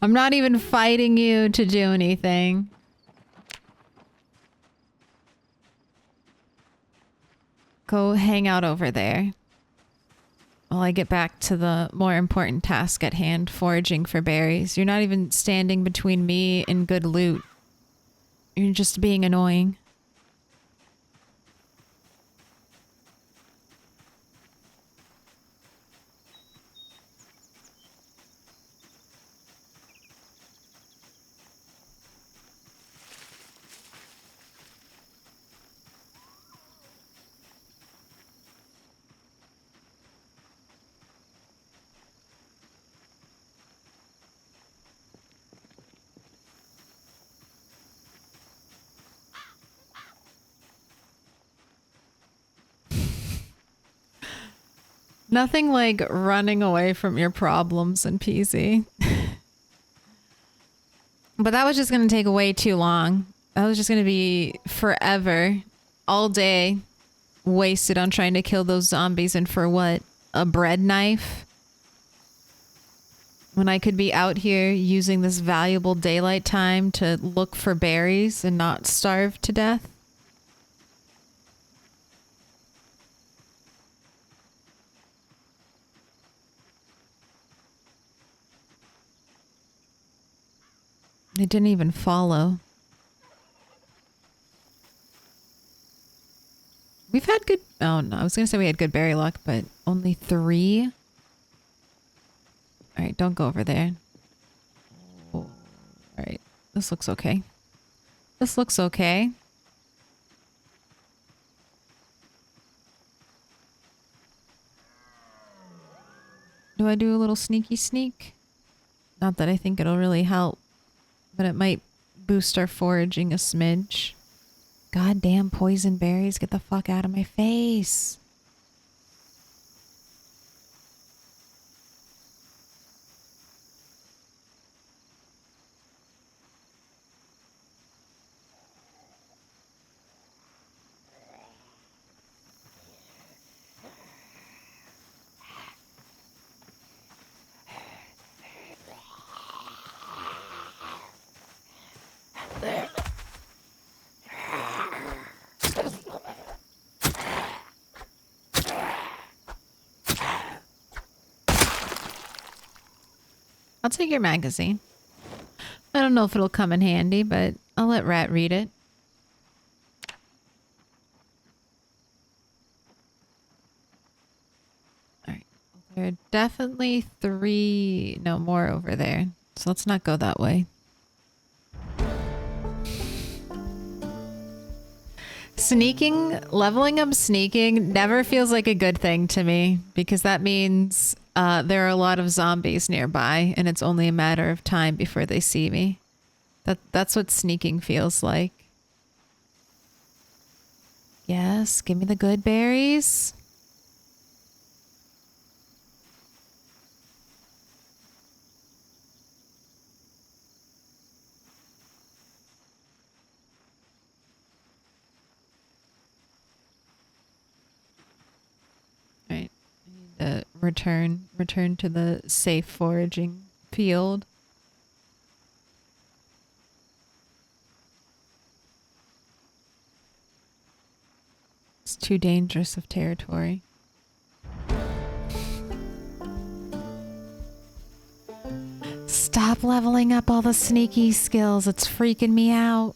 I'm not even fighting you to do anything. Go hang out over there while I get back to the more important task at hand, foraging for berries. You're not even standing between me and good loot. You're just being annoying. Nothing like running away from your problems in PZ. But that was just going to take way too long. That was just going to be forever. All day. Wasted on trying to kill those zombies. And for what? A bread knife? When I could be out here using this valuable daylight time to look for berries and not starve to death. They didn't even follow. We've had good... Oh, no. I was going to say we had good berry luck, but only 3? Alright, don't go over there. Alright. This looks okay. This looks okay. Do I do a little sneaky sneak? Not that I think it'll really help. But it might boost our foraging a smidge. Goddamn poison berries, get the fuck out of my face. I'll take your magazine. I don't know if it'll come in handy, but I'll let Rat read it. Alright. There are definitely more over there. So let's not go that way. Leveling up sneaking never feels like a good thing to me because that means there are a lot of zombies nearby and it's only a matter of time before they see me. That's what sneaking feels like. Yes, give me the good berries. Right. I need to return to the safe foraging field. It's too dangerous of territory. Stop leveling up all the sneaky skills. It's freaking me out.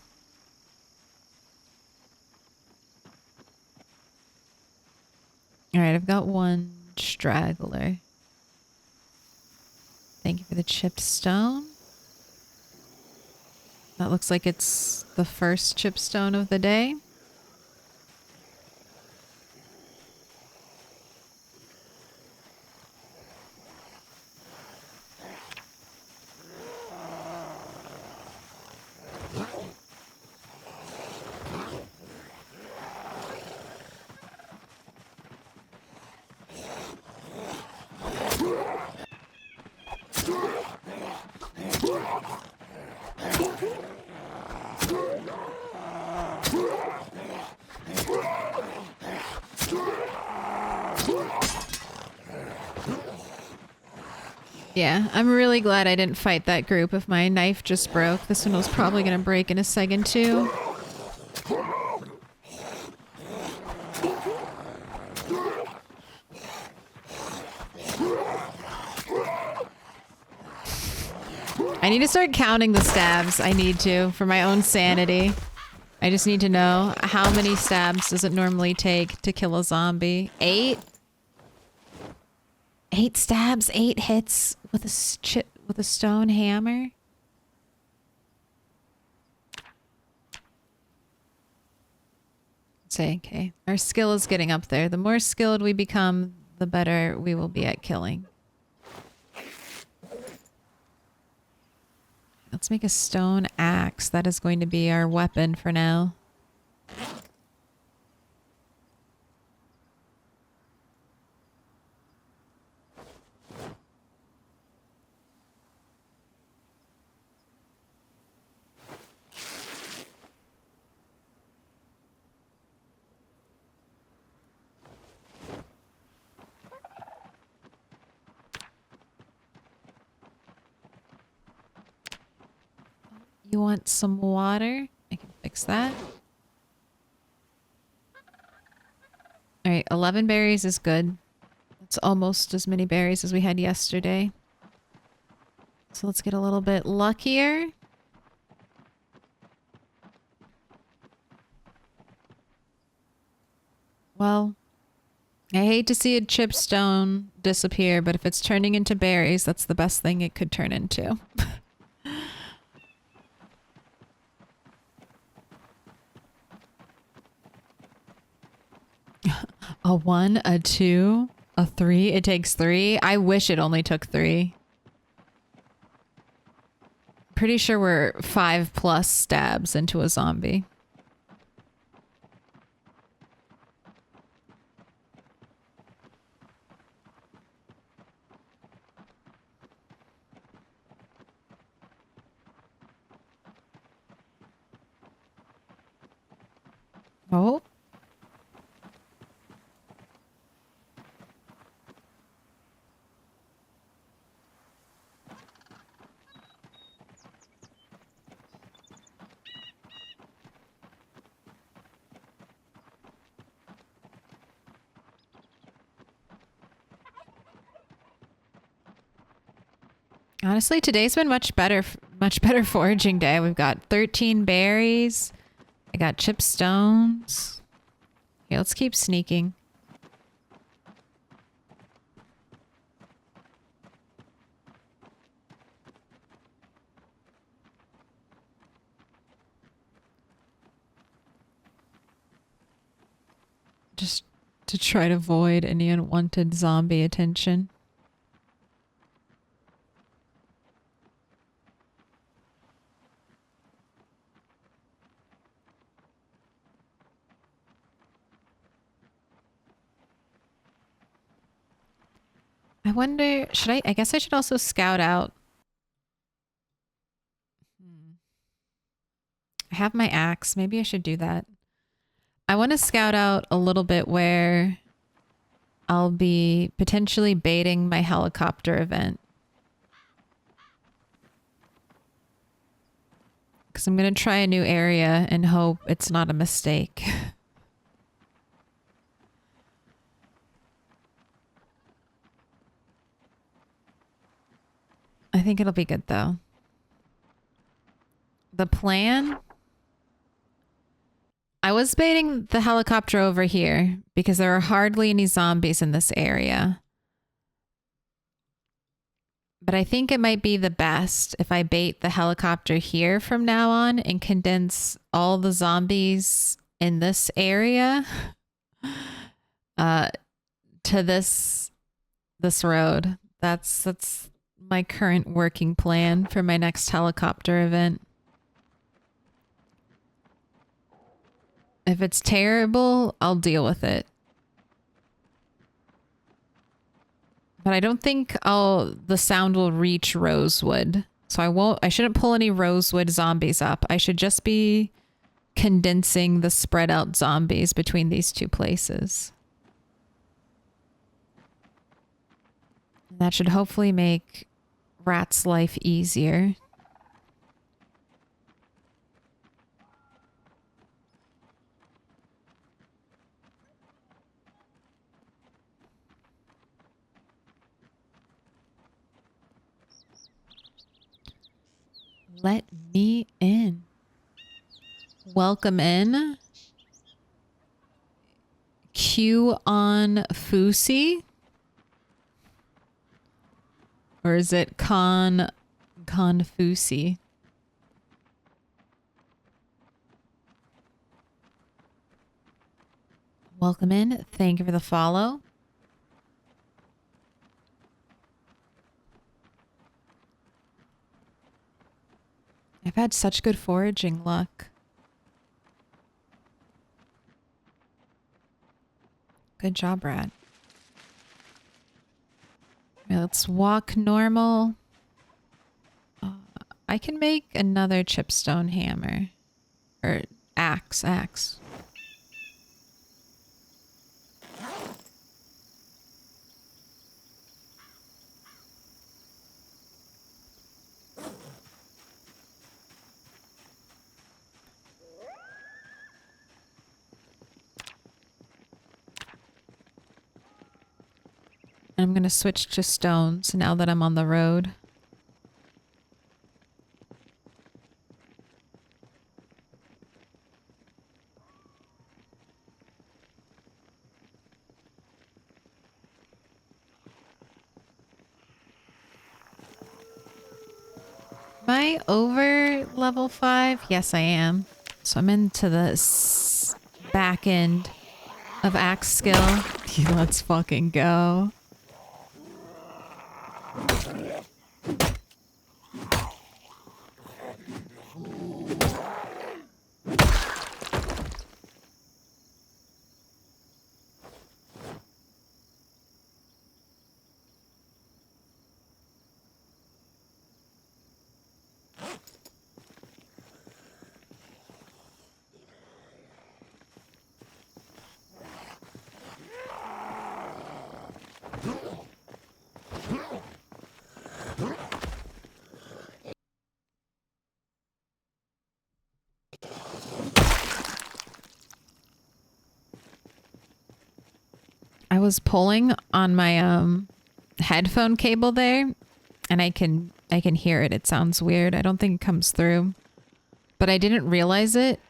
All right, I've got one straggler. Thank you for the chipped stone. That looks like it's the first chip stone of the day. Yeah, I'm really glad I didn't fight that group if my knife just broke. This one was probably going to break in a second too. I need to start counting the stabs. I need to, for my own sanity. I just need to know how many stabs does it normally take to kill a zombie? 8? 8 stabs, 8 hits with a stone hammer. Say, okay. Our skill is getting up there. The more skilled we become, the better we will be at killing. Let's make a stone axe. That is going to be our weapon for now. You want some water? I can fix that. Alright, 11 berries is good. It's almost as many berries as we had yesterday. So let's get a little bit luckier. Well, I hate to see a chipstone disappear, but if it's turning into berries, that's the best thing it could turn into. A 1, a 2, a 3. It takes 3. I wish it only took 3. Pretty sure we're 5+ stabs into a zombie. Oh. Honestly, today's been much better foraging day. We've got 13 berries. I got chip stones. Okay, let's keep sneaking. Just to try to avoid any unwanted zombie attention. I wonder, I guess I should also scout out. I have my axe. Maybe I should do that. I want to scout out a little bit where I'll be potentially baiting my helicopter event. Because I'm going to try a new area and hope it's not a mistake. I think it'll be good though. The plan? I was baiting the helicopter over here because there are hardly any zombies in this area. But I think it might be the best if I bait the helicopter here from now on and condense all the zombies in this area to this road. That's my current working plan for my next helicopter event. If it's terrible, I'll deal with it. But I don't think the sound will reach Rosewood. So I shouldn't pull any Rosewood zombies up. I should just be condensing the spread out zombies between these two places. That should hopefully make Rat's life easier. Let me in. Welcome in. Q on Fusi. Or is it Fusi? Welcome in. Thank you for the follow. I've had such good foraging luck. Good job, Brad. Okay, let's walk normal. I can make another chipstone hammer. Or axe. I'm going to switch to stones now that I'm on the road. Am I over level 5? Yes, I am. So I'm into the back end of axe skill. Let's fucking go. I was pulling on my headphone cable there, and I can hear it. It sounds weird. I don't think it comes through, but I didn't realize it.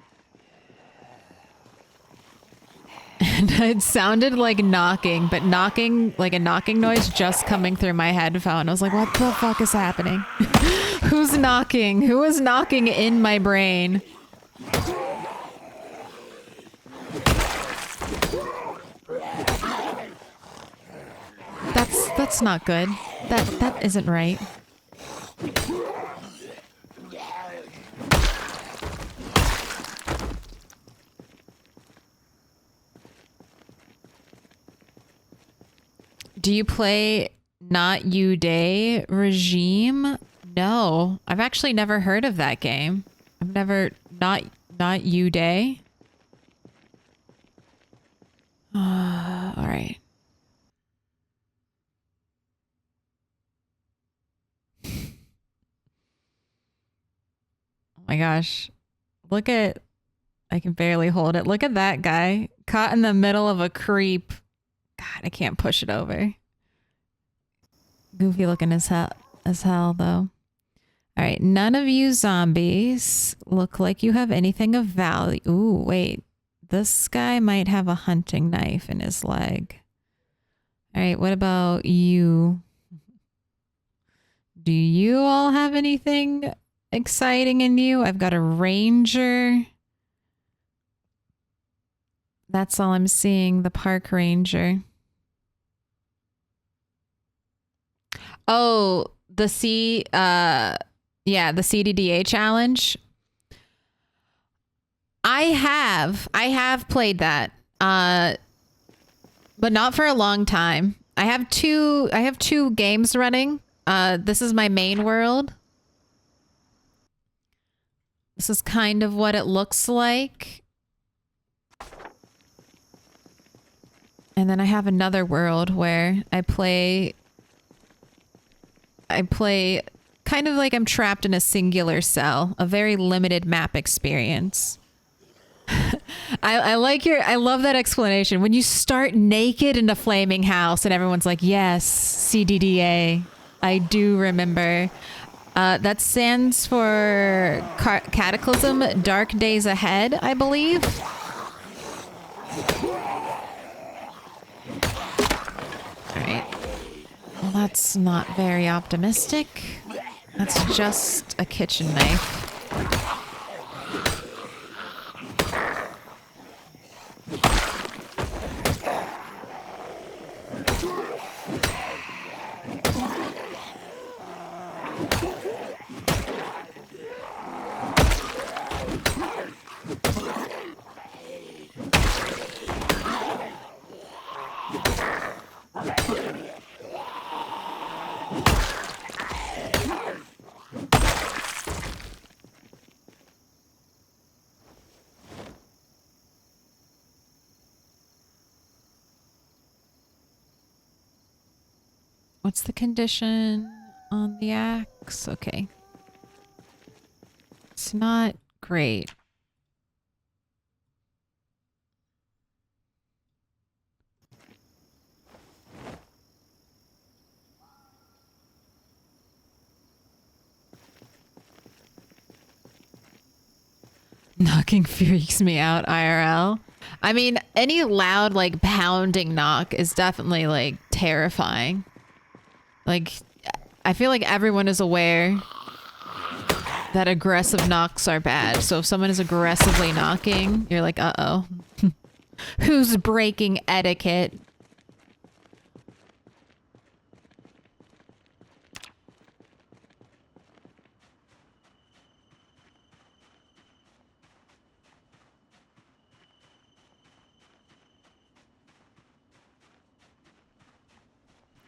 And it sounded like knocking, but knocking, like a knocking noise just coming through my headphone. I was like, what the fuck is happening? Who's knocking? Who is knocking in my brain? That's not good. That isn't right. Do you play Not You Day Regime? No, I've actually never heard of that game. I've never not You Day. All right. Oh my gosh. Look at, I can barely hold it. Look at that guy caught in the middle of a creep. God, I can't push it over. Goofy looking as hell though. All right, none of you zombies look like you have anything of value. Ooh, wait. This guy might have a hunting knife in his leg. All right, what about you? Do you all have anything exciting in you? I've got a ranger. That's all I'm seeing, the park ranger. Oh, the the CDDA challenge. I have played that. But not for a long time. I have two games running. This is my main world. This is kind of what it looks like. And then I have another world where I play kind of like I'm trapped in a singular cell, a very limited map experience. I love that explanation. When you start naked in a flaming house and everyone's like, yes, CDDA. I do remember. That stands for Cataclysm Dark Days Ahead, I believe. All right. Well, that's not very optimistic. That's just a kitchen knife. What's the condition on the axe? Okay. It's not great. Knocking freaks me out, IRL. I mean, any loud, like, pounding knock is definitely, like, terrifying. Like, I feel like everyone is aware that aggressive knocks are bad. So if someone is aggressively knocking, you're like, uh-oh. Who's breaking etiquette?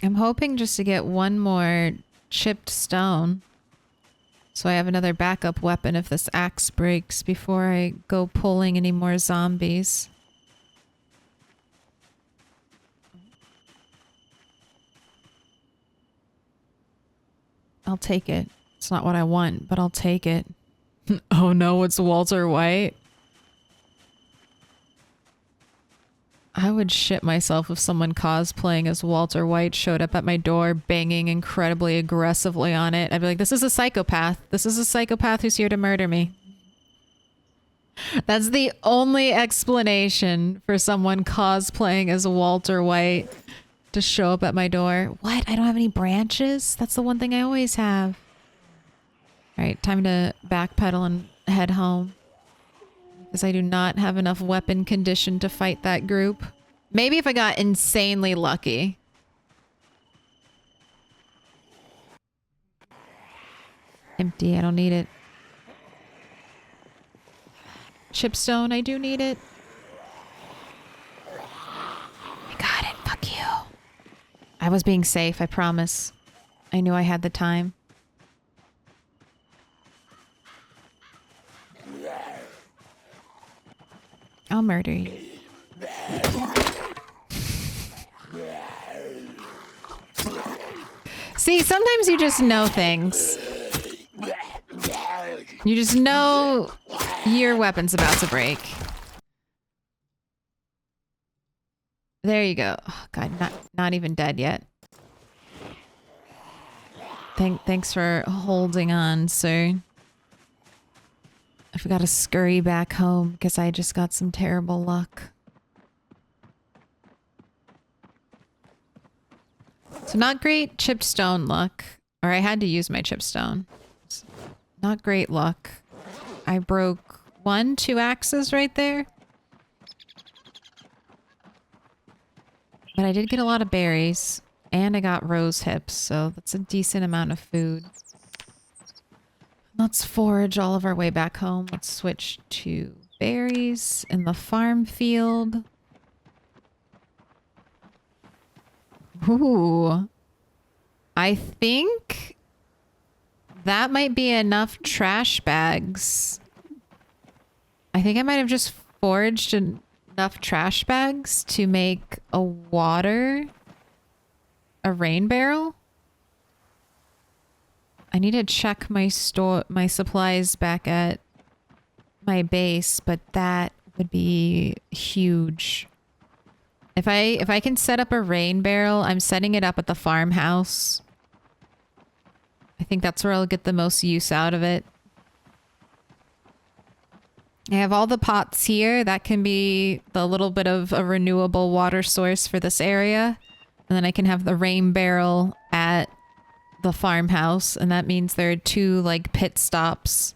I'm hoping just to get one more chipped stone. So I have another backup weapon if this axe breaks before I go pulling any more zombies. I'll take it. It's not what I want, but I'll take it. Oh no, it's Walter White. I would shit myself if someone cosplaying as Walter White showed up at my door banging incredibly aggressively on it. I'd be like, this is a psychopath. This is a psychopath who's here to murder me. That's the only explanation for someone cosplaying as Walter White to show up at my door. What? I don't have any branches? That's the one thing I always have. All right, time to backpedal and head home. Because I do not have enough weapon condition to fight that group. Maybe if I got insanely lucky. Empty, I don't need it. Chipstone, I do need it. I got it, fuck you. I was being safe, I promise. I knew I had the time. I'll murder you. See, sometimes you just know things. You just know your weapon's about to break. There you go. Oh, God, not even dead yet. Thanks for holding on, sir. I've got to scurry back home because I just got some terrible luck. So not great chipstone luck. Or I had to use my chipstone. Not great luck. I broke 2 axes right there. But I did get a lot of berries. And I got rosehips, so that's a decent amount of food. Let's forage all of our way back home. Let's switch to berries in the farm field. Ooh. I think that might be enough trash bags. I think I might have just foraged enough trash bags to make a rain barrel. I need to check my supplies back at my base, but that would be huge. If I can set up a rain barrel, I'm setting it up at the farmhouse. I think that's where I'll get the most use out of it. I have all the pots here. That can be the little bit of a renewable water source for this area. And then I can have the rain barrel at the farmhouse, and that means there are 2 like pit stops.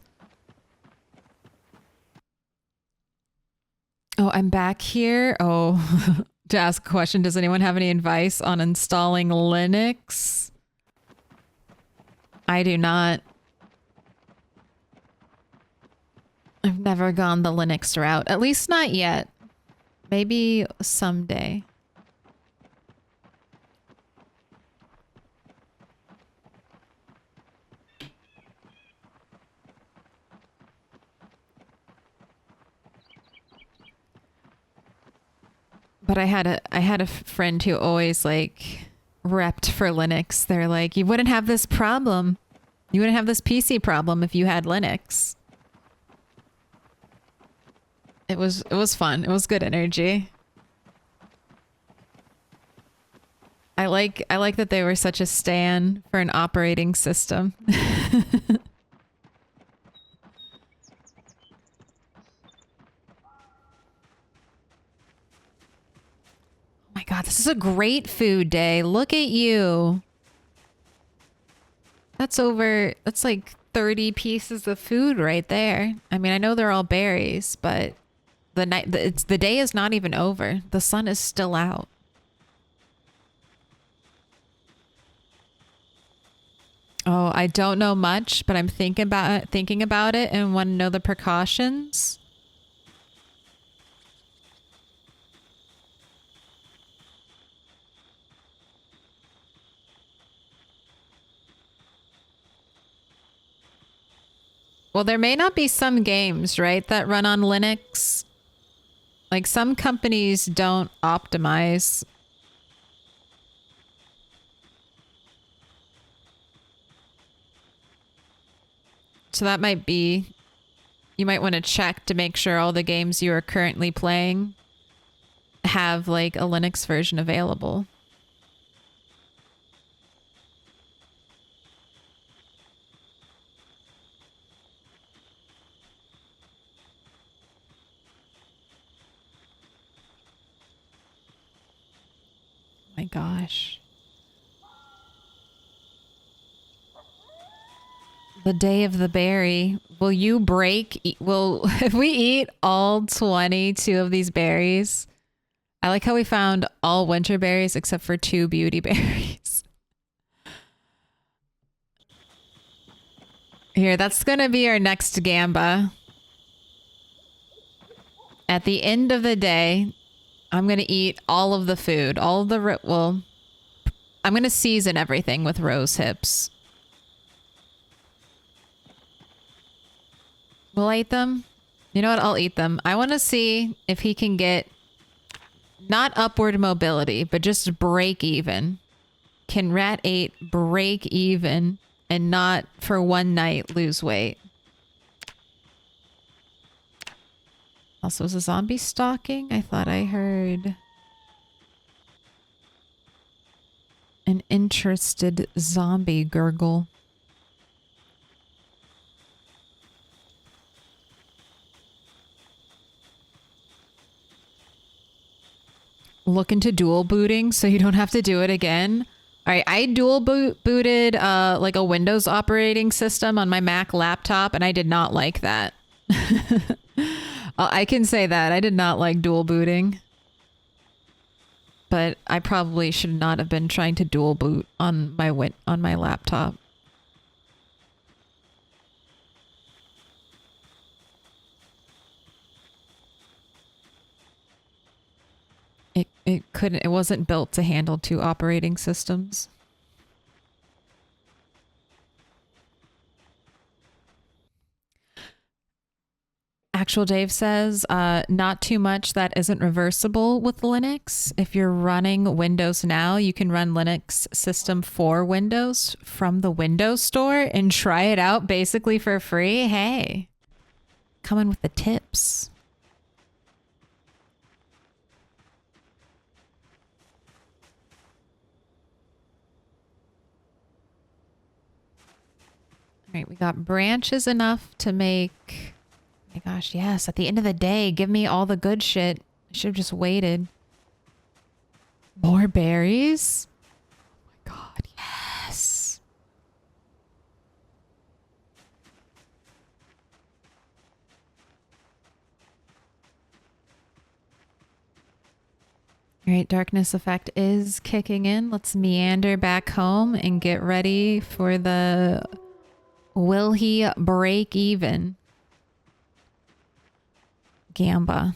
Oh, I'm back here. Oh, to ask a question, does anyone have any advice on installing Linux? I do not. I've never gone the Linux route, at least not yet. Maybe someday. But I had a friend who always like repped for Linux. They're like, you wouldn't have this problem. You wouldn't have this PC problem if you had Linux. It was fun. It was good energy. I like that they were such a stan for an operating system. My God, this is a great food day. Look at you. That's like 30 pieces of food right there. I mean, I know they're all berries, but the day is not even over. The sun is still out. Oh, I don't know much, but I'm thinking about it and want to know the precautions. Well, there may not be some games, right, that run on Linux. Like some companies don't optimize. So that might be, you might want to check to make sure all the games you are currently playing have like a Linux version available. My gosh. The day of the berry. Will you break? Will if we eat all 22 of these berries? I like how we found all winter berries except for 2 beauty berries. Here, that's gonna be our next gamba. At the end of the day, I'm gonna eat all of the food, all of the well. I'm gonna season everything with rose hips. Will I eat them? You know what? I'll eat them. I want to see if he can get not upward mobility, but just break even. Can Rat 8 break even and not for one night lose weight? Also, is a zombie stalking? I thought I heard an interested zombie gurgle. Look into dual booting so you don't have to do it again. All right, I dual booted like a Windows operating system on my Mac laptop, and I did not like that. I can say that. I did not like dual booting. But I probably should not have been trying to dual boot on my laptop. It wasn't built to handle 2 operating systems. Actual Dave says, not too much that isn't reversible with Linux. If you're running Windows now, you can run Linux system for Windows from the Windows Store and try it out basically for free. Hey, coming with the tips. All right, we got branches enough to make... Oh my gosh, yes. At the end of the day, give me all the good shit. I should have just waited. More berries? Oh my god, yes. All right, darkness effect is kicking in. Let's meander back home and get ready for the... Will he break even? Gamba.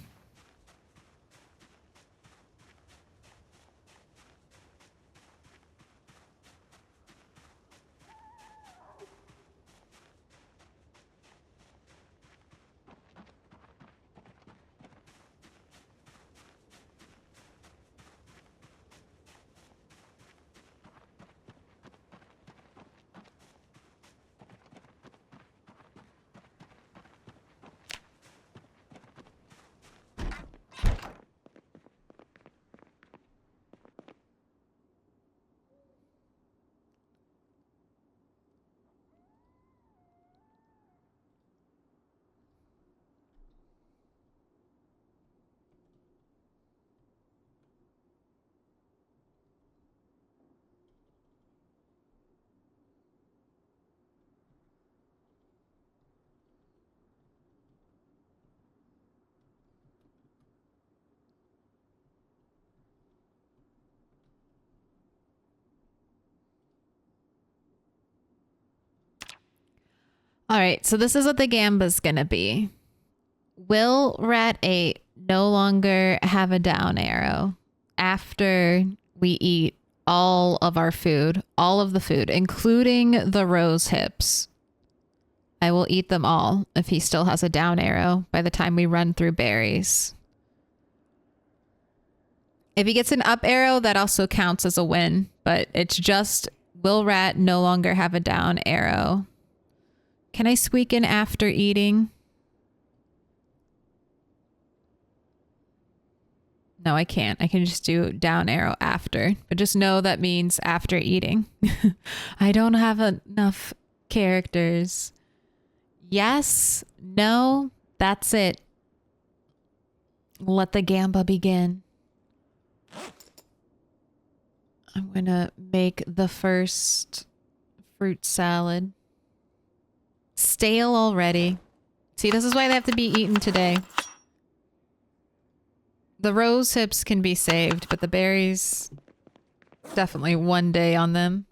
All right, so this is what the gamba's gonna be. Will Rat 8 no longer have a down arrow after we eat all of our food, all of the food, including the rose hips? I will eat them all if he still has a down arrow by the time we run through berries. If he gets an up arrow, that also counts as a win, but it's just, will Rat no longer have a down arrow? Can I squeak in after eating? No, I can't. I can just do down arrow after. But just know that means after eating. I don't have enough characters. Yes. No. That's it. Let the gamba begin. I'm going to make the first fruit salad. Stale already. See, this is why they have to be eaten today. The rose hips can be saved, but the berries, definitely one day on them.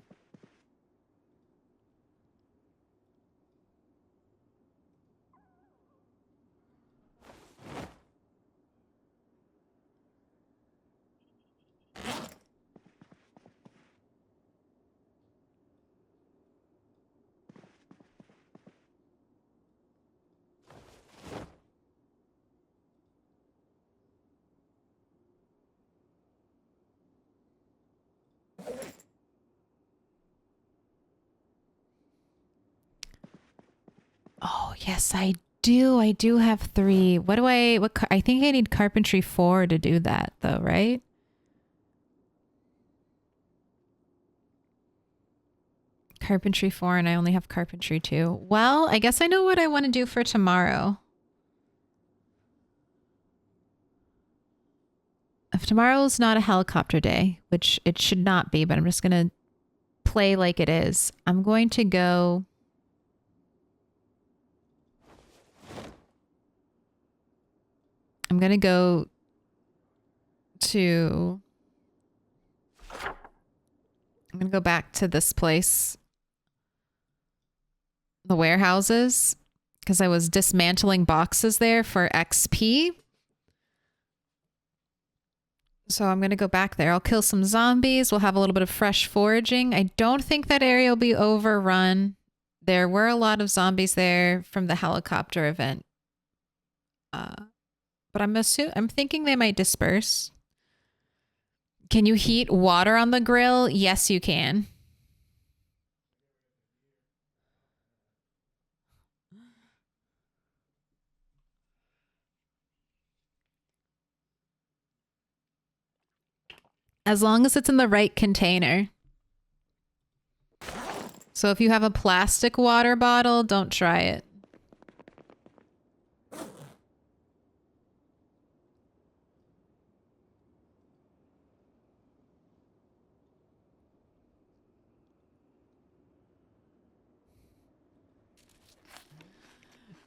Oh, yes, I do. I do have 3. I think I need carpentry 4 to do that though, right? Carpentry 4 and I only have carpentry 2. Well, I guess I know what I want to do for tomorrow. If tomorrow's not a helicopter day, which it should not be, but I'm just going to play like it is. I'm going to go... I'm going to go to... I'm going to go back to this place. The warehouses. Because I was dismantling boxes there for XP. So I'm going to go back there. I'll kill some zombies. We'll have a little bit of fresh foraging. I don't think that area will be overrun. There were a lot of zombies there from the helicopter event. But I'm thinking they might disperse. Can you heat water on the grill? Yes, you can. As long as it's in the right container. So if you have a plastic water bottle, don't try it.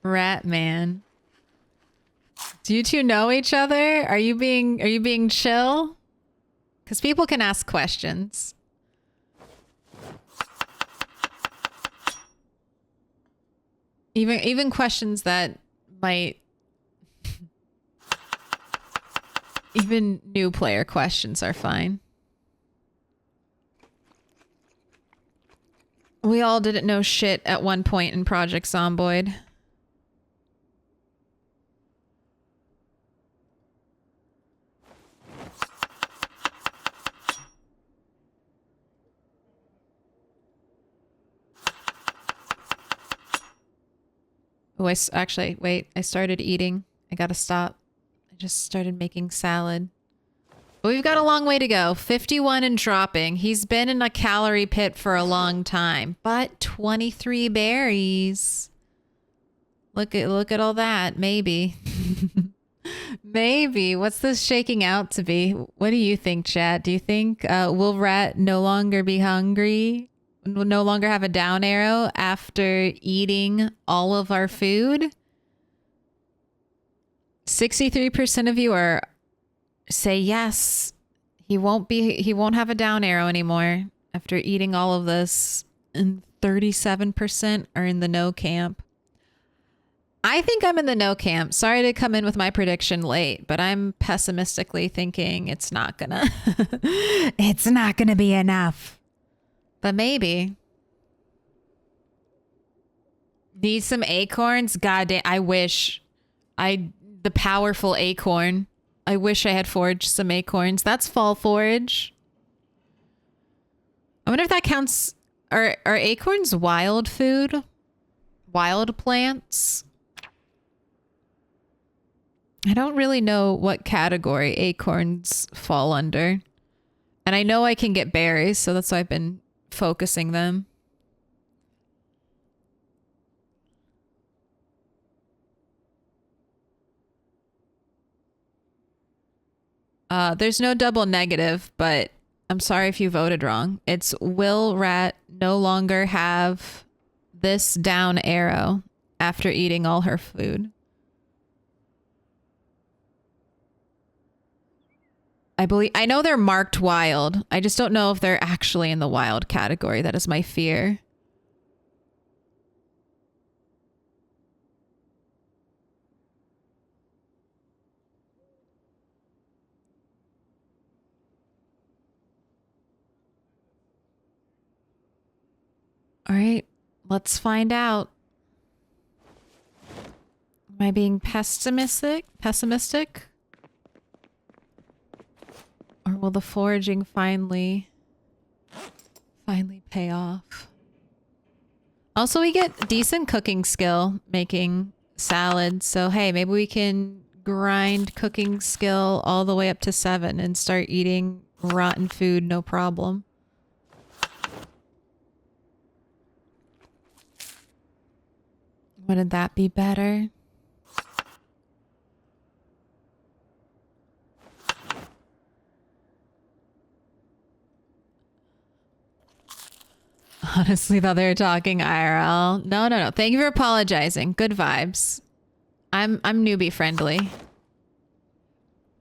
Rat man. Do you two know each other? Are you being chill? Because people can ask questions. Even questions that might... Even new player questions are fine. We all didn't know shit at one point in Project Zomboid. Oh, actually, wait. I started eating. I gotta stop. I just started making salad. But we've got a long way to go. 51 and dropping. He's been in a calorie pit for a long time. But 23 berries. Look at all that. Maybe. Maybe. What's this shaking out to be? What do you think, chat? Do you think will Rat no longer be hungry? Will no longer have a down arrow after eating all of our food? 63% of you say yes. He won't have a down arrow anymore after eating all of this. And 37% are in the no camp. I think I'm in the no camp. Sorry to come in with my prediction late, but I'm pessimistically thinking it's not gonna be enough. But maybe. Need some acorns? God damn, I wish. The powerful acorn. I wish I had foraged some acorns. That's fall forage. I wonder if that counts. Are acorns wild food? Wild plants? I don't really know what category acorns fall under. And I know I can get berries, so that's why I've been focusing them. There's no double negative, but I'm sorry if you voted wrong. It's will rat no longer have this down arrow after eating all her food? I know they're marked wild. I just don't know if they're actually in the wild category. That is my fear. All right, let's find out. Am I being pessimistic? Or will the foraging finally pay off? Also, we get decent cooking skill making salads. So, hey, maybe we can grind cooking skill all the way up to 7 and start eating rotten food, no problem. Wouldn't that be better? Honestly, thought they were talking IRL. No. Thank you for apologizing. Good vibes. I'm newbie friendly.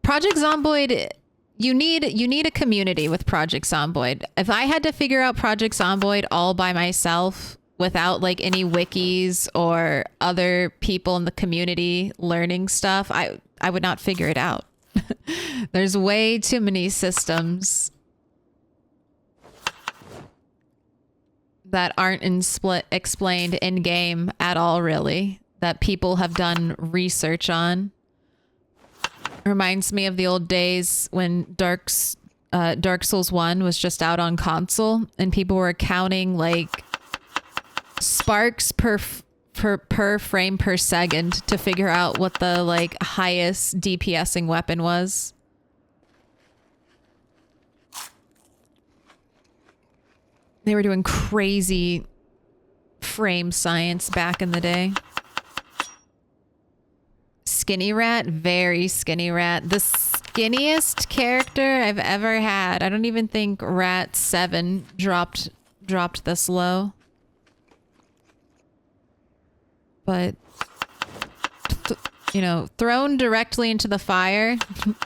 Project Zomboid, you need a community with Project Zomboid. If I had to figure out Project Zomboid all by myself without like any wikis or other people in the community learning stuff, I would not figure it out. There's way too many systems that aren't explained in game at all, really, that people have done research on. Reminds me of the old days when Dark Souls 1 was just out on console and people were counting like sparks per frame per second to figure out what the like highest DPSing weapon was. They were doing crazy frame science back in the day. Skinny rat, very skinny rat. The skinniest character I've ever had. I don't even think Rat 7 dropped this low. But, you know, thrown directly into the fire,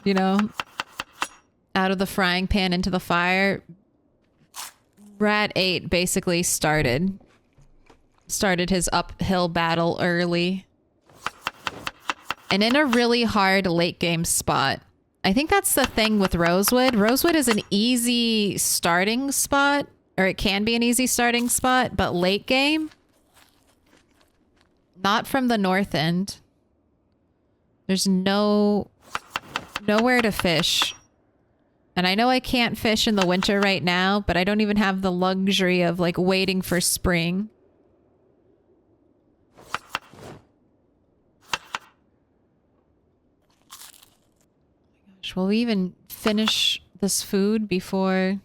you know, out of the frying pan into the fire. Rat 8 basically started his uphill battle early. And in a really hard late game spot. I think that's the thing with Rosewood. Rosewood is an easy starting spot, or it can be an easy starting spot, but late game, not from the north end. There's nowhere to fish. And I know I can't fish in the winter right now, but I don't even have the luxury of like waiting for spring. Gosh, will we even finish this food before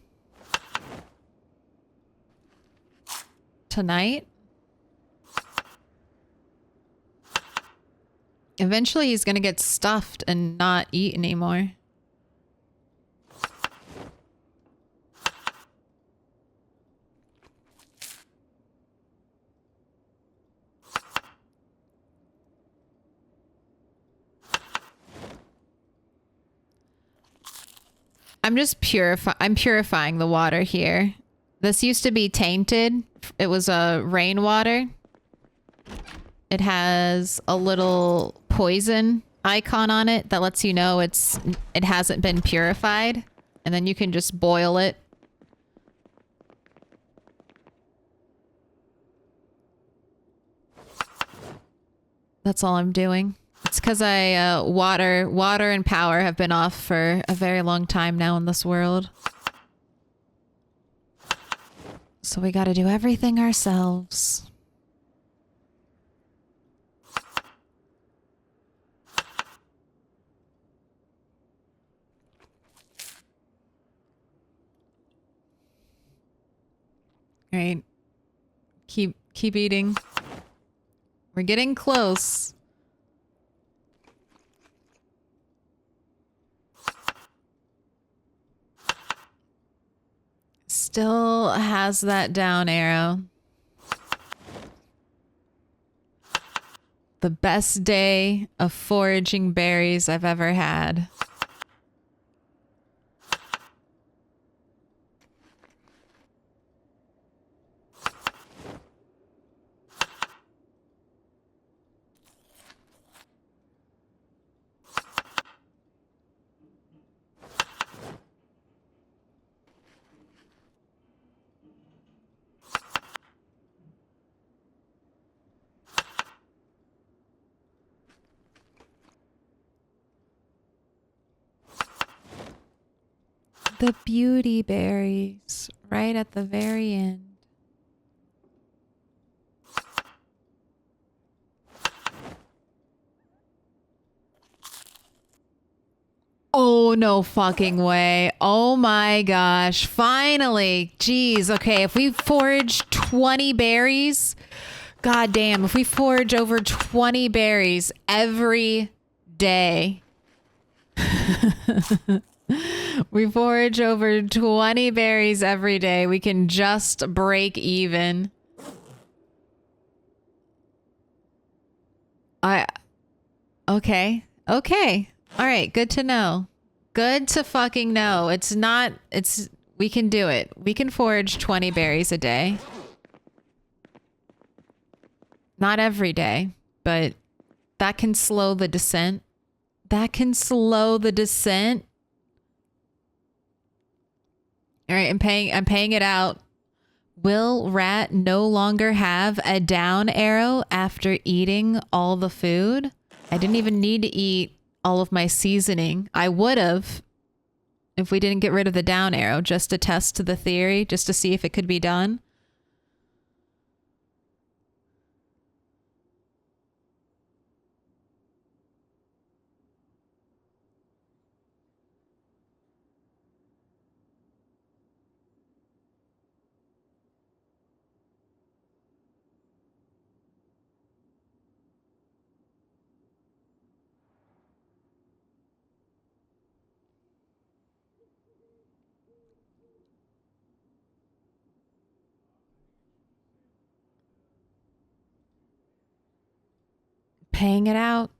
tonight? Eventually he's gonna get stuffed and not eat anymore. I'm just purifying the water here. This used to be tainted. It was a rainwater. It has a little poison icon on it that lets you know it hasn't been purified. And then you can just boil it. That's all I'm doing. It's because water and power have been off for a very long time now in this world. So we got to do everything ourselves. right. Keep eating. We're getting close. Still has that down arrow. The best day of foraging berries I've ever had. The beauty berries right at the very end. Oh, no fucking way. Oh my gosh. Finally. Jeez. Okay. If we forage 20 berries, god damn, if we forage over 20 berries every day. We forage over 20 berries every day. We can just break even. Okay. Okay. All right. Good to know. Good to fucking know. We can do it. We can forage 20 berries a day. Not every day, but that can slow the descent. That can slow the descent. All right, I'm paying it out. Will rat no longer have a down arrow after eating all the food? I didn't even need to eat all of my seasoning. I would have if we didn't get rid of the down arrow, just to test the theory, just to see if it could be done. Paying it out.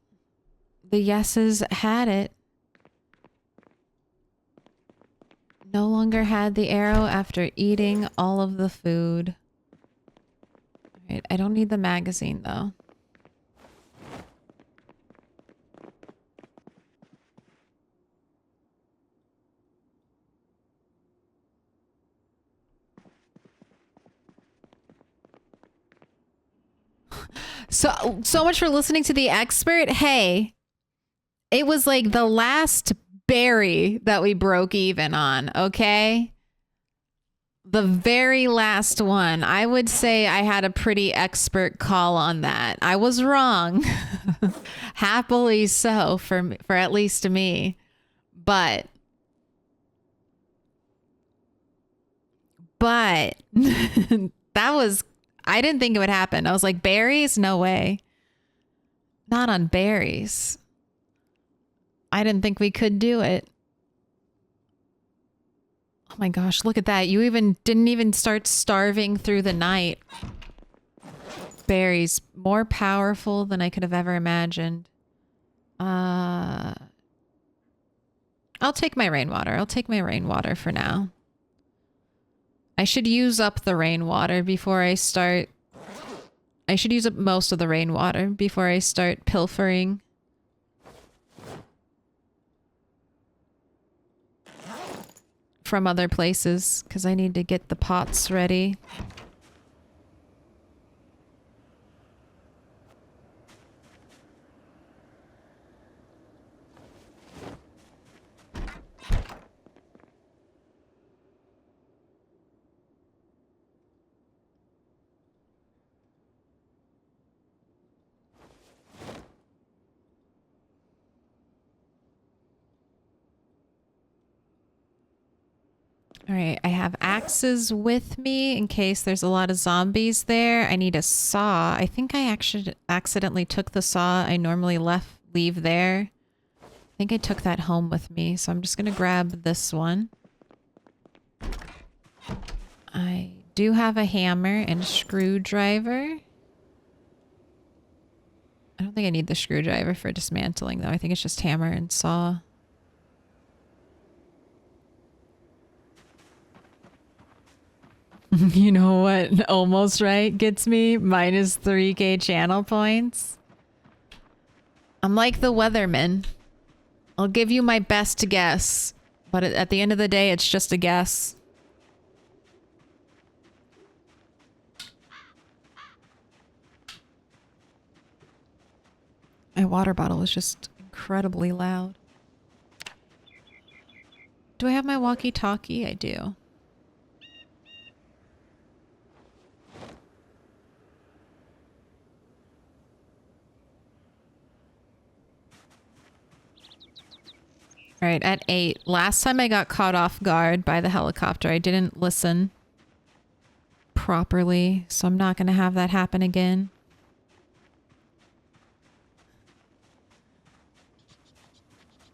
The yeses had it. No longer had the arrow after eating all of the food. All right, I don't need the magazine though. So much for listening to the expert. Hey, it was like the last berry that we broke even on, okay? The very last one. I would say I had a pretty expert call on that. I was wrong. Happily so for at least me. But that was, I didn't think it would happen. I was like, berries? No way. Not on berries. I didn't think we could do it. Oh my gosh, look at that. You didn't even start starving through the night. Berries, more powerful than I could have ever imagined. I'll take my rainwater. I'll take my rainwater for now. I should use up the rainwater before I start. I should use up most of the rainwater before I start pilfering. From other places, because I need to get the pots ready. All right, I have axes with me in case there's a lot of zombies there. I need a saw. I think I actually accidentally took the saw I normally leave there. I think I took that home with me, so I'm just gonna grab this one. I do have a hammer and a screwdriver. I don't think I need the screwdriver for dismantling though. I think it's just hammer and saw. You know what almost right gets me? Minus 3k channel points. I'm like the weatherman. I'll give you my best guess, but at the end of the day, it's just a guess. My water bottle is just incredibly loud. Do I have my walkie-talkie? I do. All right, at 8. Last time I got caught off guard by the helicopter. I didn't listen properly, so I'm not going to have that happen again.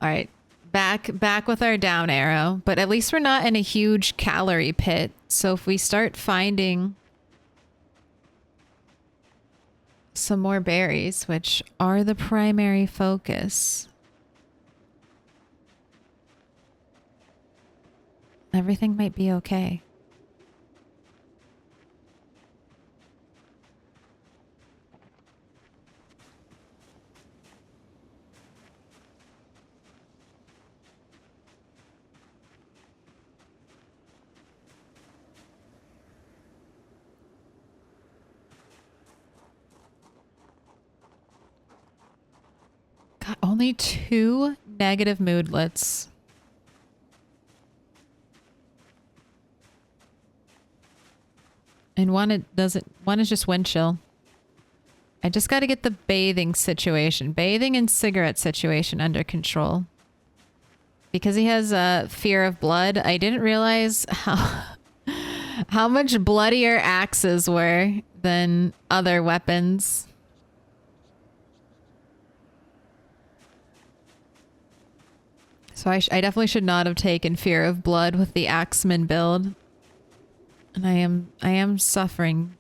All right, back with our down arrow, but at least we're not in a huge calorie pit. So if we start finding some more berries, which are the primary focus, everything might be okay. Got only 2 negative moodlets. And one is just wind chill. I just got to get the bathing and cigarette situation under control. Because he has a fear of blood, I didn't realize how much bloodier axes were than other weapons. So I definitely should not have taken fear of blood with the axeman build. And I am suffering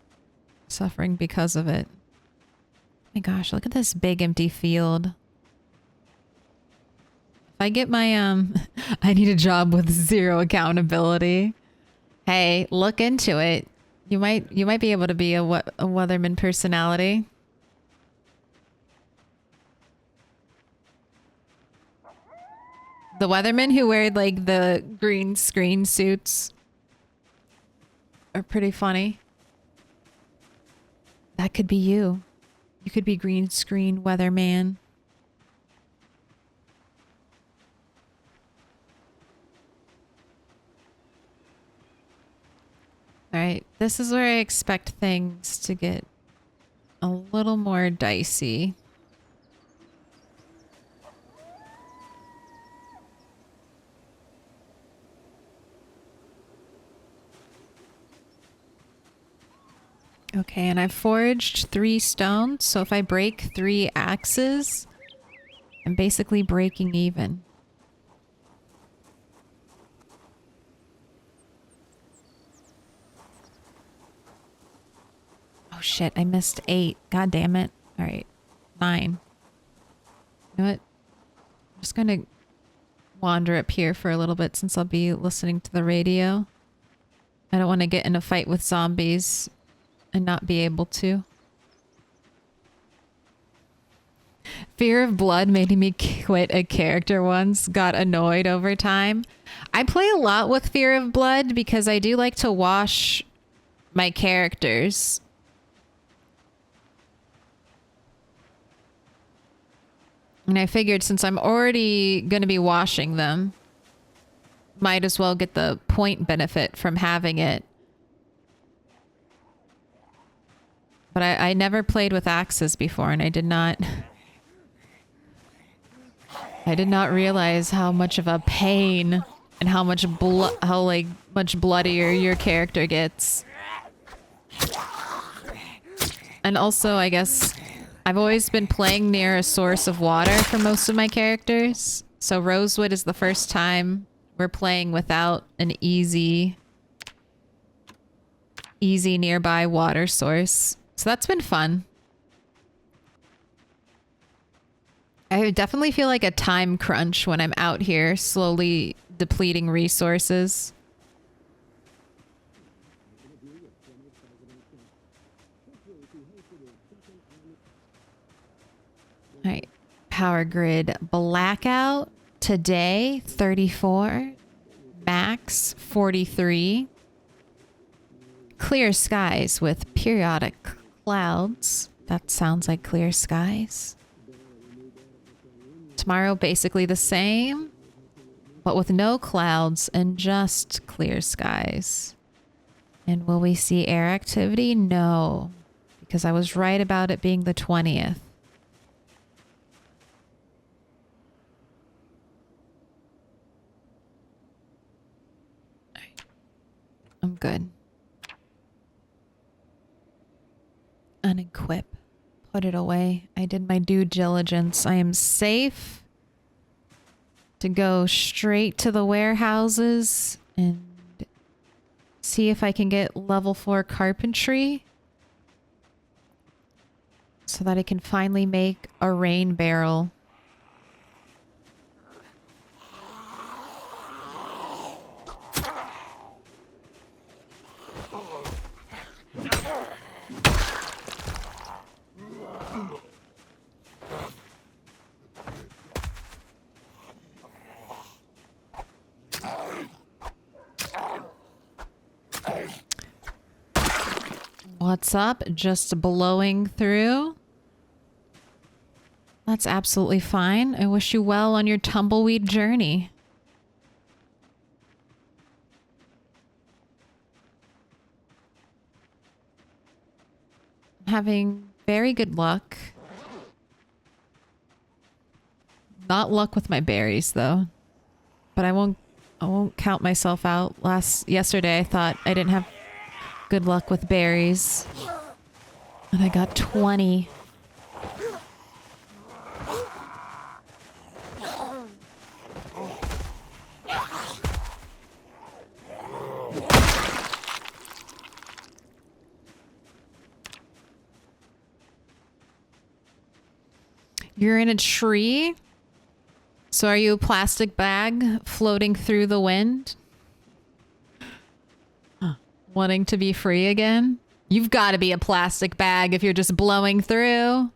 because of it. My gosh, look at this big empty field. If I get my I need a job with 0 accountability. Hey, look into it. You might be able to be a weatherman personality. The weathermen who wear like the green screen suits are pretty funny. That could be you. You could be green screen weatherman. All right, this is where I expect things to get a little more dicey. Okay, and I've forged 3 stones, so if I break 3 axes, I'm basically breaking even. Oh shit, I missed 8. God damn it. Alright, 9. You know what? I'm just gonna wander up here for a little bit since I'll be listening to the radio. I don't want to get in a fight with zombies and not be able to. Fear of blood made me quit a character once. Got annoyed over time. I play a lot with fear of blood because I do like to wash my characters. And I figured since I'm already going to be washing them, might as well get the point benefit from having it. But I never played with axes before, and I did not realize how much of a pain and how much much bloodier your character gets. And also, I guess I've always been playing near a source of water for most of my characters. So Rosewood is the first time we're playing without an easy nearby water source. So that's been fun. I definitely feel like a time crunch when I'm out here slowly depleting resources. All right. Power grid blackout today, 34. Max, 43. Clear skies with periodic clouds. That sounds like clear skies. Tomorrow, basically the same, but with no clouds and just clear skies. And will we see air activity? No, because I was right about it being the 20th. I'm good. Unequip. Put it away. I did my due diligence. I am safe to go straight to the warehouses and see if I can get level 4 carpentry so that I can finally make a rain barrel. What's up? Just blowing through. That's absolutely fine. I wish you well on your tumbleweed journey. I'm having very good luck. Not luck with my berries though. But I won't count myself out. Yesterday I thought I didn't have good luck with berries. And I got 20. You're in a tree? So are you a plastic bag floating through the wind? Wanting to be free again? You've got to be a plastic bag if you're just blowing through.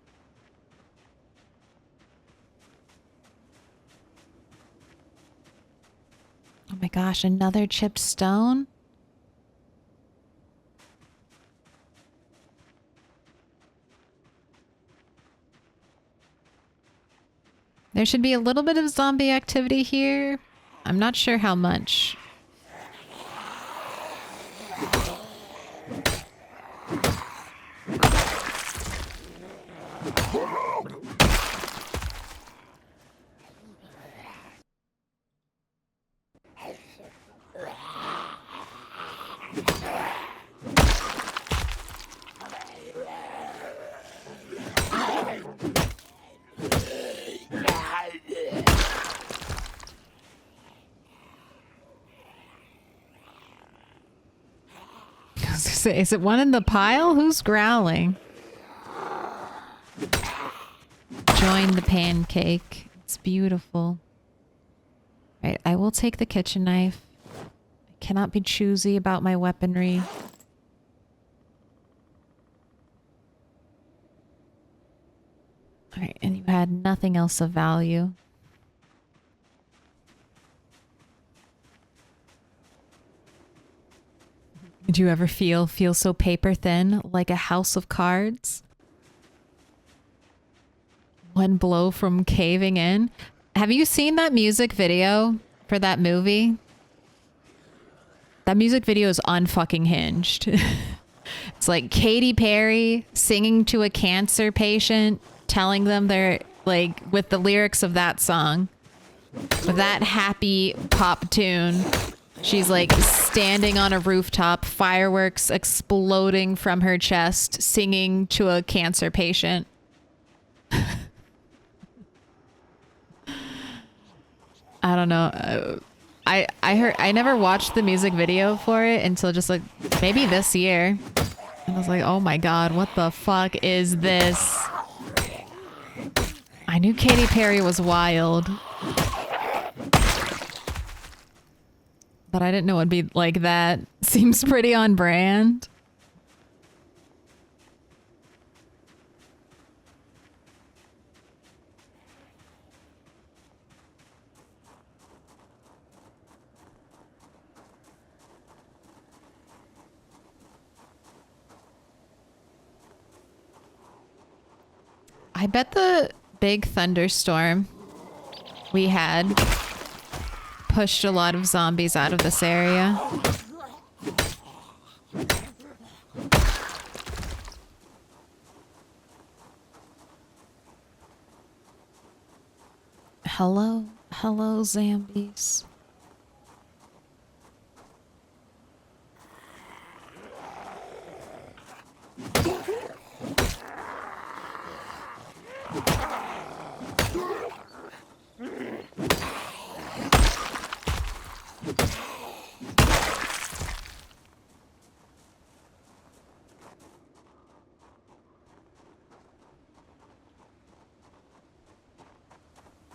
Oh my gosh, another chipped stone? There should be a little bit of zombie activity here. I'm not sure how much. Is it one in the pile? Who's growling? Join the pancake. It's beautiful. Right, I will take the kitchen knife. I cannot be choosy about my weaponry. Alright, and you had nothing else of value. Did you ever feel so paper thin, like a house of cards? One blow from caving in. Have you seen that music video for that movie? That music video is unfucking hinged. It's like Katy Perry singing to a cancer patient, telling them they're like with the lyrics of that song. With that happy pop tune. She's like standing on a rooftop, fireworks exploding from her chest, singing to a cancer patient. I don't know. I never watched the music video for it until just like maybe this year. And I was like, oh my god, what the fuck is this? I knew Katy Perry was wild. But I didn't know it'd be like that. Seems pretty on brand. I bet the big thunderstorm we had pushed a lot of zombies out of this area. Hello, hello, zombies.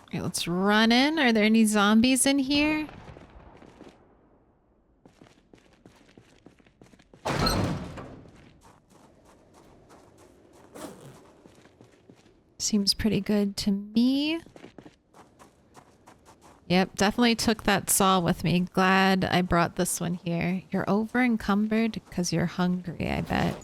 Okay, let's run in. Are there any zombies in here? Seems pretty good to me. Yep, definitely took that saw with me. Glad I brought this one here. You're over encumbered because you're hungry, I bet.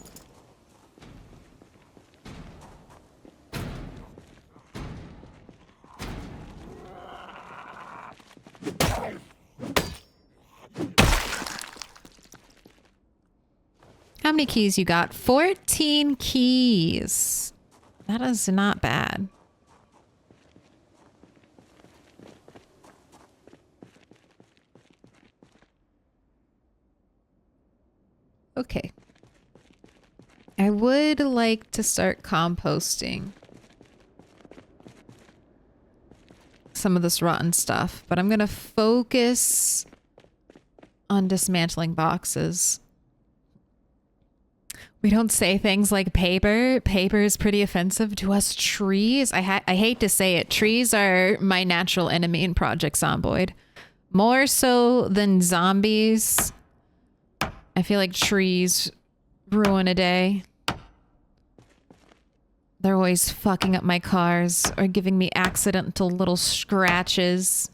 How many keys you got? 14 keys. That is not bad. Okay. I would like to start composting some of this rotten stuff, but I'm going to focus on dismantling boxes. We don't say things like paper. Paper is pretty offensive to us. Trees, I hate to say it. Trees are my natural enemy in Project Zomboid. More so than zombies. I feel like trees ruin a day. They're always fucking up my cars or giving me accidental little scratches.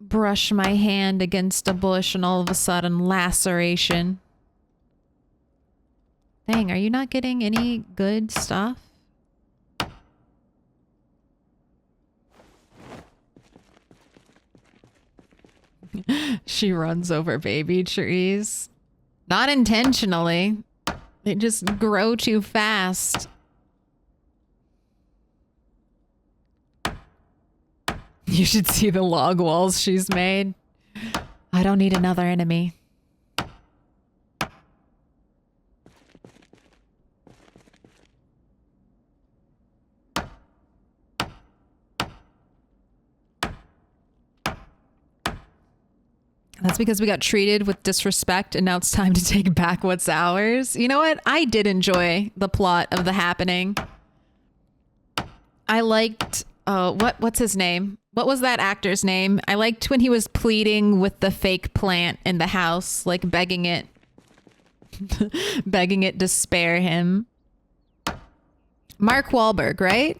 Brush my hand against a bush and all of a sudden laceration. Dang, are you not getting any good stuff? She runs over baby trees. Not intentionally. They just grow too fast. You should see the log walls she's made. I don't need another enemy. That's because we got treated with disrespect and now it's time to take back what's ours. You know what? I did enjoy the plot of The Happening. I liked, what's his name? What was that actor's name? I liked when he was pleading with the fake plant in the house, like begging it, begging it to spare him. Mark Wahlberg, right?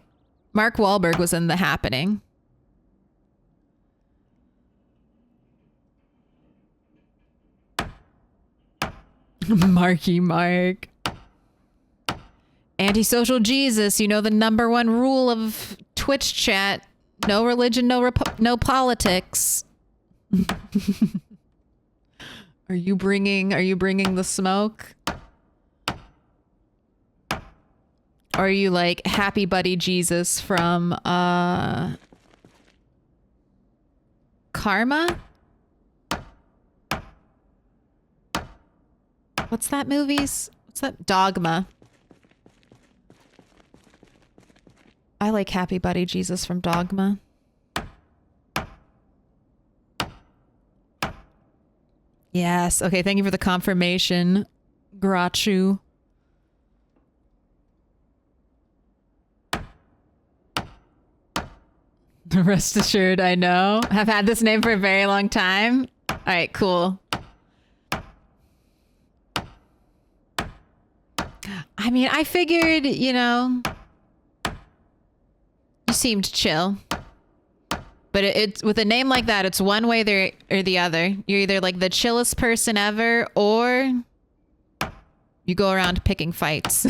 Mark Wahlberg was in The Happening. Marky Mark. Antisocial Jesus, you know the #1 rule of Twitch chat. No religion, no politics. Are you bringing the smoke? Or are you like Happy Buddy Jesus from Karma? What's that movie's? What's that? Dogma. I like Happy Buddy Jesus from Dogma. Yes. Okay, thank you for the confirmation, Grachu. Rest assured, I know. I've had this name for a very long time. All right, cool. I mean, I figured, you know, you seemed chill. But it's with a name like that, it's one way there or the other. You're either like the chillest person ever, or you go around picking fights.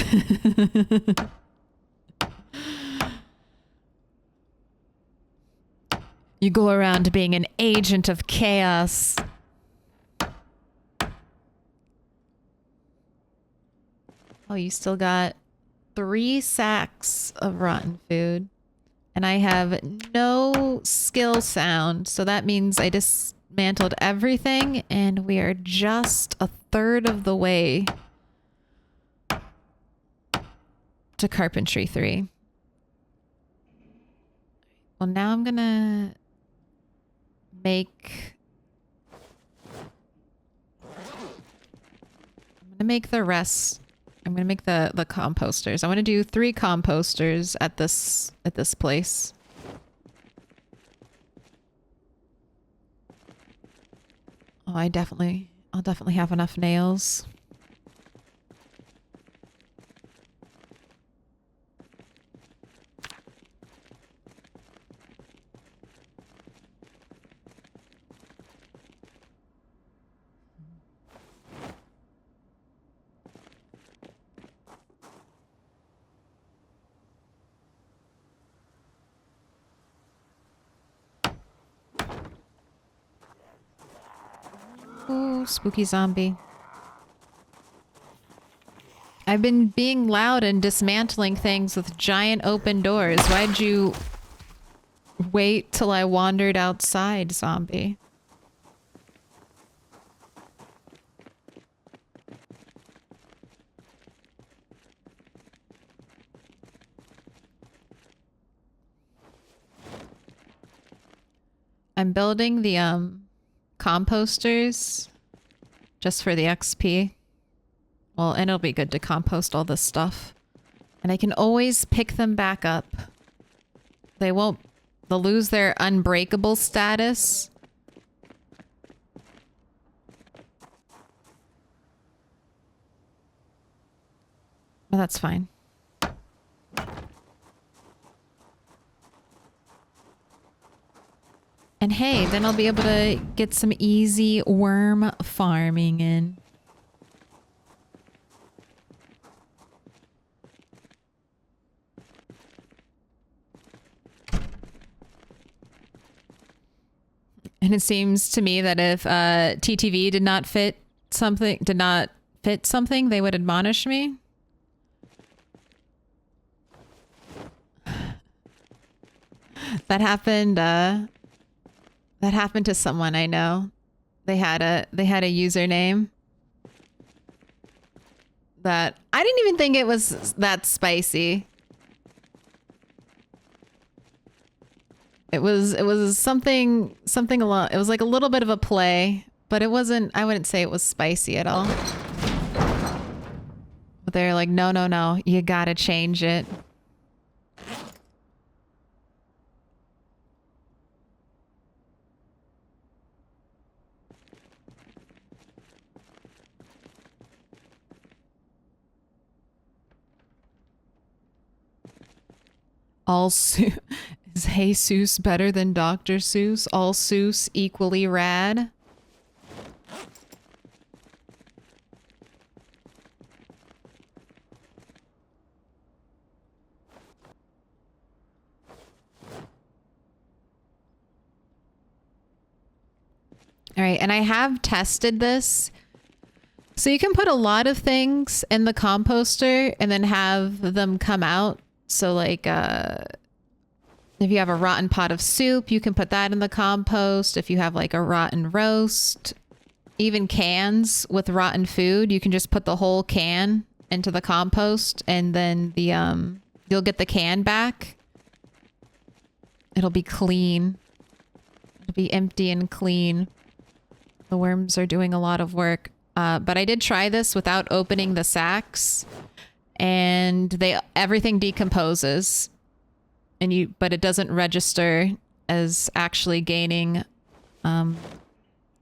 You go around being an agent of chaos. Oh, you still got 3 sacks of rotten food. And I have no skill sound. So that means I dismantled everything and we are just a third of the way to Carpentry 3. Well, now I'm gonna make... the rest. I'm gonna make the composters. I want to do 3 composters at this place. Oh, I'll definitely have enough nails. Ooh, spooky zombie. I've been being loud and dismantling things with giant open doors. Why'd you wait till I wandered outside, zombie? I'm building the composters just for the XP. Well, and it'll be good to compost all this stuff. And I can always pick them back up. They'll lose their unbreakable status. Well, that's fine. And hey, then I'll be able to get some easy worm farming in. And it seems to me that if TTV did not fit something, they would admonish me. That happened to someone I know. They had a username that I didn't even think it was that spicy. It was something along. It was like a little bit of a play, but it wasn't. I wouldn't say it was spicy at all. But they're like, no, you gotta change it. Is Jesus better than Dr. Seuss? All Seuss equally rad? All right, and I have tested this So you can put a lot of things in the composter and then have them come out. So like if you have a rotten pot of soup, you can put that in the compost. If you have like a rotten roast, even cans with rotten food, you can just put the whole can into the compost and then the you'll get the can back. It'll be clean. It'll be empty and clean. The worms are doing a lot of work. But I did try this without opening the sacks, and everything decomposes, but it doesn't register as actually gaining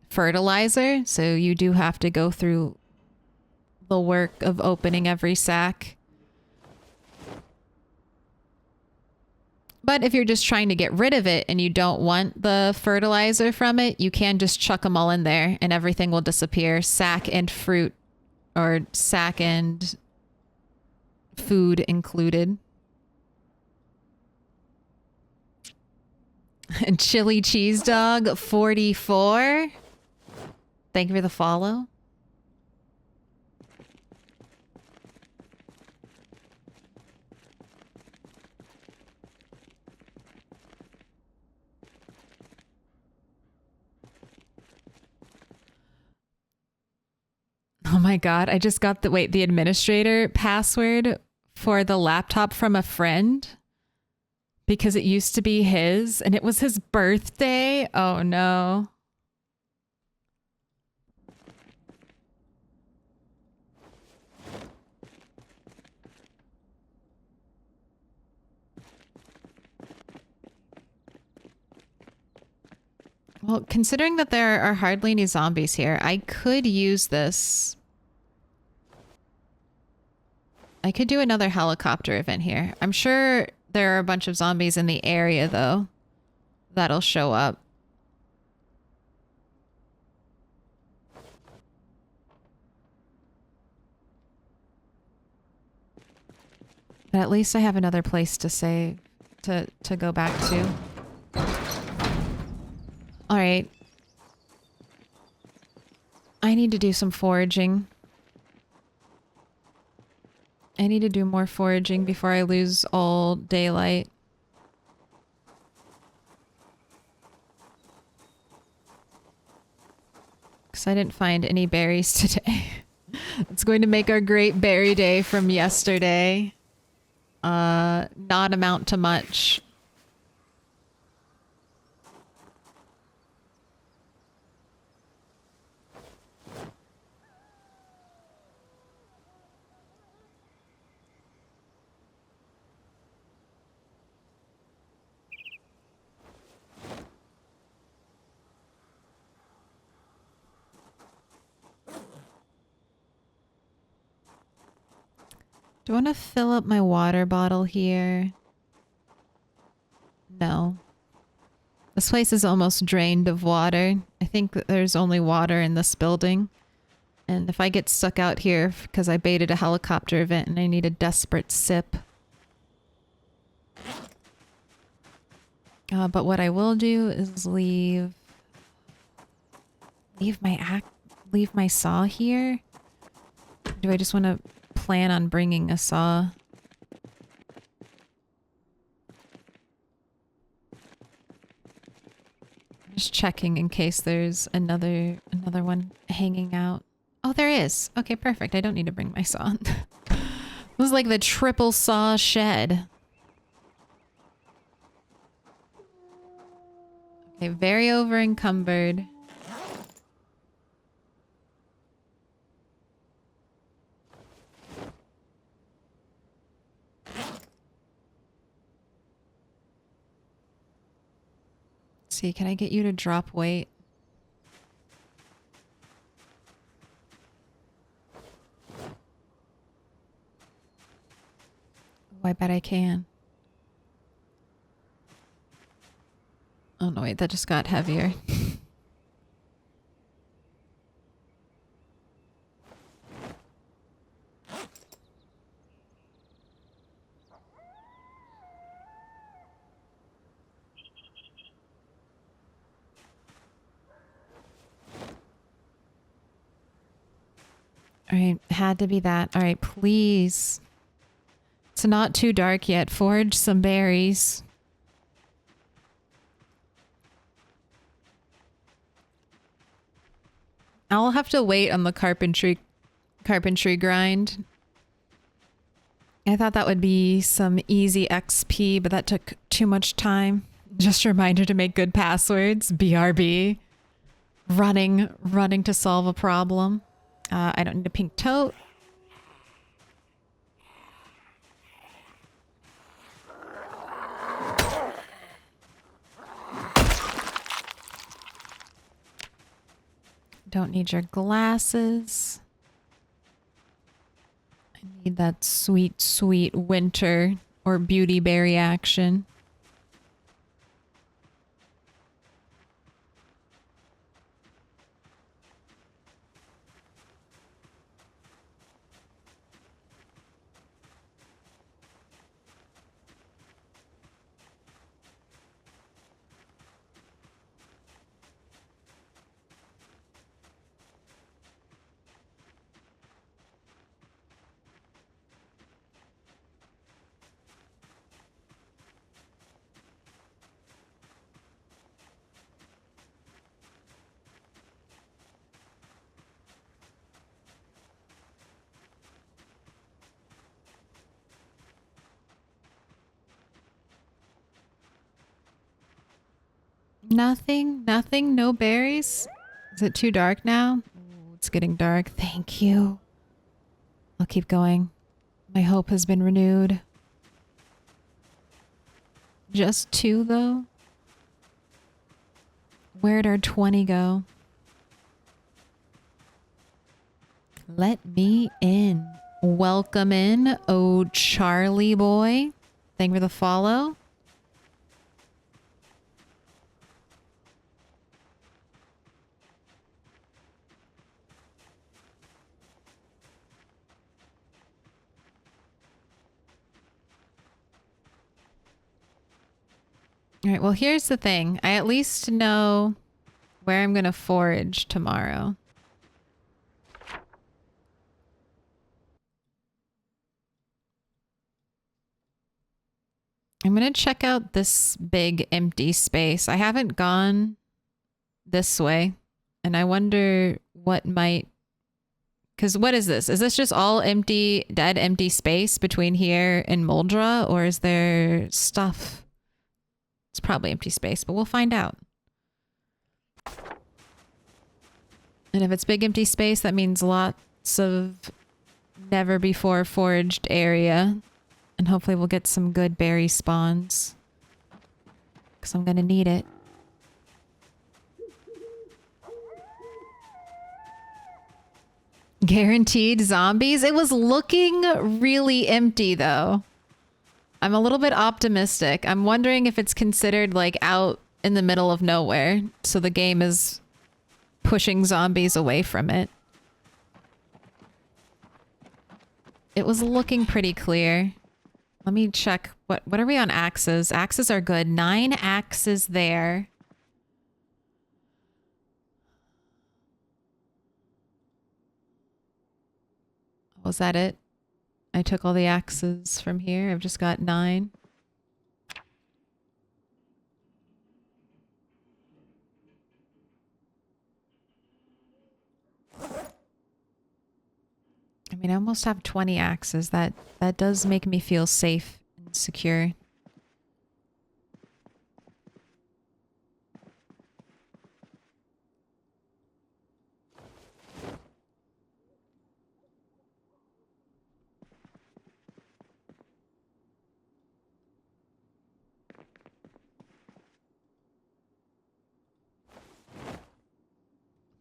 fertilizer. So you do have to go through the work of opening every sack. But if you're just trying to get rid of it and you don't want the fertilizer from it, you can just chuck them all in there and everything will disappear. Sack and fruit, or sack and food included. And chili cheese dog 44. Thank you for the follow. Oh my God. I just got the administrator password for the laptop from a friend because it used to be his and it was his birthday. Oh no. Well, considering that there are hardly any zombies here, I could use this. I could do another helicopter event here. I'm sure there are a bunch of zombies in the area, though, that'll show up. But at least I have another place to save, to go back to. All right. I need to do some foraging. I need to do more foraging before I lose all daylight. Because I didn't find any berries today. It's going to make our great berry day from yesterday not amount to much. Do I want to fill up my water bottle here? No. This place is almost drained of water. I think that there's only water in this building. And if I get stuck out here because I baited a helicopter event and I need a desperate sip. But what I will do is leave my saw here. Do I just want to plan on bringing a saw? Just checking in case there's another one hanging out. Oh, there is. Okay, perfect. I don't need to bring my saw. This is like the triple saw shed. Okay, very over encumbered. See, can I get you to drop weight? Oh, I bet I can. Oh no, wait, that just got heavier. All right, had to be that. All right, please. It's not too dark yet. Forage some berries. I'll have to wait on the carpentry grind. I thought that would be some easy XP, but that took too much time. Just a reminder to make good passwords. BRB. Running to solve a problem. I don't need a pink tote. Don't need your glasses. I need that sweet, sweet winter or beauty berry action. Nothing, no berries. Is it too dark now? Ooh, it's getting dark. Thank you. I'll keep going. My hope has been renewed. Just 2 though? Where'd our 20 go? Let me in. Welcome in, oh Charlie boy. Thank you for the follow. All right, well, here's the thing. I at least know where I'm going to forage tomorrow. I'm going to check out this big empty space. I haven't gone this way, and I wonder what might... Because what is this? Is this just all empty, dead, empty space between here and Moldra, or is there stuff? It's probably empty space, but we'll find out. And if it's big empty space, that means lots of never before foraged area. And hopefully we'll get some good berry spawns. Because I'm going to need it. Guaranteed zombies? It was looking really empty though. I'm a little bit optimistic. I'm wondering if it's considered like out in the middle of nowhere. So the game is pushing zombies away from it. It was looking pretty clear. Let me check. What are we on axes? Axes are good. 9 axes there. Was that it? I took all the axes from here. I've just got 9. I mean, I almost have 20 axes. That does make me feel safe and secure.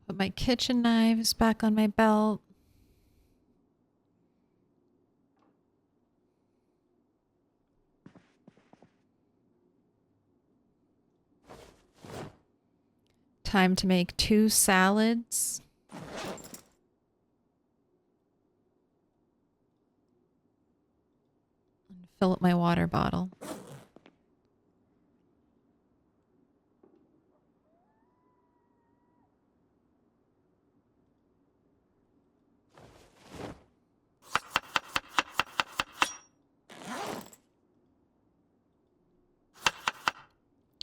Put my kitchen knives back on my belt. Time to make 2 salads. And fill up my water bottle.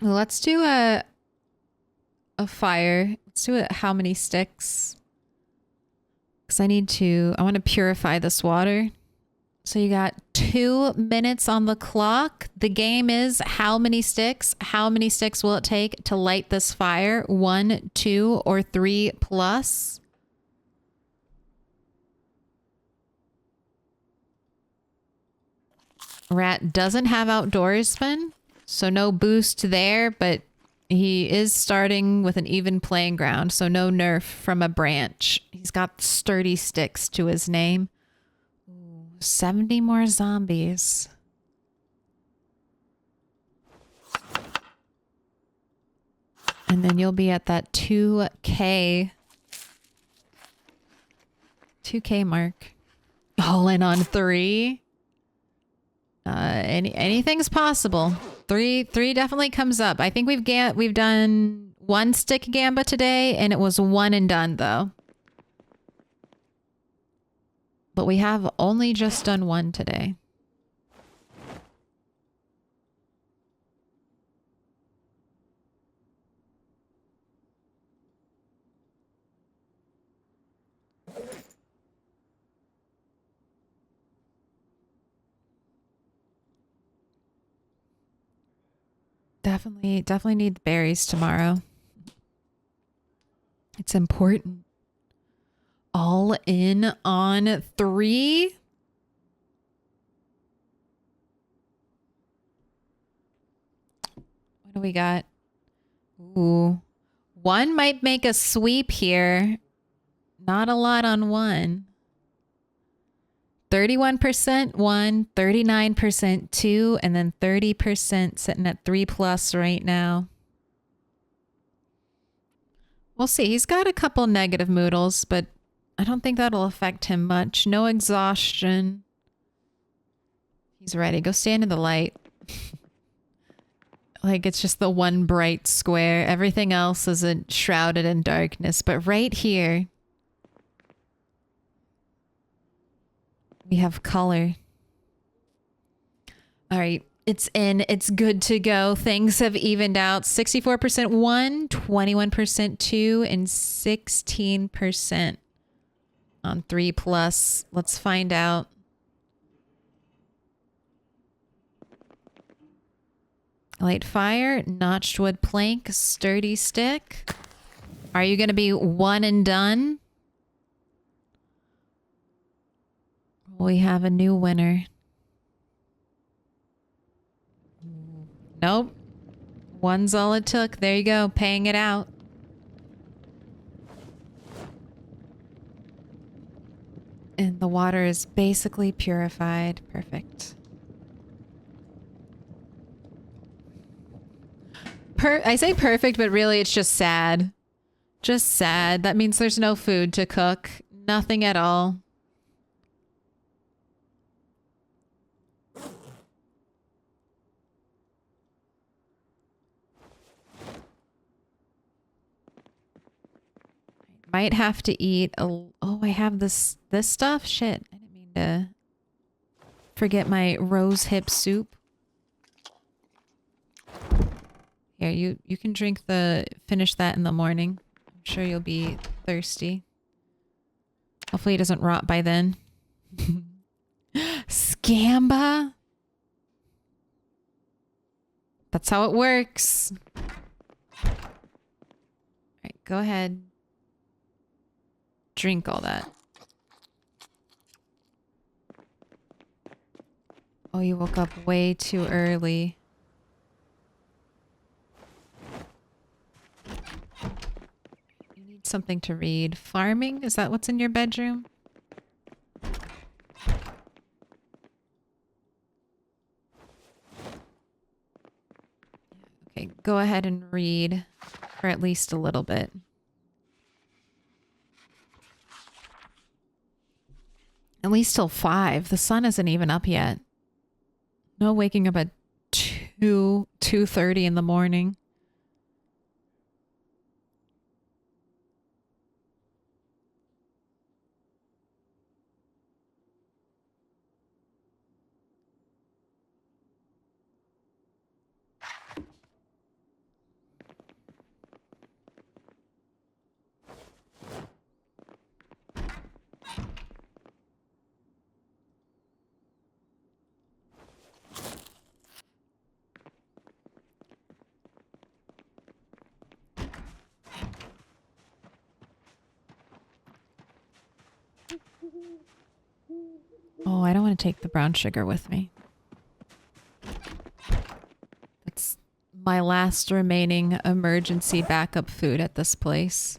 Let's do a fire. Let's do it. How many sticks? Because I want to purify this water. So you got 2 minutes on the clock. The game is how many sticks? How many sticks will it take to light this fire? 1, 2, or 3 plus? Rat doesn't have outdoorsman, so no boost there, but he is starting with an even playing ground, so no nerf from a branch. He's got sturdy sticks to his name. 70 more zombies. And then you'll be at that 2K mark. All in on 3. Anything's possible. Three definitely comes up. I think we've done 1 stick gamba today, and it was 1 and done though. But we have only just done 1 today. Definitely need the berries tomorrow. It's important. All in on 3. What do we got? Ooh. 1 might make a sweep here. Not a lot on 1. 31% 1, 39% 2, and then 30% sitting at 3 plus right now. We'll see. He's got a couple negative moodles, but I don't think that'll affect him much. No exhaustion. He's ready. Go stand in the light. Like it's just the one bright square. Everything else is shrouded in darkness. But right here, we have color. All right. It's in. It's good to go. Things have evened out. 64% 1, 21% 2, and 16% on 3 plus. Let's find out. Light fire, notched wood plank, sturdy stick. Are you going to be 1 and done? We have a new winner. Nope. 1's all it took. There you go. Paying it out. And the water is basically purified. Perfect. I say perfect, but really it's just sad. Just sad. That means there's no food to cook. Nothing at all. Might have to eat a... Oh, I have this stuff? Shit. I didn't mean to forget my rosehip soup. Here, you can finish that in the morning. I'm sure you'll be thirsty. Hopefully it doesn't rot by then. Scamba? That's how it works. All right, go ahead. Drink all that. Oh, you woke up way too early. You need something to read. Farming? Is that what's in your bedroom? Okay, go ahead and read for at least a little bit. At least till 5. The sun isn't even up yet. No waking up at 2:30 in the morning. Oh, I don't want to take the brown sugar with me. It's my last remaining emergency backup food at this place.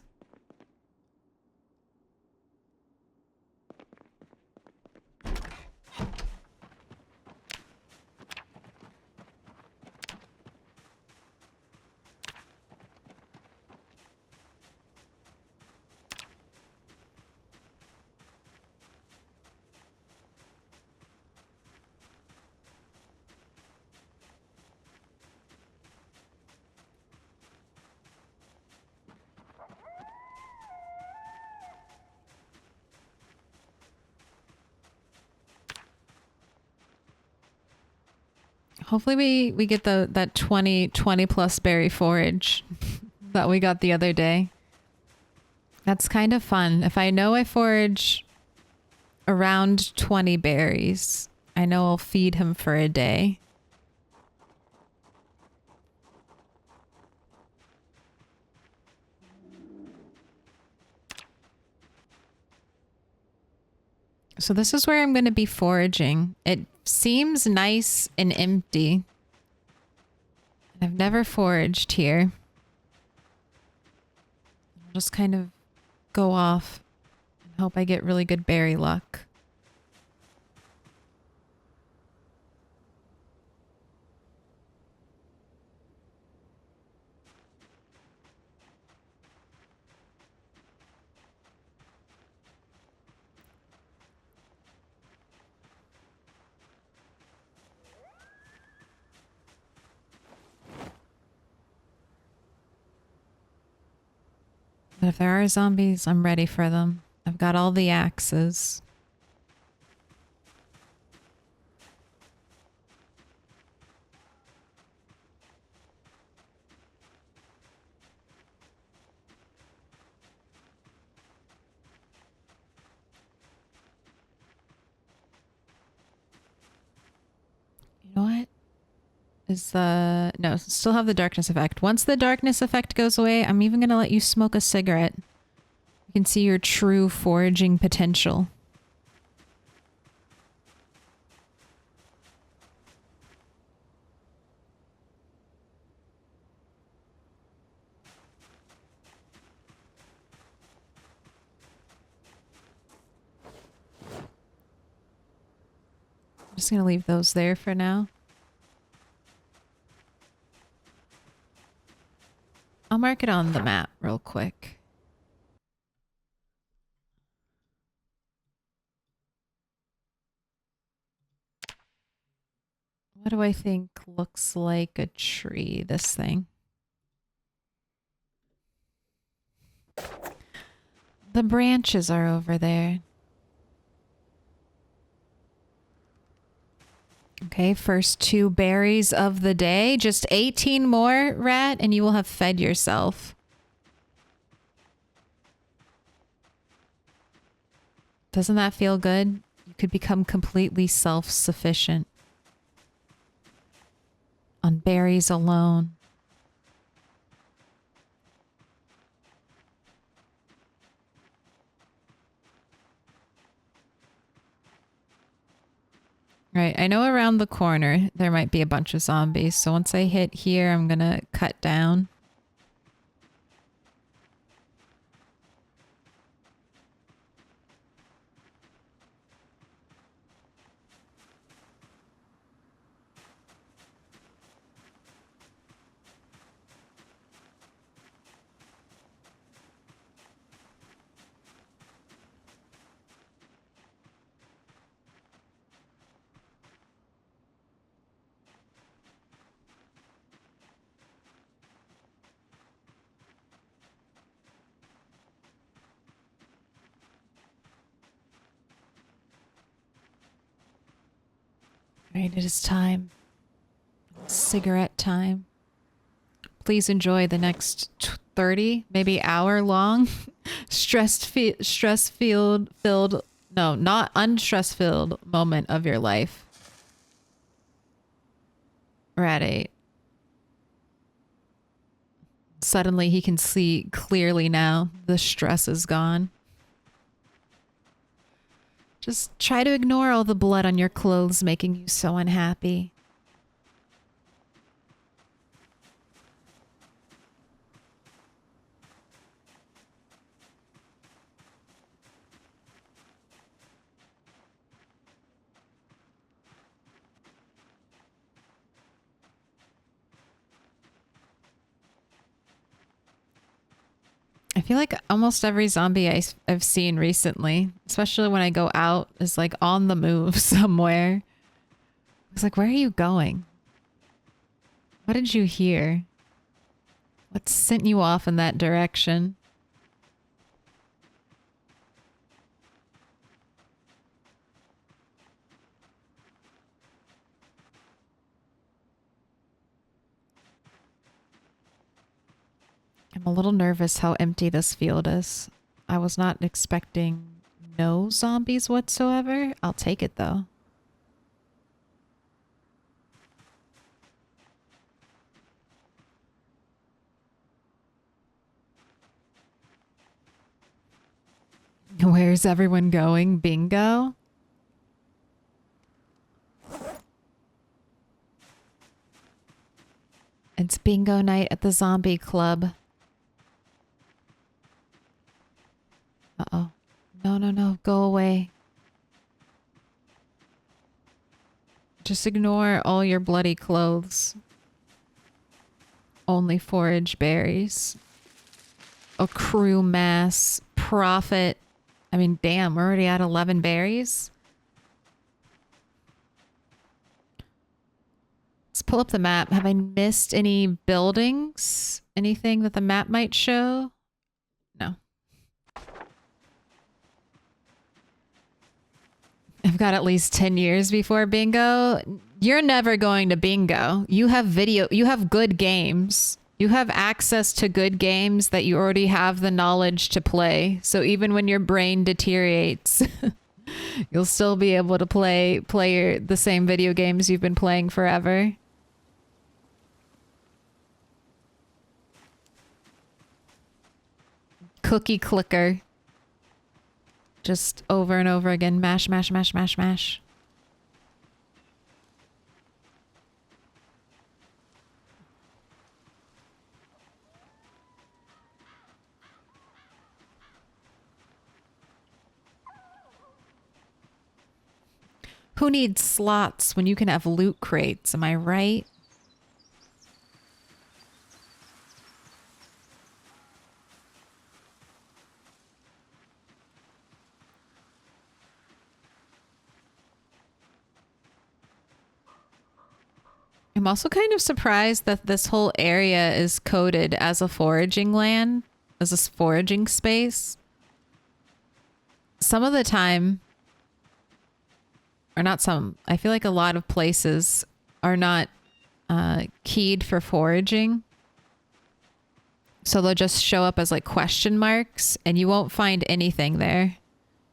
Hopefully we get that 20 plus berry forage that we got the other day. That's kind of fun. If I know I forage around 20 berries, I know I'll feed him for a day. So this is where I'm going to be foraging. It seems nice and empty. I've never foraged here. I'll just kind of go off and hope I get really good berry luck. But if there are zombies, I'm ready for them. I've got all the axes. You know what? No, still have the darkness effect. Once the darkness effect goes away, I'm even going to let you smoke a cigarette. You can see your true foraging potential. I'm just going to leave those there for now. I'll mark it on the map real quick. What do I think looks like a tree, this thing? The branches are over there. Okay, first 2 berries of the day. Just 18 more, rat, and you will have fed yourself. Doesn't that feel good? You could become completely self-sufficient on berries alone. Right, I know around the corner there might be a bunch of zombies, so once I hit here, I'm gonna cut down. Right, it is time. Cigarette time. Please enjoy the next 30, maybe hour long filled, no, not unstress filled moment of your life. We're at 8. Suddenly he can see clearly now. The stress is gone. Just try to ignore all the blood on your clothes making you so unhappy. I feel like almost every zombie I've seen recently, especially when I go out, is like on the move somewhere. It's like, where are you going? What did you hear? What sent you off in that direction? I'm a little nervous how empty this field is. I was not expecting no zombies whatsoever. I'll take it though. Where's everyone going? Bingo? It's bingo night at the zombie club. Uh-oh. No, no, no. Go away. Just ignore all your bloody clothes. Only forage berries. Accrue mass. Profit. I mean, damn, we're already at 11 berries. Let's pull up the map. Have I missed any buildings? Anything that the map might show? No. I've got at least 10 years before bingo. You're never going to bingo. You have you have good games. You have access to good games that you already have the knowledge to play. So even when your brain deteriorates, you'll still be able to play the same video games you've been playing forever. Cookie clicker. Just over and over again. Mash, mash, mash, mash, mash. Who needs slots when you can have loot crates? Am I right? I'm also kind of surprised that this whole area is coded as a foraging land, as a foraging space. Some of the time, or not some, I feel like a lot of places are not keyed for foraging. So they'll just show up as like question marks and you won't find anything there.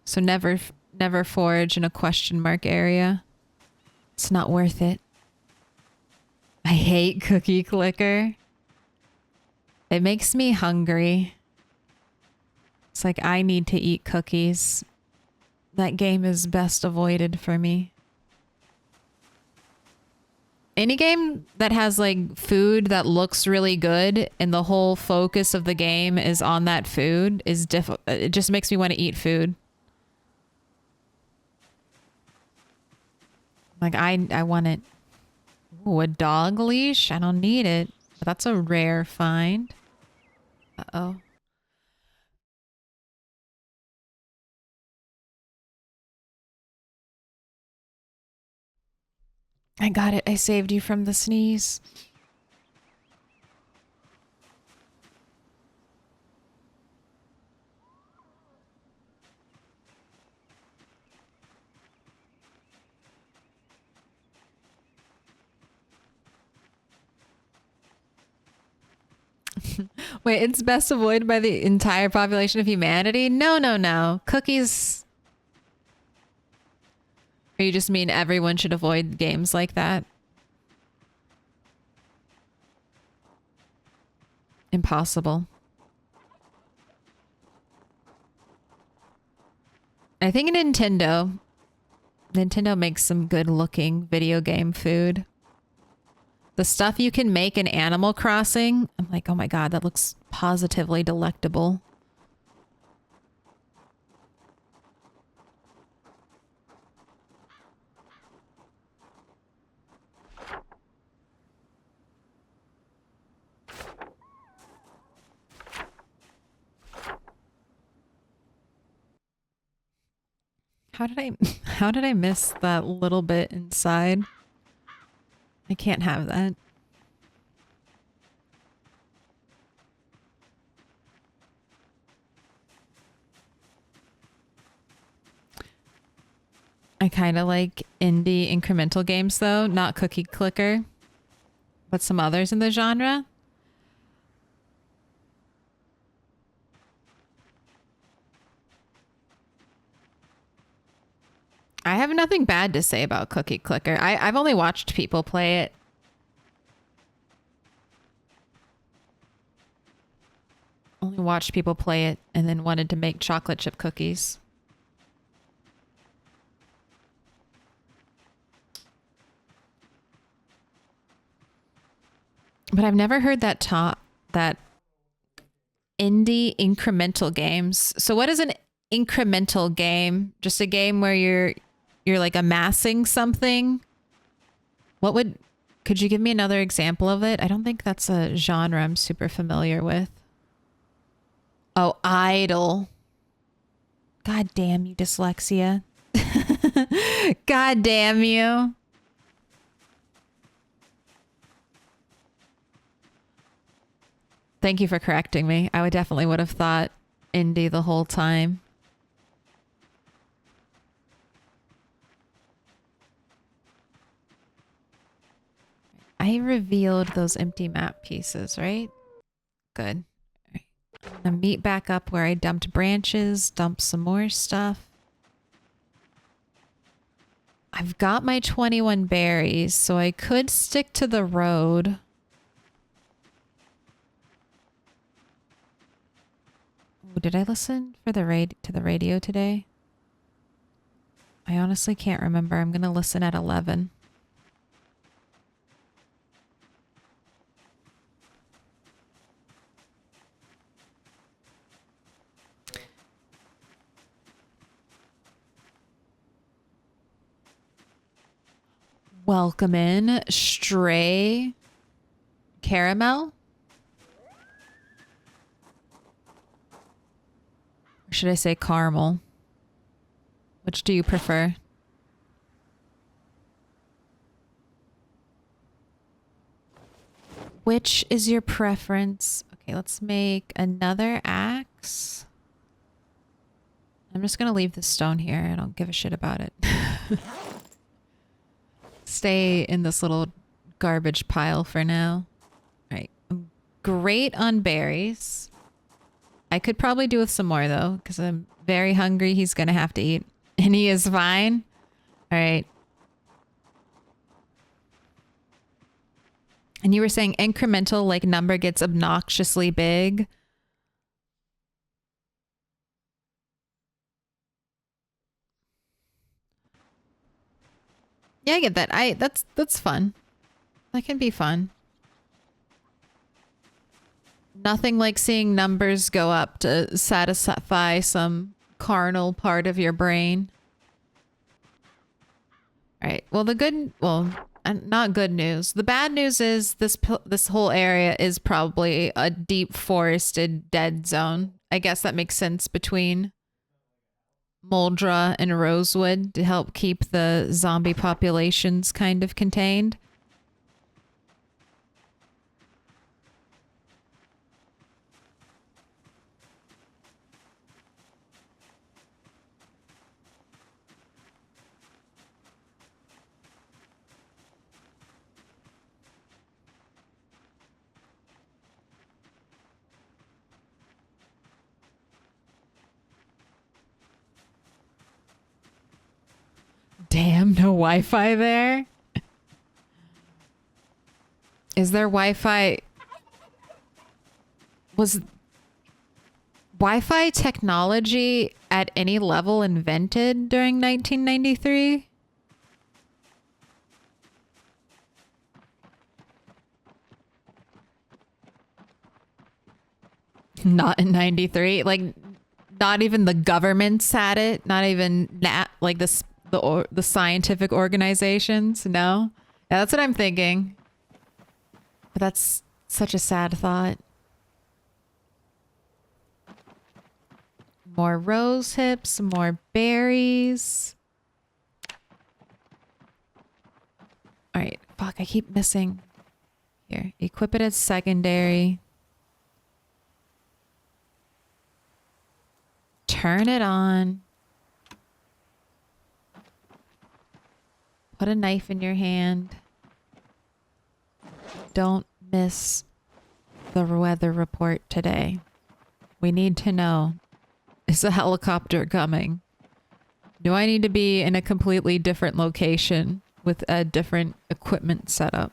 So never forage in a question mark area. It's not worth it. I hate cookie clicker. It makes me hungry. It's like I need to eat cookies. That game is best avoided for me. Any game that has like food that looks really good and the whole focus of the game is on that food is it just makes me want to eat food. Like I want it. Ooh, a dog leash? I don't need it. But that's a rare find. Uh-oh. I got it. I saved you from the sneeze. Wait, it's best avoided by the entire population of humanity? No, no, no. Cookies. Or you just mean everyone should avoid games like that? Impossible. I think Nintendo makes some good looking video game food. The stuff you can make in Animal Crossing, I'm like, oh my god, that looks positively delectable. How did I miss that little bit inside? I can't have that. I kind of like indie incremental games though, not Cookie Clicker, but some others in the genre. I have nothing bad to say about Cookie Clicker. I've only watched people play it. Only watched people play it and then wanted to make chocolate chip cookies. But I've never heard that indie incremental games. So what is an incremental game? Just a game where you're like amassing something? Could you give me another example of it? I don't think that's a genre I'm super familiar with. Oh, idle. God damn you, dyslexia. God damn you. Thank you for correcting me. I definitely would have thought indie the whole time. I revealed those empty map pieces, right? Good. Right. I'm gonna meet back up where I dumped branches, dump some more stuff. I've got my 21 berries, so I could stick to the road. Ooh, did I listen for to the radio today? I honestly can't remember. I'm gonna listen at 11. Welcome in, Stray Caramel. Or should I say caramel? Which do you prefer? Which is your preference? Okay, let's make another axe. I'm just gonna leave the stone here. I don't give a shit about it. Stay in this little garbage pile for now. All right. I'm great on berries. I could probably do with some more though, because I'm very hungry. He's gonna have to eat. And he is fine. All right. And you were saying incremental, like number gets obnoxiously big. Yeah, I get that. That's fun. That can be fun. Nothing like seeing numbers go up to satisfy some carnal part of your brain. All right. Well, not good news. The bad news is this whole area is probably a deep forested dead zone. I guess that makes sense between Moldra and Rosewood to help keep the zombie populations kind of contained. Damn, no Wi-Fi there? Is there Wi-Fi? Was Wi-Fi technology at any level invented during 1993? Not in 93. Like, not even the governments had it. Not even like the scientific organizations. No. Yeah, that's what I'm thinking. But that's such a sad thought. More rose hips, more berries. All right. Fuck, I keep missing. Here. Equip it as secondary. Turn it on. Put a knife in your hand. Don't miss the weather report today. We need to know. Is a helicopter coming? Do I need to be in a completely different location with a different equipment setup?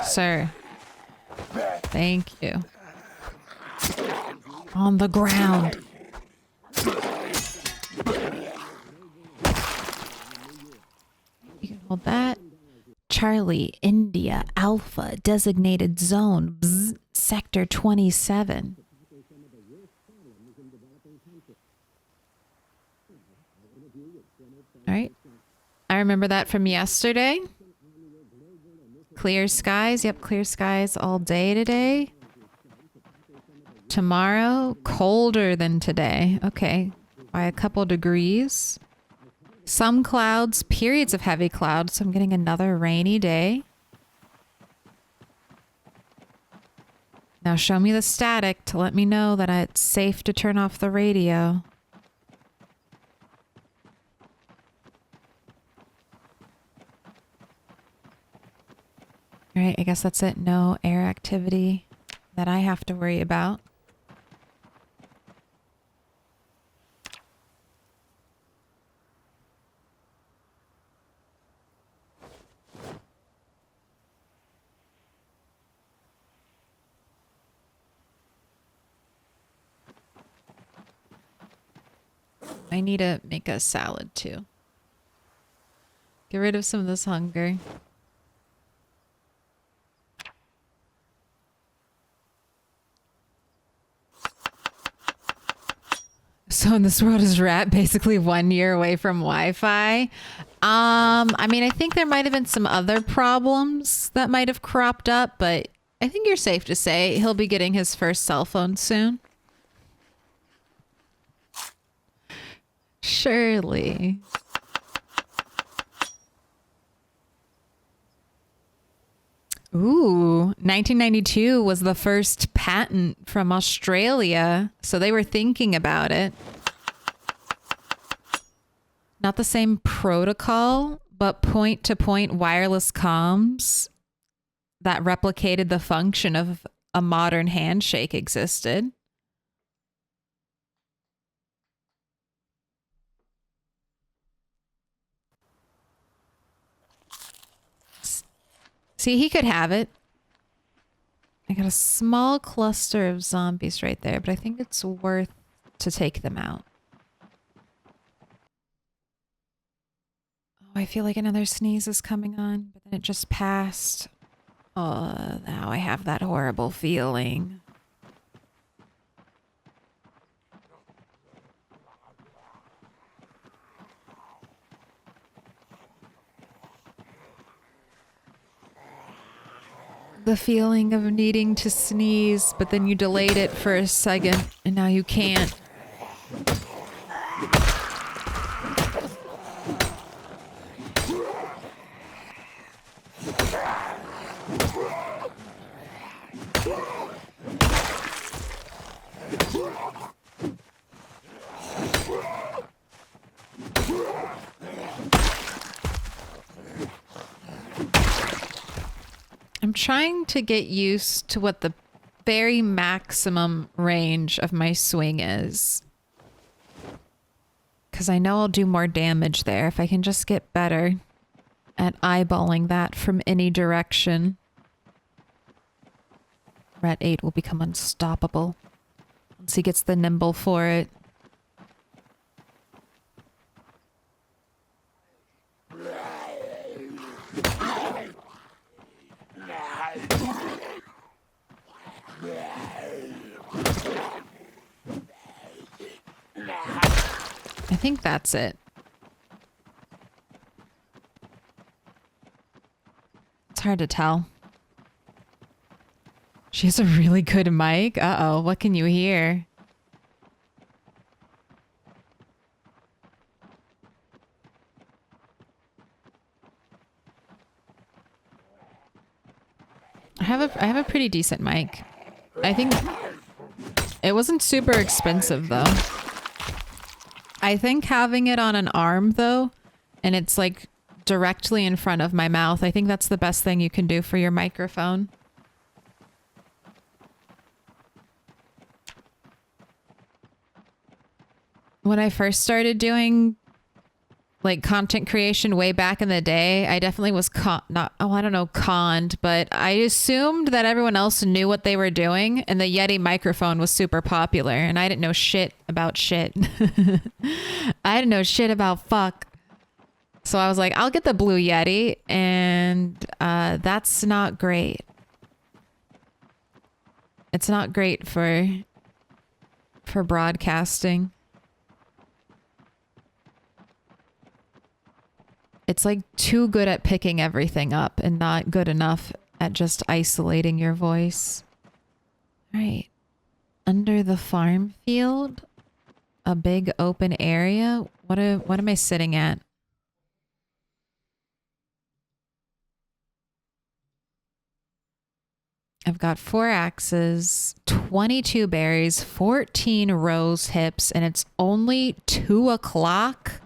Sir. Thank you. On the ground. You can hold that. Charlie, India, Alpha, designated zone, Bzz, Sector 27. All right. I remember that from yesterday. Clear skies. Yep, clear skies all day today. Tomorrow, colder than today. Okay, by a couple degrees. Some clouds, periods of heavy clouds. So I'm getting another rainy day. Now show me the static to let me know that it's safe to turn off the radio. All right, I guess that's it. No air activity that I have to worry about. I need to make a salad too. Get rid of some of this hunger. So in this world, is Rat basically 1 year away from Wi-Fi? I mean, I think there might have been some other problems that might have cropped up, but I think you're safe to say he'll be getting his first cell phone soon. Surely. Ooh, 1992 was the first patent from Australia, so they were thinking about it. Not the same protocol, but point-to-point wireless comms that replicated the function of a modern handshake existed. See, he could have it. I got a small cluster of zombies right there, but I think it's worth to take them out. Oh, I feel like another sneeze is coming on, but then it just passed. Oh, now I have that horrible feeling. The feeling of needing to sneeze, but then you delayed it for a second, and now you can't. I'm trying to get used to what the very maximum range of my swing is. Because I know I'll do more damage there if I can just get better at eyeballing that from any direction. Rat 8 will become unstoppable once he gets the nimble for it. I think that's it. It's hard to tell. She has a really good mic. Uh-oh, what can you hear? I have a pretty decent mic. I think it wasn't super expensive though. I think having it on an arm though, and it's like directly in front of my mouth, I think that's the best thing you can do for your microphone. When I first started doing like content creation way back in the day, I definitely was conned, but I assumed that everyone else knew what they were doing and the Yeti microphone was super popular and I didn't know shit about shit. I didn't know shit about fuck. So I was like, I'll get the Blue Yeti, and that's not great. It's not great for broadcasting. It's like too good at picking everything up and not good enough at just isolating your voice. All right. Under the farm field, a big open area. What am I sitting at? I've got 4 axes, 22 berries, 14 rose hips, and it's only 2 o'clock.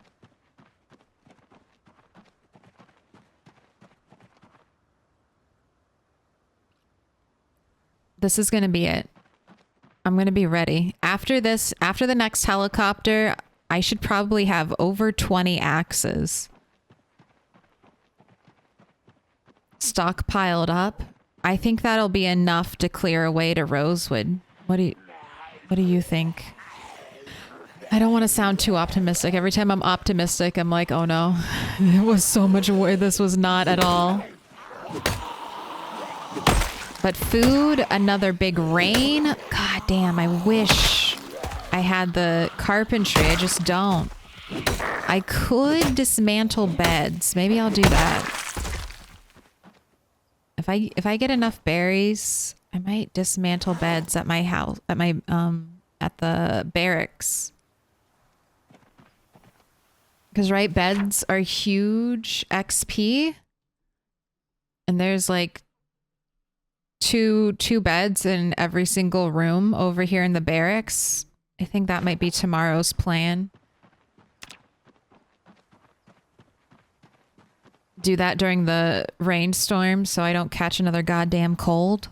This is going to be it. I'm going to be ready. After this, after the next helicopter, I should probably have over 20 axes stockpiled up. I think that'll be enough to clear away to Rosewood. What do you think? I don't want to sound too optimistic. Every time I'm optimistic, I'm like, oh no, it was so much worse. This was not at all. But food, another big rain. God damn, I wish I had the carpentry. I just don't. I could dismantle beds. Maybe I'll do that. If I get enough berries, I might dismantle beds at my house, at the barracks. Because right, beds are huge XP. And there's like two beds in every single room over here in the barracks. I think that might be tomorrow's plan. Do that during the rainstorm so I don't catch another goddamn cold.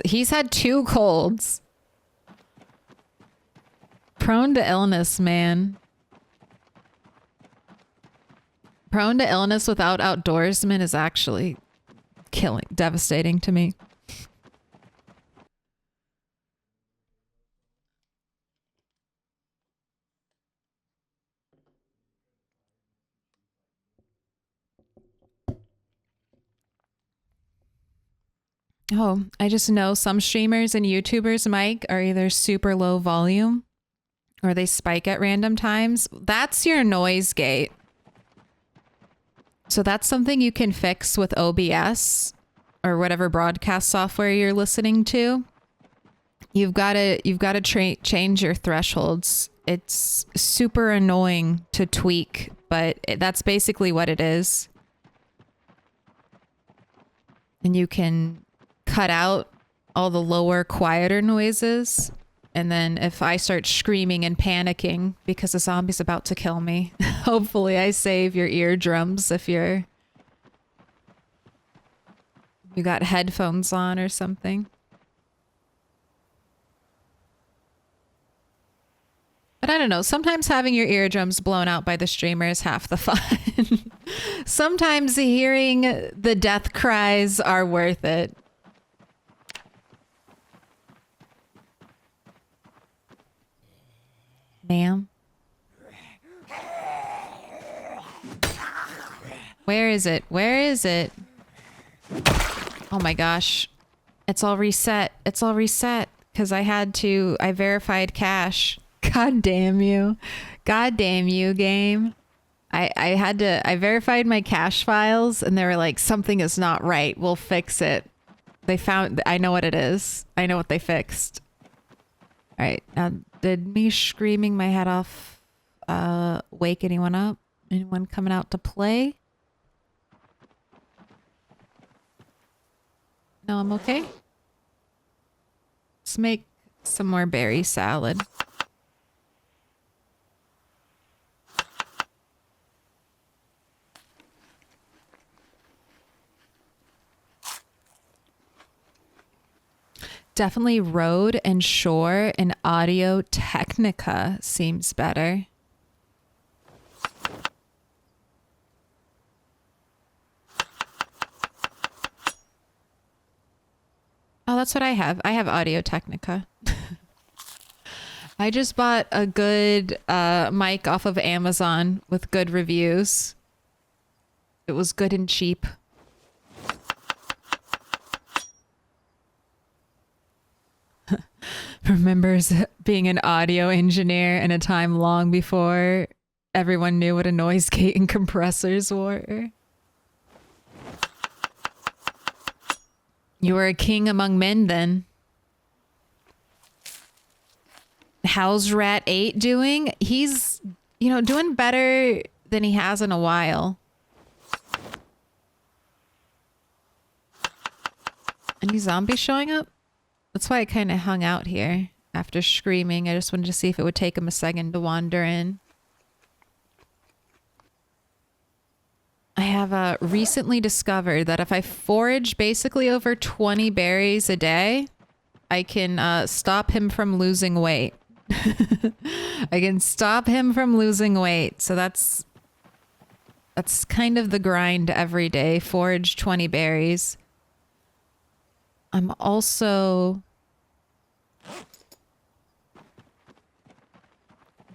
He's had 2 colds. Prone to illness, man. Prone to illness without outdoorsmen is actually devastating to me. Oh, I just know some streamers and YouTubers' mic are either super low volume or they spike at random times. That's your noise gate. So that's something you can fix with OBS or whatever broadcast software you're listening to. You've got to change your thresholds. It's super annoying to tweak, but that's basically what it is. And you can cut out all the lower, quieter noises. And then if I start screaming and panicking because a zombie's about to kill me, hopefully I save your eardrums if you're You got headphones on or something. But I don't know. Sometimes having your eardrums blown out by the streamer is half the fun. Sometimes hearing the death cries are worth it. Ma'am? Where is it? Where is it? Oh my gosh. It's all reset. It's all reset. Because I verified cache. God damn you. God damn you, game. I verified my cache files and they were like, something is not right. We'll fix it. I know what it is. I know what they fixed. All right. Now, did me screaming my head off wake anyone up? Anyone coming out to play? No, I'm okay. Let's make some more berry salad. Definitely Rode and Shure and Audio Technica seems better. Oh, that's what I have. I have Audio Technica. I just bought a good mic off of Amazon with good reviews. It was good and cheap. Remembers being an audio engineer in a time long before everyone knew what a noise gate and compressors were. You were a king among men then. How's Rat 8 doing? He's, doing better than he has in a while. Any zombies showing up? That's why I kind of hung out here after screaming. I just wanted to see if it would take him a second to wander in. I have recently discovered that if I forage basically over 20 berries a day, I can stop him from losing weight. I can stop him from losing weight. So that's kind of the grind every day. Forage 20 berries. I'm also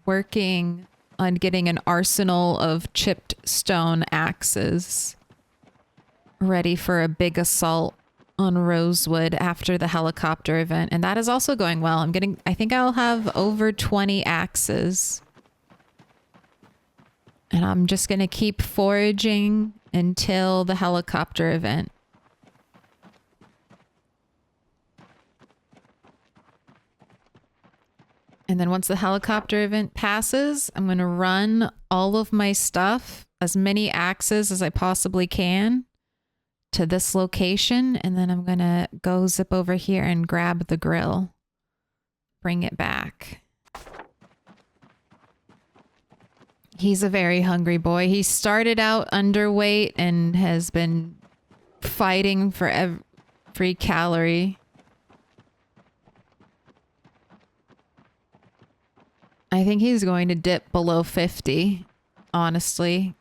working on getting an arsenal of chipped stone axes ready for a big assault on Rosewood after the helicopter event. And that is also going well. I think I'll have over 20 axes. And I'm just going to keep foraging until the helicopter event. And then once the helicopter event passes, I'm going to run all of my stuff, as many axes as I possibly can, to this location. And then I'm going to go zip over here and grab the grill. Bring it back. He's a very hungry boy. He started out underweight and has been fighting for every calorie. I think he's going to dip below 50, honestly.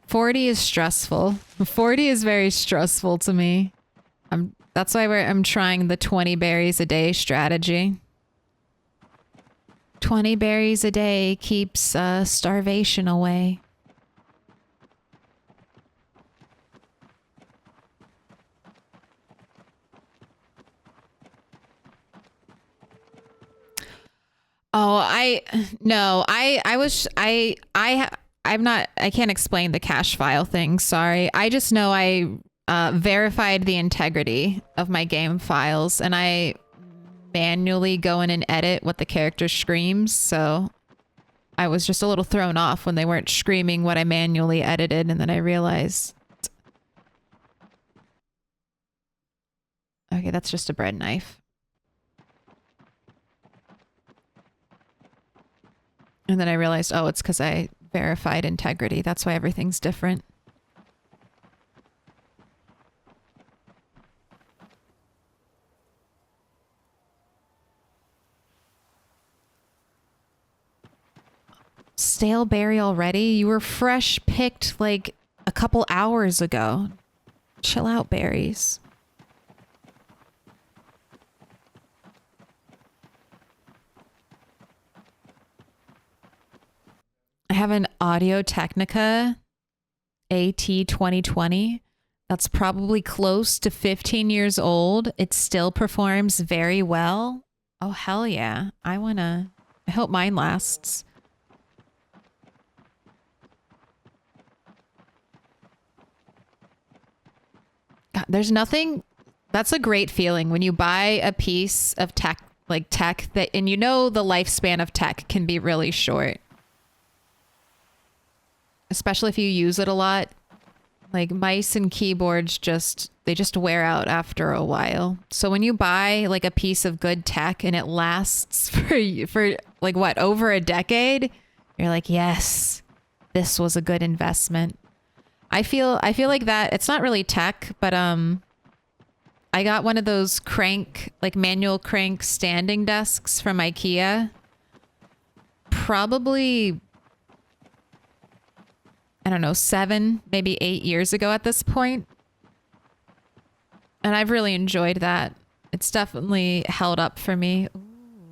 40 is stressful. 40 is very stressful to me. That's why I'm trying the 20 berries a day strategy. 20 berries a day keeps starvation away. Oh, I can't explain the cache file thing. Sorry. I just know I verified the integrity of my game files and I manually go in and edit what the character screams. So I was just a little thrown off when they weren't screaming what I manually edited. And then I realized, okay, that's just a bread knife. And then I realized, oh, it's because I verified integrity. That's why everything's different. stale berry already? You were fresh picked like a couple hours ago. Chill out, berries. I have an Audio Technica AT2020 that's probably close to 15 years old. It still performs very well. Oh, hell yeah. I hope mine lasts. God, there's nothing. That's a great feeling when you buy a piece of tech, like tech that, and you know the lifespan of tech can be really short. Especially if you use it a lot. Like mice and keyboards they just wear out after a while. So when you buy like a piece of good tech and it lasts for like what, over a decade, you're like, yes, this was a good investment. I feel like that. It's not really tech, but I got one of those manual crank standing desks from IKEA. Probably, I don't know, 7, maybe 8 years ago at this point. And I've really enjoyed that. It's definitely held up for me.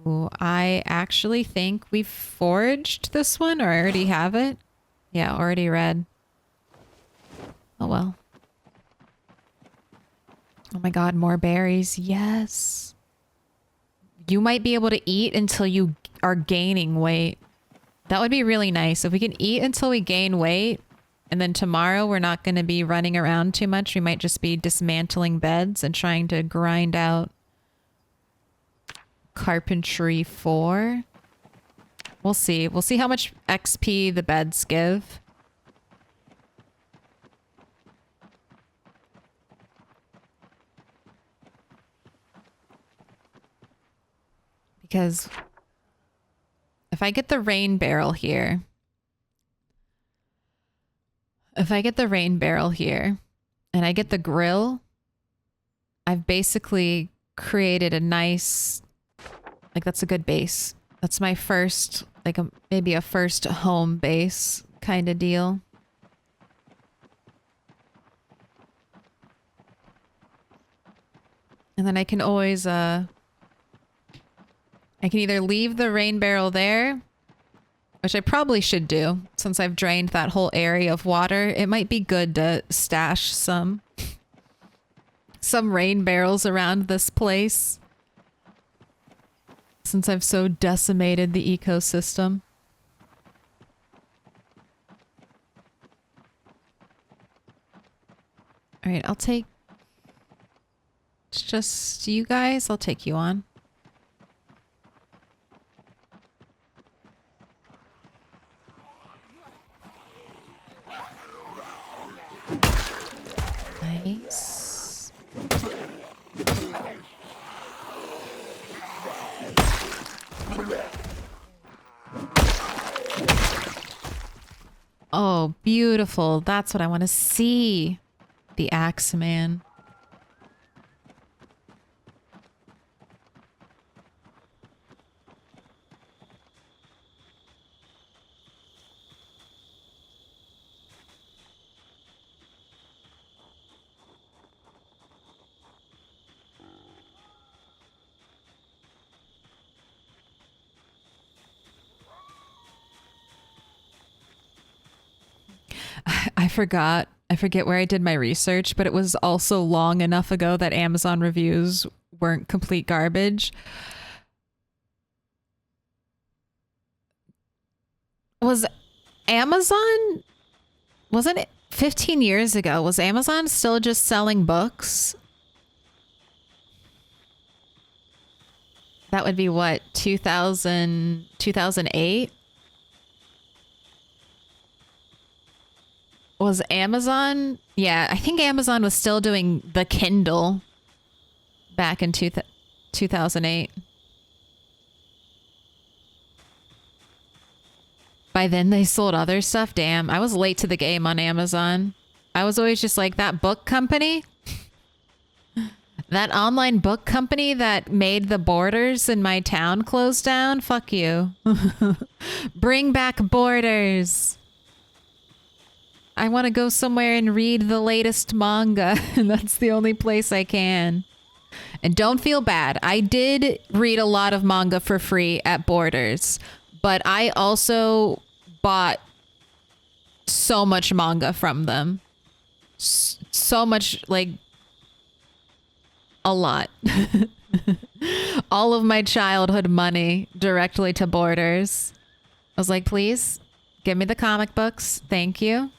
Ooh, I actually think we've forged this one, or I already have it. Yeah, already read. Oh well. Oh my god, more berries. Yes. You might be able to eat until you are gaining weight. That would be really nice. If we can eat until we gain weight, and then tomorrow we're not going to be running around too much. We might just be dismantling beds and trying to grind out carpentry 4. We'll see. We'll see how much XP the beds give. Because if I get the rain barrel here, and I get the grill, I've basically created a nice, like that's a good base. That's my first, like maybe a first home base kind of deal. And then I can always, I can either leave the rain barrel there, which I probably should do since I've drained that whole area of water. It might be good to stash some rain barrels around this place since I've so decimated the ecosystem. All right, I'll take... It's just you guys. I'll take you on. Nice. Oh, beautiful. That's what I want to see. The Axeman. I forget where I did my research, but it was also long enough ago that Amazon reviews weren't complete garbage. Was Amazon, wasn't it 15 years ago? Was Amazon still just selling books? That would be what, 2008? Was Amazon? Yeah, I think Amazon was still doing the Kindle back in 2008. By then they sold other stuff. Damn, I was late to the game on Amazon. I was always just like, that book company? That online book company that made the Borders in my town close down? Fuck you. Bring back Borders. I want to go somewhere and read the latest manga. And that's the only place I can. And don't feel bad. I did read a lot of manga for free at Borders. But I also bought so much manga from them. So much, like, a lot. All of my childhood money directly to Borders. I was like, please, give me the comic books. Thank you.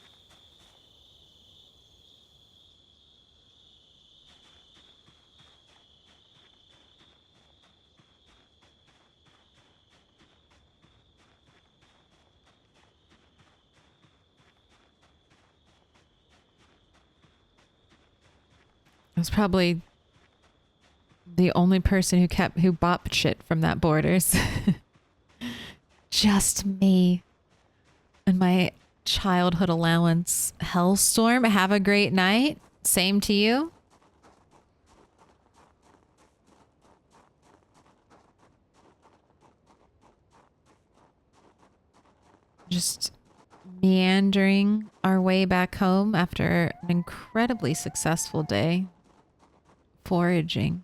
I was probably the only person who bought shit from that Borders. Just me and my childhood allowance. Hellstorm, have a great night. Same to you. Just meandering our way back home after an incredibly successful day foraging.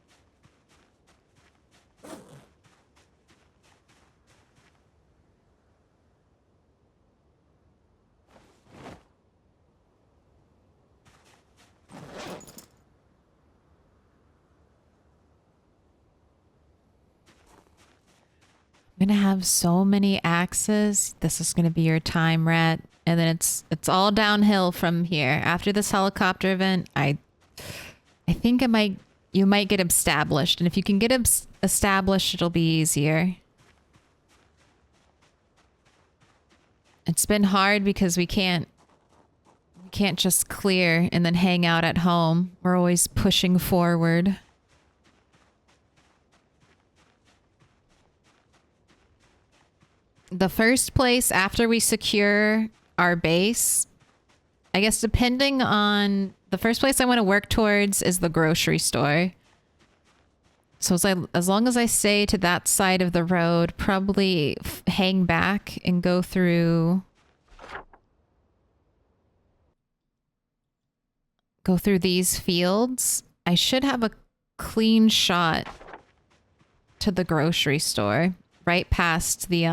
I'm gonna have so many axes. This is gonna be your time, Rat. And then it's all downhill from here. After this helicopter event, I think you might get established, and if you can get established, it'll be easier. It's been hard because we can't just clear and then hang out at home. We're always pushing forward. The first place after we secure our base, I guess depending on the first place I want to work towards is the grocery store. So as long as I stay to that side of the road, probably hang back and go through these fields, I should have a clean shot to the grocery store right past the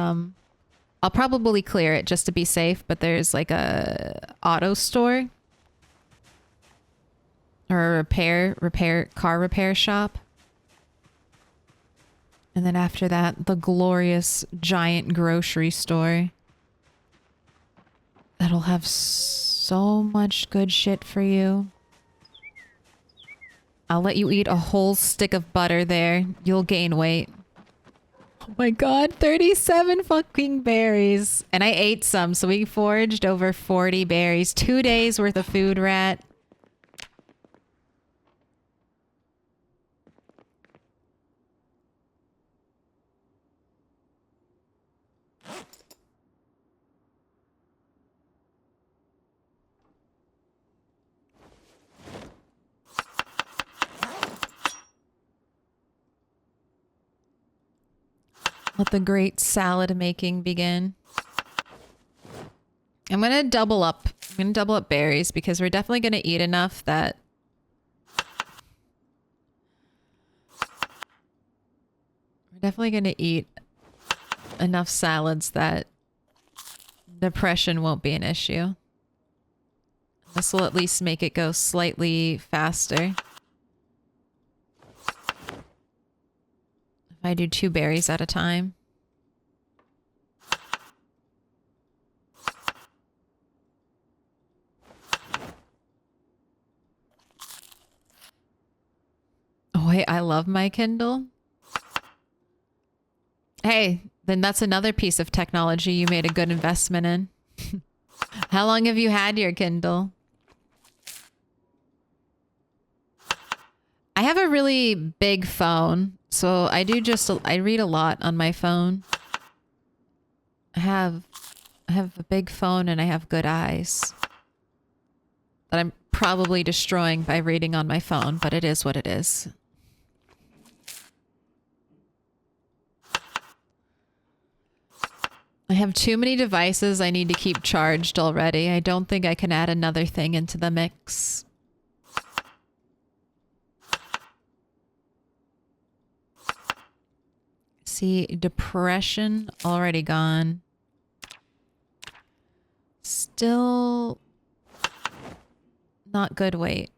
I'll probably clear it just to be safe, but there's like a auto store or a car repair shop. And then after that, the glorious giant grocery store. That'll have so much good shit for you. I'll let you eat a whole stick of butter there. You'll gain weight. Oh my god, 37 fucking berries. And I ate some, so we foraged over 40 berries. 2 days worth of food, Rat. Let the great salad making begin. I'm gonna double up. I'm gonna double up berries because we're definitely gonna eat enough that we're definitely gonna eat enough salads that depression won't be an issue. This will at least make it go slightly faster. I do 2 berries at a time. Oh wait, I love my Kindle. Hey, then that's another piece of technology you made a good investment in. How long have you had your Kindle? I have a really big phone. So I read a lot on my phone. I have a big phone and I have good eyes that I'm probably destroying by reading on my phone, but it is what it is. I have too many devices I need to keep charged already. I don't think I can add another thing into the mix. See, depression already gone. Still not good weight.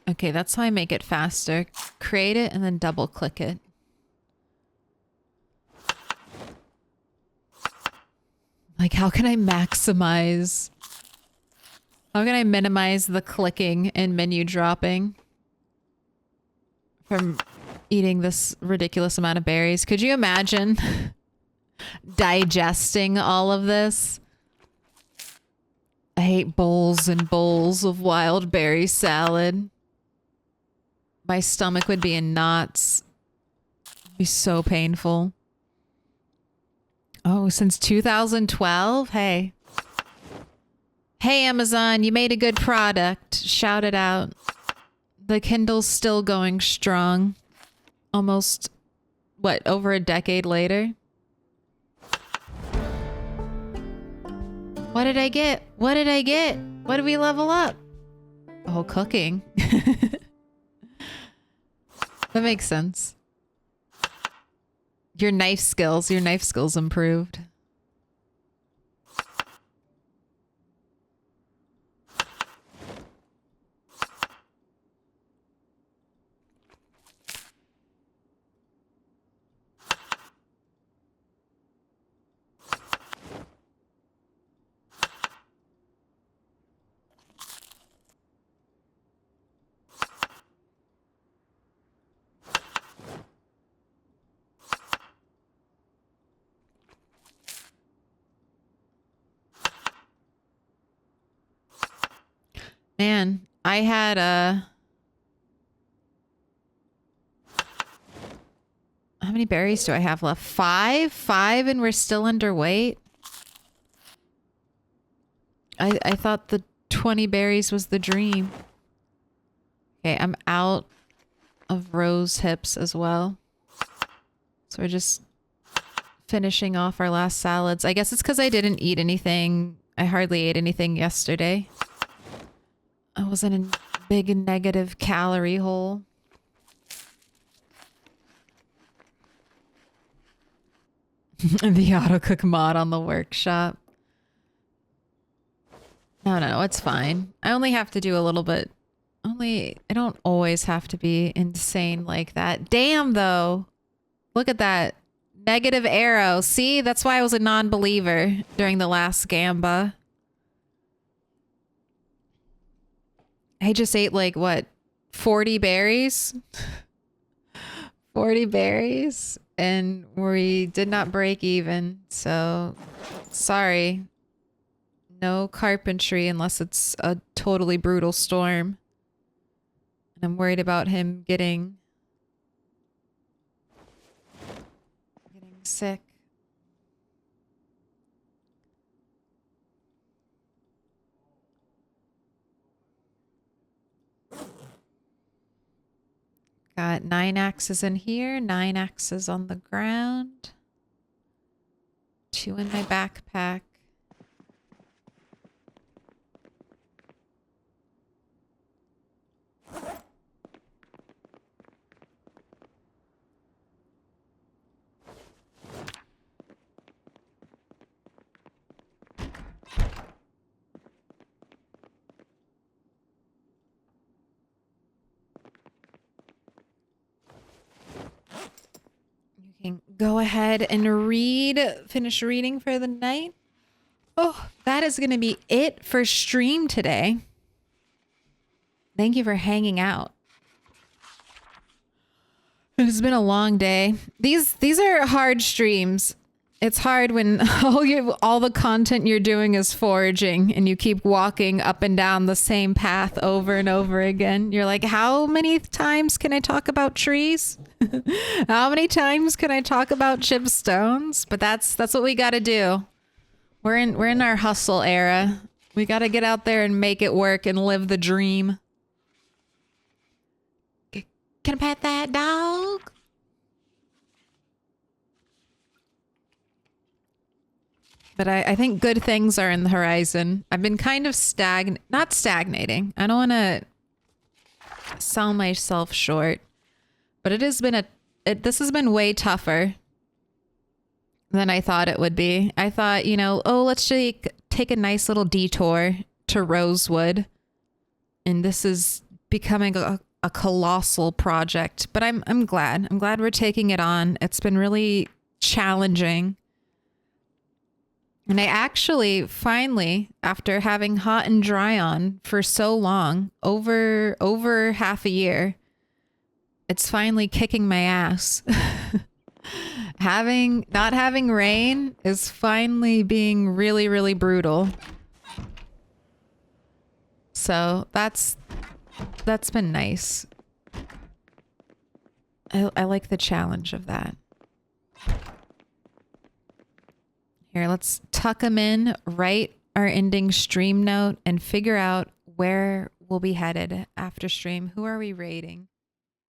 Okay, that's how I make it faster. Create it and then double click it. Like, how can I maximize? How can I minimize the clicking and menu dropping from eating this ridiculous amount of berries? Could you imagine digesting all of this? I hate bowls and bowls of wild berry salad. My stomach would be in knots. It'd be so painful. Oh, since 2012? Hey. Hey, Amazon, you made a good product. Shout it out. The Kindle's still going strong. Almost, what, over a decade later? What did I get? What did I get? What did we level up? Oh, cooking. That makes sense. Your knife skills improved. Man, I had how many berries do I have left? Five, and we're still underweight. I thought the 20 berries was the dream. Okay, I'm out of Rosehips as well. So we're just finishing off our last salads. I guess it's because I didn't eat anything. I hardly ate anything yesterday. I was in a big negative calorie hole. The autocook mod on the workshop. No, it's fine. I only have to do a little bit. I don't always have to be insane like that. Damn, though. Look at that. Negative arrow. See? That's why I was a non-believer during the last Gamba. I just ate like, what, 40 berries? 40 berries? And we did not break even. So, sorry. No carpentry unless it's a totally brutal storm. And I'm worried about him getting sick. Got 9 axes in here, 9 axes on the ground, 2 in my backpack. Go ahead and finish reading for the night. Oh, that is going to be it for stream today. Thank you for hanging out. It has been a long day. These are hard streams. It's hard when all the content you're doing is foraging and you keep walking up and down the same path over and over again. You're like, how many times can I talk about trees? How many times can I talk about chip stones? But that's what we got to do. We're in our hustle era. We got to get out there and make it work and live the dream. Can I pet that dog? But I think good things are in the horizon. I've been kind of not stagnating. I don't want to sell myself short, but this has been way tougher than I thought it would be. I thought, let's take a nice little detour to Rosewood, and this is becoming a colossal project. But I'm glad. I'm glad we're taking it on. It's been really challenging. And I actually finally, after having hot and dry on for so long, over half a year, it's finally kicking my ass. Not having rain is finally being really, really brutal. So that's been nice. I like the challenge of that. Here, let's tuck them in, write our ending stream note, and figure out where we'll be headed after stream. Who are we raiding?